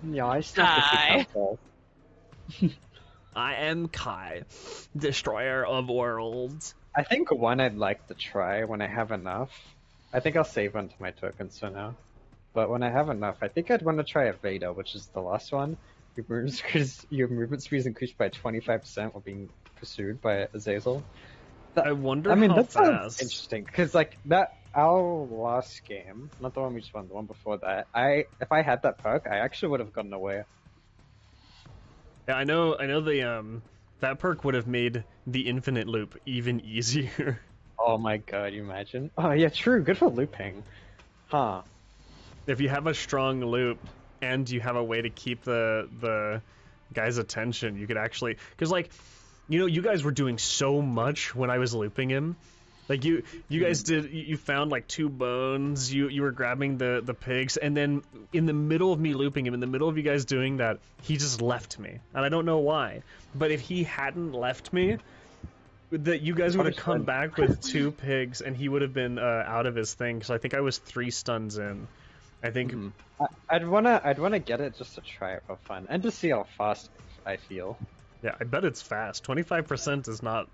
Yeah, I still have to Hi. pick up balls. I am Kai, destroyer of worlds. I think one I'd like to try when I have enough. I think I'll save onto my tokens for now. But when I have enough, I think I'd want to try Aveda, which is the last one. Your movement speed is increased by 25% while being pursued by Azazel. I wonder I mean, how that sounds fast. interesting because like that our last game, not the one we just won, the one before that. If I had that perk, I actually would have gotten away. Yeah, I know the that perk would have made the infinite loop even easier. Oh my god, you imagine? Oh yeah, true. Good for looping. Huh. If you have a strong loop and you have a way to keep the guy's attention, you could actually, because like, you guys were doing so much when I was looping him. Like you guys you found like 2 bones, you were grabbing the pigs, and then in the middle of me looping him, in the middle of you guys doing that, he just left me, and I don't know why. But if he hadn't left me, that you guys would have come back with 2 pigs, and he would have been out of his thing. So I think I was 3 stuns in. I think. I'd wanna get it just to try it for fun and to see how fast I feel. Yeah, I bet it's fast. 25% is not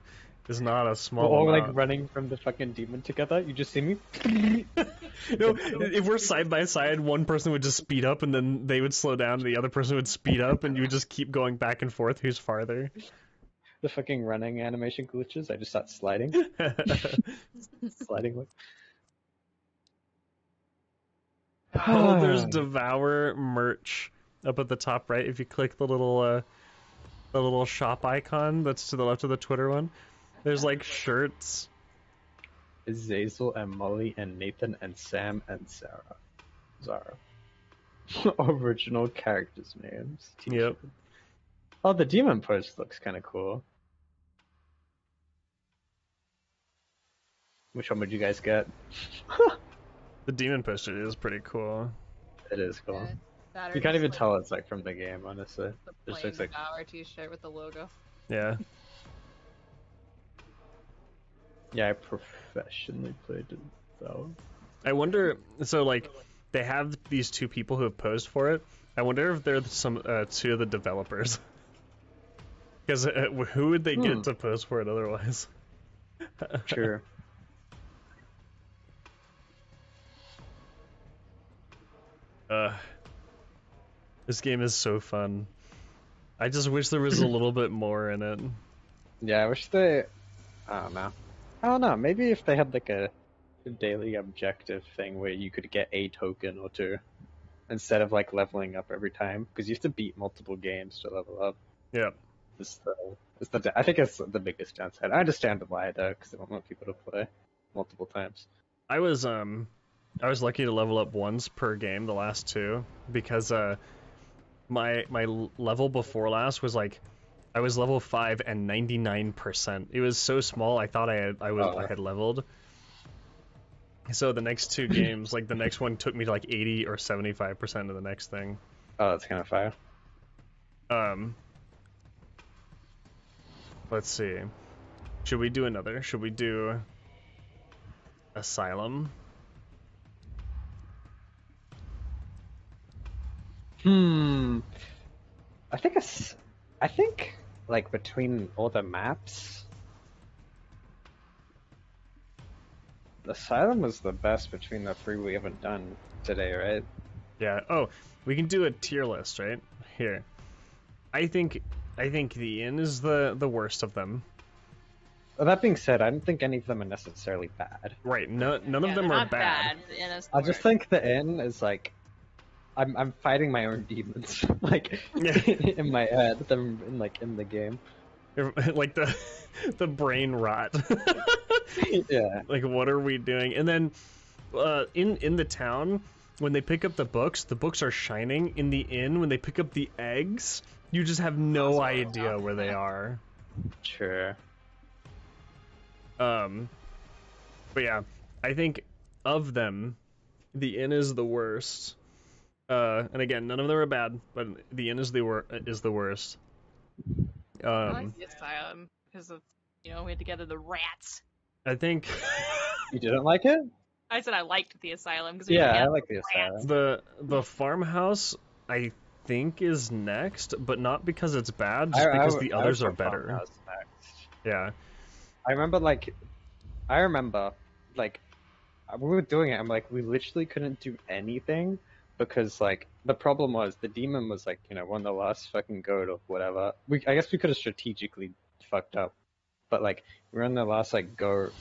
a We're small all amount. like running from the fucking demon together. You just see me. No, if we're side by side, one person would just speed up, and then they would slow down, and the other person would speed up, and you would just keep going back and forth. Who's farther? The fucking running animation glitches. I just start sliding. Sliding. Oh, there's Devour merch up at the top right. If you click the little shop icon that's to the left of the Twitter one, there's like shirts. Azazel and Molly and Nathan and Sam and Zara. Original characters' names. Yep. Oh, the demon post looks kind of cool. Which one would you guys get? The demon poster is pretty cool. It is cool. Yeah, that or You can't just, even like, tell it's like from the game, honestly. the It just plain looks like Devour t-shirt with the logo. Yeah. yeah, I professionally played it though. I wonder. So like, they have these 2 people who have posed for it. I wonder if they're some 2 of the developers. Because who would they get to pose for it otherwise? Sure. This game is so fun. I just wish there was a little bit more in it. Yeah, I wish they. I don't know. Maybe if they had like a daily objective thing where you could get a token or 2 instead of like leveling up every time, because you have to beat multiple games to level up. Yeah. I think it's the biggest downside. I understand why though, because I don't want people to play multiple times. I was lucky to level up once per game the last 2 because my level before last was like I was level 5 and 99%. It was so small I thought I had leveled. So the next 2 games, like the next one took me to like 80 or 75% of the next thing. Oh, that's kind of fire. Let's see. Should we do another? Should we do Asylum? I think like between all the maps, Asylum was the best between the 3 we haven't done today, right? Yeah. Oh, we can do a tier list, right? Here. I think the Inn is the worst of them. Well, that being said, I don't think any of them are necessarily bad. Right. None of Yeah, them they're are not bad. The inn is the I just worst. think the inn is like I'm fighting my own demons, like Yeah. in my head, them in the game. Like the brain rot. Yeah. Like, what are we doing? And then in the town, when they pick up the books are shining. In the inn, when they pick up the eggs, you just have no idea where they are. Sure. But yeah, I think of them, the inn is the worst. And again, none of them are bad, but the inn is the worst. I like the asylum because of, we had to gather the rats. I think You didn't like it? I said I liked the asylum because Yeah, I gather like the rats. asylum. the farmhouse I think is next, but not because it's bad, just because the others are better. Farmhouse next. Yeah. I remember, like, we were doing it, and like, we literally couldn't do anything because, like, the problem was the demon was like, one of the last fucking goat or whatever. I guess we could have strategically fucked up, but like, we were in the last like goat,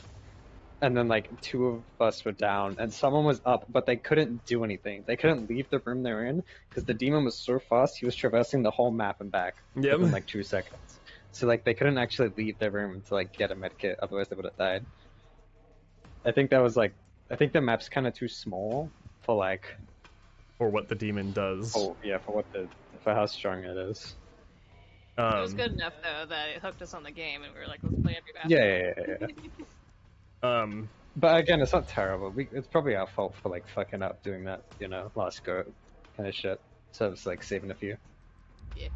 and then like two of us were down, and someone was up, but they couldn't do anything. They couldn't leave the room they're in because the demon was so fast. He was traversing the whole map and back within like 2 seconds. So like, they couldn't actually leave their room to like get a medkit, otherwise they would have died. I think the map's kind of too small for like. For what the demon does. Oh yeah, for how strong it is. It was good enough though that it hooked us on the game, and we were like, let's play every battle. Yeah. But again, it's not terrible. It's probably our fault for like fucking up doing that, last go kind of shit. So it's like saving a few. Yeah.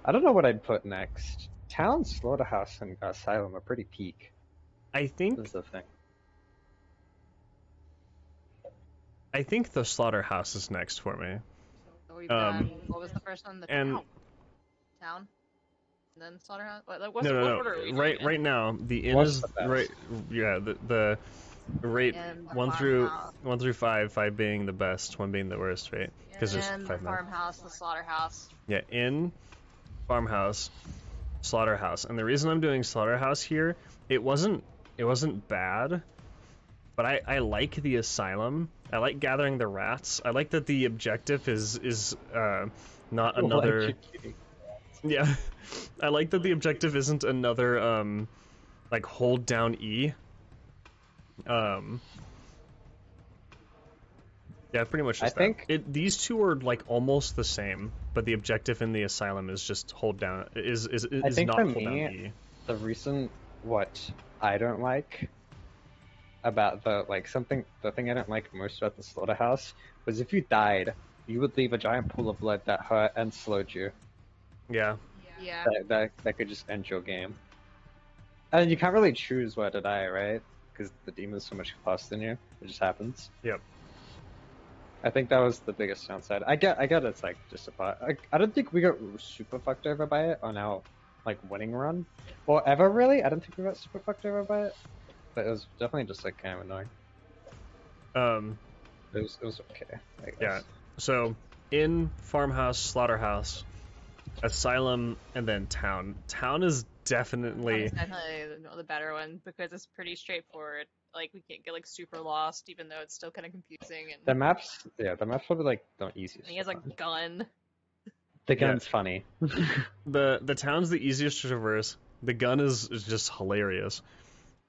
I don't know what I'd put next. Town, Slaughterhouse, and Asylum are pretty peak. I think That's the thing. I think the Slaughterhouse is next for me. So we've done, what was the first one? The town. Town? And then Slaughterhouse? What order are we doing it? Right now, the inn What's is the best? right. Yeah, the rate And the 1 through farmhouse. 5 being the best, 1 being the worst, right? Because there's And 5 the now. farmhouse, the slaughterhouse. Yeah, inn, farmhouse, Slaughterhouse, and the reason I'm doing Slaughterhouse here, it wasn't bad, but I like the asylum. I like gathering the rats. I like that the objective is not another. Yeah, I like that the objective isn't another like hold down E. Yeah, pretty much just I think these two are like almost the same, but the objective in the asylum is just hold down is think not for hold down me, E. the reason what I don't like about the thing I don't like most about the Slaughterhouse was if you died, you would leave a giant pool of blood that hurt and slowed you. Yeah. Yeah. That could just end your game. And you can't really choose where to die, right? Because the demon's so much faster than you. It just happens. Yep. I think that was the biggest downside. I get it's like just a part. I don't think we got super fucked over by it on our like winning run, or ever really. I don't think we got super fucked over by it, but it was definitely just like kind of annoying. It was okay, I guess. Yeah. So in farmhouse, slaughterhouse, asylum, and then town. Town is definitely That's definitely the better one because it's pretty straightforward. Like, we can't get like super lost, even though it's still kind of confusing. And The maps probably like the easiest. he has a gun. The gun's funny. the town's the easiest to traverse. The gun is just hilarious.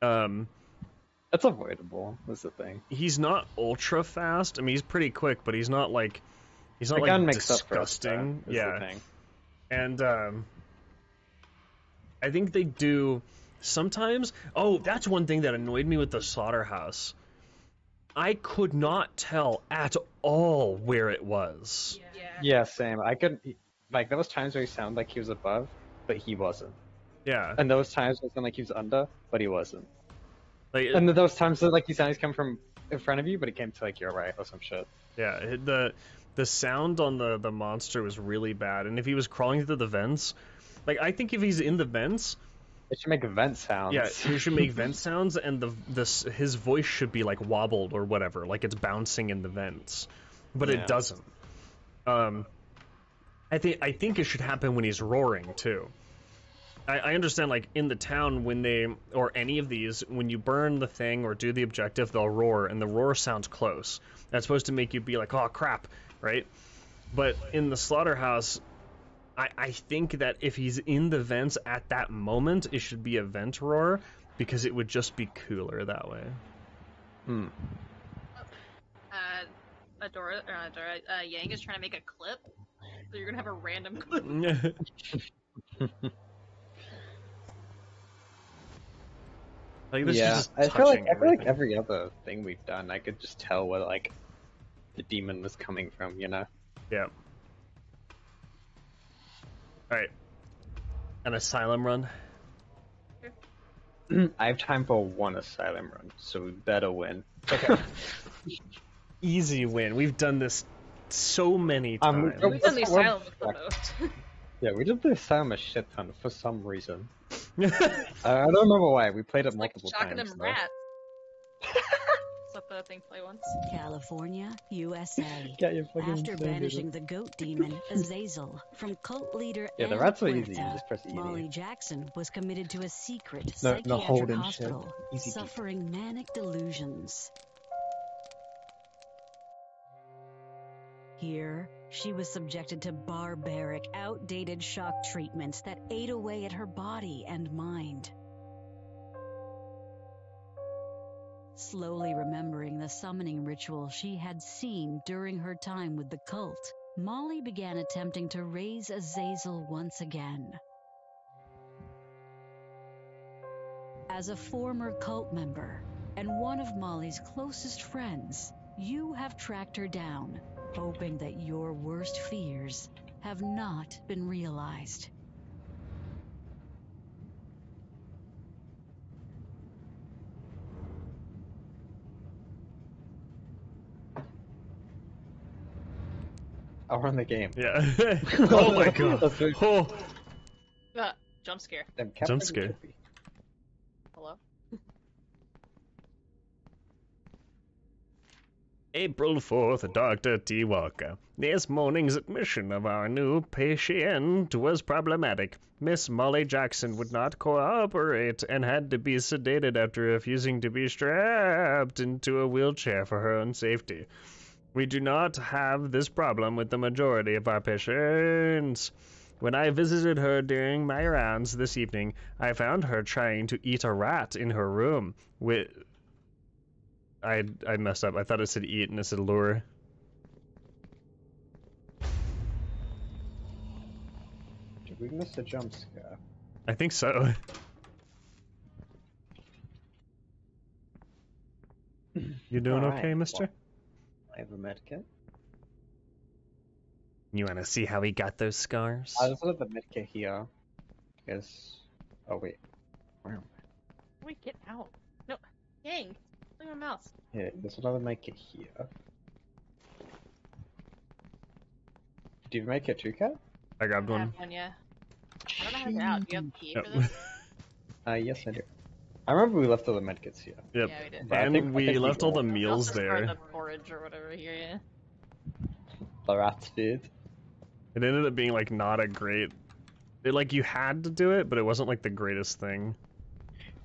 That's avoidable. That's the thing. He's not ultra fast. I mean, he's pretty quick, but he's not like The gun makes up for it, disgusting. though, is the thing. And I think they do sometimes. Oh, that's one thing that annoyed me with the Slaughterhouse. I could not tell at all where it was. Yeah, same. I could like there was times where he sounded like he was above, but he wasn't. Yeah. And there was times where it sounded like he was under, but he wasn't. Like, And then there was times that like he sounded come from in front of you, but it came to like your right or some shit. yeah, the sound on the monster was really bad, and if he was crawling through the vents, like I think if he's in the vents, It should make vent sounds. yeah, he should make vent sounds, and his voice should be like wobbled or whatever, like it's bouncing in the vents, but Yeah. it doesn't. I think it should happen when he's roaring too. I understand, like in the town when they or any of these, when you burn the thing or do the objective, they'll roar, and the roar sounds close. That's supposed to make you be like, oh crap, right? But in the Slaughterhouse, I think that if he's in the vents at that moment, it should be a vent roar, because it would just be cooler that way. Yang is trying to make a clip, so you're gonna have a random clip. Like this is Yeah, just I feel like everything. every other thing we've done, I could just tell where like the demon was coming from. You know. Yeah. All right. An asylum run. I have time for one asylum run, so we better win. Okay. Easy win. We've done this so many times. We've done the We're- asylum with the most. Yeah, we did the asylum a shit ton for some reason. I don't remember why. We played it It's like multiple shocking times. them though. rats. Let the thing play once. California, USA. Get your fucking After thing, dude. banishing the goat demon, Azazel, from cult leader Yeah, the Ann rats are easy. You Puerta, just press E. Molly Jackson was committed to a secret No psychiatric holding shit. hospital, Easy peasy. suffering manic delusions. Here, she was subjected to barbaric, outdated shock treatments that ate away at her body and mind. Slowly remembering the summoning ritual she had seen during her time with the cult, Molly began attempting to raise Azazel once again. As a former cult member and one of Molly's closest friends, you have tracked her down, hoping that your worst fears have not been realized. I'll run the game. Yeah. Oh my god. That's very- Oh. Jump scare. Them Jump captain scare. trippy. Hello? April 4th, Dr. T. Walker. This morning's admission of our new patient was problematic. Miss Molly Jackson would not cooperate and had to be sedated after refusing to be strapped into a wheelchair for her own safety. We do not have this problem with the majority of our patients. When I visited her during my rounds this evening, I found her trying to eat a rat in her room. I messed up. I thought it said eat and it said lure. Did we miss a jump scare? I think so. You doing Alright, okay, mister? I have a medkit. You want to see how he got those scars? I just have the medkit here. Because. Oh, wait. Where am Wait, get out. No. Dang. Look at my mouse. I? Here, there's another medkit here. Do you make it too, Cat? I grabbed I one. have one, yeah. I don't know how to get out. Do you have a key Yep. for this? Yes, I do. I remember we left all the medkits here. Yep. Yeah, we did. But I And think- I we think we left all the got- meals Also store there. the porridge or whatever here, yeah. The rat's food. It ended up being like not a great. Like you had to do it, but it wasn't like the greatest thing.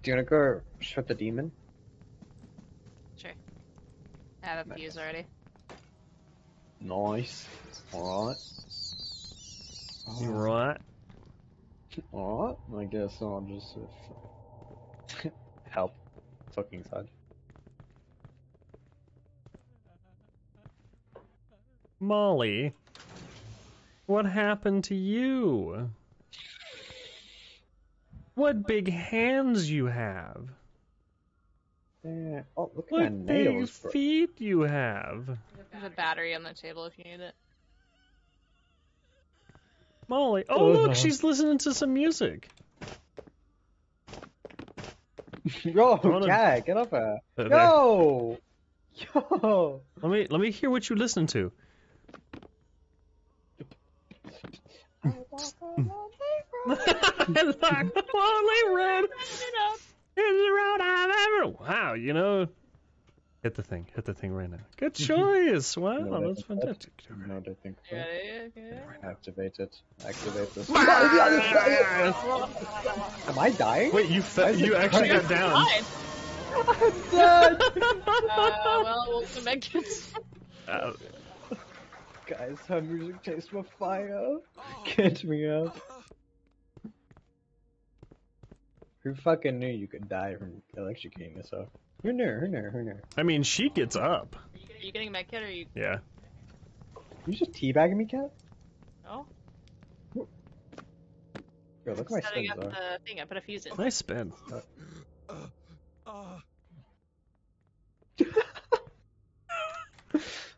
Do you wanna go shut the demon? Sure. I have a fuse already. Nice. Alright. Right. Alright, I guess I'll just help fucking side. Molly, what happened to you? What big hands you have. Yeah. Oh, look at my What big nails, bro. feet you have. There's a battery on the table if you need it. Molly, oh look, she's listening to some music. Yo, wanna- Cat, get up here. There. Yo! Yo! Let me hear what you listen to. It's like the lonely road. It's the road I've ever. Wow, you know. Hit the thing right now. Good choice. Wow, No, that's fantastic. No, I don't think so. You ready? Okay. Activate it. Activate this. Am I dying? Wait, you actually got down. Fine. I'm dead! Well, we'll the medkits. Guys, her music tastes for fire. Get me up. Who fucking knew you could die from electrocuting yourself? Who knew? Who knew? Who knew? I mean, she gets up. Are you getting a medkit or are you? Yeah. You just teabagging me, Cat? No. Yo, look at my Setting spins up though. the thing. I put a fuse in. Nice spin.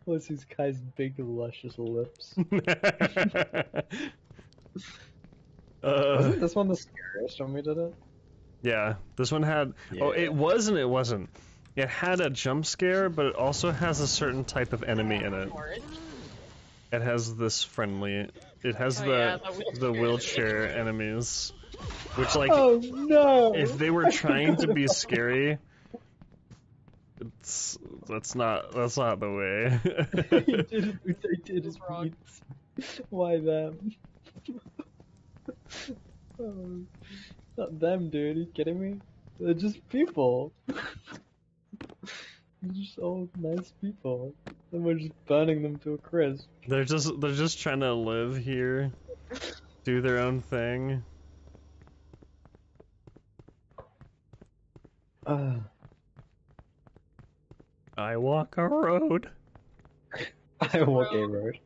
What's these guys' big luscious lips? Wasn't this one the scariest when we did it? Yeah, this one had. Oh, Yeah. it was and it wasn't. It had a jump scare, but it also has a certain type of enemy in it. Forward. It has this friendly. It has Oh, the yeah, the wheelchair enemies, which like Oh no! if they were trying to be scary, that's not the way. They did what they did is wrong. Why them? Oh, not them, dude. Are you kidding me? They're just people. They're just all nice people. And we're just burning them to a crisp. they're just trying to live here, do their own thing. I walk a road. I walk a road.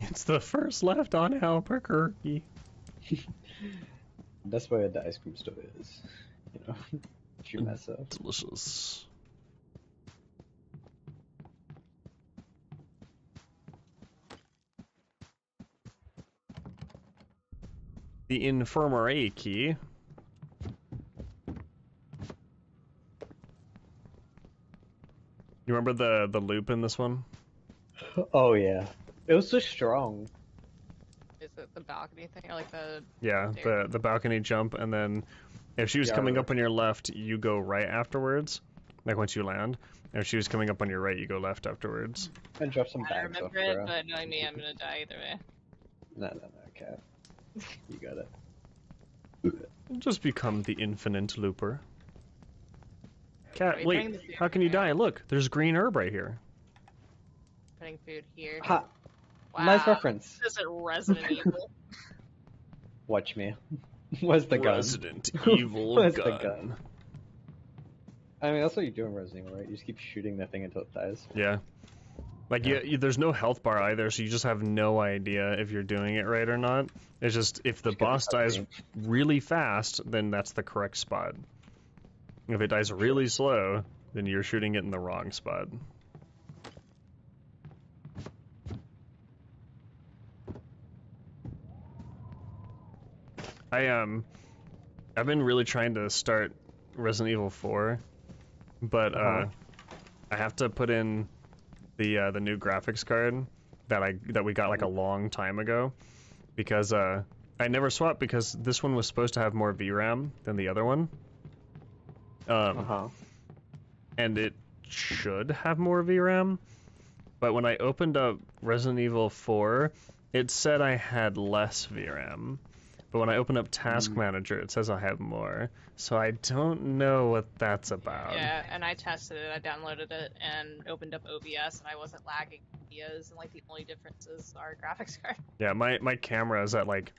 It's the first left on Albuquerque. That's where the ice cream store is. You know, if you mess up. Delicious. The infirmary key. You remember the loop in this one? Oh yeah, it was so strong. Is it the balcony thing or like the? Yeah, the balcony jump, and then if she was Yeah, I coming remember. up on your left, you go right afterwards, like once you land. And if she was coming up on your right, you go left afterwards. And drop some I bags off, remember it, bro. but knowing me, I'm gonna die either way. No, Cat. You got it. Just become the infinite looper. Cat, Are we wait, putting the food how can you there? die? Look, there's green herb right here. Putting food here. Ha! Wow. Nice reference. This is Resident Evil. Watch me. Where's the gun? Resident Evil Where's gun. the gun? I mean, that's what you do in Resident Evil, right? You just keep shooting that thing until it dies. Yeah. Like, there's no health bar either, so you just have no idea if you're doing it right or not. It's just, if the Just 'cause boss it's dies cutscene. really fast, then that's the correct spot. If it dies really slow, then you're shooting it in the wrong spot. I've been really trying to start Resident Evil 4, but I have to put in the new graphics card that we got like a long time ago, because I never swapped because this one was supposed to have more VRAM than the other one. And it should have more VRAM, but when I opened up Resident Evil 4, it said I had less VRAM. But when I open up Task Manager, it says I have more. So I don't know what that's about. Yeah, and I tested it. I downloaded it and opened up OBS, and I wasn't lagging videos. And like the only difference is our graphics card. Yeah, my camera is at like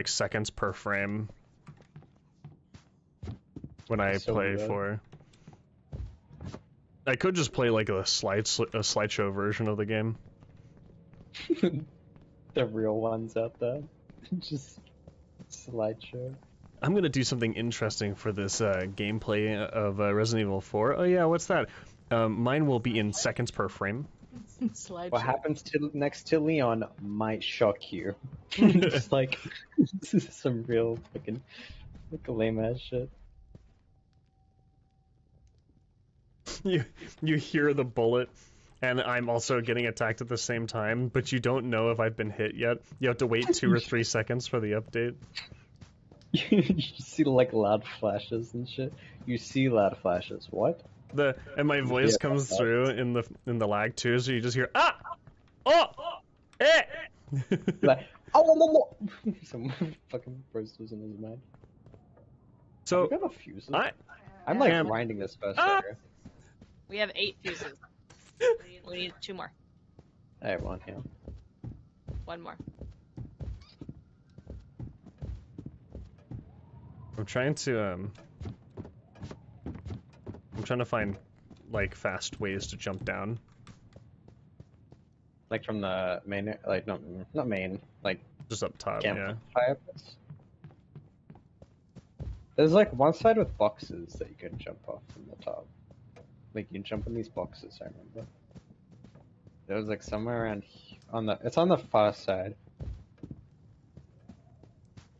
seconds per frame when I So play weird. 4. I could just play like a slideshow version of the game. The real ones out there. Just slideshow. I'm gonna do something interesting for this gameplay of Resident Evil 4. Oh yeah, what's that? Mine will be in seconds per frame. What happens next to Leon might shock you. It's like, this is some real fucking like lame ass shit. You hear the bullet, and I'm also getting attacked at the same time, but you don't know if I've been hit yet. You have to wait 2 or 3 seconds for the update. You see like loud flashes and shit. You see loud flashes. What? And my voice Yeah, comes that's- through in the lag too, so you just hear oh, eh. Like, oh, some fucking burst was in his mind. So We got a fuse. I I'm like am- grinding this first Ah! area. We have 8 fuses. We need 2 more. I have one, yeah. 1 more. I'm trying to find like fast ways to jump down. Like from the main, like not main, like Just up top, yeah. campfire place. There's like one side with boxes that you can jump off from the top. Like you can jump on these boxes. I remember. There was like somewhere around on the. It's on the far side.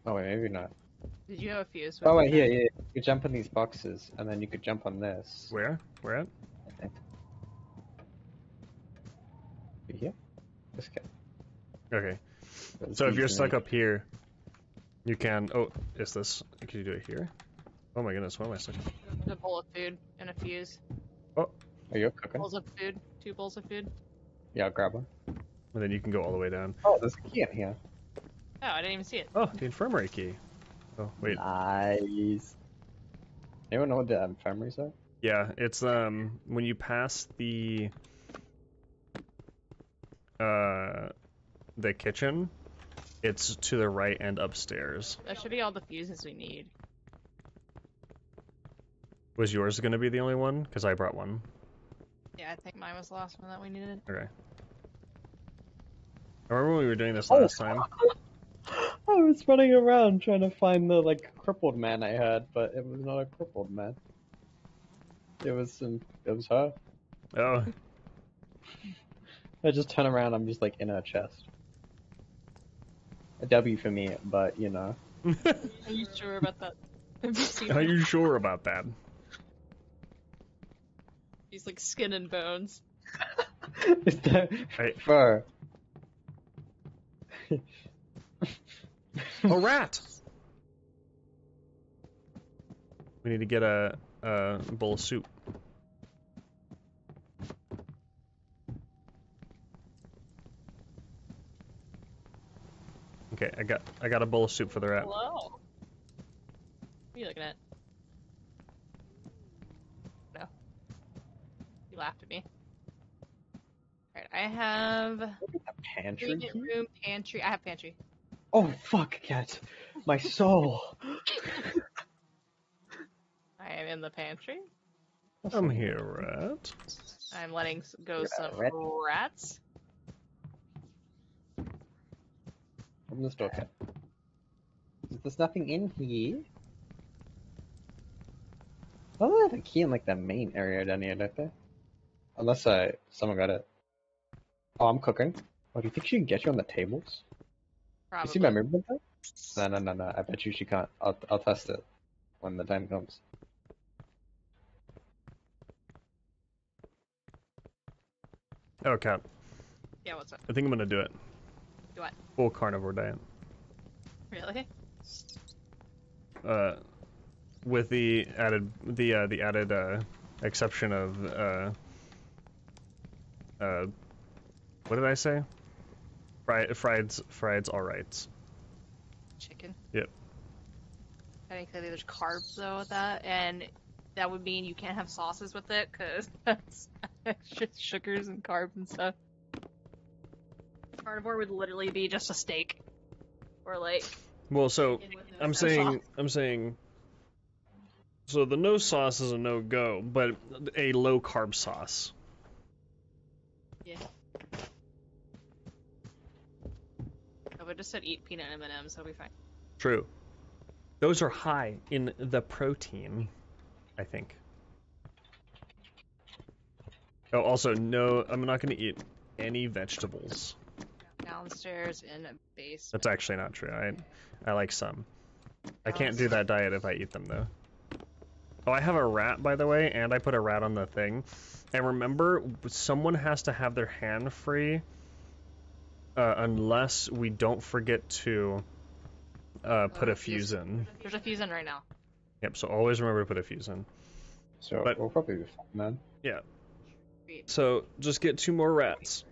Oh wait, maybe not. Did you have a fuse? Oh wait, here, yeah. You could jump on these boxes, and then you could jump on this. Where? Where at? I think. Here. This guy. Okay. There's So if these you're and stuck then- up here, you can. Oh, is this? Can you do it here? Oh my goodness, what am I stuck? A bowl of food and a fuse. Are you cooking? Bowls of food. 2 bowls of food. Yeah, I'll grab one. And then you can go all the way down. Oh, there's a key in here. Oh, I didn't even see it. Oh, the infirmary key. Oh wait. Nice. Anyone know what the infirmaries are? Yeah, it's when you pass the kitchen, it's to the right and upstairs. That should be all the fuses we need. Was yours gonna be the only one? Because I brought one. Yeah, I think mine was the last one that we needed. Okay. I remember when we were doing this last time. I was running around trying to find the like crippled man I had, but it was not a crippled man. It was her. Oh, I just turn around, I'm just like in her chest. A W for me, but you know. Are you sure about that? Have you seen are him? you sure about that? He's like skin and bones. Is that Right. fur? A rat. We need to get a bowl of soup. Okay, I got a bowl of soup for the rat. Hello. What are you looking at? No. You laughed at me. Alright, I have Pantry? convenient room, pantry. I have pantry. Oh fuck, cat. My soul. I am in the pantry. I'm here, rat. I'm letting go You're some a rat. rats. Open this door, cat. There's nothing in here. Oh, they have a key in like the main area down here, don't they? Unless someone got it. Oh, I'm cooking. Oh, do you think she can get you on the tables? Probably. You see my movement there? No. I bet you she can't. I'll test it when the time comes. Oh, Cat. Yeah, what's up? I think I'm gonna do it. Do what? Full carnivore diet. Really? With the added exception of what did I say? Fried's all right. Chicken. Yep. I think clearly there's carbs though with that, and that would mean you can't have sauces with it because that's extra sugars and carbs and stuff. Carnivore would literally be just a steak, or like. Well, so chicken with I'm no saying. So the no sauce is a no go, but a low carb sauce. Yeah. I would just said eat peanut M&Ms, so it'll be fine. True. Those are high in the protein, I think. Oh, also, no, I'm not going to eat any vegetables. Downstairs in a basement. That's actually not true. I like some. I can't do that diet if I eat them, though. Oh, I have a rat, by the way, and I put a rat on the thing. And remember, someone has to have their hand free unless we don't forget to put a fuse in. There's a fuse in right now. Yep, so always remember to put a fuse in. So But- we'll probably be fine then. Yeah. Sweet. So just get 2 more rats.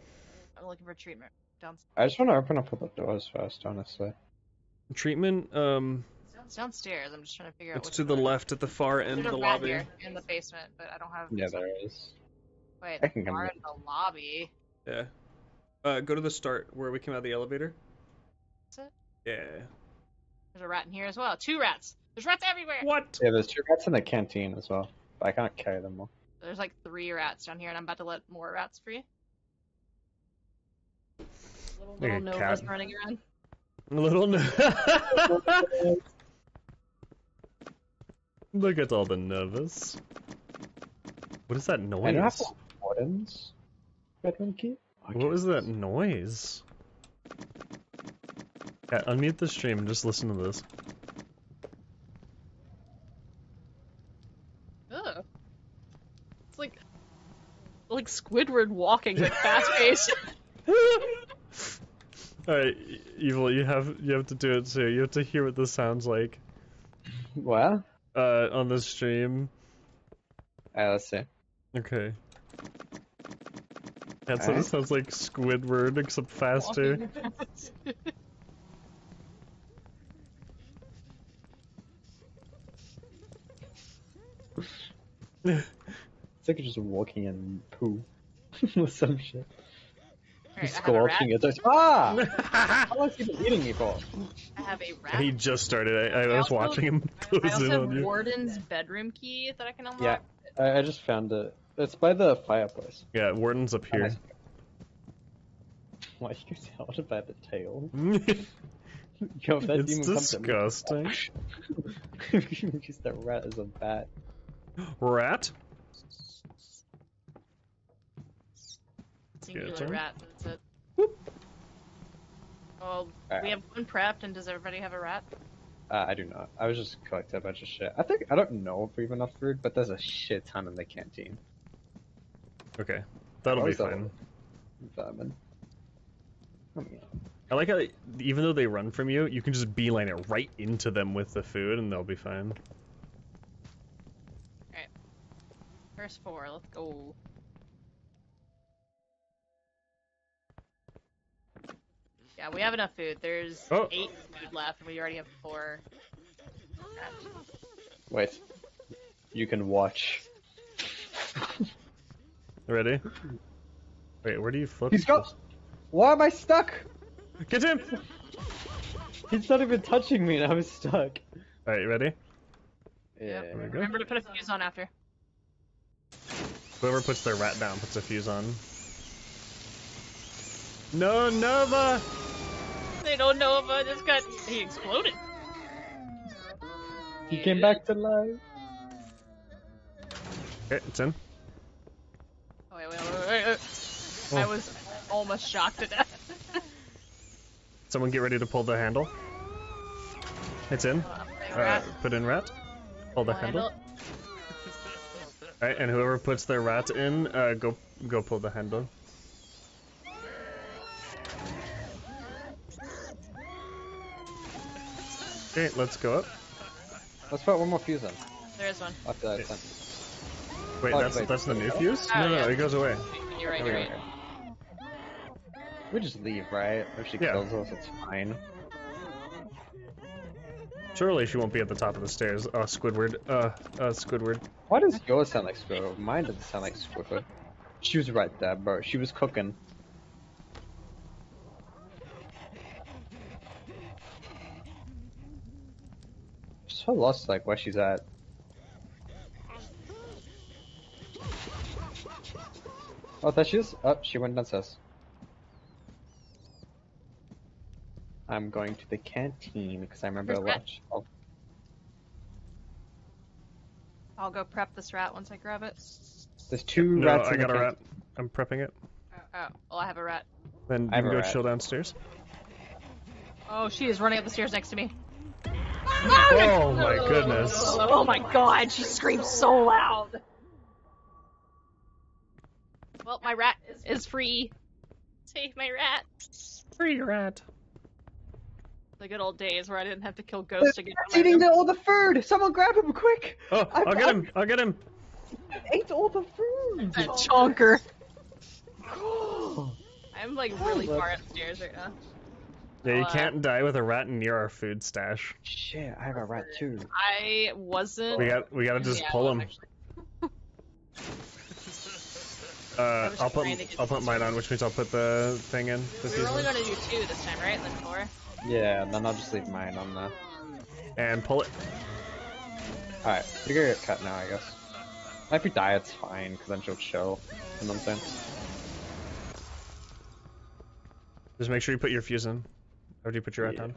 I'm looking for treatment downstairs. I just want to open up all the doors first, honestly. Treatment, It's downstairs. I'm just trying to figure out. it's which to the one. left at the far end There's of a the rat lobby. here in the basement, but I don't have. Yeah, there is. Wait, I can come far with in the lobby. Yeah. Go to the start where we came out of the elevator. That's it. Yeah. There's a rat in here as well. 2 rats. There's rats everywhere. What? Yeah, there's 2 rats in the canteen as well, but I can't carry them all. There's like 3 rats down here, and I'm about to let more rats free. Little Like a Nova's cat. running around. Little no. Look at all the Novas. What is that I don't have noise? Warden's bedroom key. What was that noise? Yeah, unmute the stream and just listen to this. Ugh. It's like Squidward walking with fast pace. Alright, Evil, you have to do it too. You have to hear what this sounds like. What? On the stream. Alright, let's see. Okay. That's what it Alright. sounds like Squidward, except faster. Walking fast. It's like you're just walking in poo. Or some shit. Alright, I have a rat. Scorching it. Ah! How long has he been eating me for? I have a rat. He just started. I was also- watching him I close also in have on you. Warden's bedroom key that I can unlock. Yeah, I just found it. It's by the fireplace. Yeah, Warden's up here. Why you held it by the tail? Yo, if that It's demon comes disgusting. at me, use that rat as a bat. Rat? Singular turn. rat, that's it. Well, Alright. we have one prepped, and does everybody have a rat? I do not. I was just collecting a bunch of shit. I don't know if we have enough food, but there's a shit ton in the canteen. Okay, that'll How be is that fine. Vermin. Oh, yeah. I like how, even though they run from you, you can just beeline it right into them with the food, and they'll be fine. First 4, let's go. Yeah, we have enough food. There's Oh. 8 food left, and we already have 4. rats. Wait. You can watch. Ready? Wait, where do you flip? He's got. Why am I stuck? Get him! He's not even touching me, and I was stuck. Alright, ready? Yeah. There we go. Remember to put a fuse on after. Whoever puts their rat down puts a fuse on. No, Nova! They don't know if I just got. He exploded. He came back to life. Okay, it's in. Oh, wait. I was almost shocked to death. Someone get ready to pull the handle. It's in. Put in rat. Pull the handle. Alright, and whoever puts their rat in, go pull the handle. Okay, let's go up. Let's put one more fuse in. There is one. After that, it's done. Wait, Oh, that's the new fuse? Oh, No, yeah. it goes away. You're right, There you're we right. go. We just leave, right? If she Yeah. kills us, it's fine. Surely she won't be at the top of the stairs. Squidward. Squidward. Why does yours sound like Squidward? Mine doesn't sound like Squidward. She was right there, bro. She was cooking. So lost, like, where she's at. Oh, there she is. Oh, she went downstairs. I'm going to the canteen because I remember a Where's Rat? watch. Oh, I'll go prep this rat once I grab it. there's 2 No, rats I in the got a rat. canteen. I'm prepping it. Oh, well, I have a rat. Then I you have can a go rat. chill downstairs. Oh, she is running up the stairs next to me. Oh my goodness. Oh my god, she screams so loud. Well, my rat is free. Save my rat. Free rat. The good old days where I didn't have to kill ghosts to get It's eating all the food! Someone grab him quick! Oh, I'll get him! I'll get him! Ate all the food! that chonker. I'm like really look. far upstairs right now. Yeah, you I'll, can't die with a rat near our food stash. Shit, I have a rat too. I wasn't. We gotta just Yeah, pull him. actually. was I'll trying to get put this mine on, which means I'll put the thing in. The We fuse were only in. gonna do 2 this time, right? And then 4. Yeah, then I'll just leave mine on there. And pull it. Alright, you're gonna get cut now, I guess. If you die, it's fine, because then she'll chill. You know what I'm saying? Just make sure you put your fuse in. Or do you put your rat down?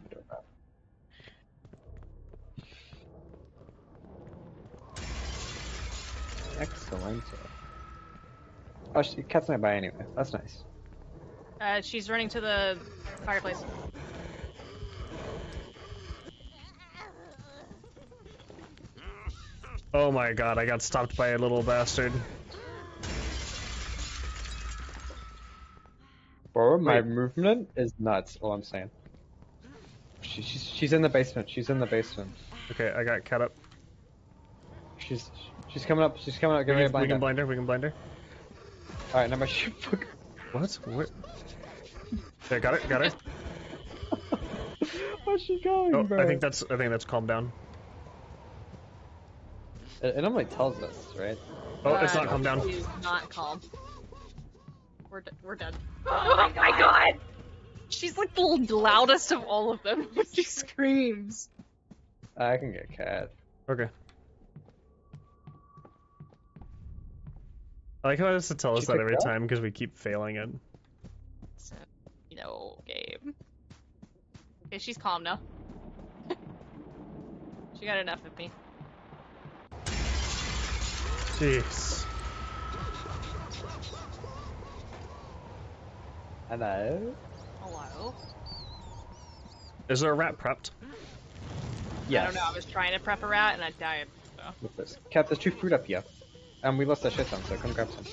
Excellent. Oh, Cat's not by anyway. That's nice. She's running to the fireplace. Oh my god, I got stopped by a little bastard. Bro, my Wait. movement is nuts. All I'm saying. She's in the basement. She's in the basement. Okay, I got cat up. She's coming up. She's coming up. Get ready to We blind can her. blind her, we can blind her. All right, number shoot. What? What? Okay, got it, got her. Where's she going, Oh, bro? I think that's calmed down. It normally tells us, right? Oh, it's not calmed down. She's not calm. We're dead. Oh my god! She's like the loudest of all of them when she screams. I can get cat. Okay. I like how it has to tell us She that picked every up? time because we keep failing it. So, game. Okay, she's calm now. She got enough of me. Jeez. Hello. Hello? Is there a rat prepped? Yes. I don't know, I was trying to prep a rat and I died, so. What's this? Cat, there's 2 food up here. And we lost our shit on, so come grab some.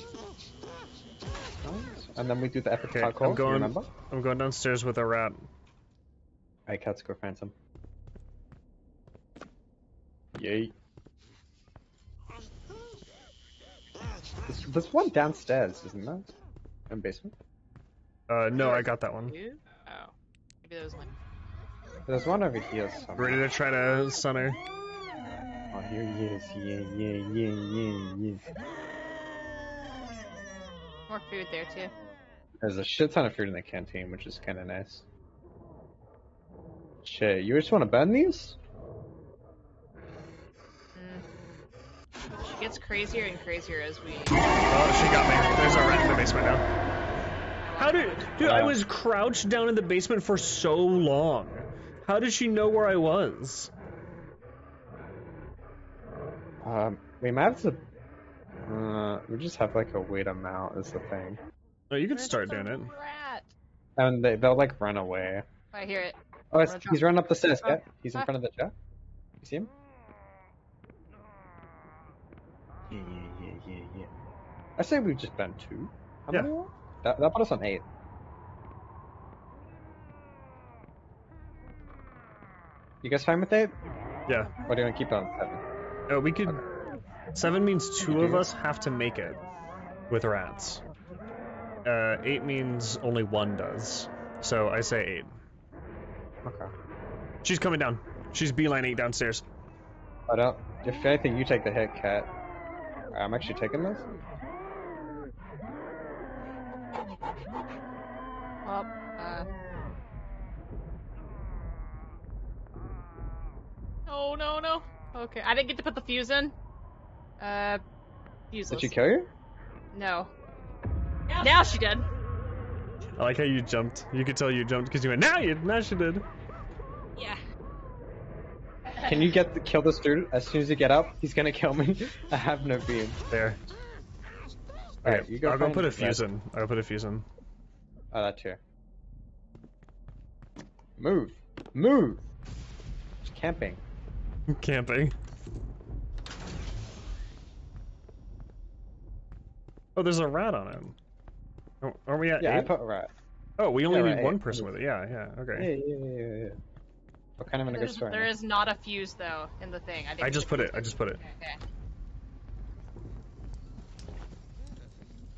Nice. And then we do the epic Okay, parkour, I'm going. remember? I'm going downstairs with a rat. Alright, Cat's go find some. Yay. There's one downstairs, isn't there? In the basement? No, I got that one. You? Oh. Maybe that was my. There's one over here somewhere. Ready to try to stun her. Oh, here he is. Yeah. More food there, too. There's a shit ton of food in the canteen, which is kinda nice. Shit, you just wanna burn these? She gets crazier and crazier as we. Oh, she got me. There's a rat in the basement now. How did... Dude, I was crouched down in the basement for so long. How did she know where I was? We might have to... we just have like a weight amount is the thing. Oh, you can Where's start the doing it. Rat? And they'll like run away. I hear it. Oh, I'm gonna drop- he's running up the stairs, Oh, Cat. He's in ah. front of the chair. You see him? Yeah. I say we've just been 2. How Yeah. many more? That put us on 8. You guys fine with 8? Yeah. Or do you want to keep it on 7? No, we could... 7 means 2 of us have to make it with rats. 8 means only 1 does. So I say 8. Okay. She's coming down. She's beeline 8 downstairs. I don't... If anything, you take the hit, Cat. I'm actually taking this. Well, Oh, no. Okay, I didn't get to put the fuse in. Useless. Did she kill you? No. Now she did. I like how you jumped. You could tell you jumped because you went, now she did. Yeah. Can you kill this dude as soon as you get up? He's gonna kill me. I have no beam. There. Alright, you go. I'll go find put a that. fuse in. I'll put a fuse in. Oh, that too. Move! Just camping. Camping. Oh, there's a rat on it. Oh, are we at Yeah, 8? I put a rat. Oh, we only Yeah, need right, 1 8. person with it. Yeah, okay. Yeah. We're kind of in a good story. There is not a fuse though in the thing. I just put it. Okay.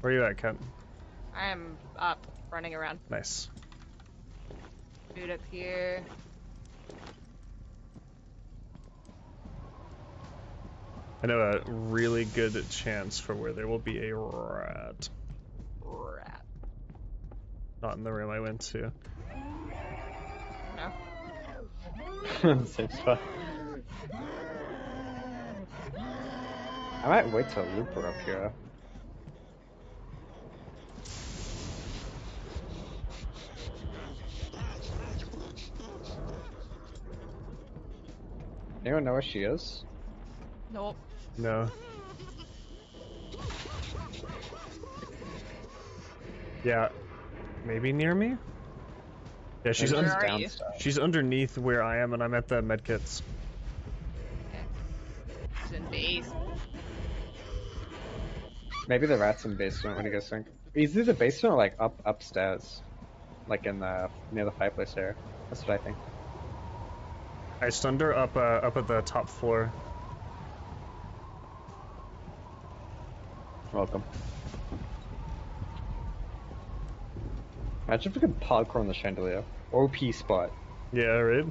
Where are you at, Kat? I am up, running around. Nice. Food up here. I know a really good chance for where there will be a rat. Rat. Not in the room I went to. No. Same spot. I might wait till loop her up here. Anyone know where she is? Nope. No. Yeah. Maybe near me? Yeah, she's Maybe Where are you? downstairs. she's underneath where I am, and I'm at the medkits. Okay. She's in base. Maybe the rat's in basement. What do you guys think? Either the basement or like upstairs, like in the near the fireplace area. That's what I think. I stunned her up at the top floor. Welcome. Imagine if we could parkour on the chandelier. OP spot. Yeah, right.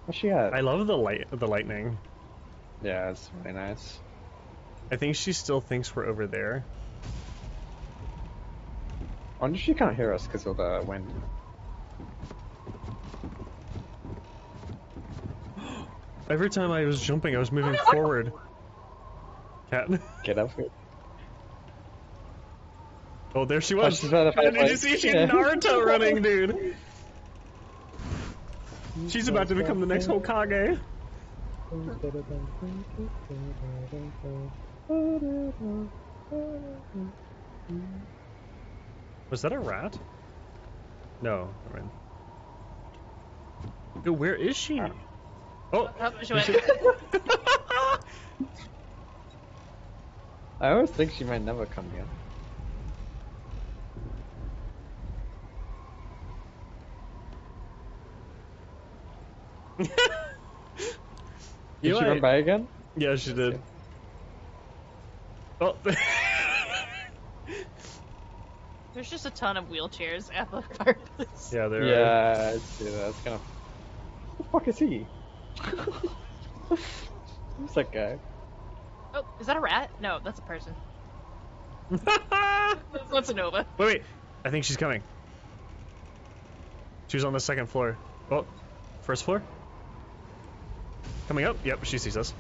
Where's she at? I love the lightning. Yeah, it's really nice. I think she still thinks we're over there. I wonder if she can't hear us because of the wind. Every time I was jumping, I was moving forward. Cat. Get up here. Oh, there she Oh, was. she's by the Did you fireplace. see? She's Yeah. Naruto running, dude. She's about to become the next Hokage. Was that a rat? No. I mean... Dude, where is she? Oh, Oh, she went. I always think she might never come again. Did You she run by again? Yeah, she did. Oh. There's just a ton of wheelchairs at the fireplace. Yeah, there are. Yeah, I see that. That's kind of. Who the fuck is he? Who's that guy? Oh, is that a rat? No, that's a person. That's a Nova. Wait. I think she's coming. She's on the second floor. Oh, first floor? Coming up? Yep, she sees us.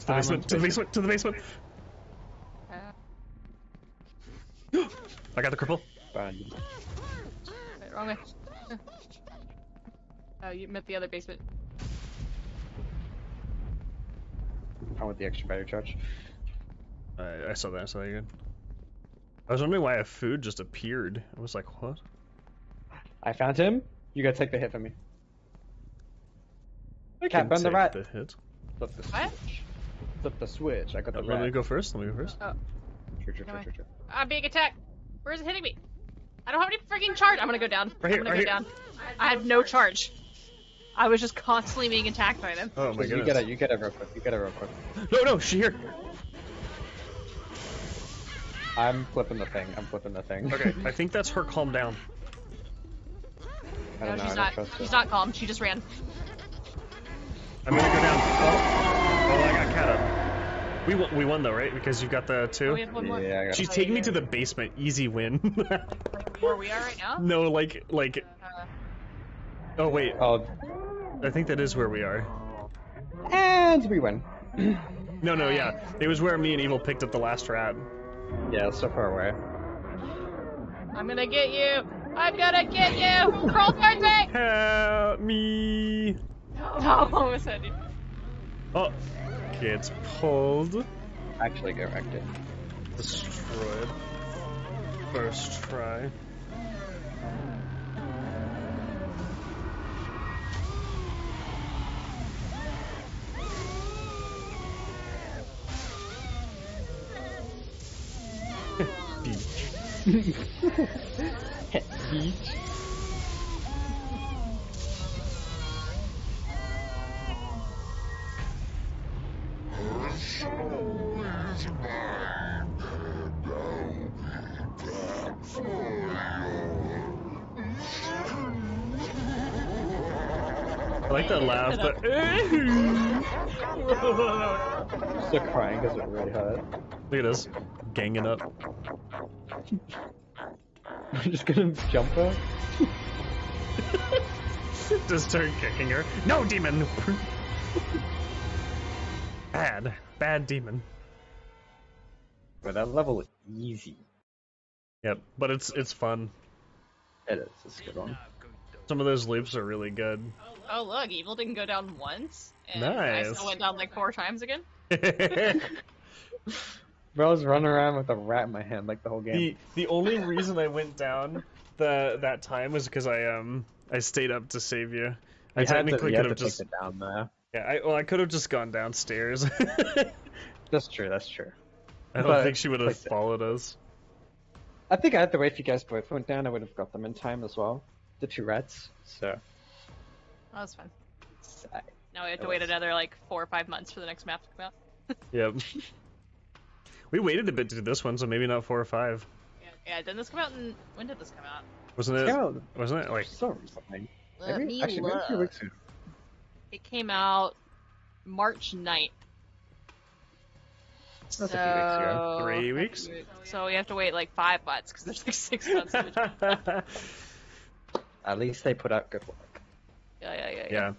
To the basement, to the basement, to the basement! I got the cripple. Fine. Wait, wrong way. Oh, you meant the other basement. I want the extra battery charge. I saw that, I saw that again. I was wondering why a food just appeared. I was like, what? I found him. You gotta take the hit for me. I Cat, burn the rat. the hit. Flip the What? switch. Flip the switch. I got the Let me rat. go first, let me go first. Oh, True. no way. I'm being attacked. Where is it hitting me? I don't have any freaking charge. I'm gonna go down. Right here, I'm gonna right go here. down. I have no charge. I was just constantly being attacked by them. Oh my You goodness. get it. You get it real quick. You get it real quick. No, she here. I'm flipping the thing. I'm flipping the thing. Okay, I think that's her calm down. I No, don't know. she's I don't not. trust She's her. not calm. She just ran. I'm gonna go down. Oh, I got cat up. We won though, right? Because you got the Oh, two? we have one more. Yeah, I got She's Oh, taking me yeah. to the basement. Easy win. Like where we are right now? No, like... Oh, wait. Oh, I think that is where we are. and we win. No, yeah. It was where me and Evil picked up the last rat. Yeah, so far away. I'm gonna get you. I'm gonna get you. Crawl towards me. Help me! Oh, almost had you. Oh, gets pulled. Actually, get wrecked it. Destroyed. First try. Beach. Beach. I like that laugh, but... Still crying because it really hurt. Look at us. Ganging up. I'm just gonna jump her. Just start kicking her. No, demon! Bad demon. But that level is easy. Yep, but it's fun. It is. It's a good one. Some of those loops are really good. Oh look, evil didn't go down once, and Nice. I still went down like 4 times again. Bro, I was running around with a rat in my hand like the whole game. The only reason I went down that time was because I stayed up to save you. I You had technically to could have take just it down there. yeah. I could have just gone downstairs. That's true. That's true. I don't But think she would have play safe. followed us. I think I had to wait if you guys both went down. I would have got them in time as well. The 2 rats. So. That was fun. I- Now we have It to wait was. another like 4 or 5 months for the next map to come out. Yep. We waited a bit to do this one, so maybe not 4 or 5. Yeah, didn't this come out in... When did this come out? Wasn't it? Yeah, Wasn't it like? so recently. Let Maybe, me actually, maybe a few look. weeks ago. It came out March 9th. That's a few weeks ago. 3 weeks? So we have to wait like 5 months because there's like 6 months in between. At least they put out good work. Yeah.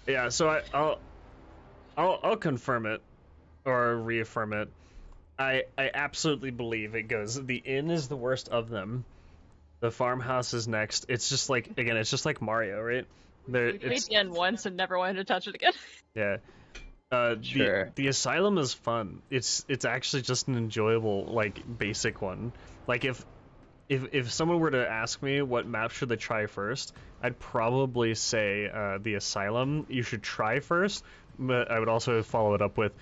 Yeah. So I'll confirm it or reaffirm it. I absolutely believe it goes. The inn is the worst of them. The farmhouse is next. It's just like again, it's just like Mario, right? There, We played it's the end once and never wanted to touch it again. yeah. Sure. The asylum is fun. It's actually just an enjoyable like basic one. Like if someone were to ask me what map should they try first, I'd probably say the asylum you should try first, but I would also follow it up with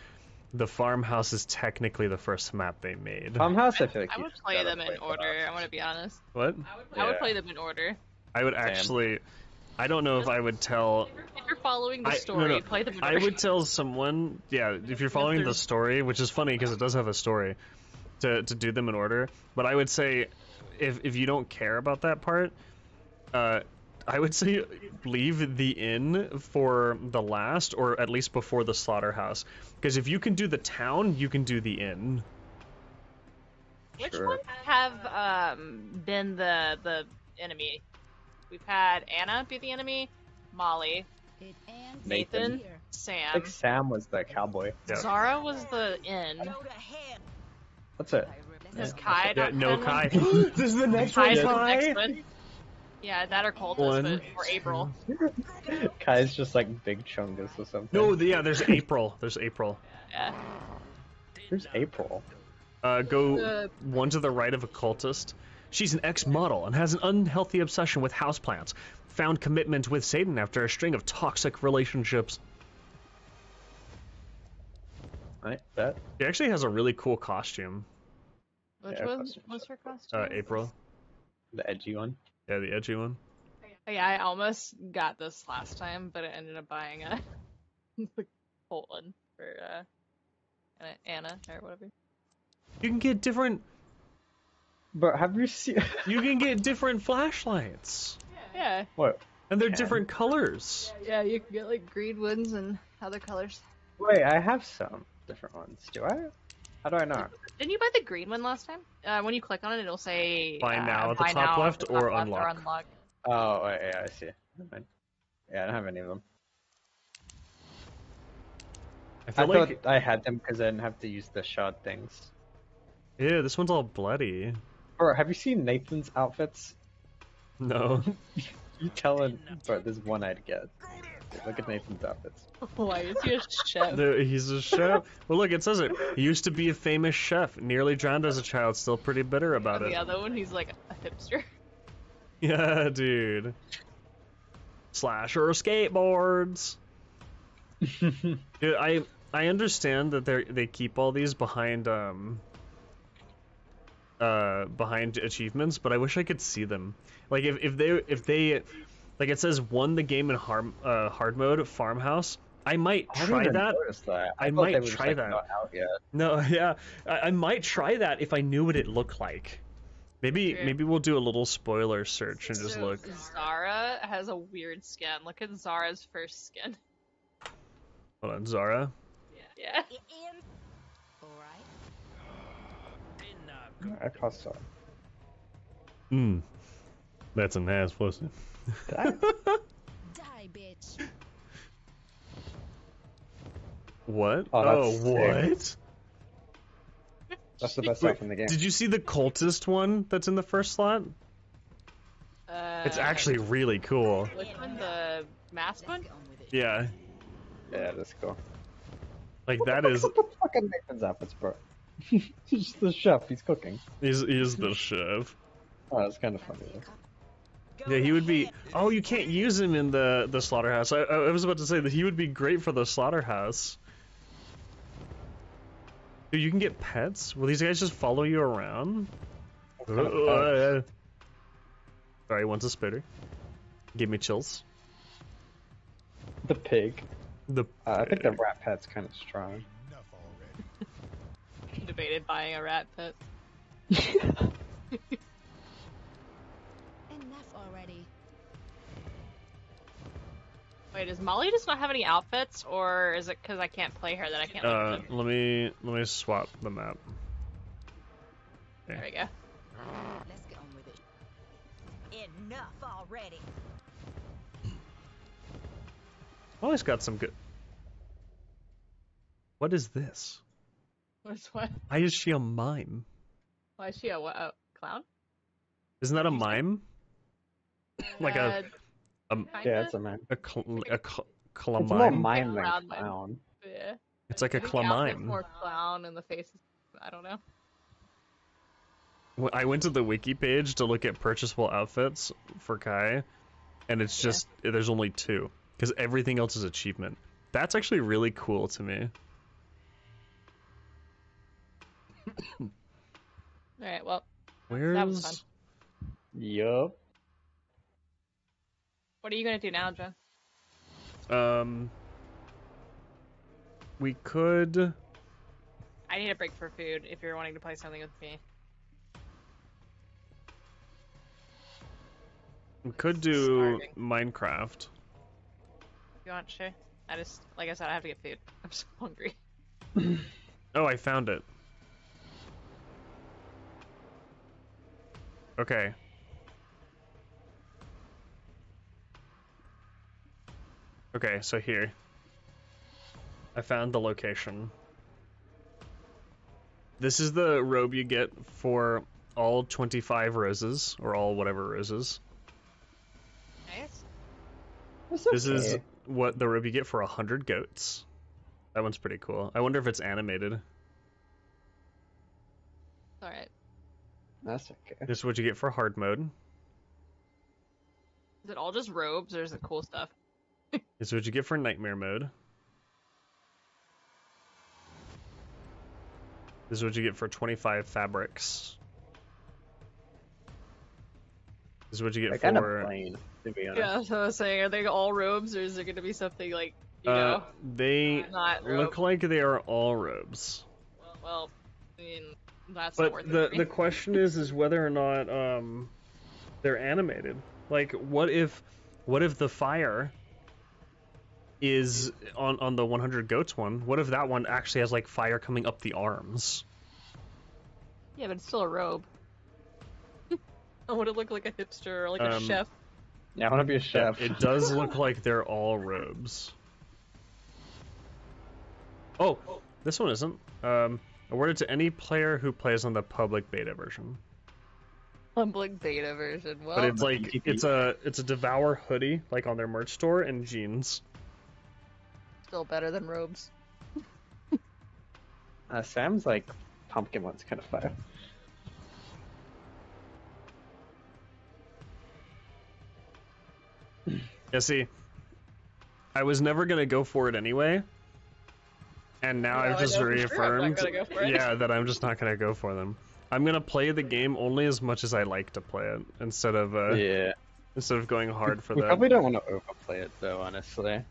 the farmhouse is technically the first map they made. Farmhouse, I feel like I you would just play gotta them in play order. first. I want to be honest. What? I would Yeah. play them in order. I would actually. I don't know if I would tell. If you're following the No, story, no, play them in I order. would tell someone, yeah, if you're following the there's- story, which is funny because it does have a story, to do them in order. But I would say, if you don't care about that part, I would say leave the inn for the last, or at least before the slaughterhouse. Because if you can do the town, you can do the inn. Which Sure. ones have been the enemy? We've had Anna be the enemy, Molly, It ends Nathan, here. I Sam. think Sam was the cowboy. Yeah. Zara was the inn. That's it. Is Kai Yeah, not no been Kai. one? This is the next Kai's one, the Kai. next one. Yeah, that or Cultist, One. or April. Kai's just like Big Chungus or something. No, yeah, there's April. There's April. Yeah. Where's April? Go one to the right of a cultist. She's an ex-model and has an unhealthy obsession with houseplants. Found commitment with Satan after a string of toxic relationships. Right, that. She actually has a really cool costume. Which Yeah, one costumes was her costume? April. The edgy one. Yeah, the edgy one. Yeah, I almost got this last time, but I ended up buying a the Colt one for Anna or whatever. You can get different. But have you seen? You can get different flashlights, Yeah, What? and they're Can. different colors. yeah, you can get like green ones and other colors. Wait, I have some different ones. Do I? How do I know? Didn't you buy the green one last time? When you click on it, it'll say Buy now at the buy top now left at the or top left unlock. unlock. Oh, wait, yeah, I see. Never mind. Yeah, I don't have any of them. I I feel thought like I had them because I didn't have to use the shard things. yeah, this one's all bloody. Bro, have you seen Nathan's outfits? No. You telling, bro, there's one I'd get. Look at Nathan's outfits. Why is he a chef? He's a chef. Well, look, it says it. He used to be a famous chef. Nearly drowned as a child. Still pretty bitter about And it. the other one, he's like a hipster. Yeah, dude. Slasher skateboards. Dude, I understand that they keep all these behind behind achievements, but I wish I could see them. Like if they like it says won the game in hard mode farmhouse. I might I didn't try even that. notice that. I thought might they were just, try like, that. Not out yet. No, yeah, I might try that if I knew what it looked like. Maybe True. maybe we'll do a little spoiler search and just So, look. Zara has a weird skin. Look at Zara's first skin. Hold on, Zara. Yeah. I caught some. That's a nice pussy. Die, bitch. What? Oh, Oh, that's what? That's the best Wait, stuff in the game. did you see the cultist one that's in the first slot? It's actually really cool. Which one? The mask one? Yeah, Yeah, that's cool. like that is. Look at the fucking Nathan's outfits, bro. He's the chef. He's cooking. He's the chef. Oh, that's kind of funny. Yeah, he would be. Oh, you can't use him in the slaughterhouse. I was about to say that he would be great for the slaughterhouse. Dude, you can get pets? Will these guys just follow you around? Sorry, one's a spitter. Give me chills. The pig. The I think the rat pet's kind of strong. Debated buying a rat pet. Enough already. Wait, does Molly just not have any outfits, or is it because I can't play her that I can't look at them? let me swap the map. There we go. Let's get on with it. Enough already. Molly's got some good. What is this? What's what? Why is she a mime? Why is she a what? A clown? Isn't that a mime? Like a Yeah, it's a man. It's more It's more clamime. mime than Clown mime. clown. Yeah. It's like a I think the outfit's clamime. more clown and the face is, I don't know. I went to the wiki page to look at purchasable outfits for Kai, and it's just there's only 2 because everything else is achievement. That's actually really cool to me. Alright, well, that was Where's fun. Yup. What are you gonna do now, John? we could I need a break for food if you're wanting to play something with me. do Starving. Minecraft. You want sure? I just, like I said, I have to get food. I'm so hungry. Oh, I found it. Okay. Okay, so here. I found the location. This is the robe you get for all 25 roses, or all whatever roses. Nice. It's This is okay. what the robe you get for 100 goats. That one's pretty cool. I wonder if it's animated. Alright. That's okay. This is what you get for hard mode. Is it all just robes, or is it cool stuff? This is what you get for nightmare mode. This is what you get for 25 fabrics. This is what you They're get kind of for... plain, to be honest. Yeah, so I was saying, are they all robes, or is there gonna be something like, you know, they not look robe? like they are all robes. Well, I mean, that's not worth But it for me. the question is whether or not they're animated. Like, what if the fire is on the 100 goats one? What if that one actually has like fire coming up the arms? Yeah, but it's still a robe. I want to look like a hipster or like a chef. Yeah, I want to be a chef. It does look like they're all robes. Oh, this one isn't. Awarded to any player who plays on the public beta version. Public beta version. Well, But it's like it's a Devour hoodie like on their merch store and jeans. still better than robes. Sam's like pumpkin one's kind of fire. Yeah, see, I was never gonna go for it anyway, and now Well, I've I just know for sure I'm not reaffirmed, gonna go for it. yeah, that I'm just not gonna go for them. I'm gonna play the game only as much as I like to play it, instead of Yeah. going hard for We the. probably don't want to overplay it though, honestly.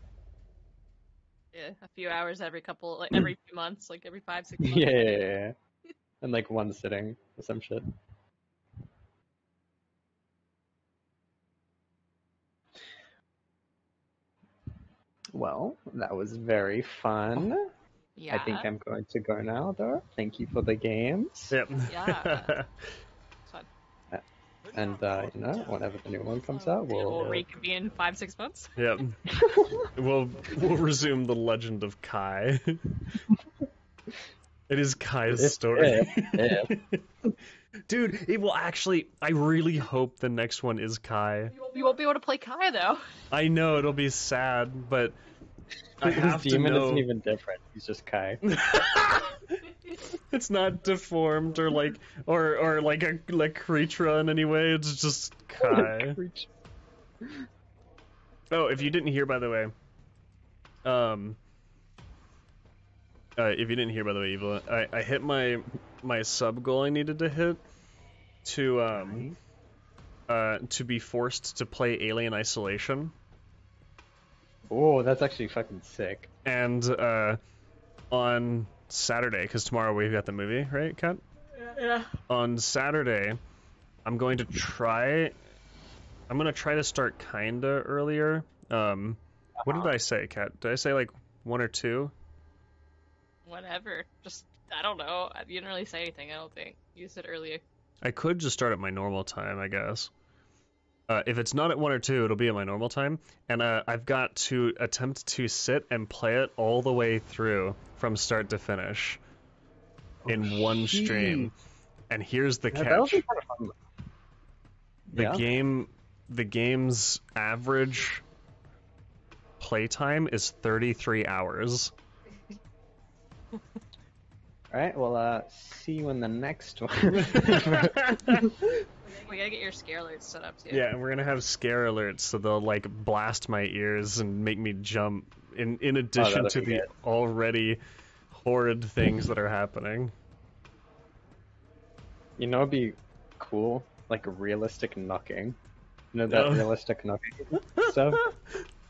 Yeah, a few hours every couple, like every few months, like every 5-6 months. Yeah. In like one sitting or some shit. Well, that was very fun. Yeah. I think I'm going to go now, though. Thank you for the games. Yep. Yeah. It's fun. And, whenever the new one comes out, We'll reconvene in 5-6 months. Yep. we'll resume the Legend of Kai. It is Kai's If- story. if- Dude, it will actually. I really hope the next one is Kai. You won't be able to play Kai though. I know it'll be sad, but I His have to demon know. isn't even different. He's just Kai. It's not deformed or like a creature in any way. It's just Kai. Oh, if you didn't hear, by the way, if you didn't hear, by the way, Evil, I hit my sub goal I needed to hit to be forced to play Alien Isolation, Oh, that's actually fucking sick. and on Saturday, because tomorrow we've got the movie, right, Kat? Yeah. On Saturday, I'm going to try to start kinda earlier. What did I say, Kat? Did I say like 1 or 2? Whatever. Just I don't know. You didn't really say anything. I don't think you said earlier. I could just start at my normal time, I guess. If it's not at 1 or 2, it'll be at my normal time, and I've got to attempt to sit and play it all the way through from start to finish in one stream. And here's the Yeah, that'll catch: be kind of fun. the game's average playtime is 33 hours. Alright, well, see you in the next one. We gotta get your scare alerts set up too. Yeah, and we're gonna have scare alerts, so they'll like blast my ears and make me jump. In addition that'll to be the good. already horrid things that are happening. You know, it'd be cool, like realistic knocking. You know that Oh. realistic knocking stuff,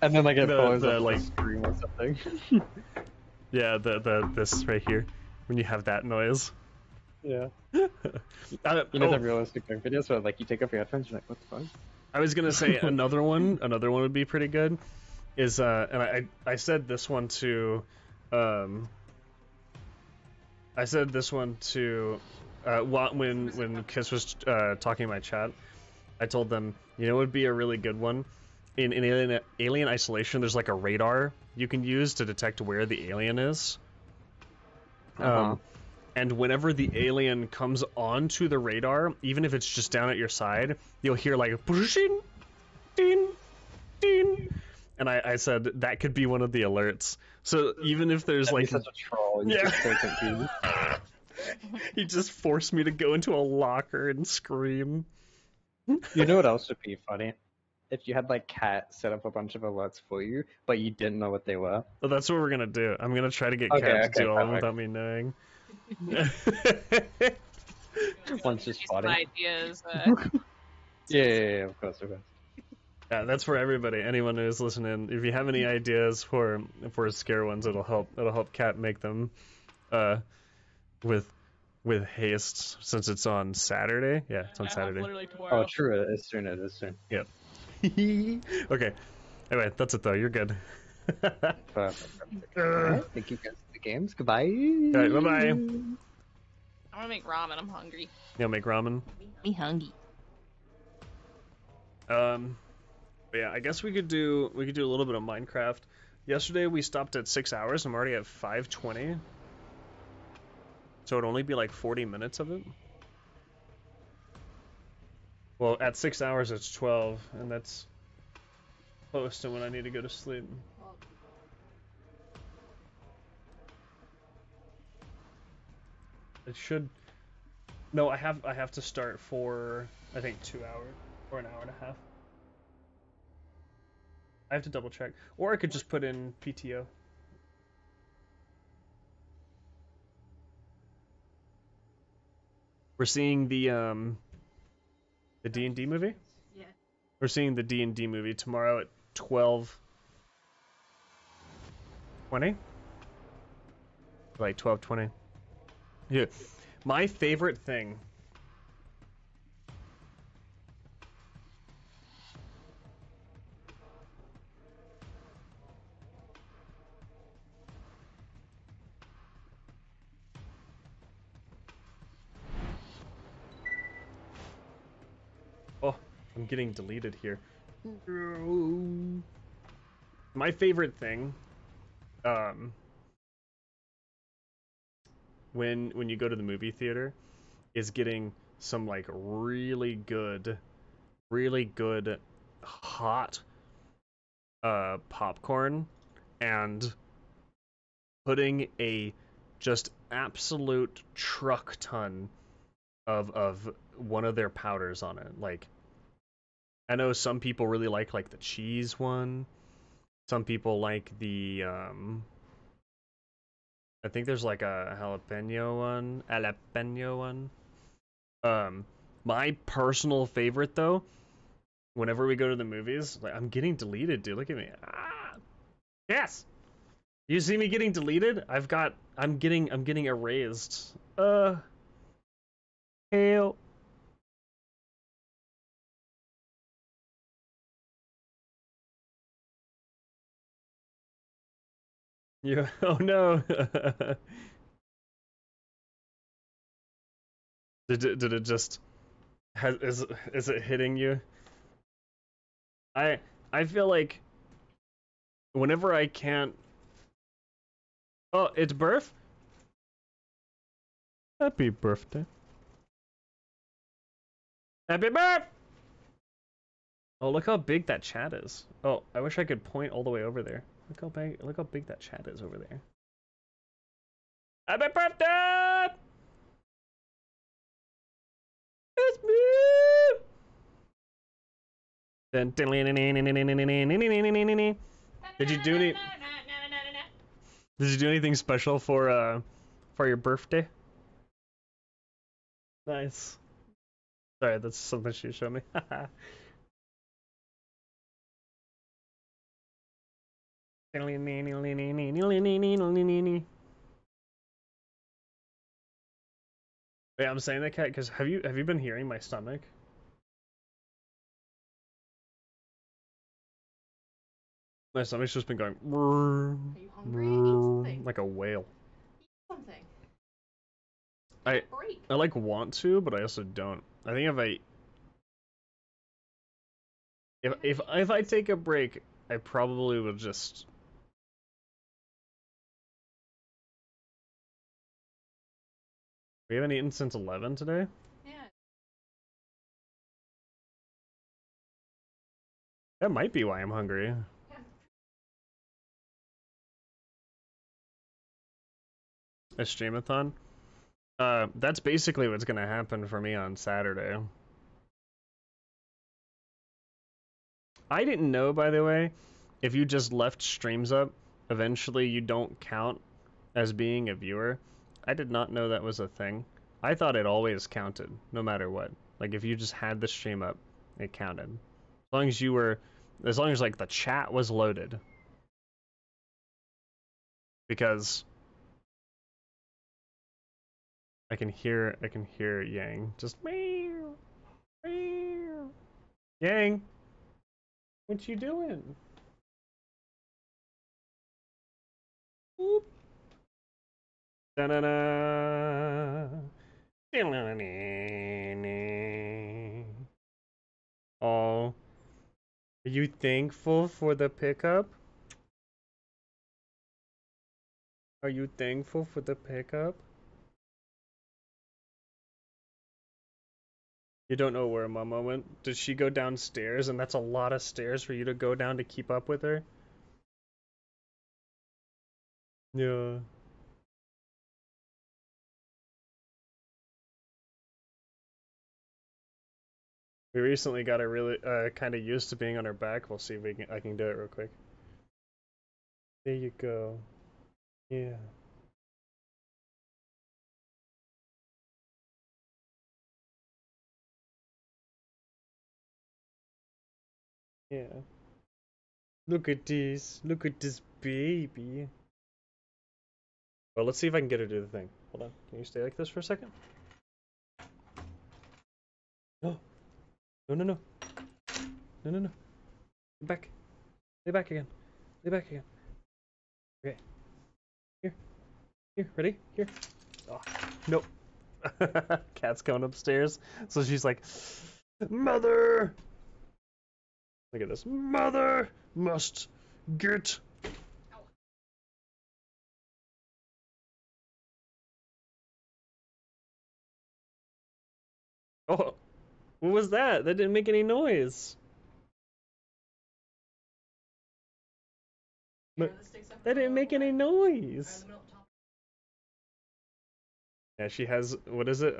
and then like it The- follows the, up like- like scream or something. Yeah, this right here, when you have that noise. Yeah. Uh, You know oh, the realistic knock videos where like you take off your headphones, you're like, what the fuck? I was gonna say another one would be pretty good. Is and I said this one to, I said this one to, when Kiss was talking in my chat, I told them, you know, it would be a really good one. In Alien Isolation, there's like a radar you can use to detect where the alien is. And whenever the alien comes onto the radar, even if it's just down at your side, you'll hear like ding, ding, ding. And I said that could be one of the alerts. So even if there's That'd like, be such a troll. You're Yeah. just so confused. he just forced me to go into a locker and scream. You know what else would be funny? If you had like Cat set up a bunch of alerts for you, but you didn't know what they were. Well, that's what we're gonna do. I'm gonna try to get Okay, Kat to okay, do all of them perfect. without me knowing. Once just Some spotting. ideas. Yeah, of course, of course. Yeah, that's for everybody. Anyone who's listening, if you have any ideas for scare ones, it'll help Kat make them, with haste, since it's on Saturday. Yeah, it's on Saturday. Literally tomorrow. Oh, true. It is soon. It is soon. Yep. Okay. Anyway, that's it though. You're good. Perfect. Alright, thank you guys for the games. Goodbye. Alright, bye-bye. I want to make ramen. I'm hungry. You'll make ramen. Me hungry. But yeah, I guess we could do a little bit of Minecraft. Yesterday we stopped at 6 hours. I'm already at 5:20. So it'd only be like 40 minutes of it. Well, at 6 hours it's 12, and that's close to when I need to go to sleep. It should. No, I have to start for I think 2 hours or an hour and a half. I have to double check, or I could just put in PTO. We're seeing the D&D movie. Yeah. We're seeing the D&D movie tomorrow at 12:20. Like 12:20. Yeah. My favorite thing. Oh, I'm getting deleted here. My favorite thing, when you go to the movie theater is getting some like really good hot popcorn and putting a just absolute truck ton of one of their powders on it. Like, I know some people really like the cheese one. Some people like the I think there's like a jalapeno one. My personal favorite though, whenever we go to the movies, like, I'm getting deleted, dude. Look at me. Ah, yes. You see me getting deleted? I'm getting erased. Help. Yeah. Oh no. Did it just is it hitting you? I I feel like whenever I can't. Oh, it's birth. Happy birthday. Happy birthday. Oh, look how big that chat is. Oh, I wish I could point all the way over there. Look how big that chat is over there. Happy birthday! It's me! Did you do any? Did you do anything special for your birthday? Nice. Sorry, that's something she showed me. Wait, I'm saying that, cat, because have you been hearing my stomach? My stomach's just been going. Are you hungry? Eat something. Like a whale. Eat something. I Take a break. I like want to, but I also don't. I think if I take a break, I probably will just. We haven't eaten since 11 today. Yeah. That might be why I'm hungry. Yeah. A streamathon. That's basically what's gonna happen for me on Saturday. I didn't know, by the way, if you just left streams up, eventually you don't count as being a viewer. I did not know that was a thing. I thought it always counted, no matter what. Like, if you just had the stream up, it counted. As long as like the chat was loaded. Because I can hear Yang just meow, meow. Yang, what you doing? Boop. Da-na-na. Oh, are you thankful for the pickup? Are you thankful for the pickup? You don't know where Mama went? Did she go downstairs? And that's a lot of stairs for you to go down to keep up with her? Yeah. We recently got her really kind of used to being on her back. We'll see if I can do it real quick. There you go. Yeah. Yeah. Look at this. Look at this baby. Well, let's see if I can get her to do the thing. Hold on. Can you stay like this for a second? No. No, no, no. No, no, no. Get back. Lay back again. Lay back again. Okay. Here. Here. Ready? Here. Oh, nope. Cat's going upstairs. So she's like, Mother! Look at this. Mother must get Oh, what was that? That didn't make any noise. But that didn't make any noise. Yeah, she has, what is it?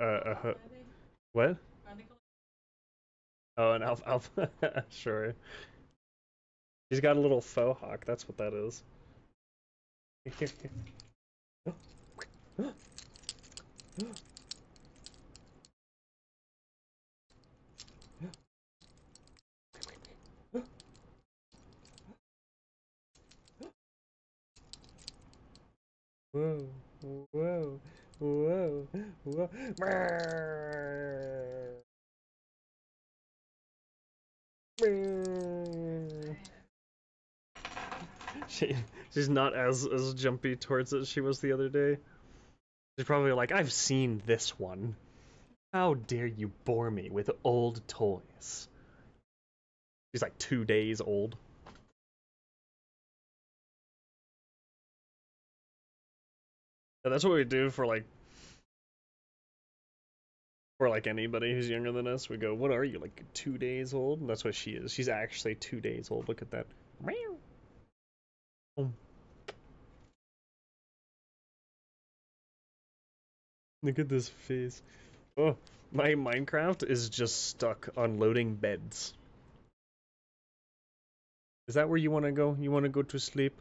What? Oh, an alpha. Sure. She's got a little faux hawk. That's what that is. Whoa, whoa, whoa, whoa. She, she's not as jumpy towards it as she was the other day. She's probably like, I've seen this one. How dare you bore me with old toys? She's like 2 days old. Yeah, that's what we do for like anybody who's younger than us. We go, what are you, like 2 days old? And that's what she is. She's actually 2 days old. Look at that. Oh, look at this face. Oh, my Minecraft is just stuck on loading beds. Is that where you want to go? You want to go to sleep?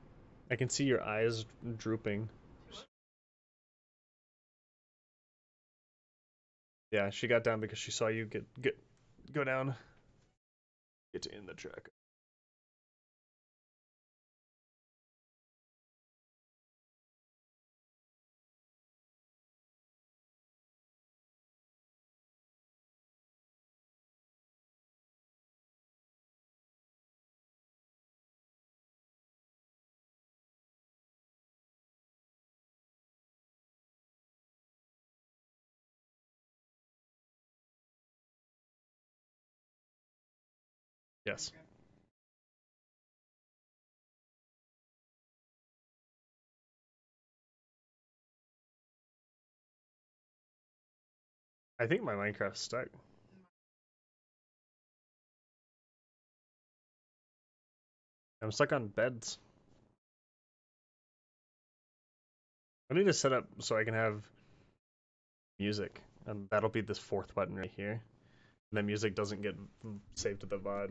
I can see your eyes drooping. Yeah, she got down because she saw you go down. Get in the truck. Yes. I think my Minecraft's stuck. I'm stuck on beds. I need to set up so I can have music, and that'll be this fourth button right here. And then music doesn't get saved to the VOD.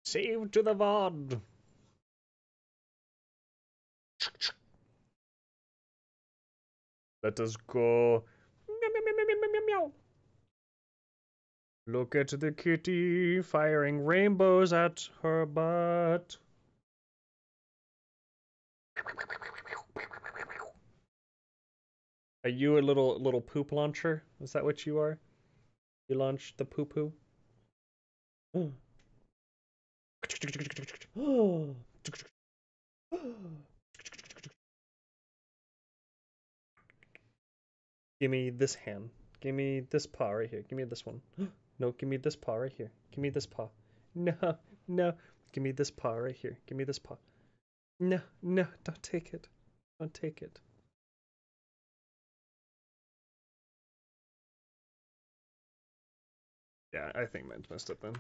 Save to the VOD! Let us go. Meow, meow, meow, meow, meow, meow, meow. Look at the kitty firing rainbows at her butt. Are you a little poop launcher? Is that what you are? You launch the poo poo? Give me this hand. Give me this paw right here. Give me this one. No, give me this paw right here. Give me this paw. No, no. Give me this paw right here. Give me this paw. No, no, don't take it. Don't take it. Yeah, I think mine's messed up then.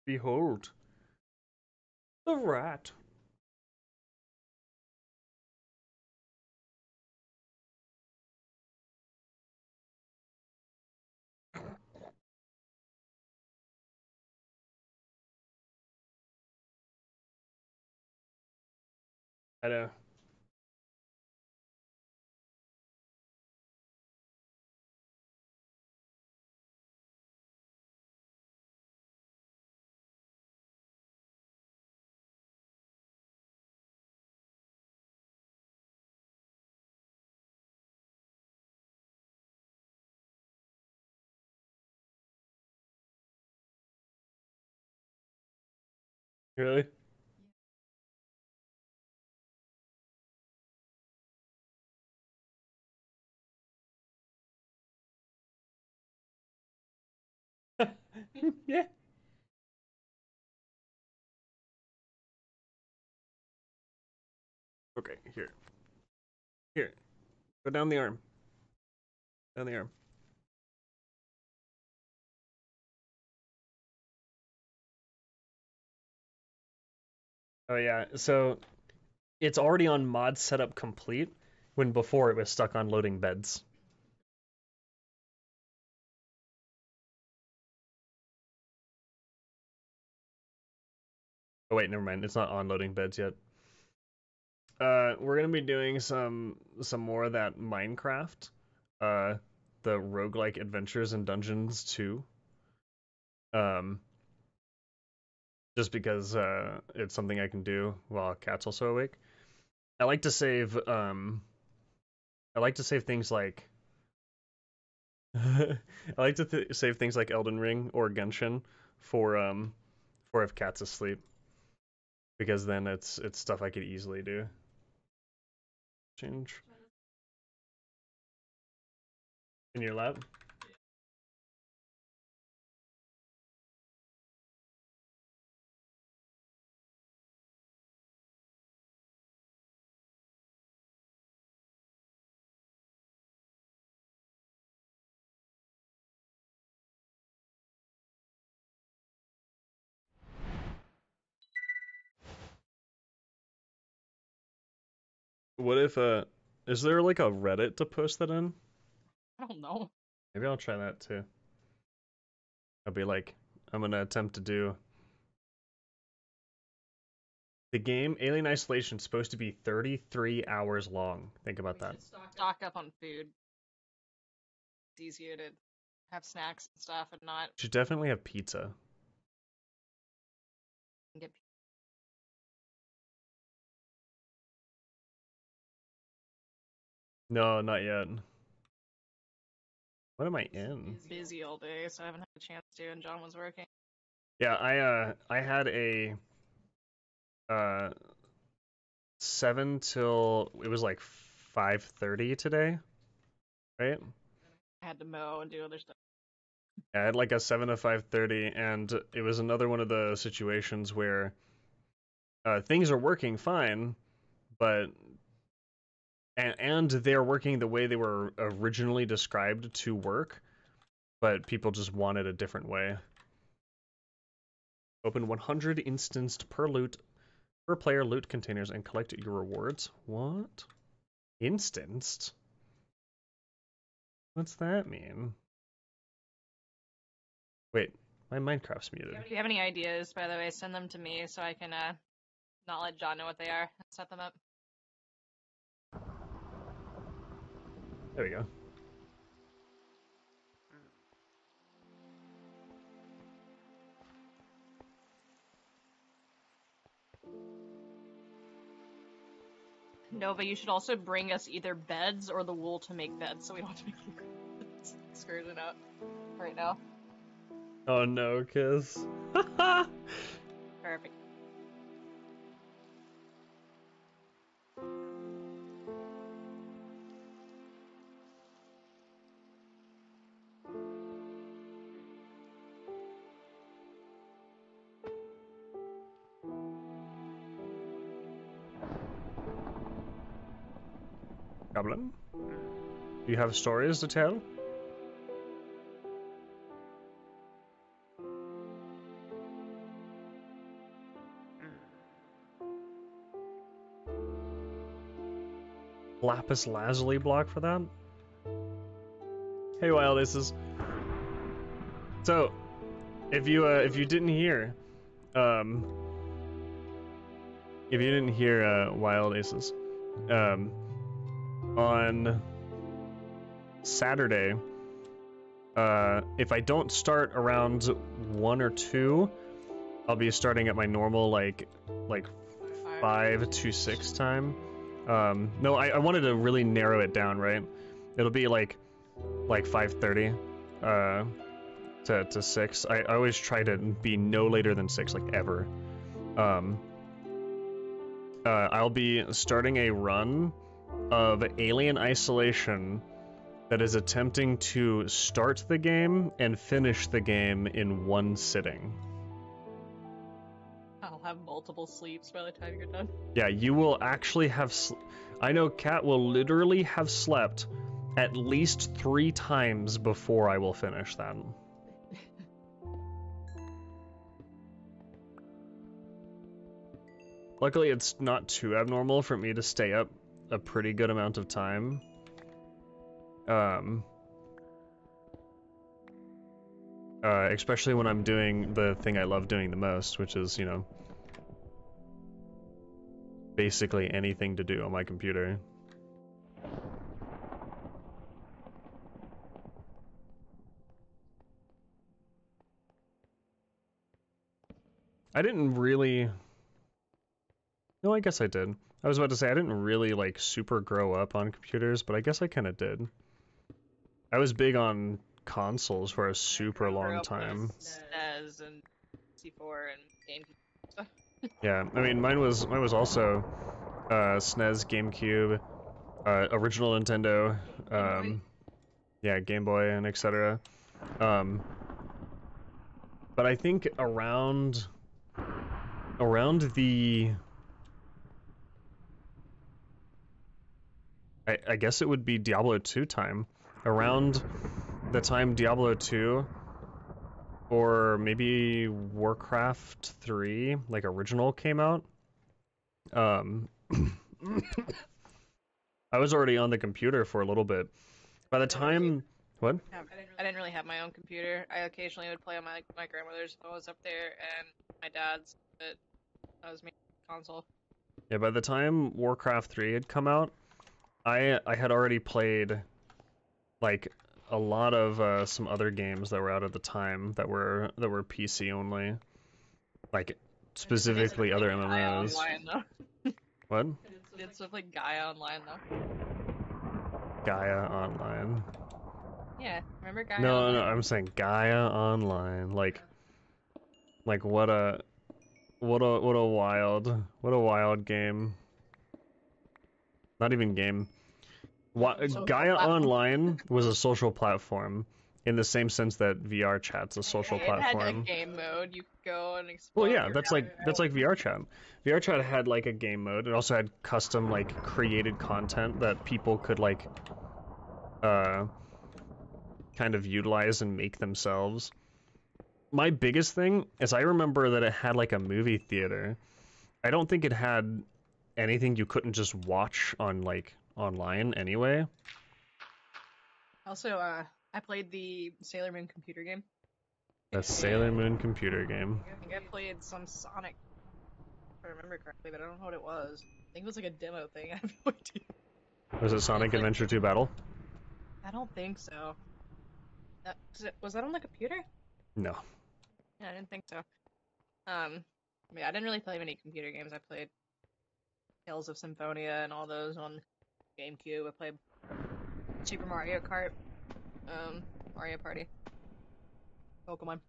Behold. The rat. I know. Really? Yeah. Okay, here. Here. Go down the arm. Down the arm. Oh yeah, so it's already on mod setup complete when before it was stuck on loading beds. Oh wait, never mind. It's not on loading beds yet. We're gonna be doing some more of that Minecraft. The roguelike adventures and dungeons too. Just because it's something I can do while Cat's also awake. I like to save things like I like to save things like Elden Ring or Genshin for if Cat's asleep, because then it's stuff I could easily do. Change in your lap. What if is there like a Reddit to post that in? I don't know. Maybe I'll try that too. I'll be like, I'm gonna attempt to do the game Alien Isolation is supposed to be 33 hours long. Think about that. Stock up on food. It's easier to have snacks and stuff and not Should definitely have pizza. get. No, not yet. What am I in? Busy all day, so I haven't had a chance to. And John was working. Yeah, I had a 7 till it was like 5:30 today, right? I had to mow and do other stuff. I had like a 7 to 5:30, and it was another one of the situations where things are working fine, but and they're working the way they were originally described to work, but people just want it a different way. Open 100 instanced per player loot containers and collect your rewards. What? Instanced? What's that mean? Wait, my Minecraft's muted. If you have any ideas, by the way, send them to me so I can not let John know what they are and set them up. There we go. Nova, you should also bring us either beds or the wool to make beds, so we don't have to make the excursion out right now. Oh no, Kiss. Perfect. Goblin? Do you have stories to tell? Lapis lazuli block for that? Hey Wild Aces. So, if you didn't hear, Wild Aces, on Saturday, if I don't start around 1 or 2, I'll be starting at my normal like 5 to 6 time. No, I wanted to really narrow it down, right? It'll be like 5:30 to 6. I always try to be no later than 6, like ever. I'll be starting a run of Alien Isolation that is attempting to start the game and finish the game in one sitting. I'll have multiple sleeps by the time you're done. Yeah, you will actually have... I know Kat will literally have slept at least 3 times before I will finish that. Luckily, it's not too abnormal for me to stay up a pretty good amount of time. Especially when I'm doing the thing I love doing the most, which is, you know, basically anything to do on my computer. I didn't really... No, I guess I did. I was about to say, I didn't really, like, super grow up on computers, but I guess I kind of did. I was big on consoles for a super long time. SNES and C4 and GameCube. Yeah, I mean, mine was also SNES, GameCube, original Nintendo, yeah, Game Boy, and etc. But I think around the... I guess it would be Diablo 2 time. Around the time Diablo 2, or maybe Warcraft 3, like original, came out. I was already on the computer for a little bit. By the time... What? I didn't really have my own computer. I occasionally would play on my grandmother's when I was up there, and my dad's, but that was my console. Yeah, by the time Warcraft 3 had come out, I had already played, like, a lot of some other games that were out at the time that were PC only. Like, specifically other MMOs. Online, though. What? It's with, like, Gaia Online, though. Gaia Online. Yeah, remember Gaia No, Online? no, I'm saying Gaia Online. Like what a wild game. Not even game. Gaia Online was a social platform in the same sense that VR chat's a social platform. It had a game mode. You could go and explore. Well, yeah, that's like VR chat. VR chat had like a game mode. It also had custom like created content that people could like kind of utilize and make themselves. My biggest thing is I remember that it had like a movie theater. I don't think it had anything you couldn't just watch on like online anyway. Also, I played the Sailor Moon computer game. The Sailor Moon computer game. I think I played some Sonic, if I remember correctly, but I don't know what it was. I think it was like a demo thing. I have no idea. Was it Sonic Adventure 2 Battle? I don't think so. Was that on the computer? No. Yeah, I didn't think so. Yeah, I didn't really play many computer games. I played Tales of Symphonia and all those on GameCube. I played Super Mario Kart, Mario Party, Pokemon.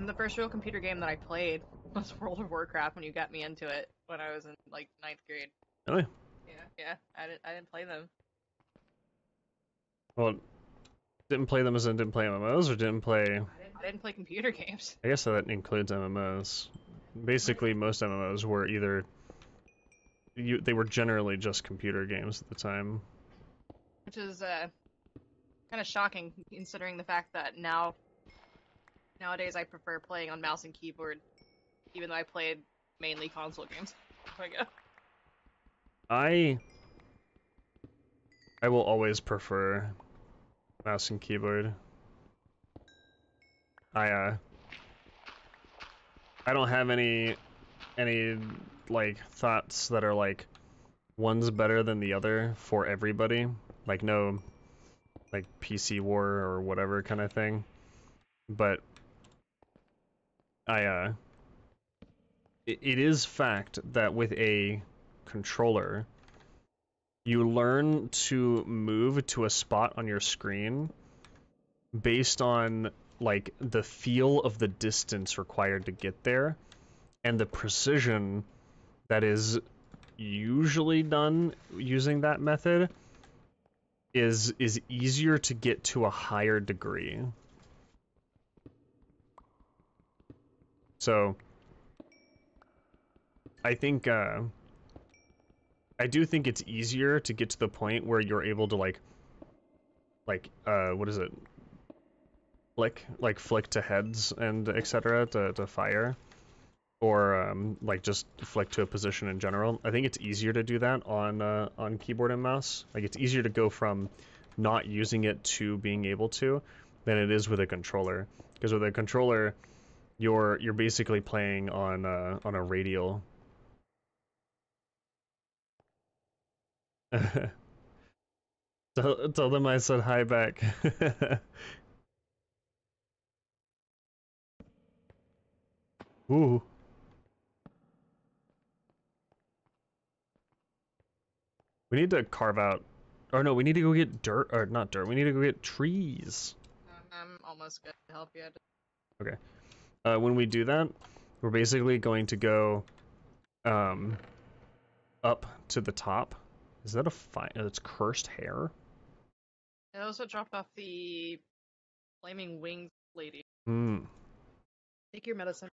The first real computer game that I played was World of Warcraft when you got me into it when I was in like 9th grade. Really? Yeah, I didn't play them. Well, didn't play them as in didn't play MMOs, or didn't play... I didn't play computer games. I guess that includes MMOs. Basically, most MMOs were either... they were generally just computer games at the time. Which is kind of shocking, considering the fact that nowadays I prefer playing on mouse and keyboard, even though I played mainly console games. I will always prefer mouse and keyboard. I don't have any like thoughts that are like one's better than the other for everybody. Like no like PC war or whatever kind of thing. But it is fact that with a controller, you learn to move to a spot on your screen based on like the feel of the distance required to get there, and the precision that is usually done using that method is easier to get to a higher degree. So I think I do think it's easier to get to the point where you're able to like what is it? Flick to heads and etc. to fire, or like just flick to a position in general. I think it's easier to do that on keyboard and mouse. Like it's easier to go from not using it to being able to than it is with a controller. Because with a controller, you're basically playing on a radial. Tell them I said hi back. Ooh. We need to carve out, or no, we need to go get dirt, or not dirt, we need to go get trees. I'm almost good to help you. Okay. When we do that, we're basically going to go up to the top. Is that a fire? It's cursed hair? I also dropped off the flaming wings lady. Hmm. Take your medicine.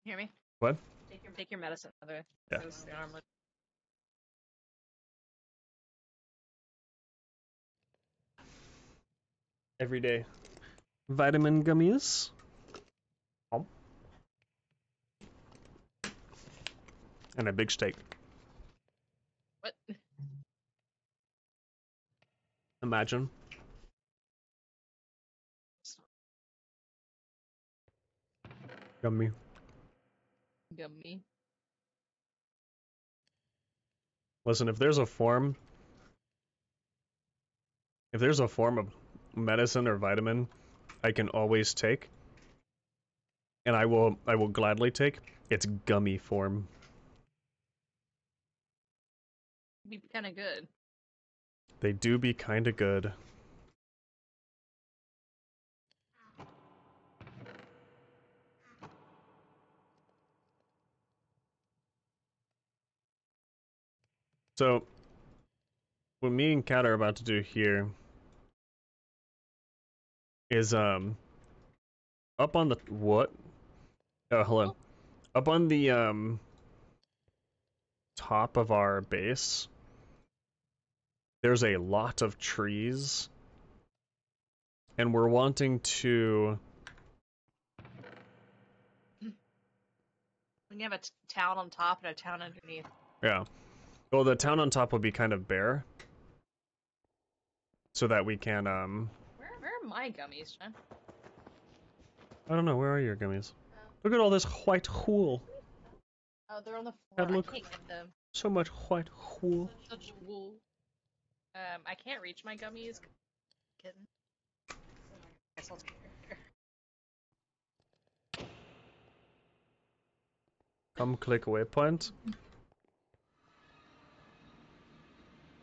Hear me? What? Take your medicine. Yeah. Every day. Vitamin gummies. Oh. And a big steak. What? Imagine. Gummy. Gummy. Listen, if there's a form of medicine or vitamin I can always take, and I will gladly take, it's gummy form. Be kind of good. They do be kind of good. So, what me and Kat are about to do here is up on the what? Oh, hello. Up on the top of our base, there's a lot of trees, and we're wanting to. We can have a town on top and a town underneath. Yeah. Well, the town on top will be kind of bare, so that we can Where are my gummies, Jen? I don't know. Where are your gummies? Look at all this white wool. Oh, they're on the God, floor. look. I can't get them. So much white wool. Such wool. I can't reach my gummies. Kitten. I guess I'll take her here. Come click waypoint.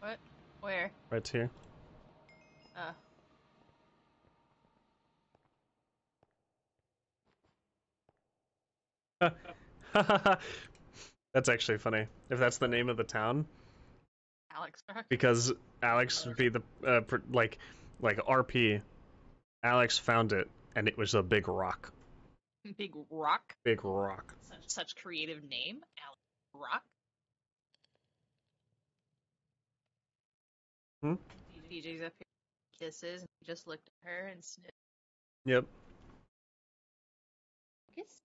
What? Where? Right here. That's actually funny. If that's the name of the town. Alex Rock. Because Alex would be the like RP. Alex found it, and it was a big rock. Big Rock? Big rock. Such creative name. Alex Rock. Hmm? DJ's up here. Kisses. He just looked at her and sniffed. Yep. Kiss?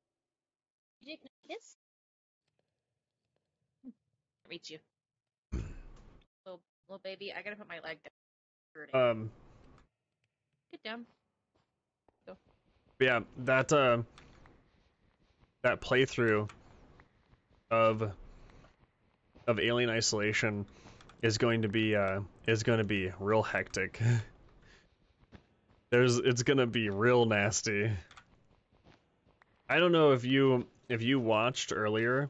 DJ, can I kiss? Reach you. Little baby, I gotta put my leg down. Get down. Go. Yeah, that playthrough of Alien Isolation is going to be real hectic. It's gonna be real nasty. I don't know if you watched earlier,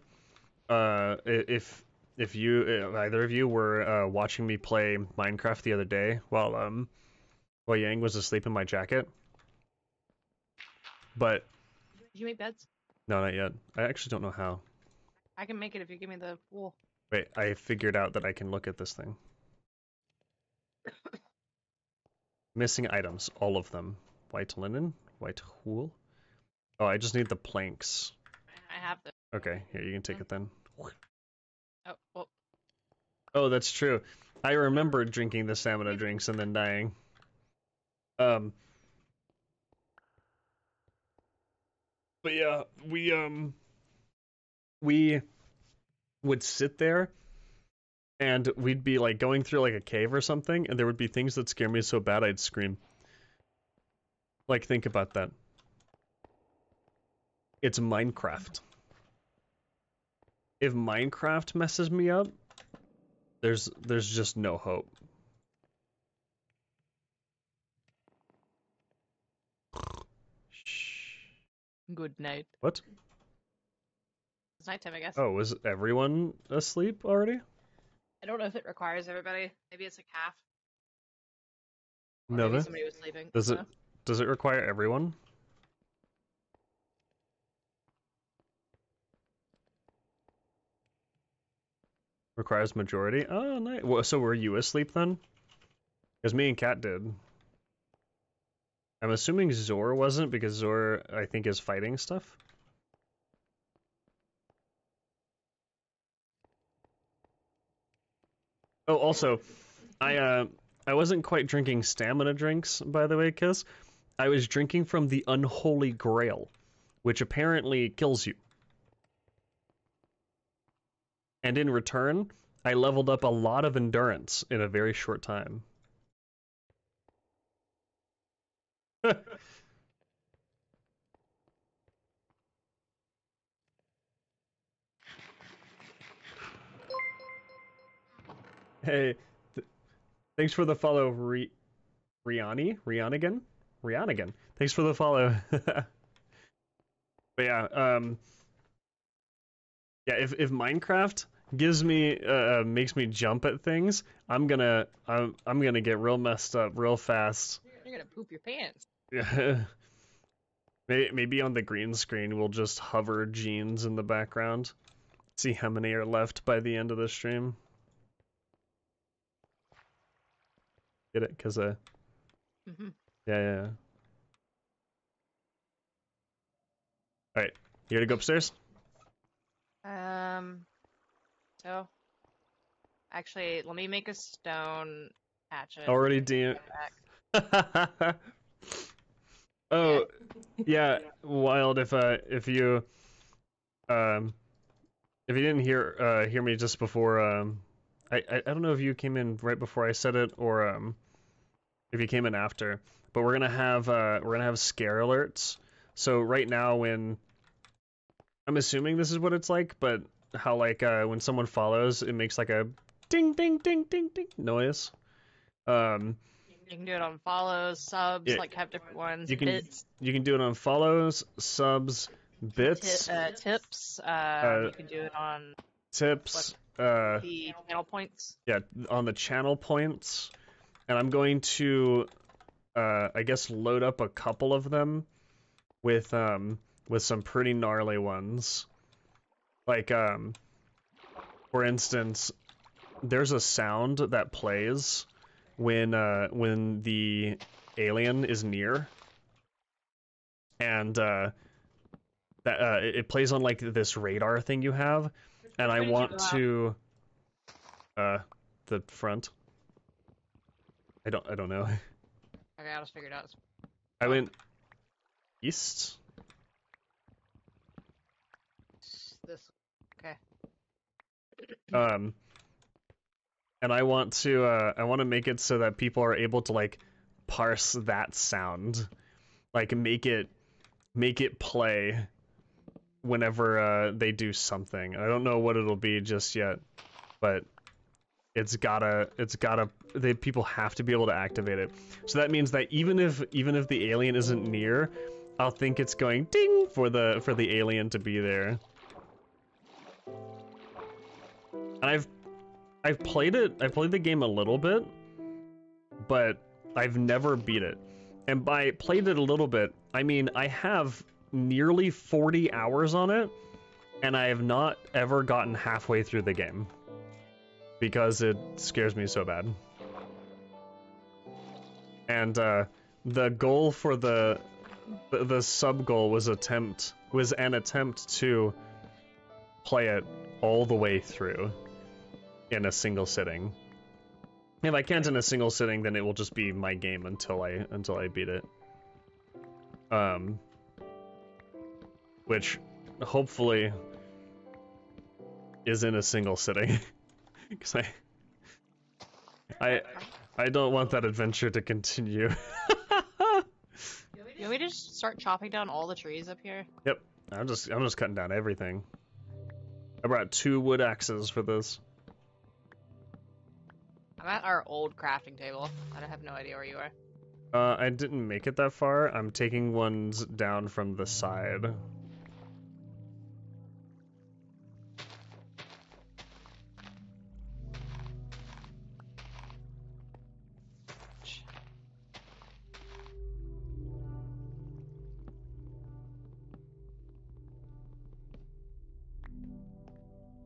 if either of you were watching me play Minecraft the other day while Yang was asleep in my jacket. But Did you make beds? no, not yet. I actually don't know how. I can make it if you give me the wool. Wait, I figured out that I can look at this thing. Missing items, all of them. White linen, white wool. Oh, I just need the planks. I have the. Okay, here, you can take it then. Oh, well. Oh, that's true. I remember drinking the stamina drinks and then dying. But yeah, we would sit there and we'd be like going through like a cave or something, and there would be things that scare me so bad I'd scream. Like, think about that. It's Minecraft. If Minecraft messes me up, there's just no hope. Good night. What? It's nighttime, I guess. Oh, was everyone asleep already? I don't know if it requires everybody. Maybe it's like half. Or No, maybe somebody was sleeping. Does it require everyone? Requires majority? Oh, nice. Well, so were you asleep then? Because me and Kat did. I'm assuming Zor wasn't, because Zor, I think, is fighting stuff. Oh, also, I wasn't quite drinking stamina drinks, by the way, because I was drinking from the Unholy Grail, which apparently kills you. And in return, I leveled up a lot of endurance in a very short time. Hey, thanks for the follow, Rihannigan? Rihannigan. Thanks for the follow. But yeah, yeah, if Minecraft gives me makes me jump at things, I'm gonna get real messed up real fast. You're gonna poop your pants. Yeah. Maybe on the green screen we'll just hover jeans in the background. See how many are left by the end of the stream. Get it? Cause Mm-hmm. yeah. All right, you ready to go upstairs? So, actually, let me make a stone hatchet. Already DM. Oh, yeah, Wild. If you didn't hear me just before, I don't know if you came in right before I said it or if you came in after, but we're gonna have scare alerts. So right now, when I'm assuming this is what it's like, but how like when someone follows, it makes like a ding ding ding ding ding noise. You can do it on follows, subs, Yeah, like have different ones. you can Bits, you can do it on follows, subs, bits, tips. You can do it on tips, the channel points. yeah, on the channel points, and I'm going to I guess load up a couple of them with some pretty gnarly ones. Like for instance, there's a sound that plays when the alien is near, and that it plays on like this radar thing you have, and I want to the front. I don't know. Okay, I'll just figure it out. I went east. This. Okay. And I want to make it so that people are able to like parse that sound, like make it play whenever they do something. I don't know what it'll be just yet, but people have to be able to activate it. So that means that even if the alien isn't near, I'll think it's going ding for the alien to be there. And I've played the game a little bit, but I've never beat it. And by played it a little bit, I mean I have nearly 40 hours on it, and I have not ever gotten halfway through the game because it scares me so bad. And the goal for the sub goal was an attempt to play it all the way through in a single sitting. If I can't in a single sitting, then it will just be my game until I beat it. Which hopefully is in a single sitting, because I don't want that adventure to continue. You want me to just start chopping down all the trees up here? Yep, I'm just cutting down everything. I brought 2 wood axes for this. I'm at our old crafting table. I have no idea where you are. I didn't make it that far. I'm taking ones down from the side.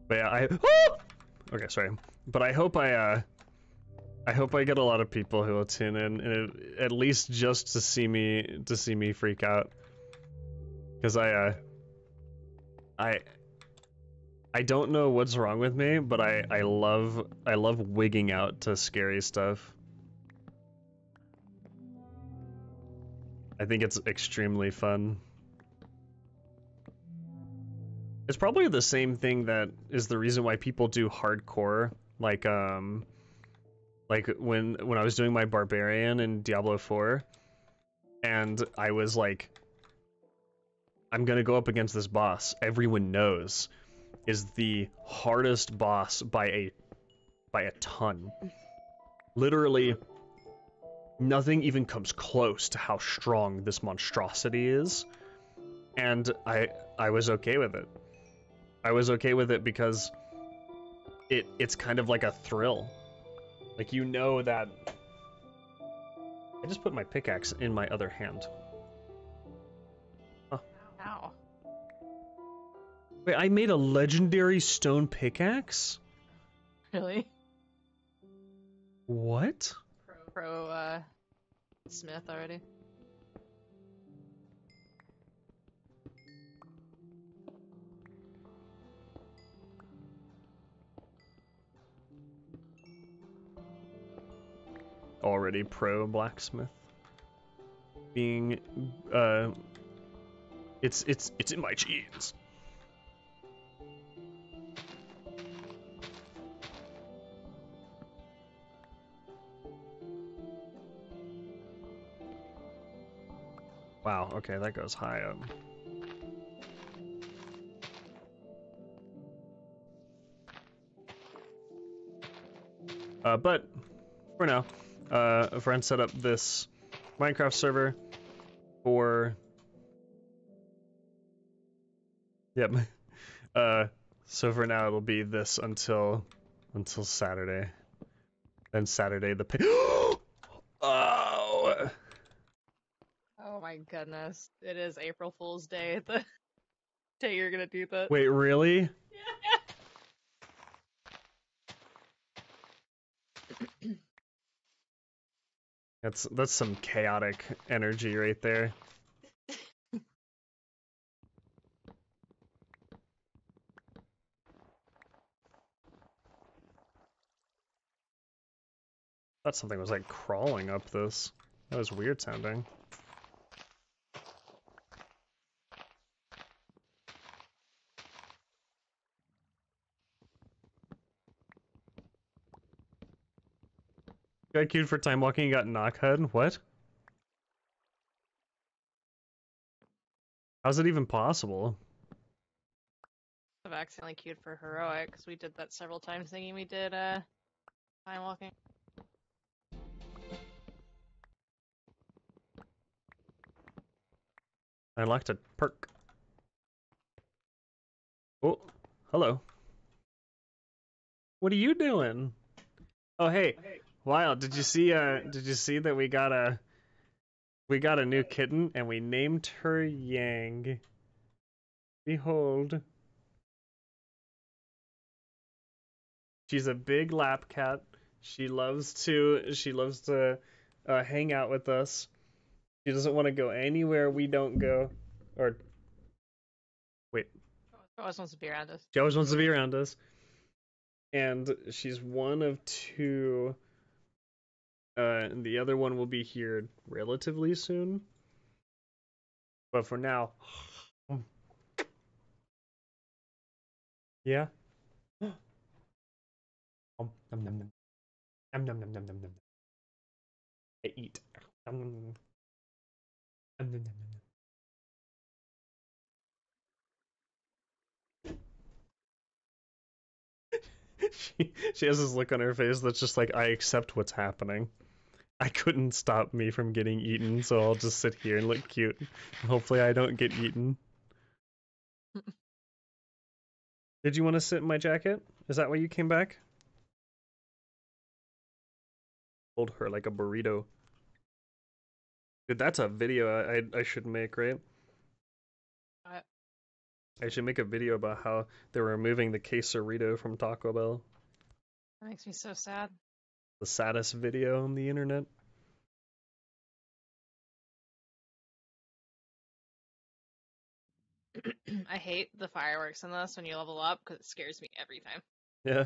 But yeah, okay, sorry. But I hope I get a lot of people who will tune in, at least just to see me freak out. Because I don't know what's wrong with me, but I love wigging out to scary stuff. I think it's extremely fun. It's probably the same thing that is the reason why people do hardcore, like when I was doing my barbarian in Diablo 4, and I was like, I'm gonna go up against this boss everyone knows is the hardest boss by a ton. Literally nothing even comes close to how strong this monstrosity is, and I was okay with it. I was okay with it because it's kind of like a thrill. Like, you know that... I just put my pickaxe in my other hand. Huh. Ow. Wait, I made a legendary stone pickaxe? Really? What? Pro Smith already. Already pro blacksmith. Being, it's in my genes. Wow, okay, that goes high up. But for now, a friend set up this Minecraft server for... Yep. So for now it'll be this until Saturday. Then Saturday the Oh! Oh my goodness. It is April Fool's Day, the day you're gonna do that. Wait, really? Yeah. That's some chaotic energy right there. Thought something was like crawling up this. That was weird sounding. Got queued for time walking and got knockhead? What? How's it even possible? I've accidentally queued for heroic, because we did that several times thinking we did time walking. I unlocked a perk. Oh, hello. What are you doing? Oh, hey. Wild, did you see that we got We got a new kitten and we named her Yang. Behold. She's a big lap cat. She loves to hang out with us. She doesn't want to go anywhere we don't go. Or wait, She always wants to be around us. she always wants to be around us. And she's one of two. And the other one will be here relatively soon. But for now, yeah. Nom, nom, nom, nom. Nom, nom, nom, nom, nom, nom. I eat. Nom, nom, nom, nom. Nom, nom, nom, nom. She has this look on her face that's just like, I accept what's happening. I couldn't stop me from getting eaten, so I'll just sit here and look cute. Hopefully I don't get eaten. Did you want to sit in my jacket? Is that why you came back? Hold her like a burrito. Dude, that's a video I should make, right? I should make a video about how they're removing the quesarito from Taco Bell. That makes me so sad. The saddest video on the internet. I hate the fireworks in this when you level up because it scares me every time. Yeah.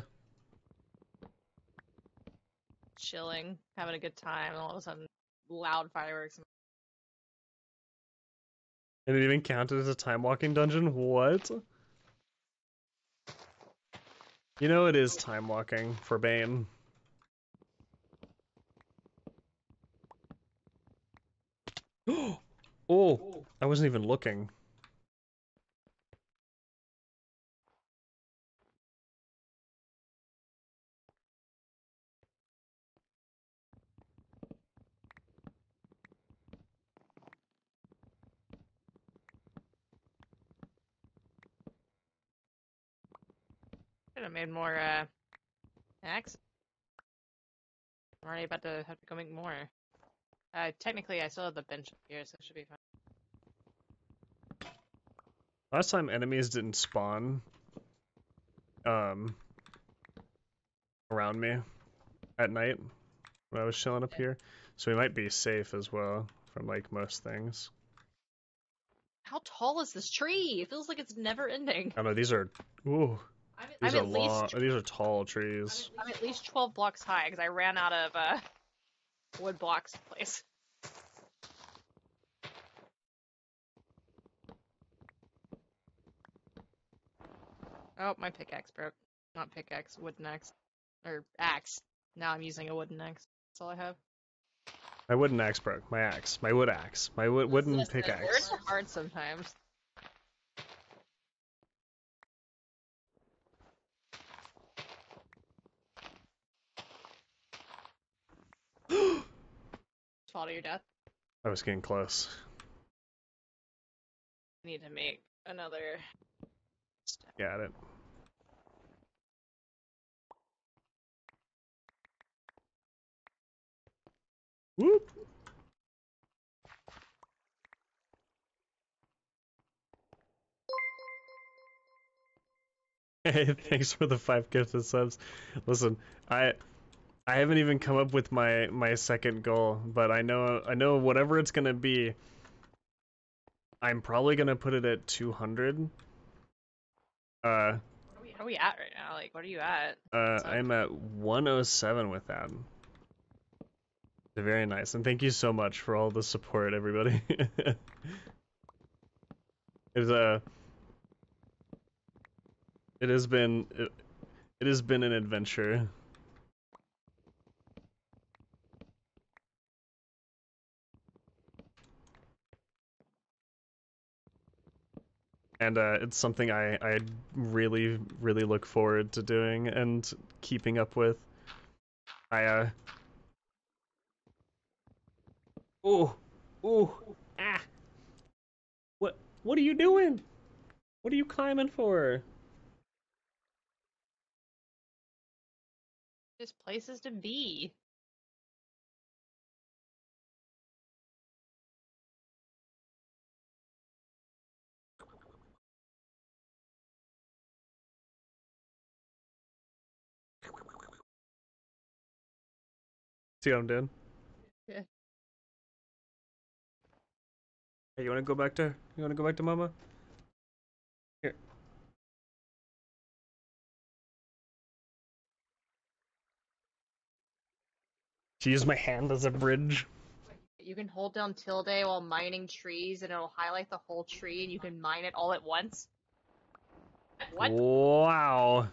Chilling, having a good time, and all of a sudden, loud fireworks. And it even counted as a time walking dungeon? What? You know it is time walking for Bane. Oh, I wasn't even looking. Should have made more axe. I'm already about to have to go make more. Technically, I still have the bench up here, so it should be fine. Last time enemies didn't spawn around me at night when I was chilling up here. So we might be safe as well from like most things. How tall is this tree? It feels like it's never ending. I don't know, these are ooh. These I'm are at least long, these are tall trees. I'm at least 12 blocks high because I ran out of wood blocks place. Oh, my pickaxe broke. Not pickaxe, wooden axe. Or axe. Now I'm using a wooden axe. That's all I have. My wooden axe broke. My axe. My wood axe. My wooden Words pickaxe. are hard sometimes. Fall to your death. I was getting close. I need to make another step. Got it. Whoop! Hey, thanks for the 5 gifted subs. Listen, I haven't even come up with my second goal, but I know whatever it's gonna be, I'm probably gonna put it at 200. What are we at right now? Like, what are you at? I'm at 107 with that. Very nice, and thank you so much for all the support, everybody. It has been an adventure. And it's something I really look forward to doing and keeping up with. Oh, ah! What are you doing? What are you climbing for? Just places to be. See what I'm doing? Yeah. Hey, you wanna go back to Mama? Here. To use my hand as a bridge. You can hold down tilde while mining trees, and it'll highlight the whole tree, and you can mine it all at once. What? Wow.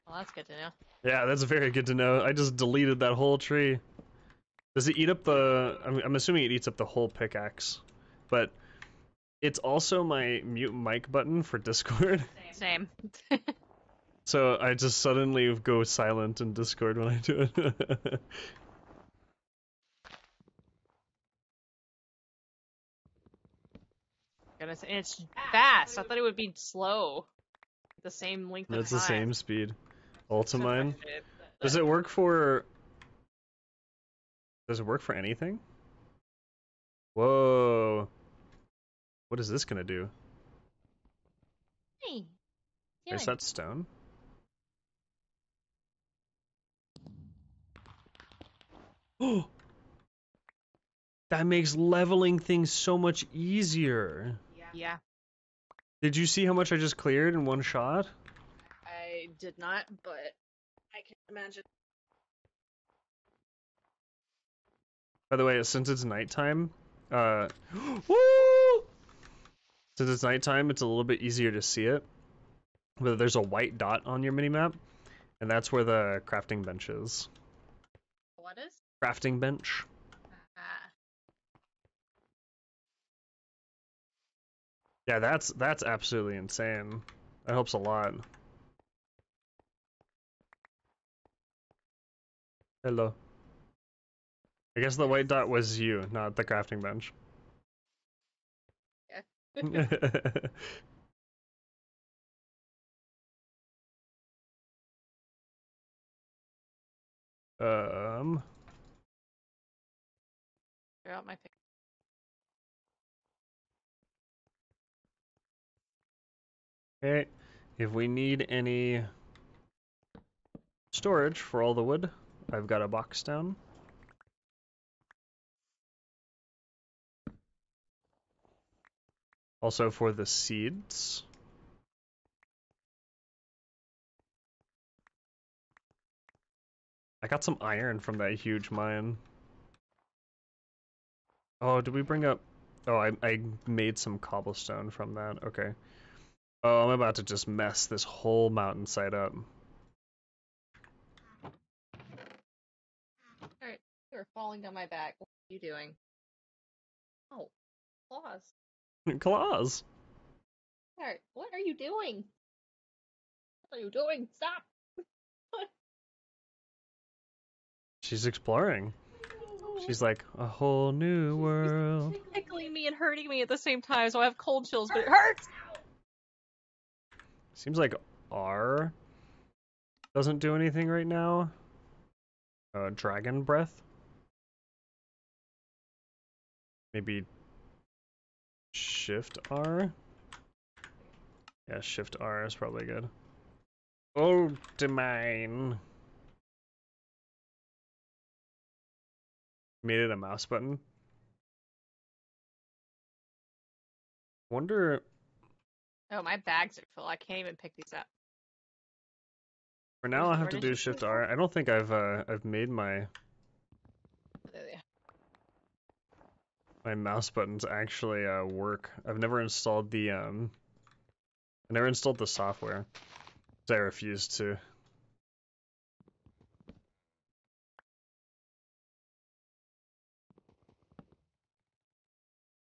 Well, that's good to know. Yeah, that's very good to know. I just deleted that whole tree. Does it eat up the... I'm assuming it eats up the whole pickaxe. But it's also my mute mic button for Discord. Same. So I just suddenly go silent in Discord when I do it. Goodness, and it's fast. I thought it would be slow. The same length of It's time. the same speed. So Ultimine. frustrated. Does it work for... Does it work for anything? Whoa. What is this gonna do? Hey. Is that stone? Oh! That makes leveling things so much easier. Yeah. Did you see how much I just cleared in one shot? I did not, but I can imagine. By the way, since it's nighttime, woo! Since it's nighttime, it's a little bit easier to see it. But there's a white dot on your minimap, and that's where the crafting bench is. What is? Crafting bench. Ah. Yeah, that's absolutely insane. That helps a lot. Hello. I guess the white dot was you, not the crafting bench. Yeah. um. Figure out my pick. Okay. If we need any storage for all the wood, I've got a box down. Also for the seeds. I got some iron from that huge mine. Oh, did we bring up... Oh, I made some cobblestone from that. Okay. Oh, I'm about to just mess this whole mountainside up. Alright, you're falling down my back. What are you doing? Oh, claws. Claws! Alright, what are you doing? What are you doing? Stop! She's exploring. She's like, a whole new world. She's tickling me and hurting me at the same time, so I have cold chills, but it hurts! Seems like R doesn't do anything right now. Dragon breath? Maybe Shift R? Yeah, Shift R is probably good. Oh, Ultimine. Made it a mouse button. Wonder... Oh, my bags are full. I can't even pick these up. For now, I'll have to do Shift R. I don't think I've made my my mouse buttons actually work. I've never installed the I never installed the software. 'Cause I refused to.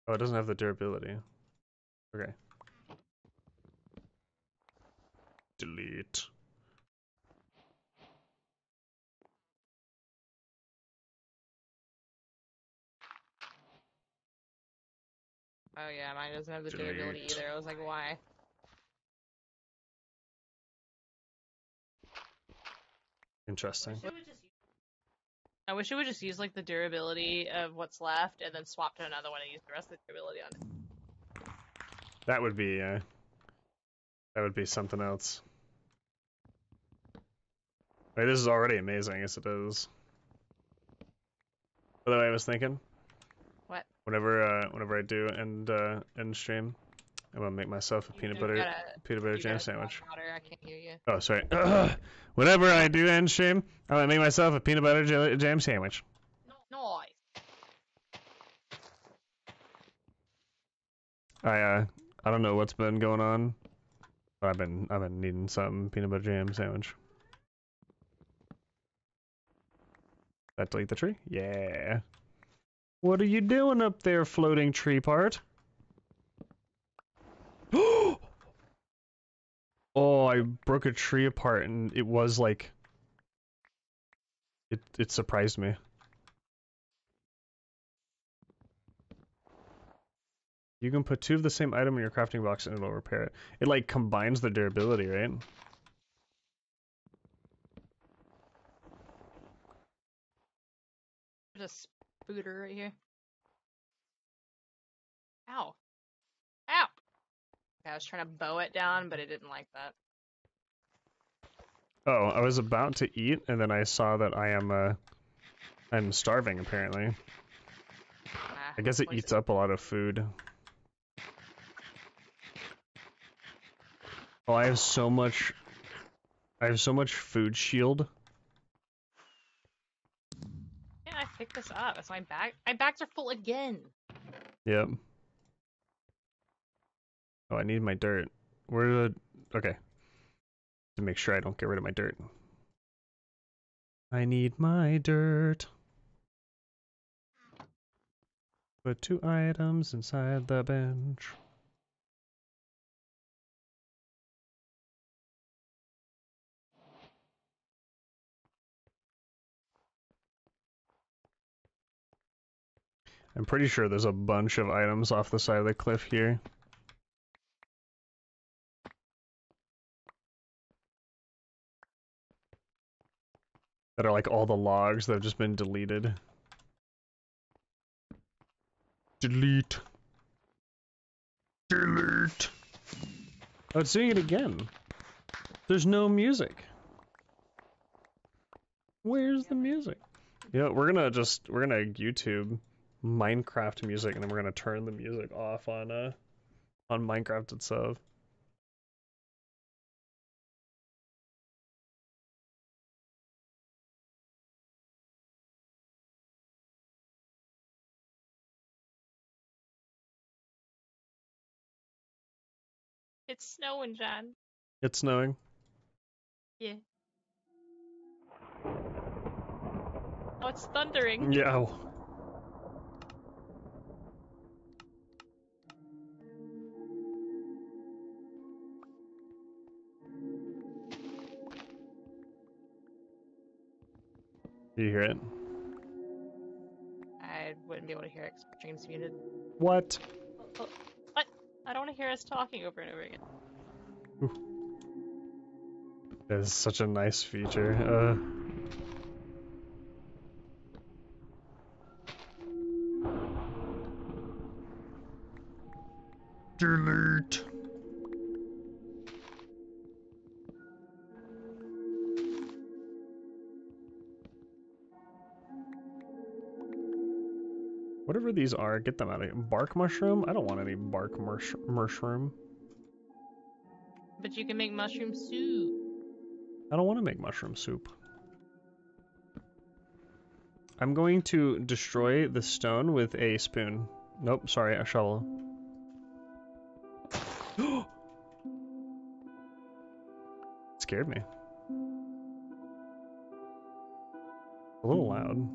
Oh, it doesn't have the durability. Okay. Delete. Oh yeah, mine doesn't have the durability Delete. either. I was like, why? Interesting. I wish it would just use like the durability of what's left and then swap to another one and use the rest of the durability on it. That would be something else. Wait, this is already amazing. Yes, it is. By the way, I was thinking. What? Whenever I do end stream, I'm gonna make myself a peanut butter jam sandwich. Water. I can't hear you. Oh, sorry. Whenever I do end stream, I'm gonna make myself a peanut butter jam sandwich. Noise. I don't know what's been going on, but I've been needing some peanut butter jam sandwich. That delete the tree? Yeah. What are you doing up there, floating tree part? Oh, I broke a tree apart and it was like... It surprised me. You can put 2 of the same item in your crafting box and it'll repair it. It like combines the durability, right? There's a spooter right here. Ow. Ow! Okay, I was trying to bow it down, but it didn't like that. Oh, I was about to eat and then I saw that I'm starving apparently. I guess it eats up a lot of food. Oh, I have so much food shield. Yeah, I picked this up. It's my bags are full again. Yep. Oh, I need my dirt. Okay. To make sure I don't get rid of my dirt. I need my dirt. Put 2 items inside the bench. I'm pretty sure there's a bunch of items off the side of the cliff here. That are like all the logs that have just been deleted. Delete. Delete. Oh, it's doing it again. There's no music. Where's the music? You know, we're gonna YouTube Minecraft music and then we're gonna turn the music off on Minecraft itself. It's snowing, John. It's snowing. Yeah. Oh, it's thundering. Yeah. Do you hear it? I wouldn't be able to hear it 'cause my stream's muted. What? Oh, what? I don't want to hear us talking over and over again. That is such a nice feature. Delete. Whatever these are, get them out of here. Bark mushroom? I don't want any bark mushroom. But you can make mushroom soup. I don't want to make mushroom soup. I'm going to destroy the stone with a spoon. Nope, sorry, a shovel. Scared me. A little loud.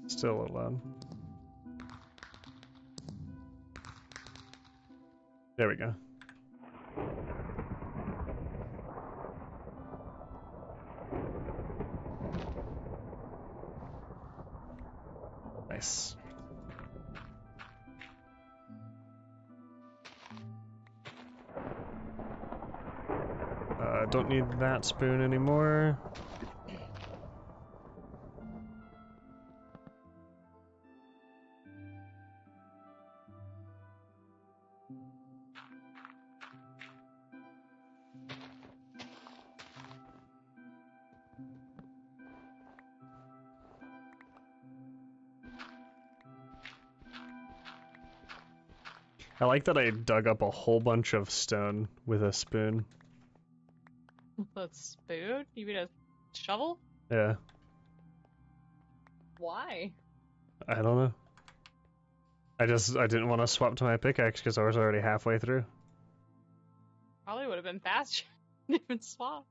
Still a little loud. There we go. Nice. Don't need that spoon anymore. I like that I dug up a whole bunch of stone with a spoon. A spoon? You mean a shovel? Yeah, Why? I don't know. I didn't want to swap to my pickaxe because I was already halfway through. Probably would have been faster. Even swap.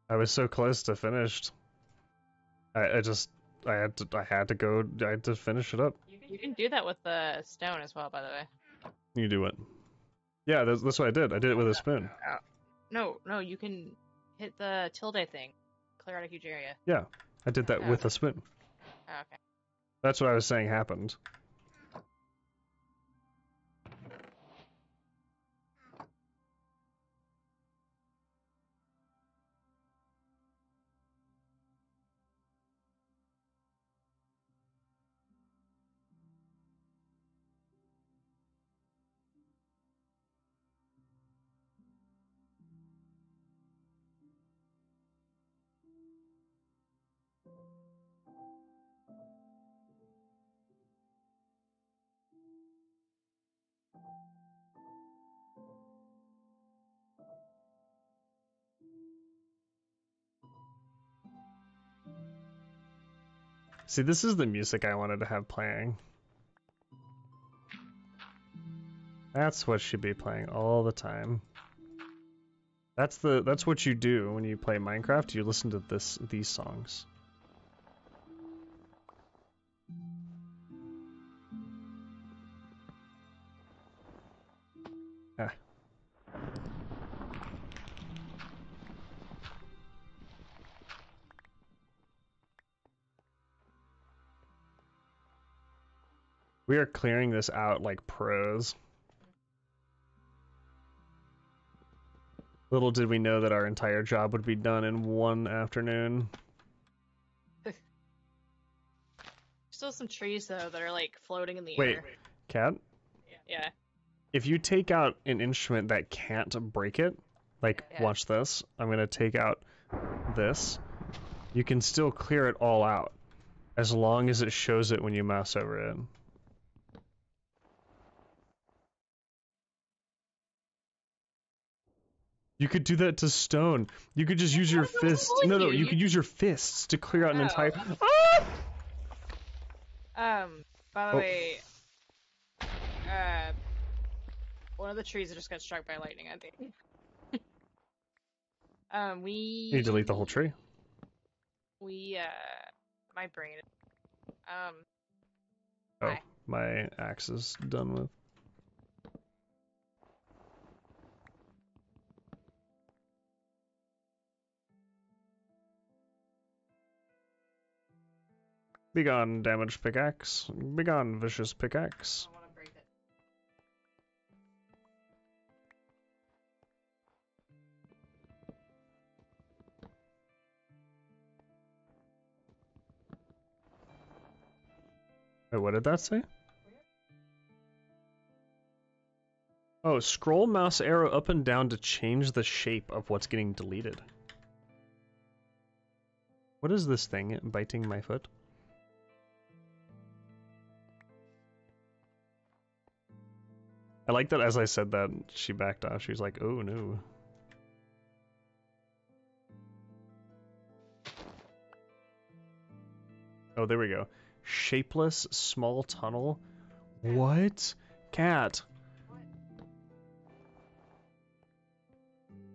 I was so close to finished. I had to finish it up. You can do that with the stone as well, by the way. You do it. Yeah, that's what I did. I did it with a spoon. No, you can hit the tilde thing. Clear out a huge area. Yeah, I did that with a spoon. Oh, okay. That's what I was saying happened. See, this is the music I wanted to have playing. That's what should be playing all the time. That's what you do when you play Minecraft. You listen to these songs. Ah. We are clearing this out like pros. Little did we know that our entire job would be done in one afternoon. Still some trees though that are like floating in the Wait, air. Cat? Yeah. If you take out an instrument that can't break it, like watch this. I'm gonna take out this. You can still clear it all out as long as it shows it when you mouse over it. You could do that to stone. You could just use your fists. No, you could use your fists to clear out an entire. Ah! By the way, one of the trees just got struck by lightning, I think. You delete the whole tree. My brain. Oh, my axe is done with. Begone, damaged pickaxe. Begone, vicious pickaxe. I want to break it. Wait, what did that say? Oh, scroll mouse arrow up and down to change the shape of what's getting deleted. What is this thing biting my foot? I like that as I said that, she backed off. She was like, oh no. Oh, there we go. Shapeless small tunnel? What? Cat.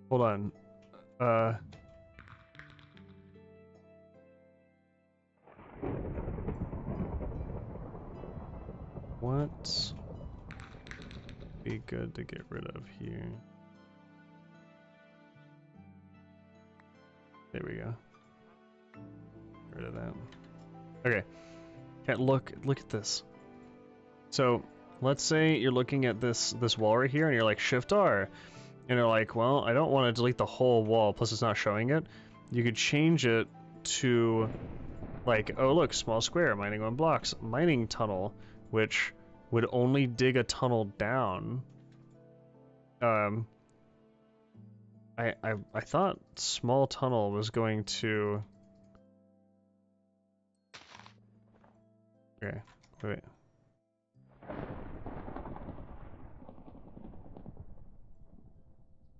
Hold on. What? Be good to get rid of here. There we go. Get rid of that. Okay. Cat, look at this. So, let's say you're looking at this wall right here and you're like Shift R. And you're like, well, I don't want to delete the whole wall, plus it's not showing it. You could change it to like, oh look, small square, mining 1 blocks, mining tunnel, which would only dig a tunnel down. I thought small tunnel was going to. Okay, wait.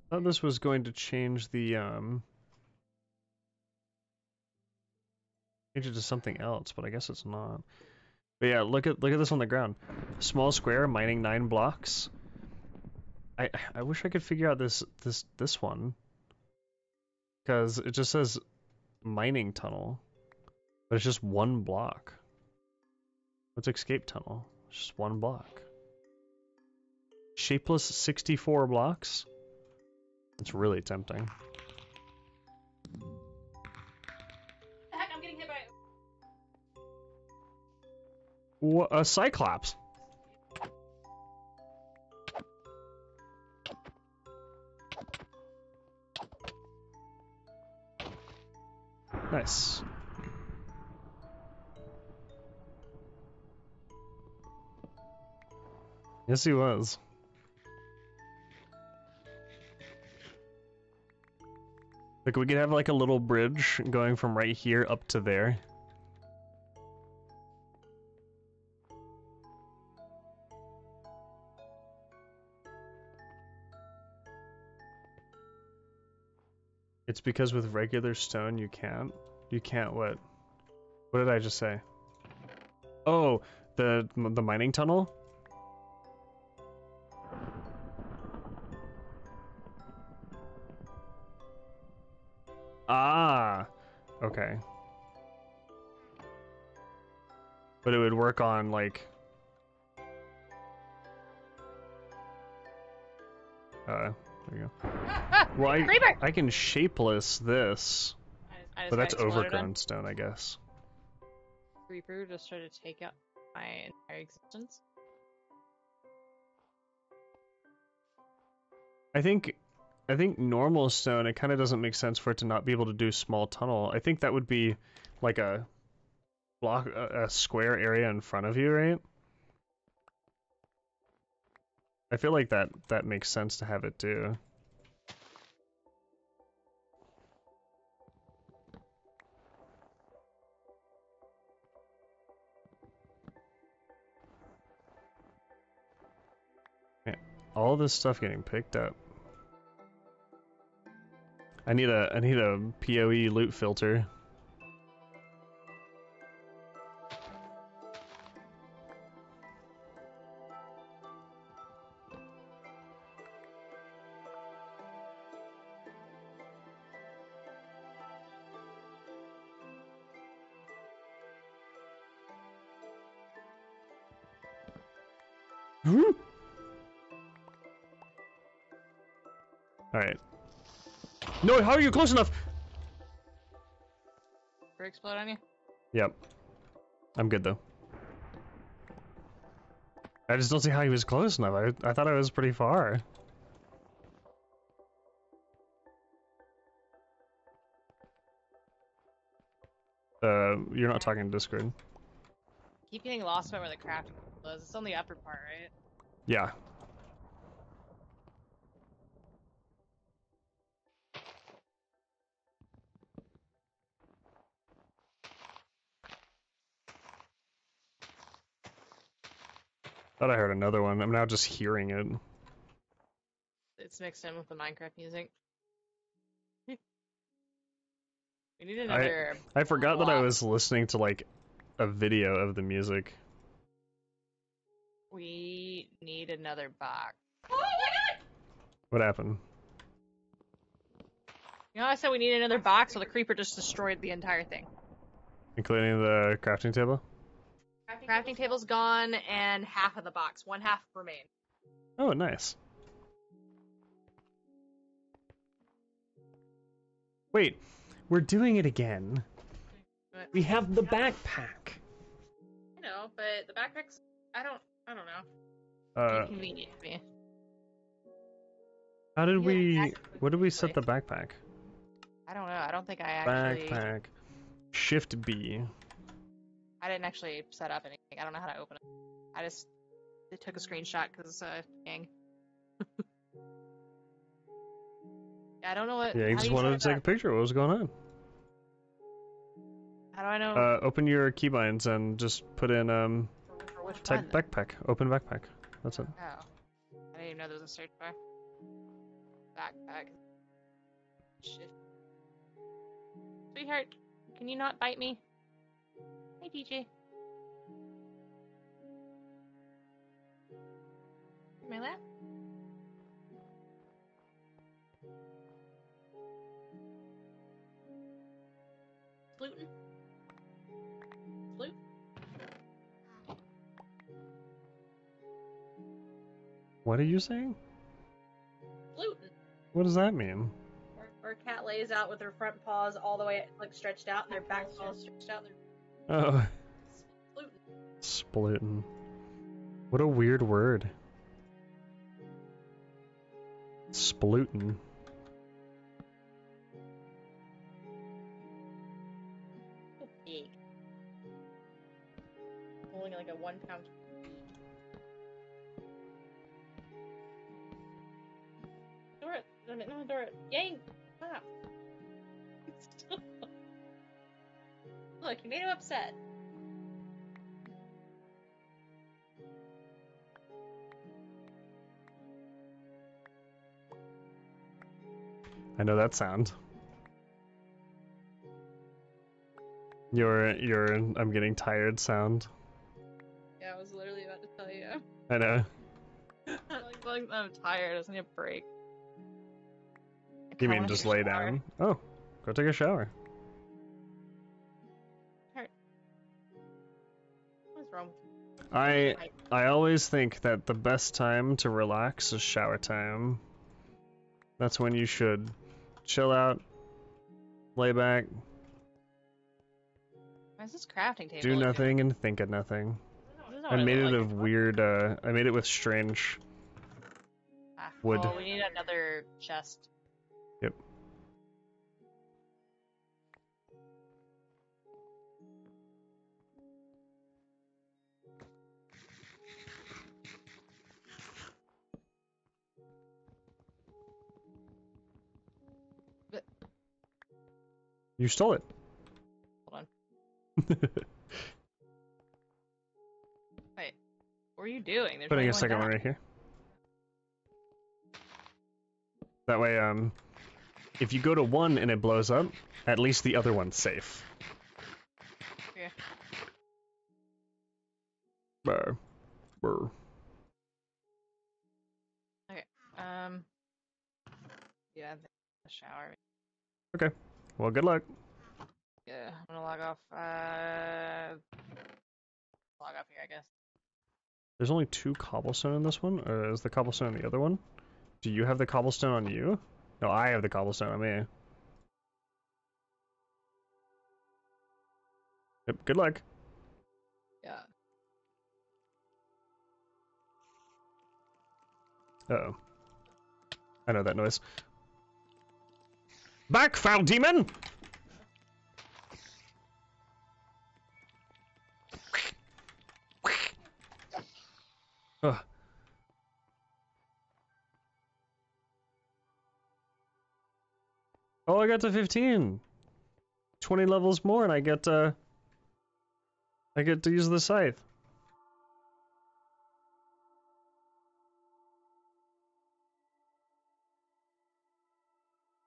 thought this was going to change the change it to something else, but I guess it's not. But yeah, look at this on the ground. Small square, mining 9 blocks. I wish I could figure out this one, because it just says mining tunnel, but it's just 1 block. What's escape tunnel? It's just 1 block. Shapeless 64 blocks. It's really tempting. Heck, I'm getting hit by. A Cyclops. Nice. Yes, he was. Like, we could have like a little bridge going from right here up to there. It's because with regular stone you can't. You can't what? What did I just say? Oh, the mining tunnel? Ah, okay. But it would work on like there you go. Well, I can shapeless this, I just but that's got exploded overgrown on. stone, I guess. Creeper just tried to take out my entire existence. I think normal stone, it kind of doesn't make sense for it to not be able to do small tunnel. I think that would be like a block, a square area in front of you, right? I feel like that makes sense to have it do. Yeah, all this stuff getting picked up. I need a PoE loot filter. Alright. No, how are you close enough? Did it explode on you? Yep. I'm good though. I just don't see how he was close enough. I thought I was pretty far. You're not talking Discord. Keep getting lost about where the crafting was. It's on the upper part, right? Yeah. Thought I heard another one. I'm now just hearing it. It's mixed in with the Minecraft music. We need another. I forgot that I block. was listening to like a video of the music. We need another box. What happened? You know, I said we need another box, so the creeper just destroyed the entire thing. Including the crafting table? Crafting table's gone, and half of the box. One half remained. Oh, nice. Wait, we're doing it again. But, We have the backpack. I know, but the backpacks, I don't know. Inconvenient to me. How did what did we set the backpack? I don't know. I don't think I actually. Backpack. Shift B. I didn't actually set up anything. I don't know how to open it. I just took a screenshot because gang. I don't know what. Yeah, you just wanted to take a picture. What was going on? How do I know? Open your keybinds and just put in For which type one? backpack. Open backpack. That's it. Oh, I didn't even know there was a search bar. backpack. Shit. Sweetheart, can you not bite me? Hey, DJ. My lap? Gluten? Gluten? What are you saying? Gluten. What does that mean? Or a cat lays out with her front paws all the way like stretched out and their back paws stretched out. Oh, Gluten. splitting. What a weird word. Splootin'. So big. Holding like a 1 pound. Dora, no, Dora, Yang, stop. Look, you made him upset. I know that sound. Your I'm getting tired sound. Yeah, I was literally about to tell you. I know. like, I'm tired. I just need a break. You mean just lay down? Oh, go take a shower. What's wrong with you? I always think that the best time to relax is shower time. That's when you should chill out, lay back, Why is this crafting table? do nothing, and think of nothing. I made it of weird, I made it with strange wood. Oh, we need another chest. Yep. But You stole it. hold on. Wait, what are you doing? There's Putting only a second one down. right here. That way, if you go to one and it blows up, at least the other one's safe. Yeah. Brr. Brr. Okay. Yeah, the shower. Okay. Well, good luck. Yeah, I'm gonna log off. Log off here, I guess. There's only 2 cobblestone in this one, or is the cobblestone in the other one? Do you have the cobblestone on you? No, I have the cobblestone on me. Yep, good luck. Yeah. Uh-oh. I know that noise. Back, foul demon! Ugh. Oh, I got to 15. 20 levels more, and I get to use the scythe.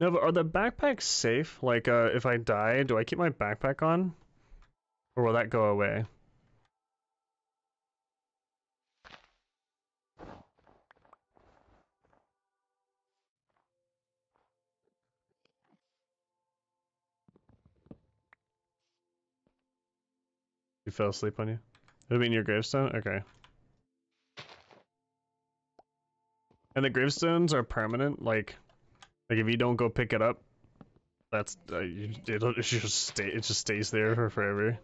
No, but are the backpacks safe? Like, if I die, do I keep my backpack on? Or will that go away? You fell asleep on you? I mean your gravestone? Okay. And the gravestones are permanent? Like if you don't go pick it up, that's, it just stays there for forever.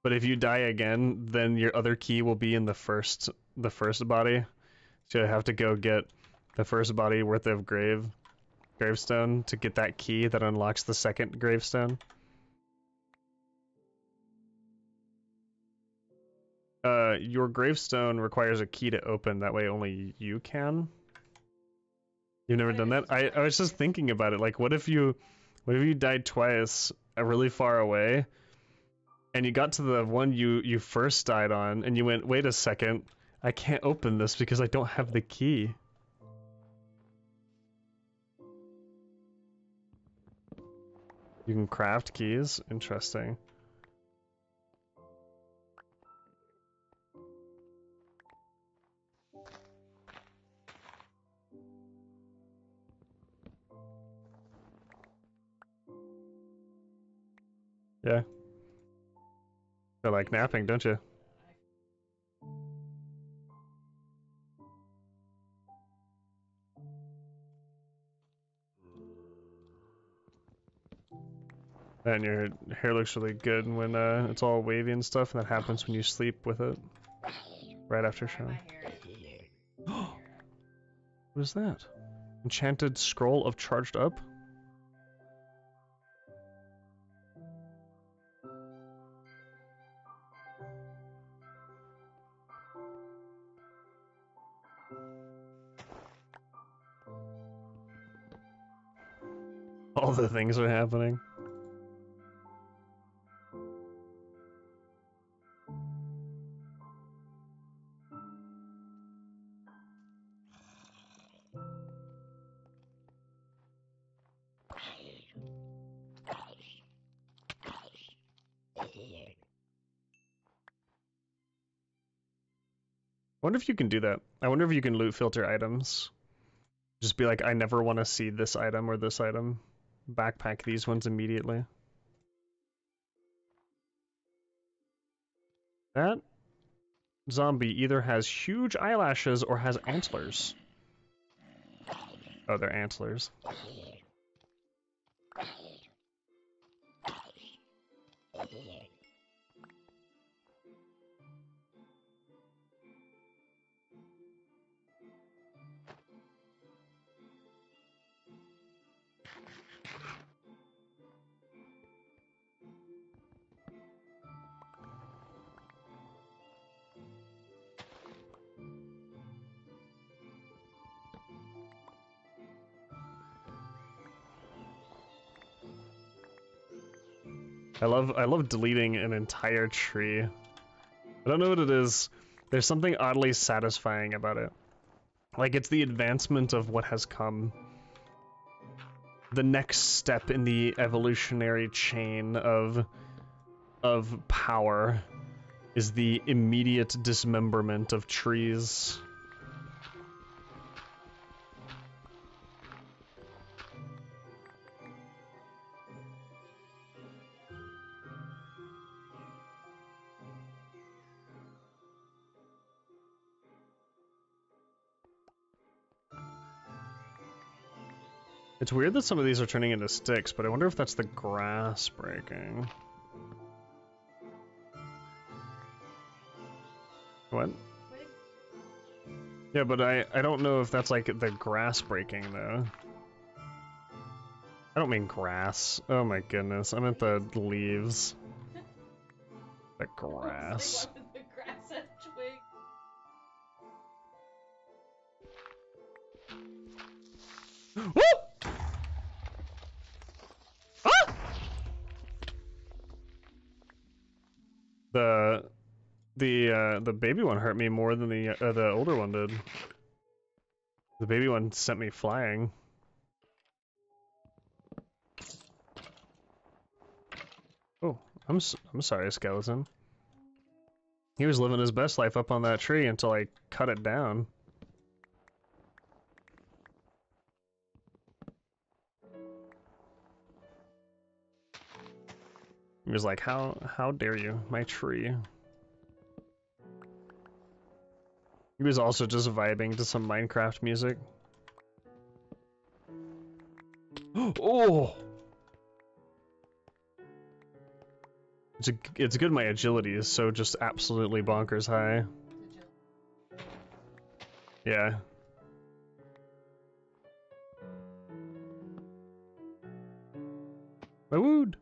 But if you die again, then your other key will be in the first body. So you have to go get the first body worth of gravestone to get that key that unlocks the second gravestone. Your gravestone requires a key to open, that way only you can. You've never done that? I was just thinking about it, like what if you died twice, really far away, and you got to the one you first died on, and you went, wait a second, I can't open this because I don't have the key. You can craft keys. Interesting. Yeah. Feel like napping, don't you? And your hair looks really good when it's all wavy and stuff, and that happens when you sleep with it. Right after shower. What is that? Enchanted scroll of charged up? All the things are happening. I wonder if you can do that. I wonder if you can loot filter items. Just be like, I never want to see this item or this item. Backpack these ones immediately. That zombie either has huge eyelashes or has antlers. Oh, they're antlers. I love deleting an entire tree. I don't know what it is. There's something oddly satisfying about it. Like, it's the advancement of what has come. The next step in the evolutionary chain of power is the immediate dismemberment of trees. It's weird that some of these are turning into sticks, but I wonder if that's the grass breaking. What? Yeah, but I don't know if that's like the grass breaking though. I don't mean grass. Oh my goodness, I meant the leaves. The grass. The grass and twig. Woo! Ah! The baby one hurt me more than the older one did. The baby one sent me flying. Oh, I'm sorry, skeleton. He was living his best life up on that tree until I cut it down. He was like, how dare you, my tree. He was also just vibing to some Minecraft music. Oh! It's good my agility is so just absolutely bonkers high. Yeah. My wood!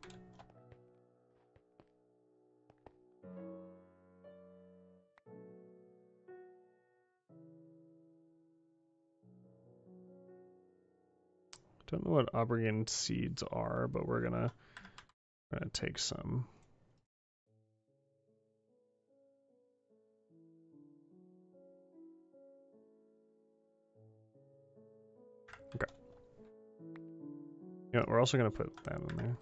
Don't know what aubergine seeds are, but we're gonna take some. Okay. Yeah, we're also gonna put that in there.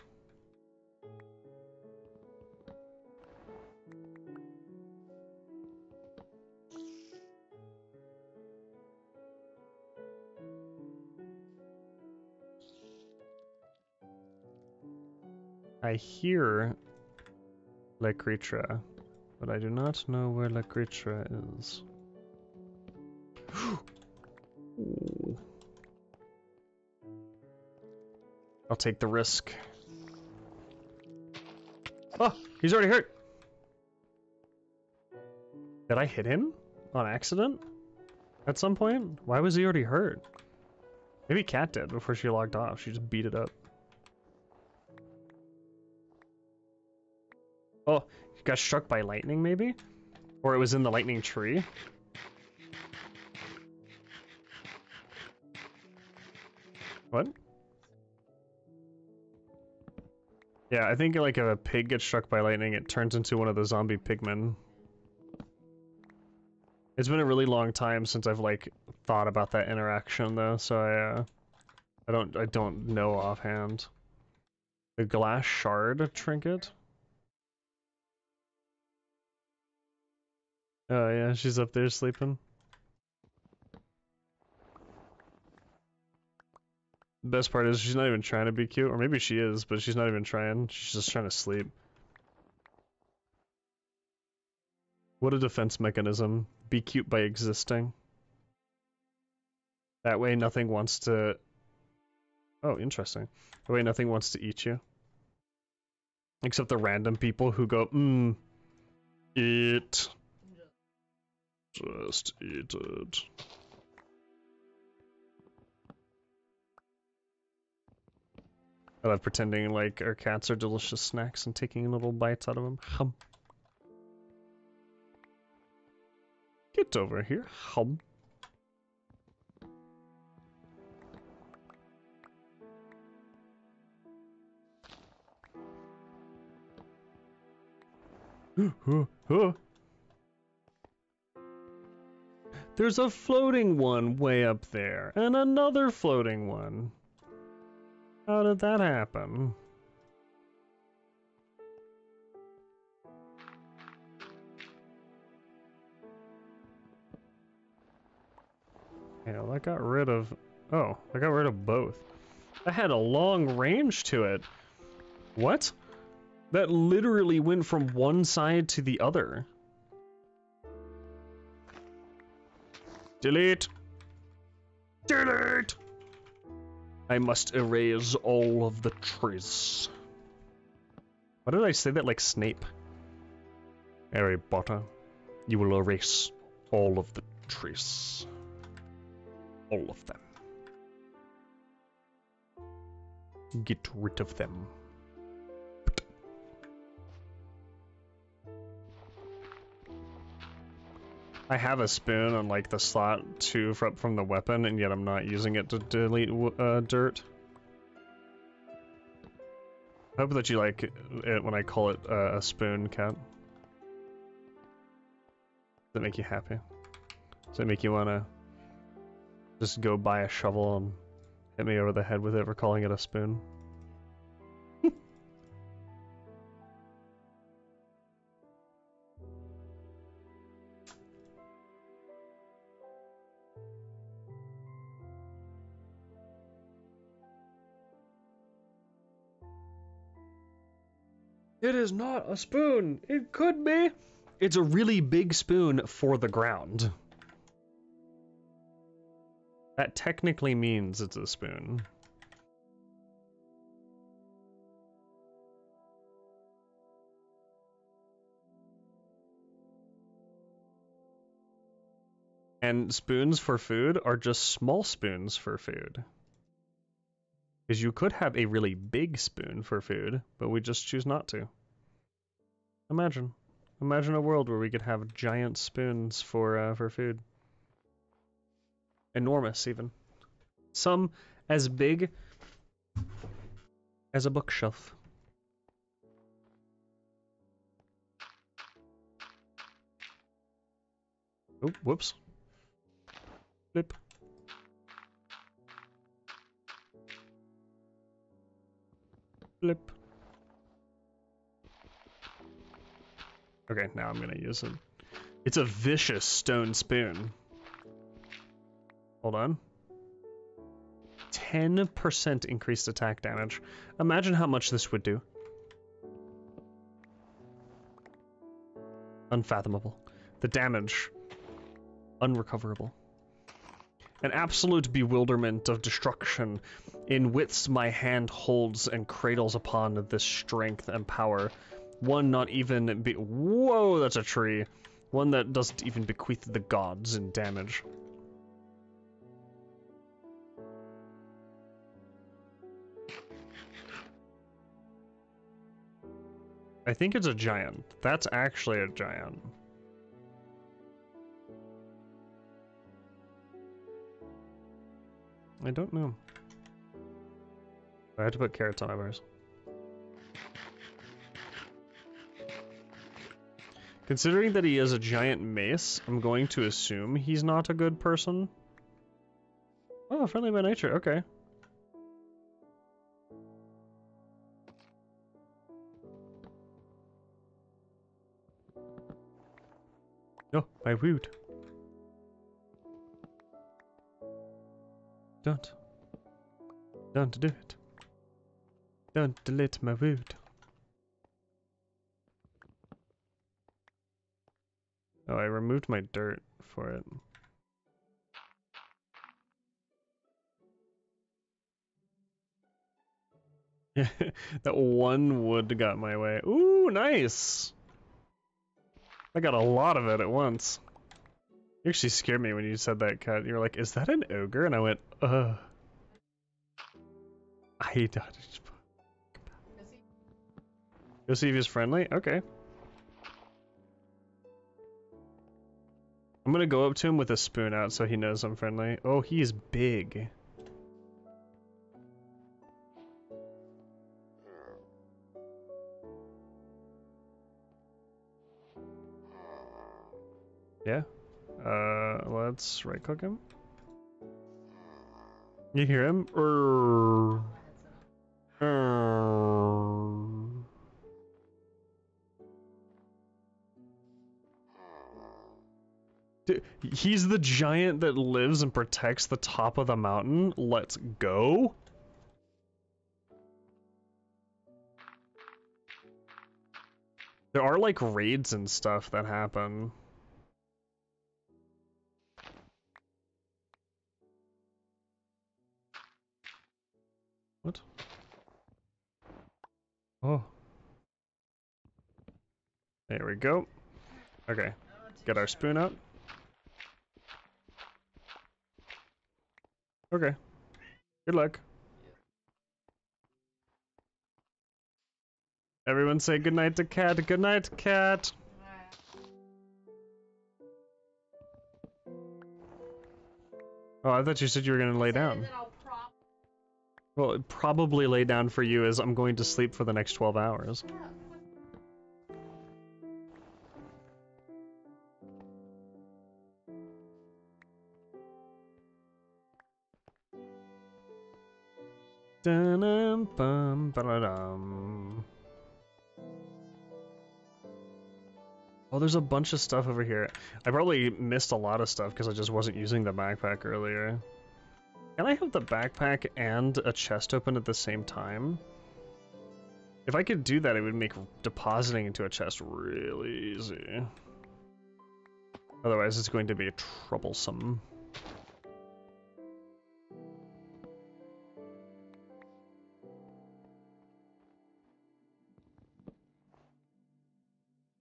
I hear Lacritra, but I do not know where Lacritra is. Ooh. I'll take the risk. Oh, he's already hurt. Did I hit him on accident at some point? Why was he already hurt? Maybe Kat did before she logged off. She just beat it up. Oh, he got struck by lightning maybe? Or it was in the lightning tree? What? Yeah, I think like if a pig gets struck by lightning, it turns into one of the zombie pigmen. It's been a really long time since I've like thought about that interaction though, so I don't know offhand. The glass shard trinket? Oh yeah, she's up there sleeping. The best part is she's not even trying to be cute, or maybe she is, but she's not even trying. She's just trying to sleep. What a defense mechanism. Be cute by existing. That way nothing wants to... Oh, interesting. That way nothing wants to eat you. Except the random people who go, eat. Just eat it. I love pretending like our cats are delicious snacks and taking little bites out of them. Hum. Get over here. Hum. There's a floating one way up there, and another floating one. How did that happen? Yeah, that got rid of... Oh, I got rid of both. That had a long range to it. What? That literally went from one side to the other. Delete! Delete! I must erase all of the trees. Why did I say that like Snape? Harry Potter, you will erase all of the trees. All of them. Get rid of them. I have a spoon on like the slot 2 from the weapon, and yet I'm not using it to delete dirt. I hope that you like it when I call it a spoon, Cat. Does that make you happy? Does it make you wanna just go buy a shovel and hit me over the head with it for calling it a spoon? It is not a spoon. It could be. It's a really big spoon for the ground. That technically means it's a spoon. And spoons for food are just small spoons for food. Because you could have a really big spoon for food, but we just choose not to. Imagine. Imagine a world where we could have giant spoons for food. Enormous, even. Some as big as a bookshelf. Oh, whoops. Flip. Flip. Okay, now I'm gonna use it. It's a vicious stone spoon. Hold on. 10% increased attack damage. Imagine how much this would do. Unfathomable. The damage. Unrecoverable. An absolute bewilderment of destruction in widths my hand holds and cradles upon this strength and power. One not even be- Whoa, that's a tree. One that doesn't even bequeath the gods in damage. I think it's a giant. That's actually a giant. I don't know. I had to put carrots on my bars. Considering that he is a giant mace, I'm going to assume he's not a good person. Oh, friendly by nature, okay. Oh, my wood. Don't do it. Don't delete my wood. Oh, I removed my dirt for it. Yeah, that one wood got my way. Ooh, nice! I got a lot of it at once. You actually scared me when you said that, Kat. You were like, is that an ogre? And I went, ugh. I thought it. Go see if he's friendly? Okay. I'm gonna go up to him with a spoon out so he knows I'm friendly. Oh, he is big. Yeah. Let's right click him. You hear him? Dude, he's the giant that lives and protects the top of the mountain. Let's go. There are like raids and stuff that happen. What? Oh. There we go. Okay. Get our spoon out. Okay. Good luck. Everyone say goodnight to Cat. Good night, Cat. Oh, I thought you said you were gonna lay down. Well, probably lay down for you as I'm going to sleep for the next 12 hours. Dun-dum-bum-ba-da-dum. Oh, there's a bunch of stuff over here. I probably missed a lot of stuff because I just wasn't using the backpack earlier. Can I have the backpack and a chest open at the same time? If I could do that, it would make depositing into a chest really easy. Otherwise, it's going to be troublesome.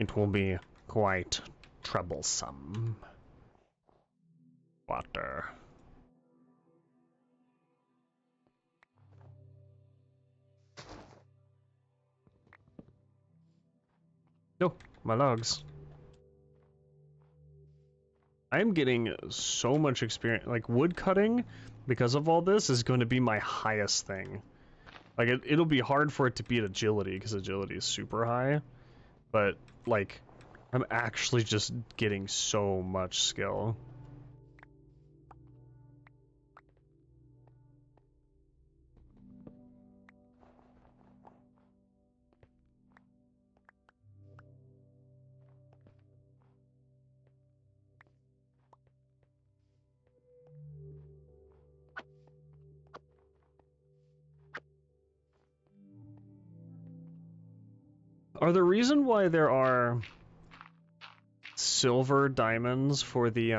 It will be quite troublesome. Water. No, my logs. I'm getting so much experience. Like, wood cutting, because of all this, is going to be my highest thing. Like, it'll be hard for it to beat agility, because agility is super high. But, like, I'm actually just getting so much skill. Are the reason why there are silver diamonds for the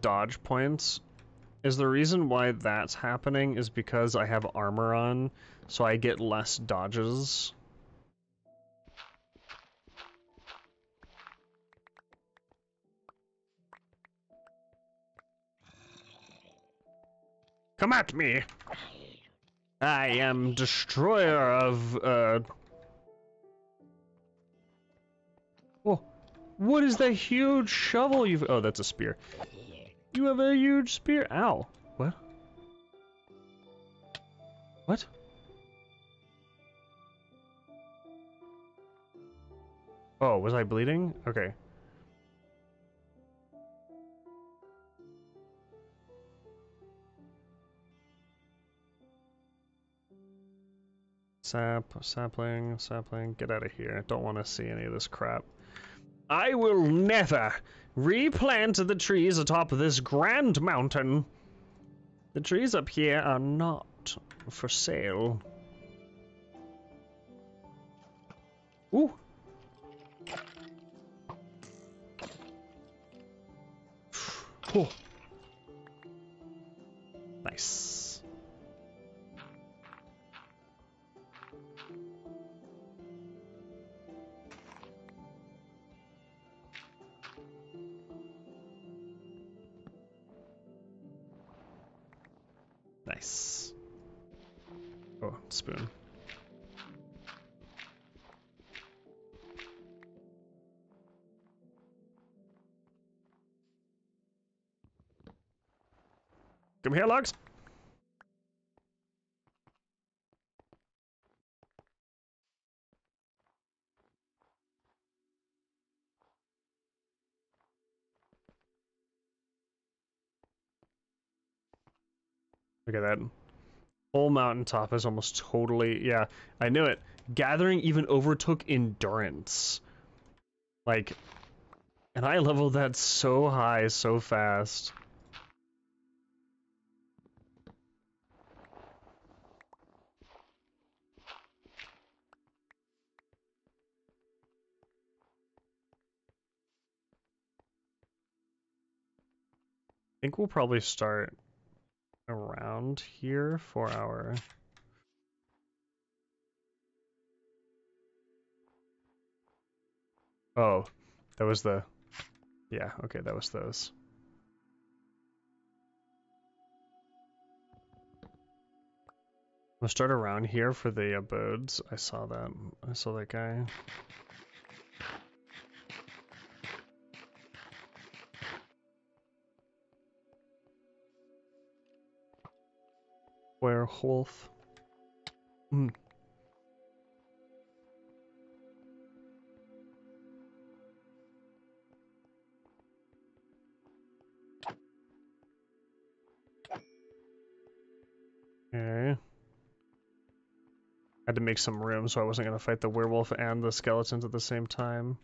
dodge points is the reason why that's happening is because I have armor on, so I get less dodges. Come at me! I am destroyer of, Oh, what is that huge shovel you've- oh, that's a spear. You have a huge spear- ow. What? What? Oh, was I bleeding? Okay. Sapling, get out of here. Don't want to see any of this crap. I will never replant the trees atop this grand mountain. The trees up here are not for sale. Ooh. Ooh. Nice. Nice. Oh, spoon. Come here, logs. Look at that. Whole mountaintop is almost totally, yeah, I knew it. Gathering even overtook endurance. Like, and I leveled that so high, so fast. I think we'll probably start around here for our... Oh, that was the... Yeah, okay, that was those. We'll start around here for the abodes. I saw that. I saw that guy. Werewolf. Hmm. Okay. Had to make some room so I wasn't gonna fight the werewolf and the skeletons at the same time.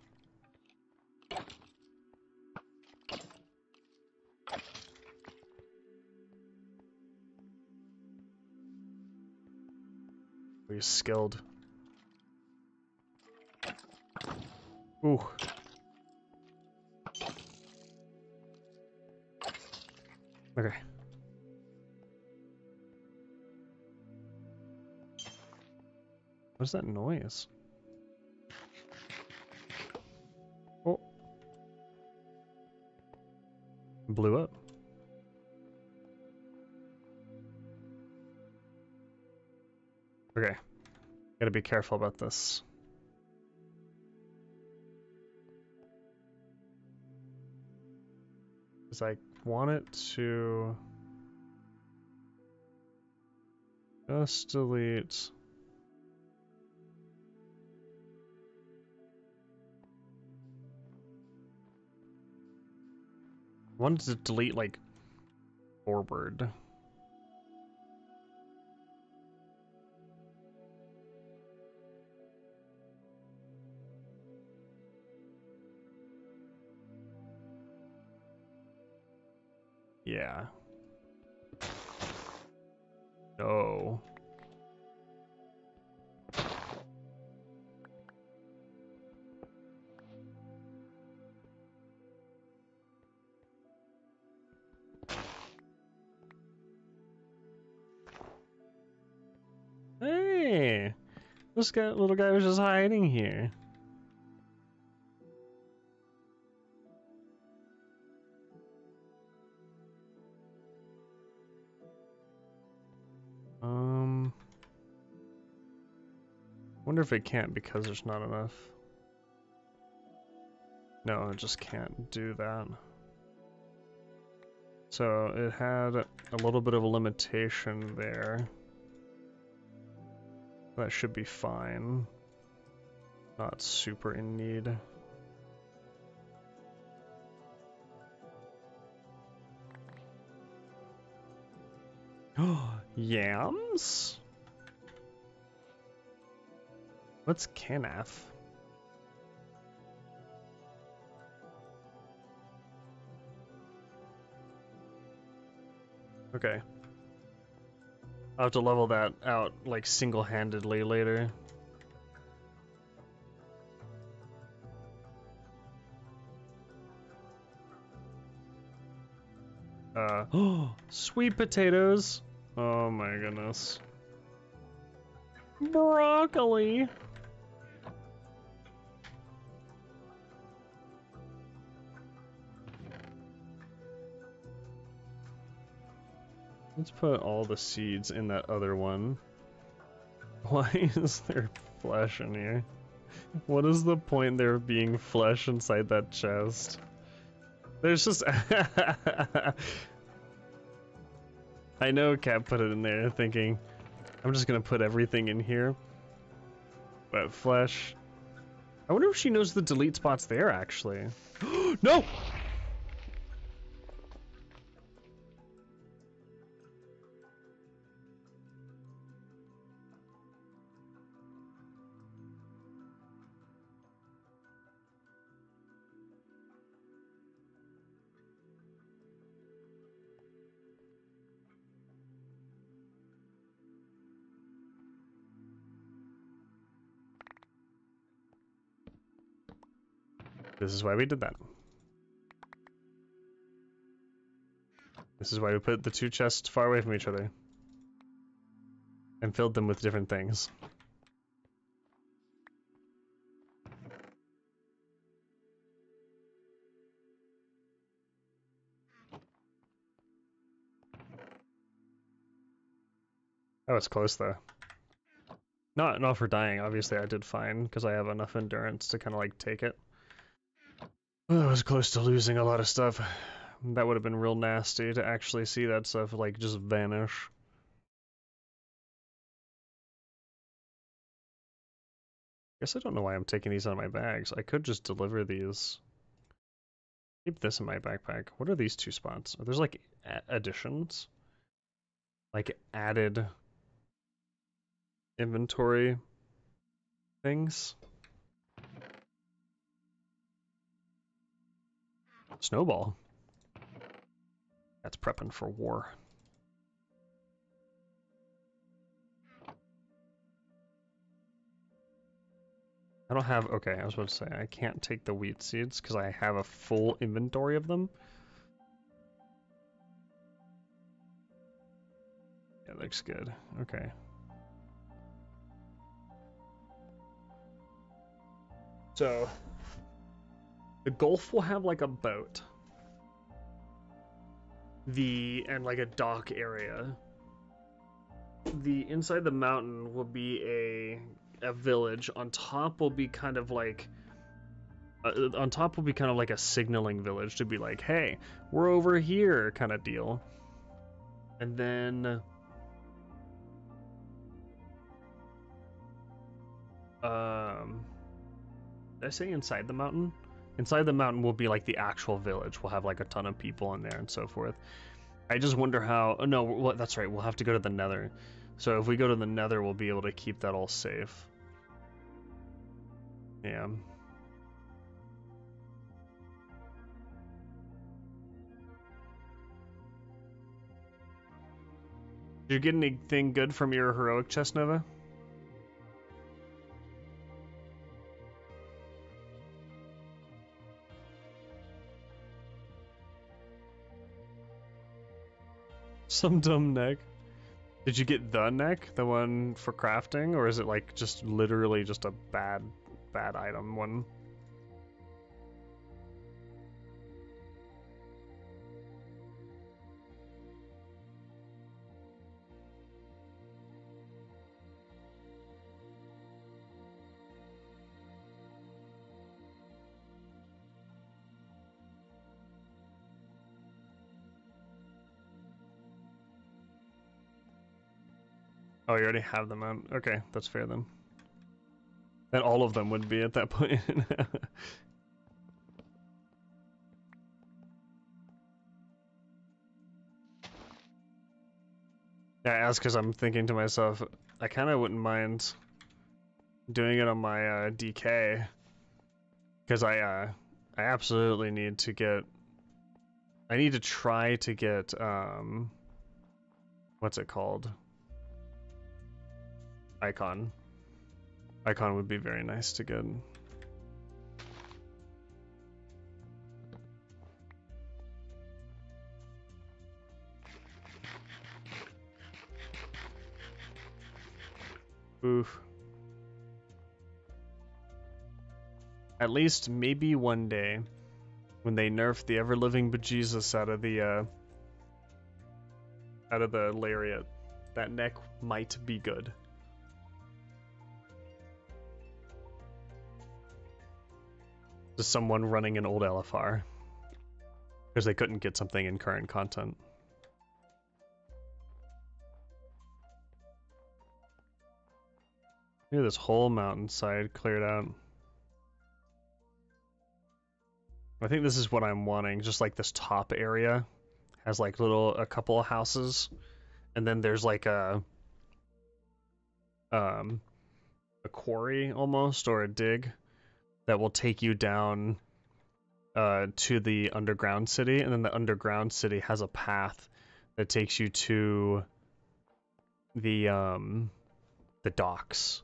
He's skilled. Ooh. Okay. What's that noise? Oh. Blew up. Okay. Gotta be careful about this. Because I want it to... just delete... I wanted to delete, like, forward. Yeah. No. This guy, little guy was just hiding here. Wonder if it can't because there's not enough. No, it just can't do that. So it had a little bit of a limitation there. That should be fine. Not super in need. Yams? What's Canaf? Okay. I'll have to level that out, like, single-handedly later. Sweet potatoes! Oh my goodness. Broccoli! Let's put all the seeds in that other one. Why is there flesh in here? What is the point there of being flesh inside that chest? There's just... I know Cat put it in there thinking, I'm just gonna put everything in here. But flesh... I wonder if she knows the delete spot's there, actually. No! This is why we did that. This is why we put the two chests far away from each other. And filled them with different things. That was close though. Not for dying, obviously I did fine, because I have enough endurance to kind of like take it. I was close to losing a lot of stuff. That would have been real nasty to actually see that stuff like just vanish. Guess I don't know why I'm taking these out of my bags. I could just deliver these. Keep this in my backpack. What are these two spots? Are there's like additions? Like added inventory things? Snowball. That's prepping for war. I don't have, okay, I was about to say, I can't take the wheat seeds because I have a full inventory of them. Yeah, looks good. Okay. So, the Gulf will have like a boat. And like a dock area. The inside the mountain will be a village. On top will be kind of like a signaling village to be like, hey, we're over here kind of deal. And then did I say inside the mountain? Inside the mountain will be like the actual village. We'll have like a ton of people in there and so forth. I just wonder how... Oh, no, well, that's right. We'll have to go to the Nether. So if we go to the Nether, we'll be able to keep that all safe. Yeah. Did you get anything good from your heroic chest, Nova? Some dumb neck. Did you get the neck, the one for crafting, or is it like just literally just a bad item one? Oh, you already have them out. Okay, that's fair then. And all of them would be at that point. Yeah, I ask because I'm thinking to myself, I kind of wouldn't mind doing it on my DK, because I absolutely need to get. I need to try to get what's it called? Icon. Icon would be very nice to get. Oof. At least maybe one day, when they nerf the ever-living bejesus out of the lariat, that neck might be good. Just someone running an old LFR, because they couldn't get something in current content. Look at this whole mountainside cleared out. I think this is what I'm wanting, just like this top area has like a couple of houses, and then there's like a quarry almost, or a dig that will take you down to the underground city, and then the underground city has a path that takes you to the docks.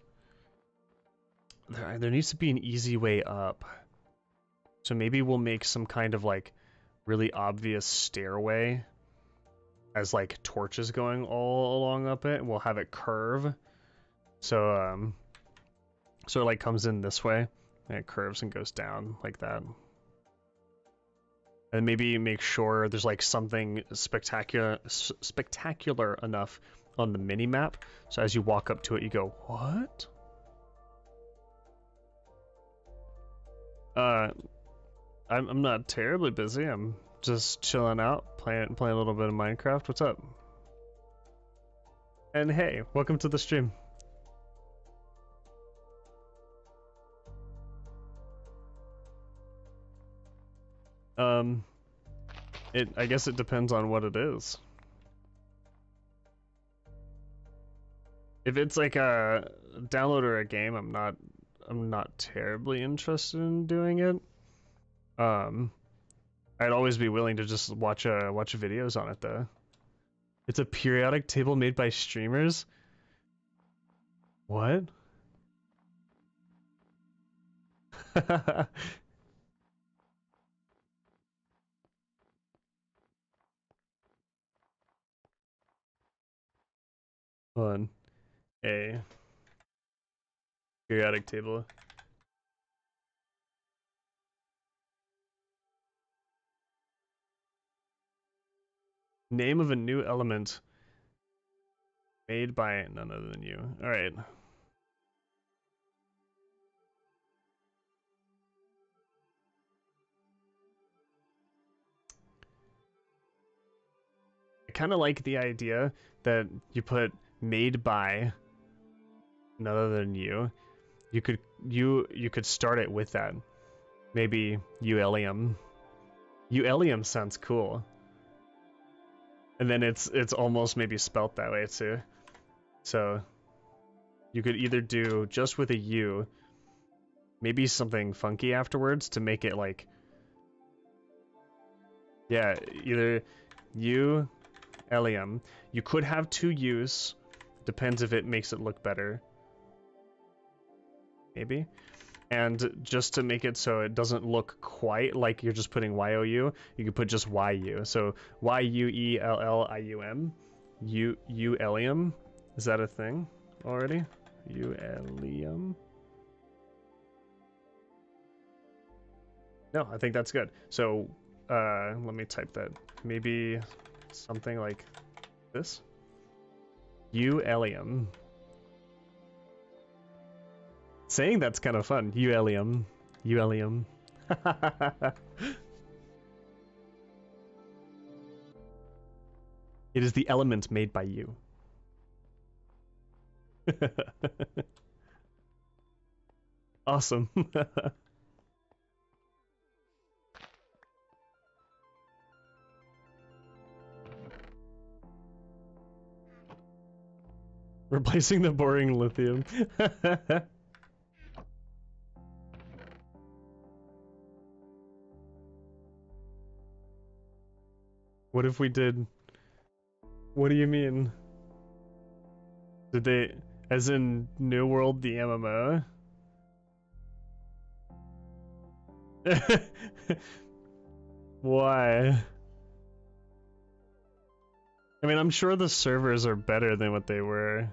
There needs to be an easy way up. So maybe we'll make some kind of like really obvious stairway as like torches going all along up it, and we'll have it curve. So so it like comes in this way and it curves and goes down like that. And maybe make sure there's like something spectacular enough on the mini map, so as you walk up to it you go, what? I'm not terribly busy. I'm just chilling out, playing a little bit of Minecraft. What's up? And hey, welcome to the stream. I guess it depends on what it is. If it's like a download or a game, I'm not terribly interested in doing it. I'd always be willing to just watch videos on it though. It's a periodic table made by streamers? What? Hold on. A periodic table. Name of a new element made by none other than you. Alright. I kind of like the idea that you put made by none other than you. You could start it with that. Maybe Uellium. Uellium sounds cool. And then it's almost maybe spelt that way too. So you could either do just with a U, maybe something funky afterwards to make it like, yeah, either U, Elium. You could have two U's, depends if it makes it look better. Maybe. And just to make it so it doesn't look quite like you're just putting YOU, you could put just YU. So YUELLIUM, Uellium? Is that a thing already? Uellium? No, I think that's good. So, let me type that. Maybe something like this. Uellium. Saying that's kind of fun. Uellium. Uellium. It is the element made by you. Awesome. Replacing the boring lithium. What if we did... What do you mean? Did they... As in New World, the MMO? Why? I mean, I'm sure the servers are better than what they were.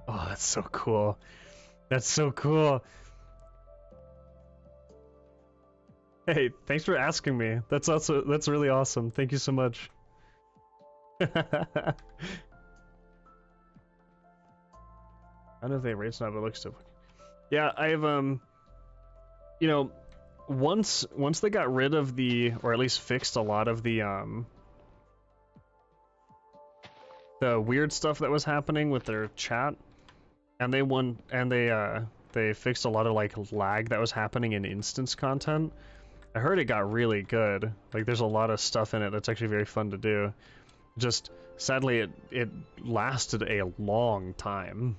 Oh, that's so cool. That's so cool. Hey, thanks for asking me. That's really awesome. Thank you so much. I don't know if they rates now, but it looks so. Yeah, I've you know, once they got rid of the, or at least fixed a lot of the weird stuff that was happening with their chat, and they fixed a lot of like lag that was happening in instance content. I heard it got really good. Like there's a lot of stuff in it that's actually very fun to do. Just sadly it lasted a long time.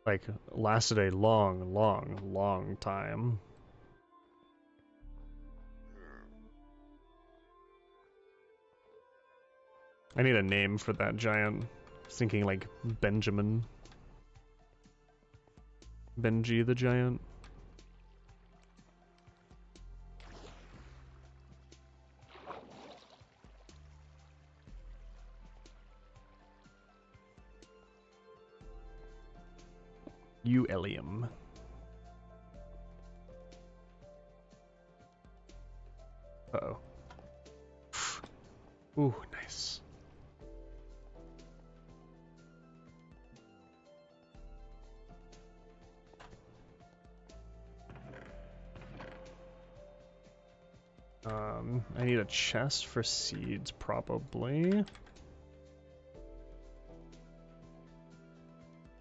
Like lasted a long time. I need a name for that giant. I was thinking like Benjamin. Benji the giant. Uellium. Uh-oh. Ooh, nice. I need a chest for seeds, probably.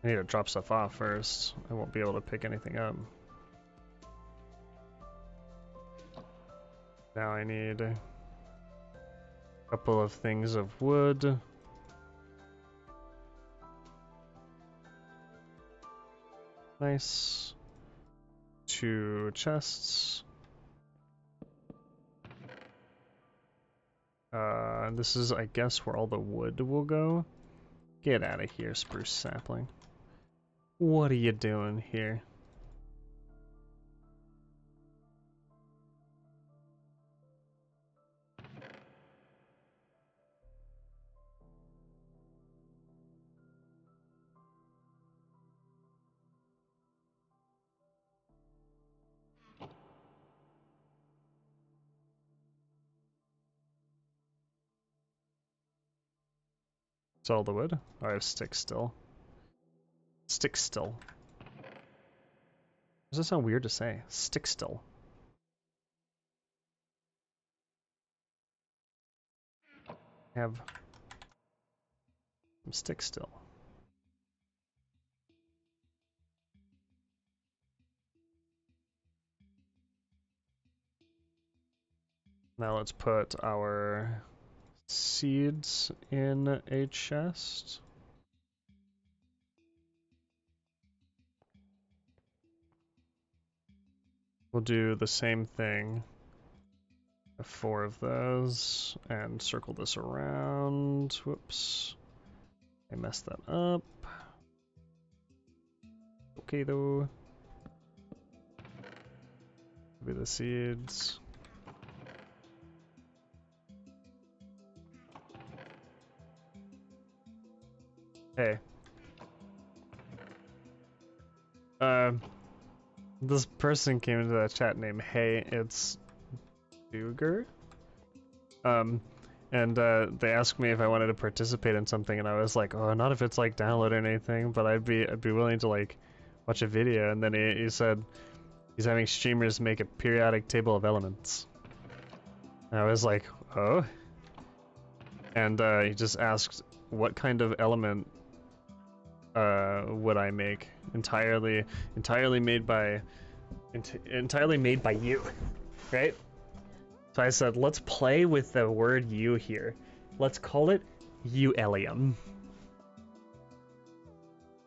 I need to drop stuff off first. I won't be able to pick anything up. Now I need a couple of things of wood. Nice. 2 chests. This is, I guess, where all the wood will go. Get out of here, spruce sapling. What are you doing here? It's all the wood? Oh, I have sticks still. Stick still. Does that sound weird to say? Stick still. Have some stick still. Now let's put our seeds in a chest. We'll do the same thing. 4 of those, and circle this around. Whoops. I messed that up. Okay though. Maybe the seeds. Hey. This person came into that chat named Hey, it's Duger. They asked me if I wanted to participate in something, and I was like, oh, not if it's like downloading anything, but I'd be willing to like watch a video. And then he said he's having streamers make a periodic table of elements. And I was like, oh. And he just asked what kind of element would I make? Entirely made by you, right? So I said, let's play with the word "you" here. Let's call it Uelium.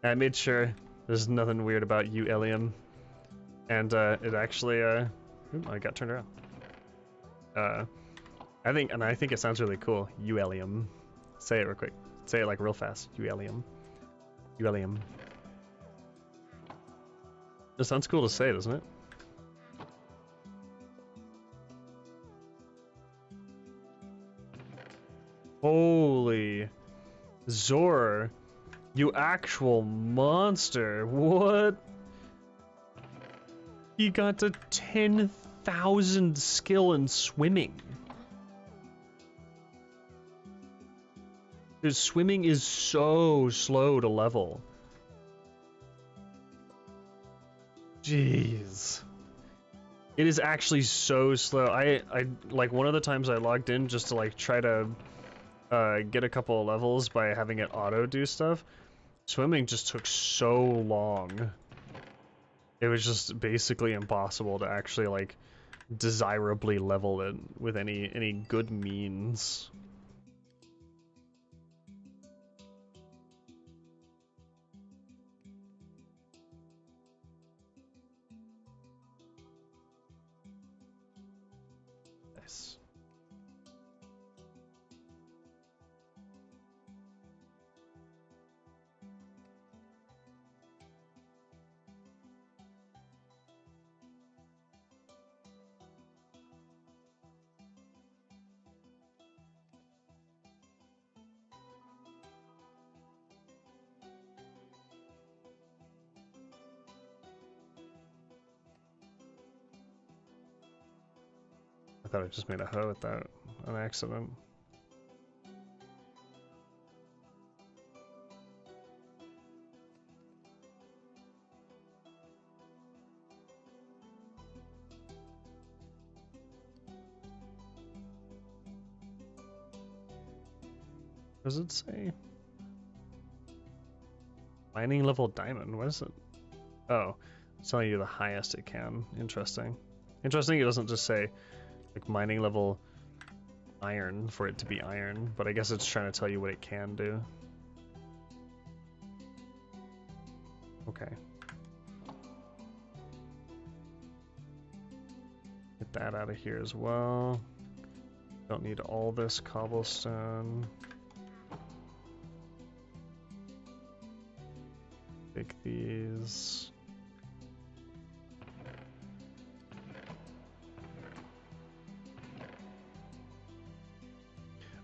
I made sure there's nothing weird about Uelium, and it actually I got turned around. I think it sounds really cool. Uelium. Say it real quick. Say it like real fast. Uelium. Uelium. It sounds cool to say, doesn't it? Holy Zor, you actual monster. What? He got to 10,000 skill in swimming. Dude, swimming is so slow to level. Jeez. It is actually so slow. I like one of the times I logged in just to like try to get a couple of levels by having it auto do stuff. Swimming just took so long. It was just basically impossible to actually like desirably level it with any good means. Nice. I thought I just made a hoe with that on accident. What does it say? Mining level diamond, what is it? Oh, it's telling you the highest it can. Interesting. Interesting, it doesn't just say like mining level iron for it to be iron, but I guess it's trying to tell you what it can do. Okay. Get that out of here as well. Don't need all this cobblestone. Take these.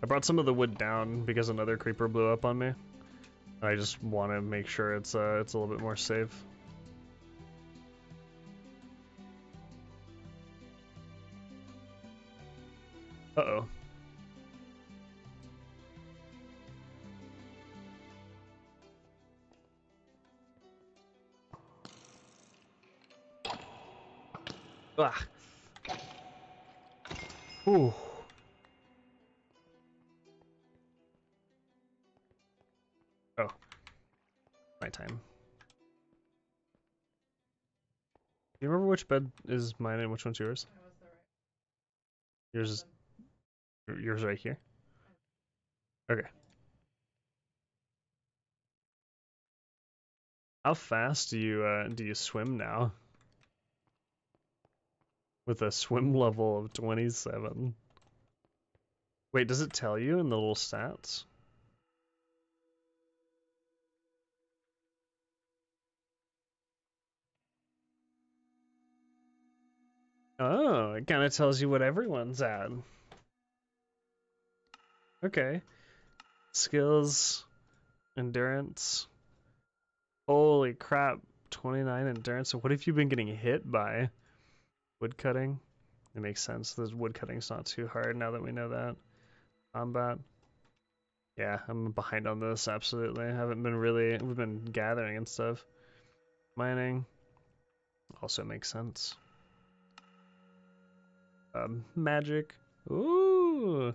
I brought some of the wood down because another creeper blew up on me. I just want to make sure it's a little bit more safe. Uh-oh. Ah. Ooh. Oh. My time. Do you remember which bed is mine and which one's yours? Yours is right here. Okay. How fast do you swim now? With a swim level of 27. Wait, does it tell you in the little stats? Oh, it kind of tells you what everyone's at. Okay. Skills, endurance. Holy crap, 29 endurance. So what have you been getting hit by? Woodcutting? It makes sense. The woodcutting's not too hard now that we know that. Combat. Yeah, I'm behind on this, absolutely. I haven't been really... We've been gathering and stuff. Mining. Also makes sense. Magic. Ooh!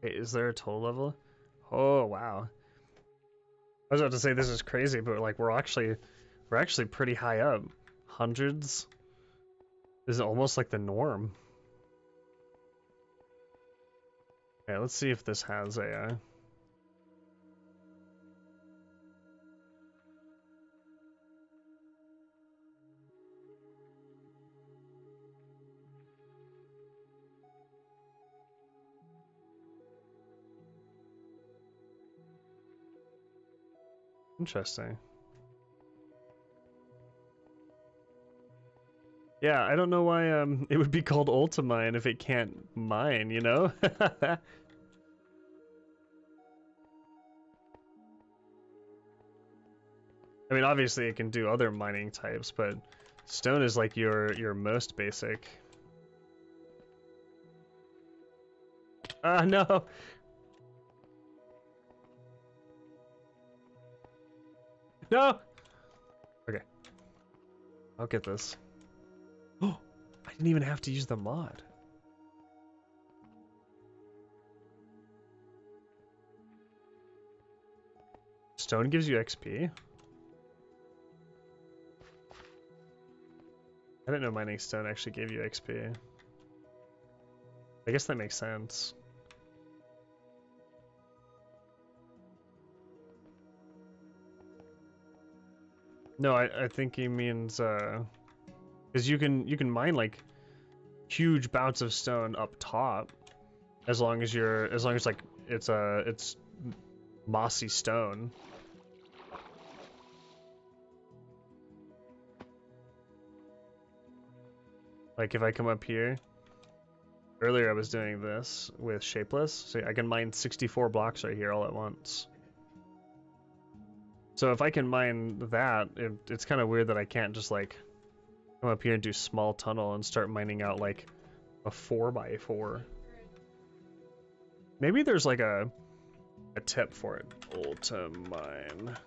Wait, is there a total level? Oh, wow. I was about to say this is crazy, but like we're actually pretty high up. Hundreds is almost like the norm. Okay, let's see if this has a interesting. Yeah, I don't know why it would be called Ultimine if it can't mine, you know? I mean, obviously it can do other mining types, but stone is like your most basic. Ah, no. No. Okay. I'll get this. Oh, I didn't even have to use the mod. Stone gives you XP? I didn't know mining stone actually gave you XP. I guess that makes sense. No, I think he means because you can mine like huge bouts of stone up top as long as like it's mossy stone. Like if I come up here, earlier I was doing this with shapeless, so I can mine 64 blocks right here all at once. So if I can mine that, it's kind of weird that I can't just like come up here and do small tunnel and start mining out like a 4x4. Maybe there's like a tip for it. Ultimine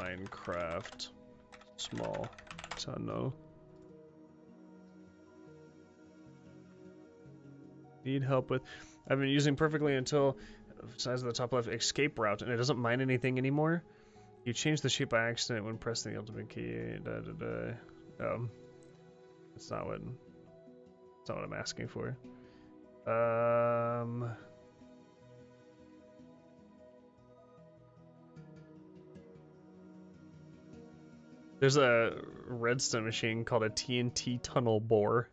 Minecraft small tunnel. Need help with... I've been using perfectly until size of the top left escape route, and it doesn't mine anything anymore. You change the shape by accident when pressing the ultimate key. That's not what I'm asking for. There's a redstone machine called a TNT tunnel bore.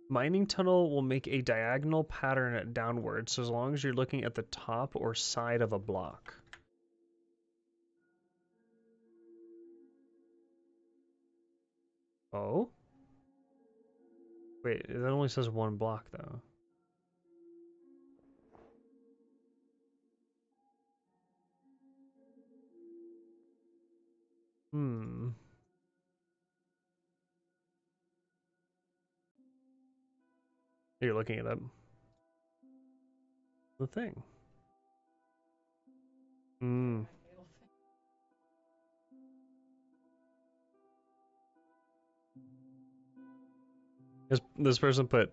Mining tunnel will make a diagonal pattern downward, so as long as you're looking at the top or side of a block. Oh? Wait, that only says 1 block though. Hmm. You're looking it up. The thing. Hmm. This person put,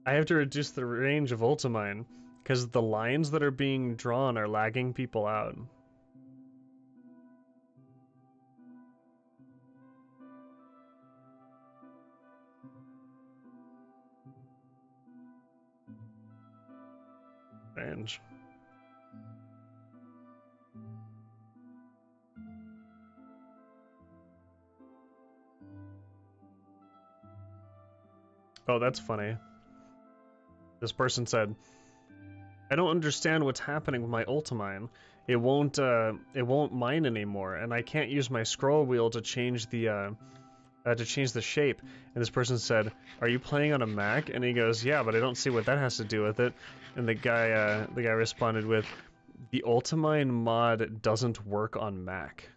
I have to reduce the range of Ultimine because the lines that are being drawn are lagging people out. Range. Oh, that's funny. This person said, I don't understand what's happening with my Ultimine. It won't mine anymore, and I can't use my scroll wheel to change the shape. And this person said, are you playing on a Mac? And he goes, yeah, but I don't see what that has to do with it. And the guy responded with, the Ultimine mod doesn't work on Mac.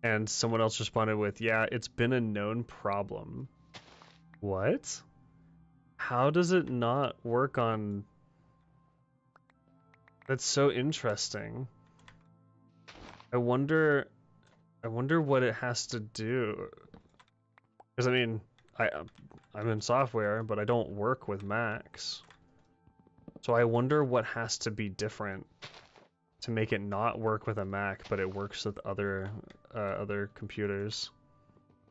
And someone else responded with, yeah, it's been a known problem. What? How does it not work on... That's so interesting. I wonder what it has to do. Because I mean, I'm in software, but I don't work with Macs. So I wonder what has to be different to make it not work with a Mac, but it works with other computers.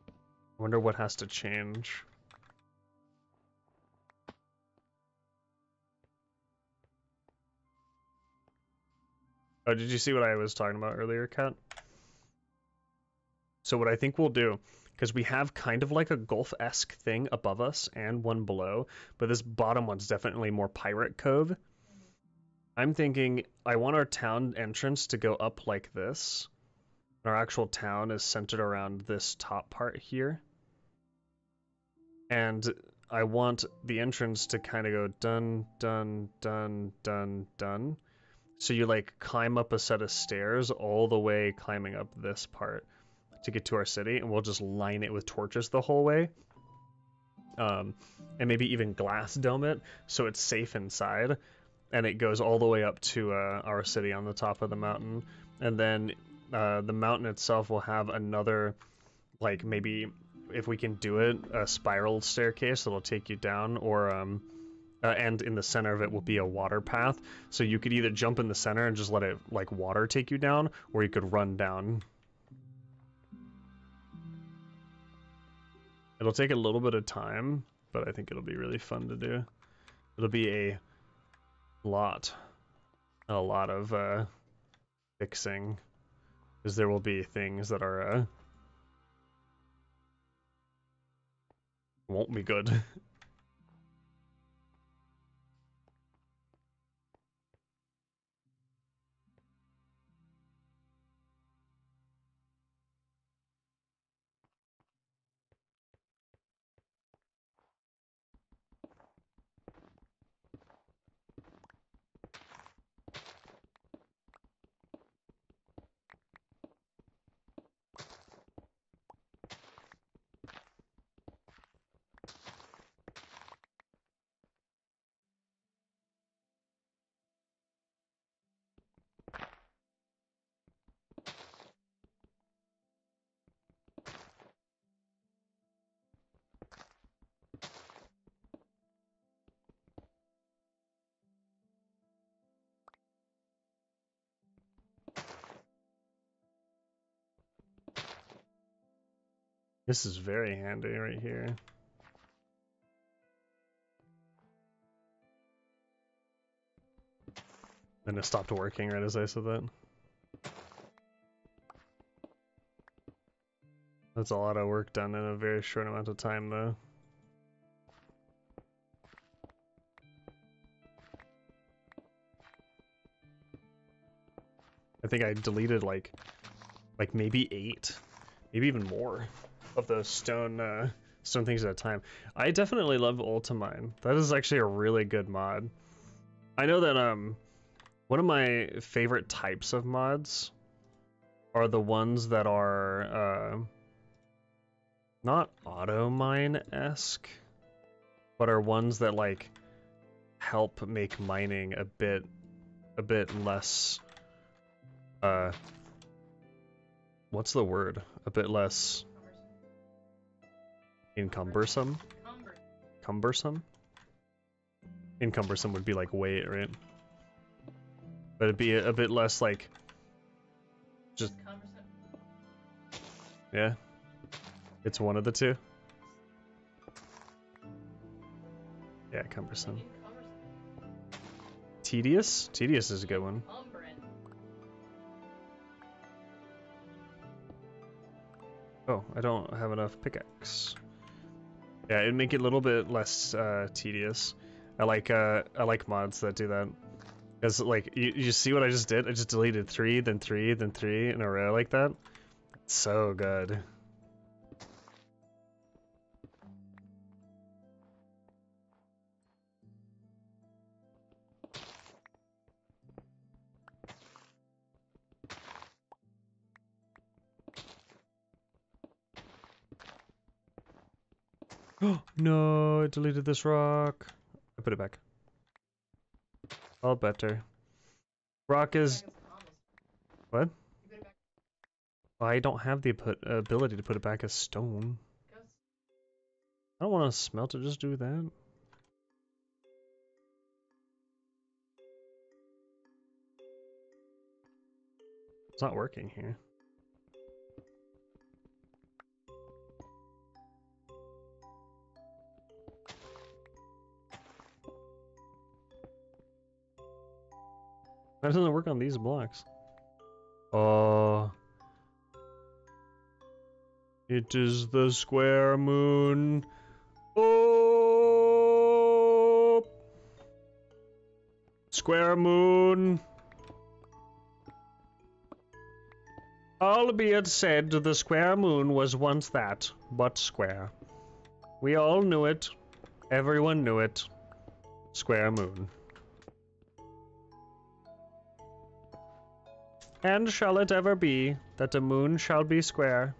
I wonder what has to change. Oh, did you see what I was talking about earlier, Kat? So what I think we'll do, because we have kind of like a Gulf-esque thing above us and one below, but this bottom one's definitely more Pirate Cove. I'm thinking I want our town entrance to go up like this. Our actual town is centered around this top part here. And I want the entrance to kind of go dun, dun, dun, dun, dun. So you like climb up a set of stairs all the way climbing up this part to get to our city, and we'll just line it with torches the whole way. And maybe even glass dome it so it's safe inside, and it goes all the way up to our city on the top of the mountain. And then the mountain itself will have another, like maybe if we can do it, a spiral staircase that'll take you down, or and in the center of it will be a water path, so you could either jump in the center and just let it like water take you down, or you could run down. It'll take a little bit of time, but I think it'll be really fun to do. It'll be a lot of fixing, because there will be things that are won't be good. This is very handy right here. And it stopped working right as I said that. That's a lot of work done in a very short amount of time, though. I think I deleted like maybe 8, maybe even more of those stone Stone things at a time. I definitely love Ultimine. That is actually a really good mod. I know that one of my favorite types of mods are the ones that are not auto mine-esque, but are ones that like help make mining a bit less what's the word? A bit less encumbersome? Cumbersome? Encumbersome would be like weight, right? But it'd be a bit less like just yeah. It's one of the two. Yeah, cumbersome. Tedious? Tedious is a good one. Oh, I don't have enough pickaxe. Yeah, it'd make it a little bit less tedious. I like mods that do that. Cause like you see what I just did? I just deleted 3, then 3, then 3 in a row like that. It's so good. Oh no, I deleted this rock. I put it back. All better. Rock is... What? I don't have the ability to put it back as stone. I don't want to smelt it, just do that. It's not working here. Why doesn't it work on these blocks? Oh. It is the square moon. Oh. Square moon. Albeit said, the square moon was once that, but square. We all knew it. Everyone knew it. Square moon. And shall it ever be that the moon shall be square,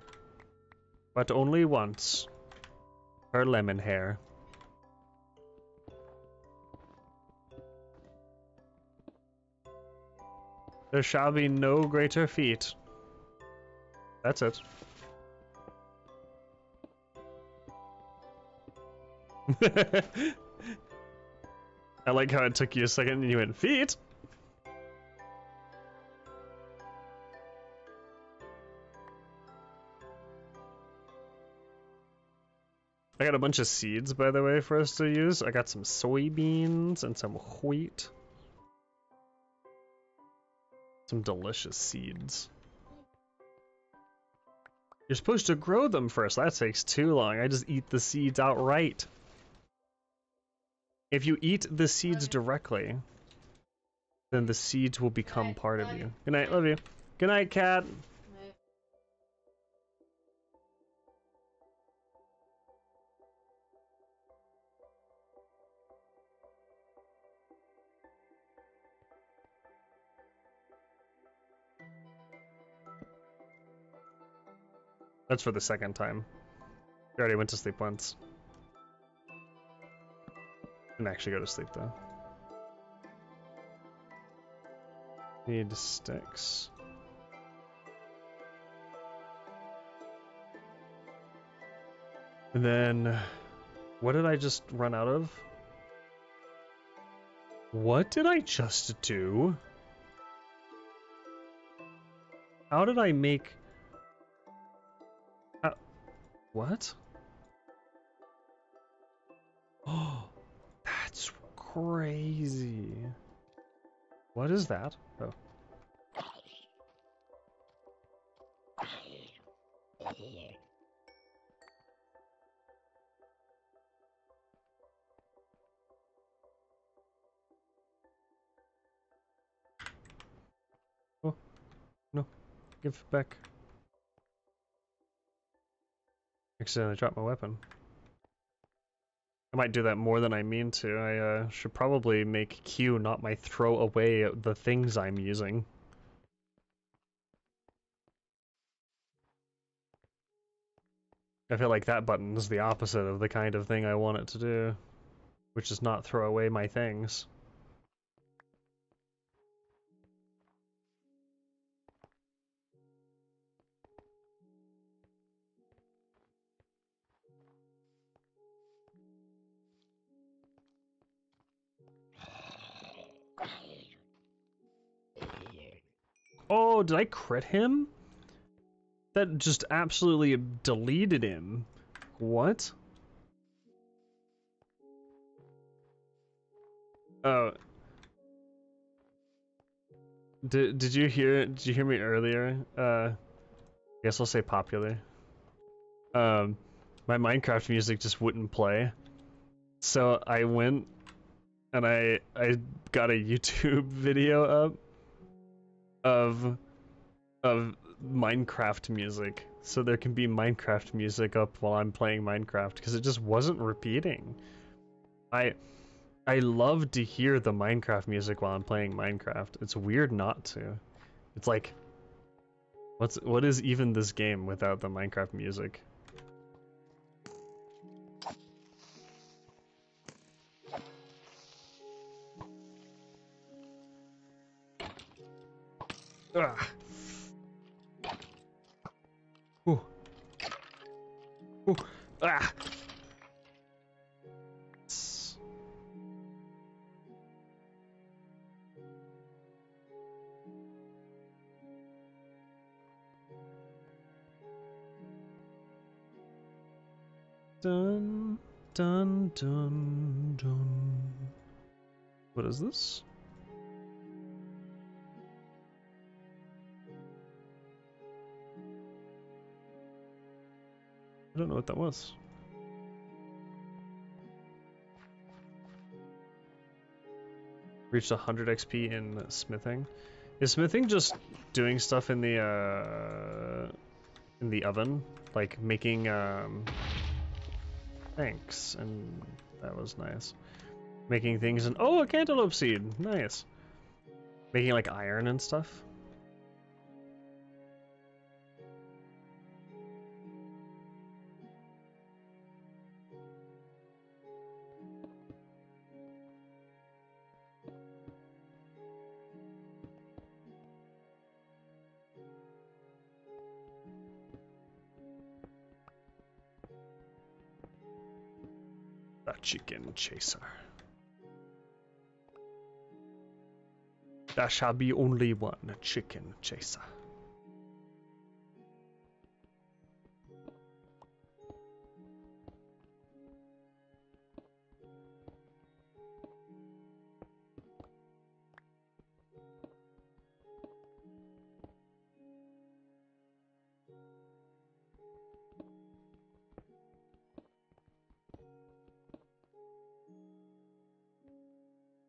but only once, her lemon hair. There shall be no greater feat. That's it. I like how it took you a second and you went, feet? I got a bunch of seeds, by the way, for us to use. I got some soybeans and some wheat. Some delicious seeds. You're supposed to grow them first. That takes too long. I just eat the seeds outright. If you eat the seeds directly, then the seeds will become part of you. Good night, love you. Good night, cat. That's for the second time. You already went to sleep once. Didn't actually go to sleep though. Need sticks. And then, what did I just run out of? What did I just do? How did I make... what? Oh, that's crazy. What is that? Oh. Oh, no. Give it back. Accidentally dropped my weapon. I might do that more than I mean to. I should probably make Q not my throw away the things I'm using. I feel like that button is the opposite of the kind of thing I want it to do, which is not throw away my things. Oh, did I crit him? That just absolutely deleted him. What? Oh. Did you hear me earlier? I guess I'll say popular. My Minecraft music just wouldn't play. So I went and I got a YouTube video up of Minecraft music, so there can be Minecraft music up while I'm playing Minecraft, because it just wasn't repeating. I love to hear the Minecraft music while I'm playing Minecraft. It's weird not to. It's like, what is even this game without the Minecraft music? Ugh. Ooh. Ooh. Ah. Dun, dun, dun, dun. What is this? I don't know what that was. Reached 100 XP in smithing. Is smithing just doing stuff in the oven? Like making thanks, and that was nice. Making things and oh, a cantaloupe seed, nice. Making like iron and stuff. The chicken chaser. There shall be only one chicken chaser.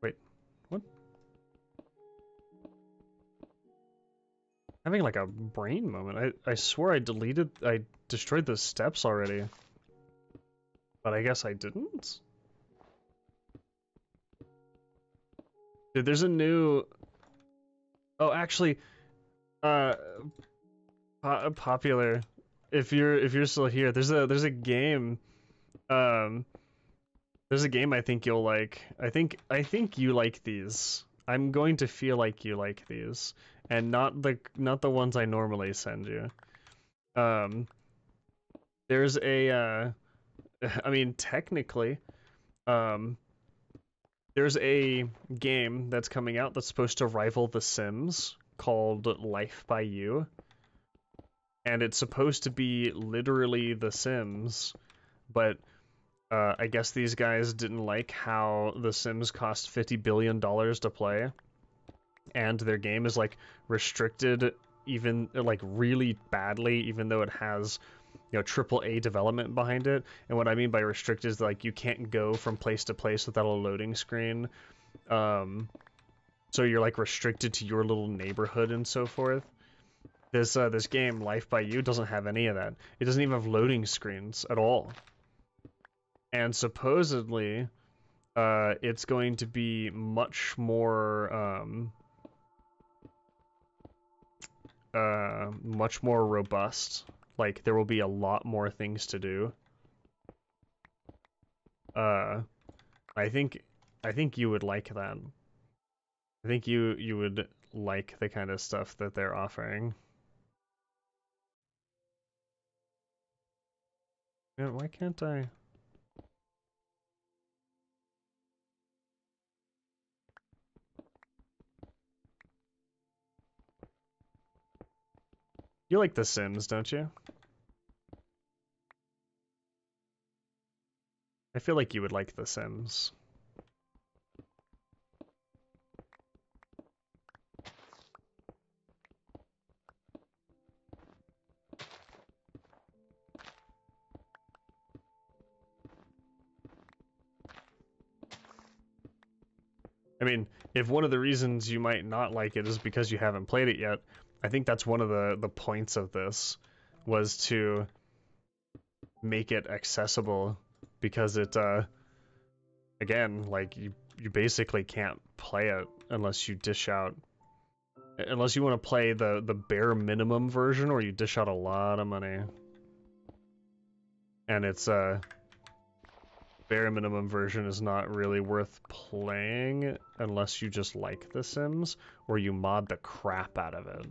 Wait, what? Having like a brain moment. I swore I destroyed the steps already. But I guess I didn't? Dude, there's a new... Oh, actually, popular. If you're still here, there's a game. There's a game I think you'll like. I think you like these. I'm going to feel like you like these, and not the ones I normally send you. There's a I mean technically, there's a game that's coming out that's supposed to rival The Sims called Life by You. And it's supposed to be literally The Sims, but I guess these guys didn't like how The Sims cost $50 billion to play, and their game is like restricted even like really badly, even though it has, you know, AAA development behind it. And what I mean by restricted is like you can't go from place to place without a loading screen. So you're like restricted to your little neighborhood and so forth. This game, Life by You, doesn't have any of that. It doesn't even have loading screens at all. and supposedly, it's going to be much more much more robust. Like there will be a lot more things to do. Uh, I think you would like that. I think you would like the kind of stuff that they're offering. Man, why can't I? You like The Sims, don't you? I feel like you would like The Sims. I mean, if one of the reasons you might not like it is because you haven't played it yet, I think that's one of the points of this, was to make it accessible, because it again, like you basically can't play it unless you dish out, unless you want to play the bare minimum version, or you dish out a lot of money. And it's bare minimum version is not really worth playing unless you just like The Sims or you mod the crap out of it.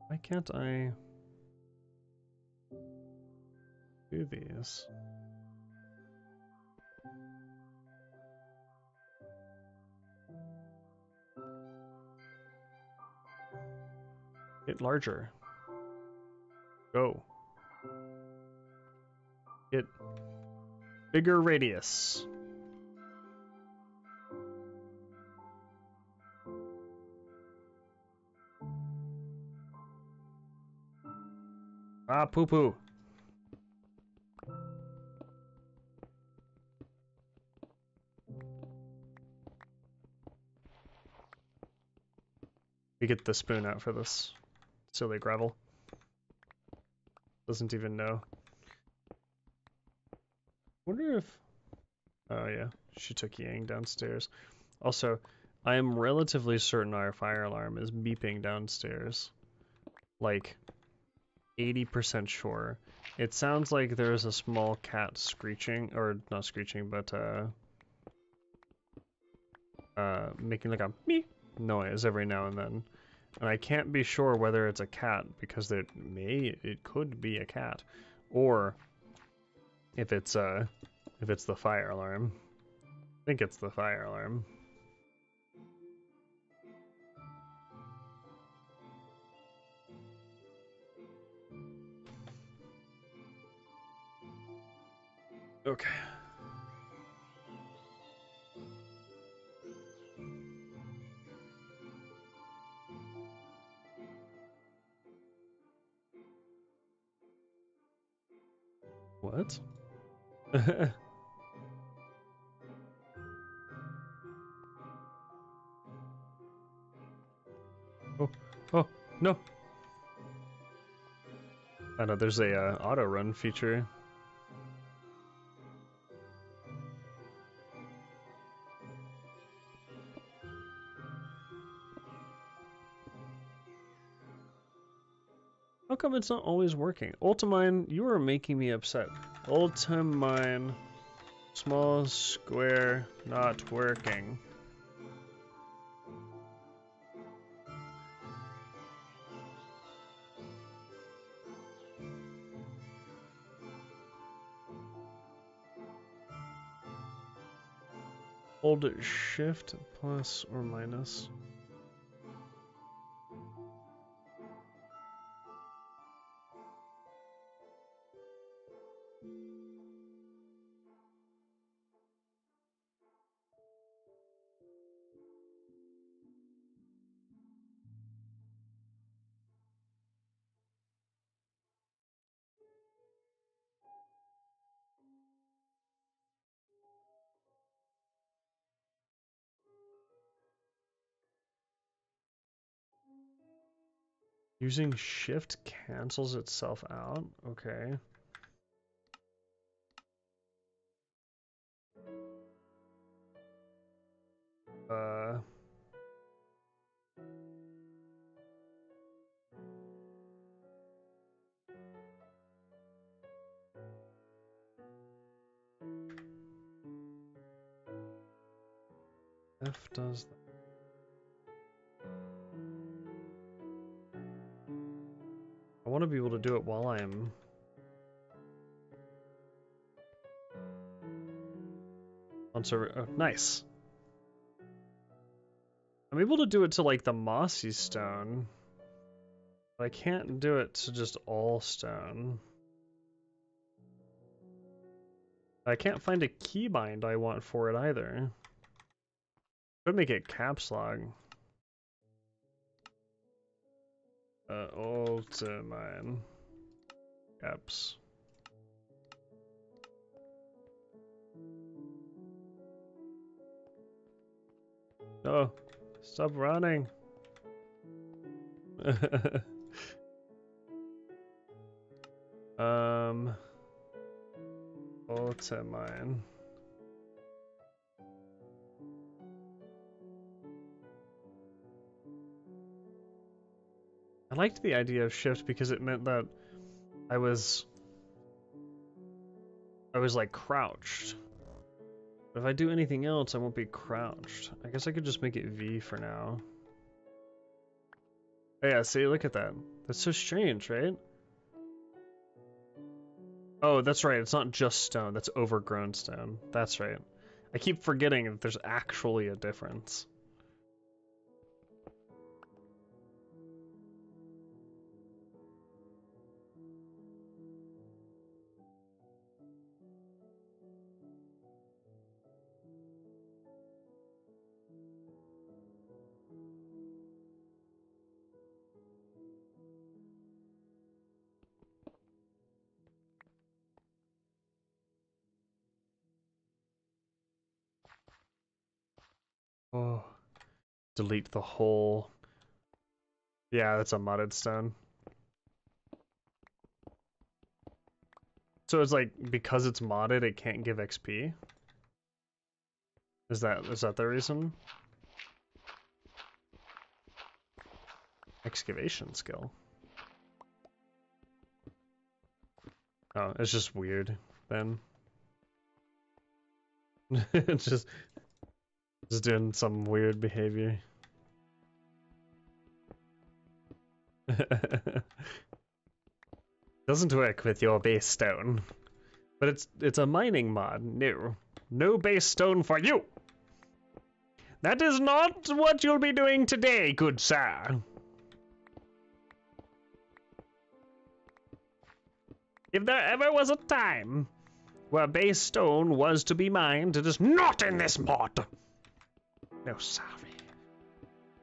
Why can't I do these? Get larger. Go. Get bigger radius. Ah, poo poo. We get the spoon out for this silly gravel. Doesn't even know. Wonder if... Oh yeah, she took Yang downstairs. Also, I am relatively certain our fire alarm is beeping downstairs. Like, 80% sure. It sounds like there's a small cat screeching, or not screeching, but making like a meep noise every now and then. And I can't be sure whether it's a cat, because it could be a cat, or if it's the fire alarm. I think it's the fire alarm. Okay. What? Oh, oh, no. I know there's a auto run feature. How come it's not always working? Ultimine, you are making me upset. Ultimine, small square, not working. Hold shift plus or minus. Using shift cancels itself out? Okay. F does that. I want to be able to do it while I'm on server. Oh, nice. I'm able to do it to like the mossy stone, but I can't do it to just all stone. I can't find a keybind I want for it either. Could make it caps lock. Ultimine. Caps. Oh, stop running. Ultimine. I liked the idea of shift because it meant that I was like crouched. But if I do anything else, I won't be crouched. I guess I could just make it V for now. Oh yeah, see, look at that. That's so strange, right? Oh, that's right, it's not just stone, that's overgrown stone. That's right. I keep forgetting that there's actually a difference. Oh, delete the whole. Yeah, that's a modded stone. So it's like, because it's modded, it can't give XP? Is that the reason? Excavation skill. Oh, it's just weird, then. It's just doing some weird behavior. Doesn't work with your base stone. But it's a mining mod. No. No base stone for you! That is not what you'll be doing today, good sir. If there ever was a time where base stone was to be mined, it is not in this mod! No, sorry.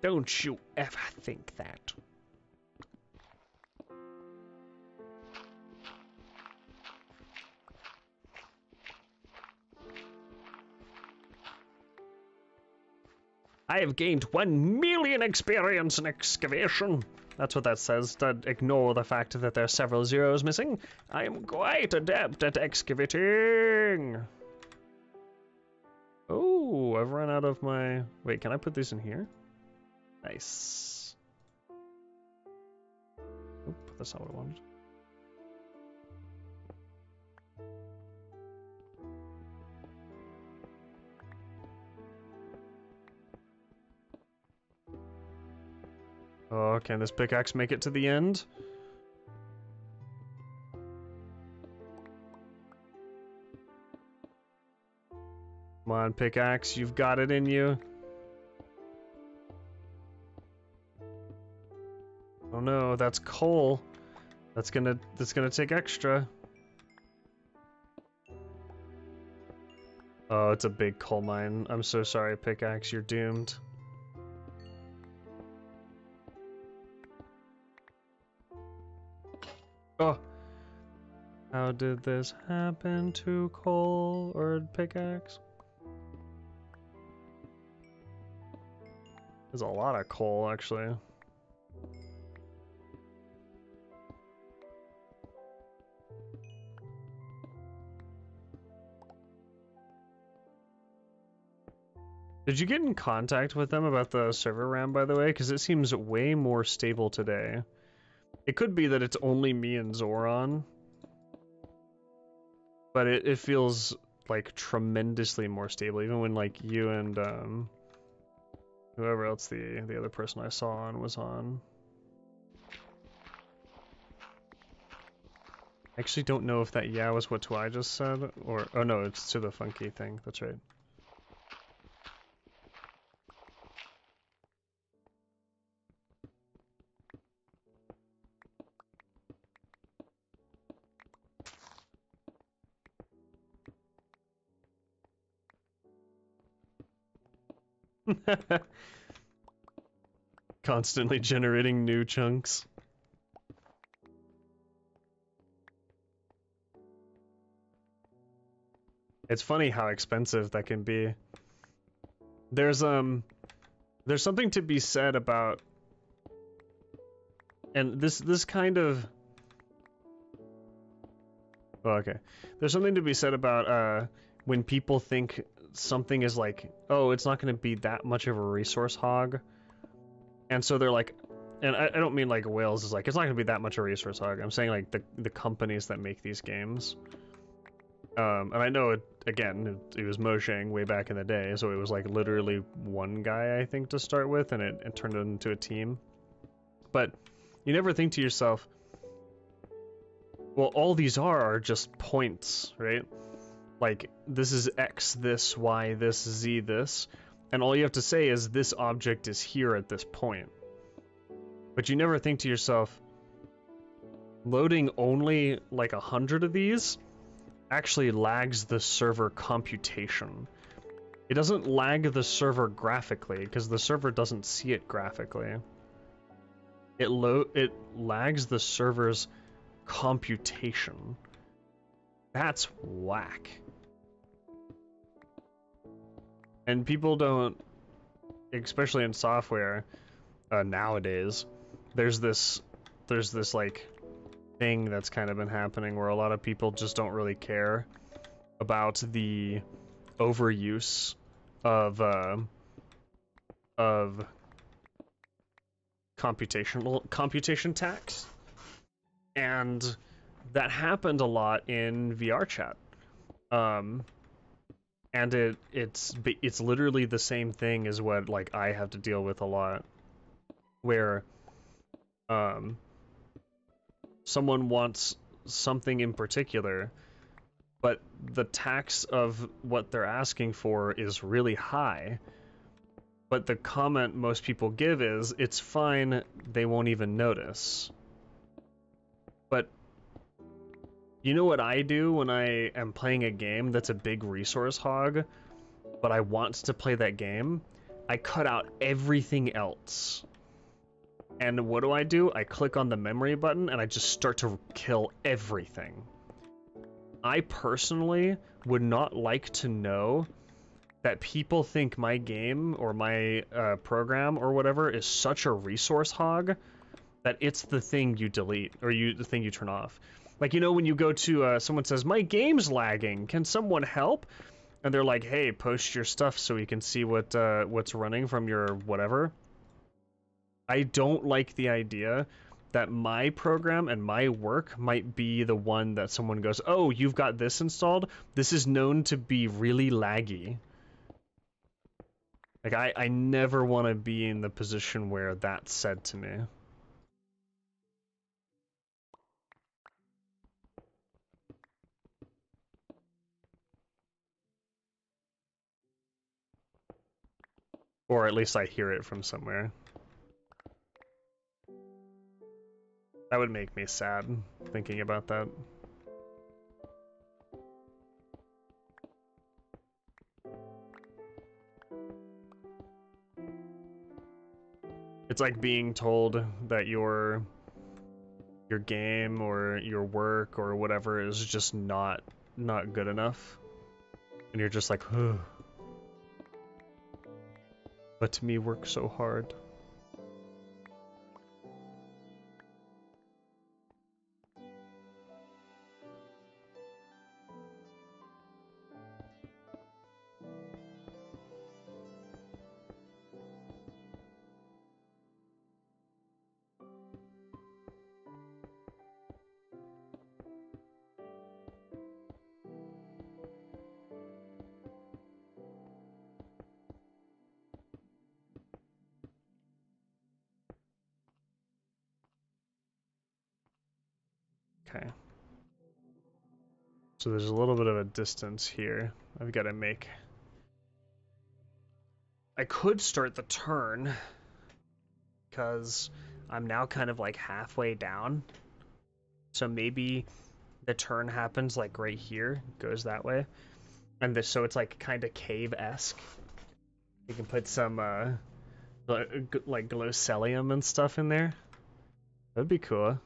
Don't you ever think that. I have gained 1 million experience in excavation. That's what that says, to ignore the fact that there are several zeros missing. I am quite adept at excavating. Oh, I've run out of my... Wait, can I put these in here? Nice. Oop, that's not what I wanted. Oh, can this pickaxe make it to the end? Come on, pickaxe, you've got it in you. Oh no, that's coal. That's gonna take extra. Oh, it's a big coal mine. I'm so sorry, pickaxe, you're doomed. Oh! How did this happen to coal or pickaxe? There's a lot of coal, actually. Did you get in contact with them about the server RAM, by the way? Because it seems way more stable today. It could be that it's only me and Zoran, but it feels like tremendously more stable, even when like you and whoever else the other person I saw on was on. I actually don't know if that yeah was what I just said, or oh no, it's to the funky thing. That's right. Constantly generating new chunks. It's funny how expensive that can be. There's something to be said about, and this kind of, well, okay. There's something to be said about when people think something is like, oh, it's not going to be that much of a resource hog, and so they're like, and I don't mean like Wales is like, it's not going to be that much of a resource hog. I'm saying like the companies that make these games. And I know it was Mojang way back in the day, so it was like literally one guy, I think, to start with, and it turned it into a team. But you never think to yourself, well, all these are just points, right? Like, this is X, this, Y, this, Z, this, and all you have to say is this object is here at this point. But you never think to yourself, loading only like 100 of these actually lags the server computation. It doesn't lag the server graphically, because the server doesn't see it graphically. It lags the server's computation. That's whack. And people don't, especially in software nowadays, there's this like thing that's kind of been happening where a lot of people just don't really care about the overuse of computation tax, and that happened a lot in VR chat. And it's literally the same thing as what like I have to deal with a lot, where someone wants something in particular, but the tax of what they're asking for is really high. But the comment most people give is, it's fine, they won't even notice. But you know what I do when I am playing a game that's a big resource hog, but I want to play that game? I cut out everything else. And what do? I click on the memory button and I just start to kill everything. I personally would not like to know that people think my game or my program or whatever is such a resource hog that it's the thing you delete or the thing you turn off. Like, you know, when you go to someone says, my game's lagging, can someone help? And they're like, hey, post your stuff so we can see what's running from your whatever. I don't like the idea that my program and my work might be the one that someone goes, oh, you've got this installed? This is known to be really laggy. Like, I never want to be in the position where that's said to me. Or at least I hear it from somewhere. That would make me sad, thinking about that. It's like being told that your game or your work or whatever is just not good enough. And you're just like, ugh. Let me work so hard. Okay. So there's a little bit of a distance here. I've got to make. I could start the turn because I'm now kind of like halfway down. So maybe the turn happens like right here, goes that way. And this, so it's like kind of cave-esque. You can put some like glowcelium and stuff in there. That'd be cool.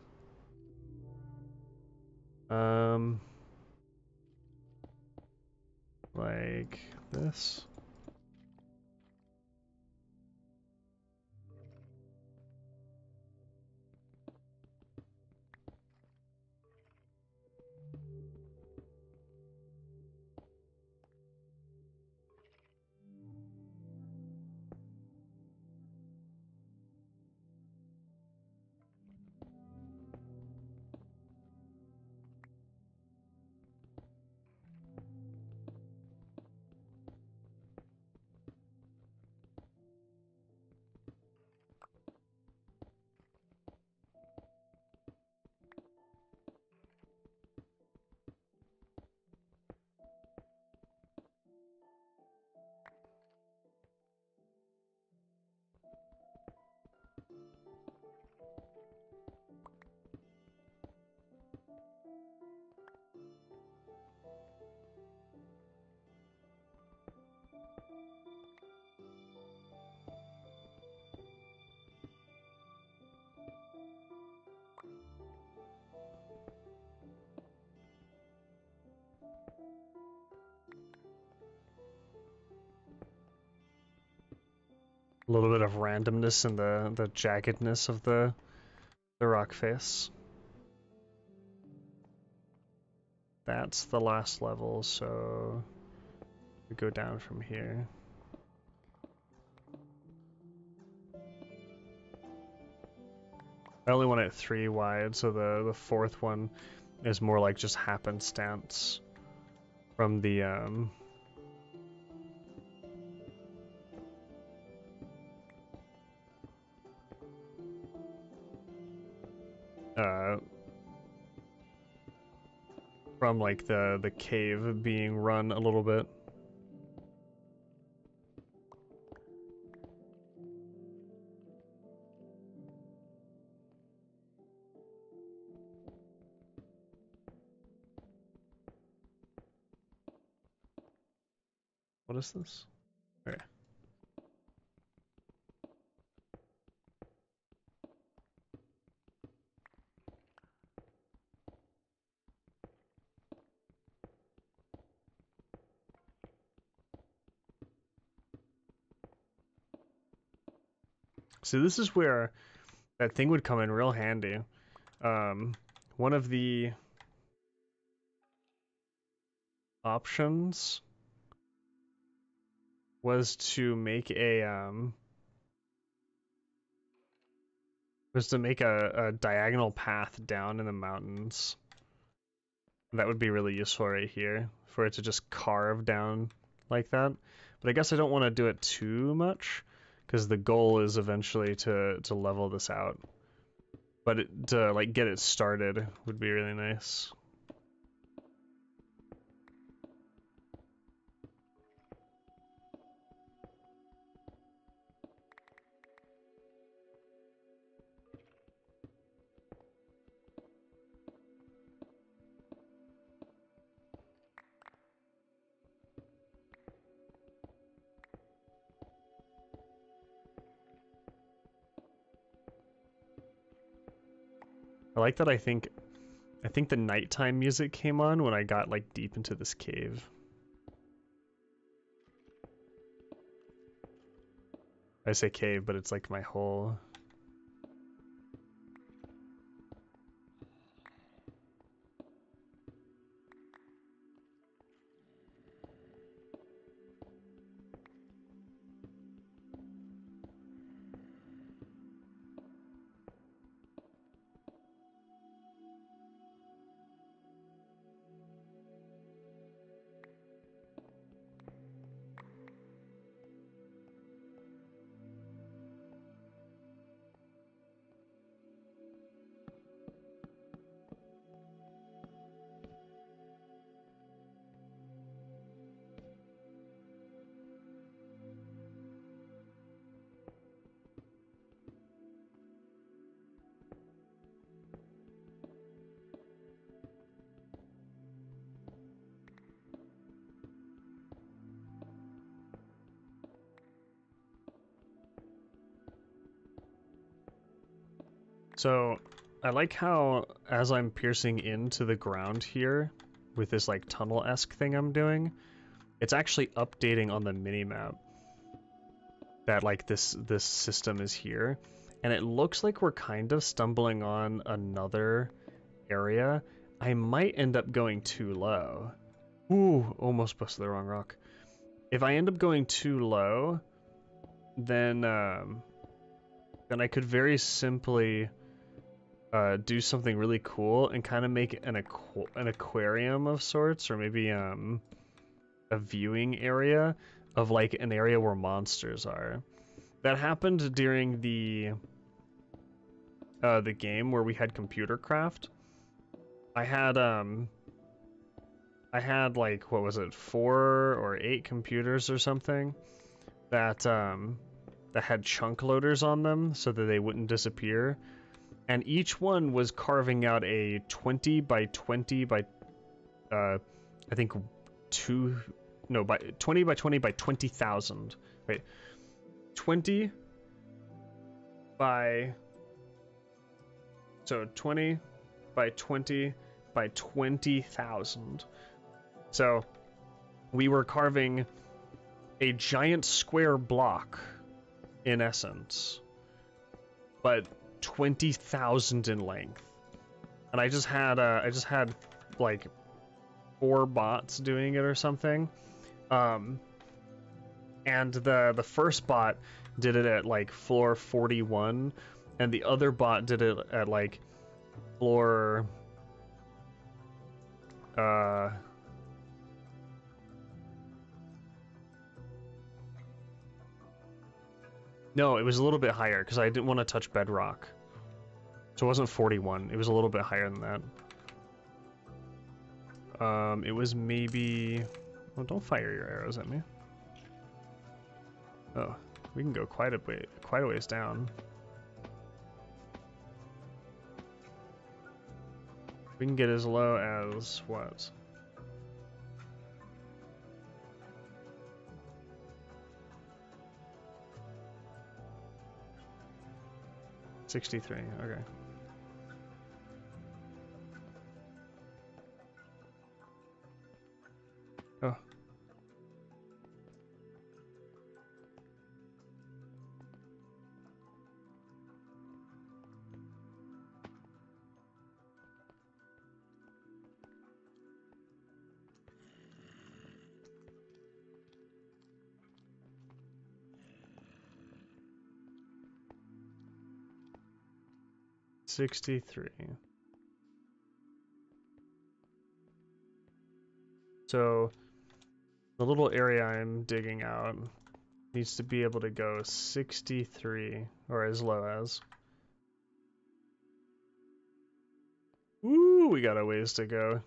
Like this. A little bit of randomness in the jaggedness of the rock face. That's the last level, so we go down from here. I only want it 3 wide, so the fourth one is more like just happenstance from the from like the cave being run a little bit. What is this? Okay. So this is where that thing would come in real handy. One of the options was to make a a diagonal path down in the mountains. That would be really useful right here for it to just carve down like that. But I guess I don't want to do it too much because the goal is eventually to level this out. But to like get it started would be really nice. I like that. I think the nighttime music came on when I got like deep into this cave. I say cave, but it's like my whole. So, I like how, as I'm piercing into the ground here, with this like tunnel-esque thing I'm doing, it's actually updating on the minimap that like this system is here, and it looks like we're kind of stumbling on another area. I might end up going too low. Ooh, almost busted the wrong rock. If I end up going too low, then I could very simply do something really cool and kind of make an aquarium of sorts, or maybe a viewing area of like an area where monsters are. That happened during the game where we had computer craft. I had like, what was it, 4 or 8 computers or something that that had chunk loaders on them so that they wouldn't disappear, and each one was carving out a 20 by 20 by I think 20 by 20 by 20,000. Wait, 20 by, so 20 by 20 by 20,000. So we were carving a giant square block in essence, but 20,000 in length. And I just had like 4 bots doing it or something. And the first bot did it at like floor 41, and the other bot did it at like floor no, it was a little bit higher because I didn't want to touch bedrock. So it wasn't 41, it was a little bit higher than that. It was maybe, well, don't fire your arrows at me. Oh, we can go quite a ways down. We can get as low as what? $63, okay. Oh. $63. So the little area I'm digging out needs to be able to go 63, or as low as. Ooh, we got a ways to go.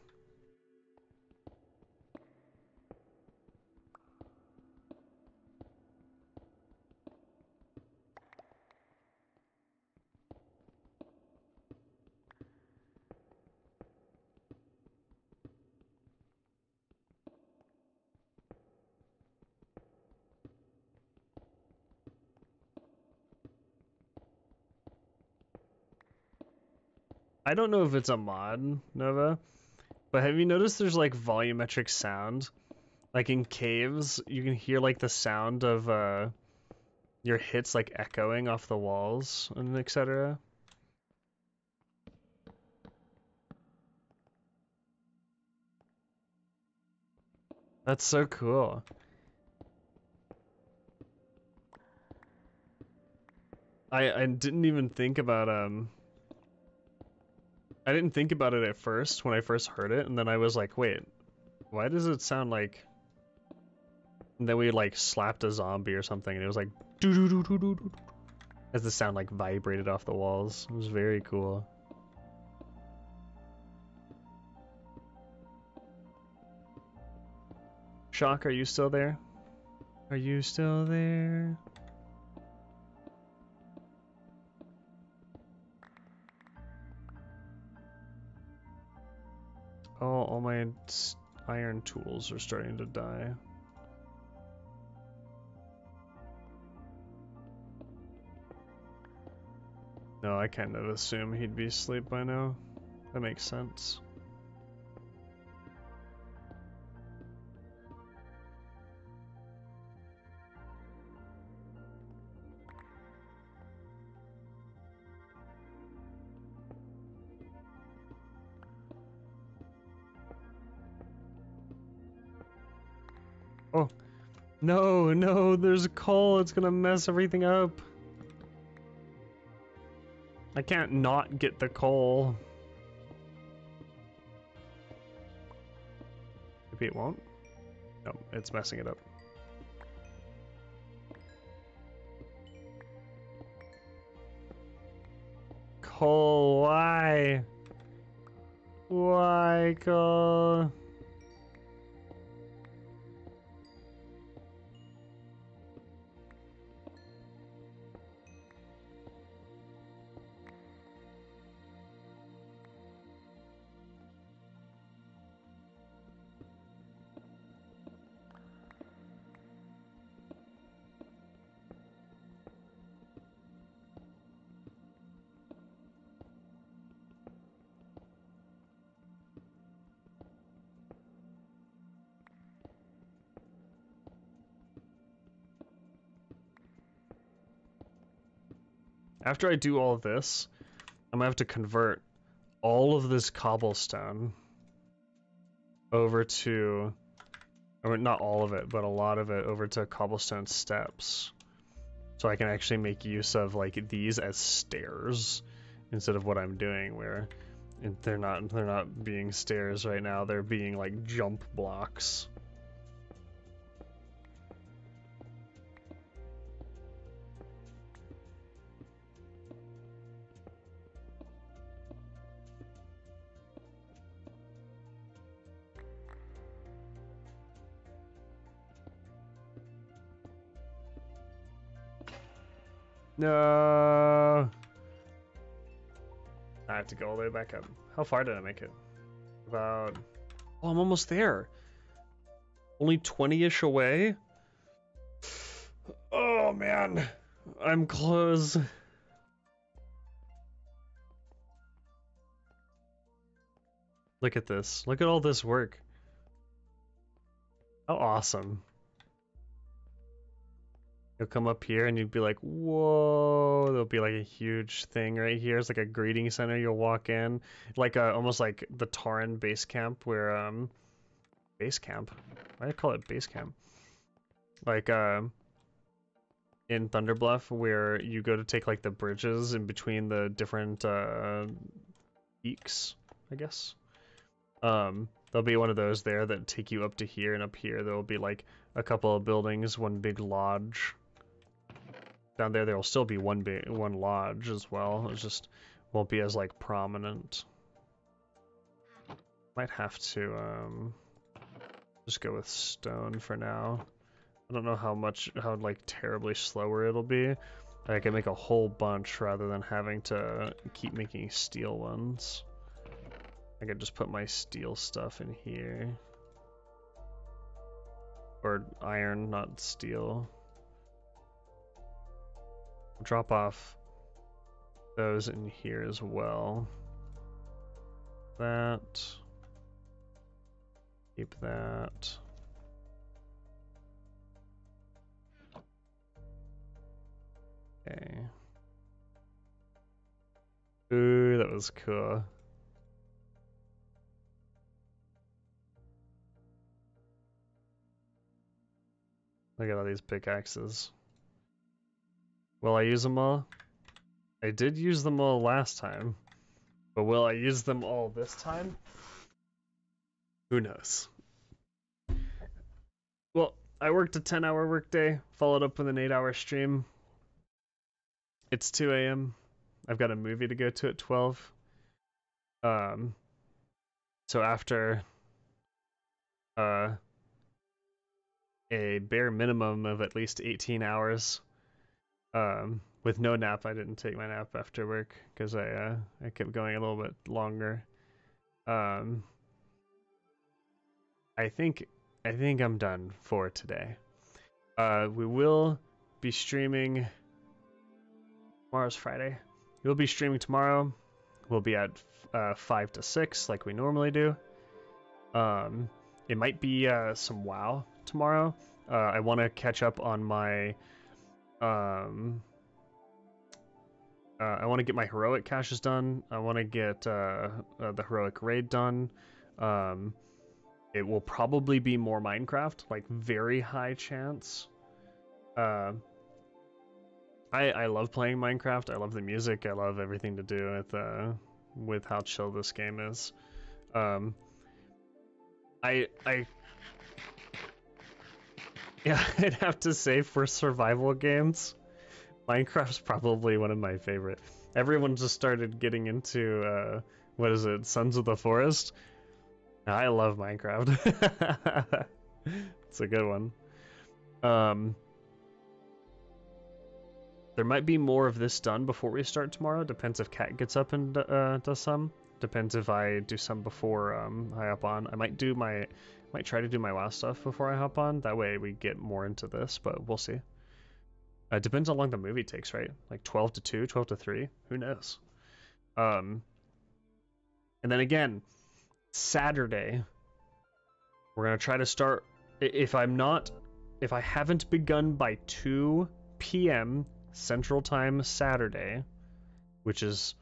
I don't know if it's a mod, Nova, but have you noticed there's like volumetric sound? Like in caves, you can hear like the sound of your hits like echoing off the walls and etc. That's so cool. I didn't even think about I didn't think about it at first when I first heard it, and then I was like, wait, why does it sound like, and then we like slapped a zombie or something and it was like doo doo doo doo doo doo as the sound like vibrated off the walls. It was very cool. Shock, are you still there? Are you still there? Oh, all my iron tools are starting to die. No, I kind of assume he'd be asleep by now. That makes sense. Oh, no, no, there's a coal. It's gonna mess everything up. I can't not get the coal. Maybe it won't? No, it's messing it up. Coal, why? Why, coal? After I do all of this, I'm gonna have to convert all of this cobblestone over to, or not all of it, but a lot of it over to cobblestone steps. So I can actually make use of like these as stairs instead of what I'm doing where they're not being stairs right now, they're being like jump blocks. No. I have to go all the way back up. How far did I make it? About... Oh, I'm almost there. Only 20-ish away? Oh, man. I'm close. Look at this. Look at all this work. How awesome. You'll come up here and you'd be like, whoa, there'll be like a huge thing right here. It's like a greeting center. You'll walk in, like almost like the Tauren base camp where, base camp? Why do I call it base camp? Like, in Thunderbluff where you go to take like the bridges in between the different, peaks, I guess. There'll be one of those there that take you up to here, and up here there'll be like a couple of buildings, one big lodge. Down there will still be one lodge as well. It just won't be as like prominent. Might have to just go with stone for now. I don't know how like terribly slower it'll be. I can make a whole bunch rather than having to keep making steel ones. I could just put my steel stuff in here. Or iron, not steel. Drop off those in here as well. That. Keep that. Okay. Ooh, that was cool. Look at all these pickaxes. Will I use them all? I did use them all last time, but will I use them all this time? Who knows? Well, I worked a 10-hour workday, followed up with an 8-hour stream. It's 2 a.m. I've got a movie to go to at 12. So after a bare minimum of at least 18 hours, with no nap. I didn't take my nap after work because I kept going a little bit longer. I think I'm done for today. We will be streaming. Tomorrow's Friday. we'll be streaming tomorrow. We'll be at 5 to 6 like we normally do. It might be some WoW tomorrow. I want to catch up on my I want to get my heroic caches done. I want to get the heroic raid done. It will probably be more Minecraft, like very high chance. I love playing Minecraft. I love the music. I love everything to do with how chill this game is. Yeah, I'd have to say for survival games, Minecraft's probably one of my favorite. Everyone just started getting into what is it, Sons of the Forest? I love Minecraft. It's a good one. There might be more of this done before we start tomorrow. Depends if Kat gets up and does some. Depends if I do some before I hop on. I might try to do my WoW stuff before I hop on. That way we get more into this, but we'll see. It depends how long the movie takes, right? Like 12 to 2, 12 to 3? Who knows? And then again, Saturday, we're going to try to start... If I haven't begun by 2 p.m. Central Time Saturday, which is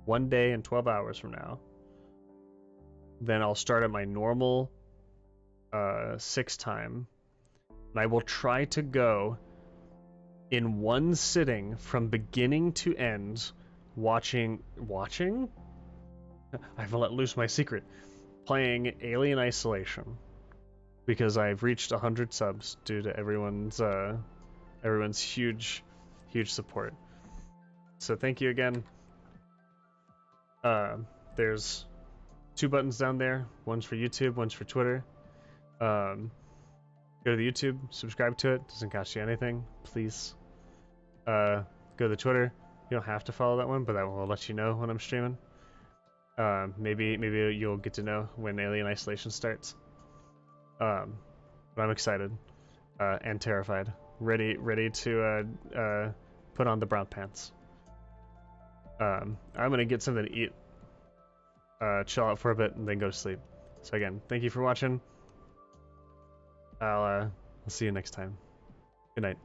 1 day and 12 hours from now, then I'll start at my normal 6 time, and I will try to go in one sitting from beginning to end, watching? I've let loose my secret. Playing Alien Isolation, because I've reached 100 subs due to everyone's huge support. So thank you again. There's 2 buttons down there. One's for YouTube, one's for Twitter. Go to the YouTube, subscribe to it. Doesn't cost you anything. Please. Go to the Twitter. You don't have to follow that one, but that will let you know when I'm streaming. Maybe you'll get to know when Alien Isolation starts. But I'm excited and terrified. Ready to put on the brown pants. I'm gonna get something to eat, chill out for a bit, and then go to sleep. So again, thank you for watching. I'll see you next time. Good night.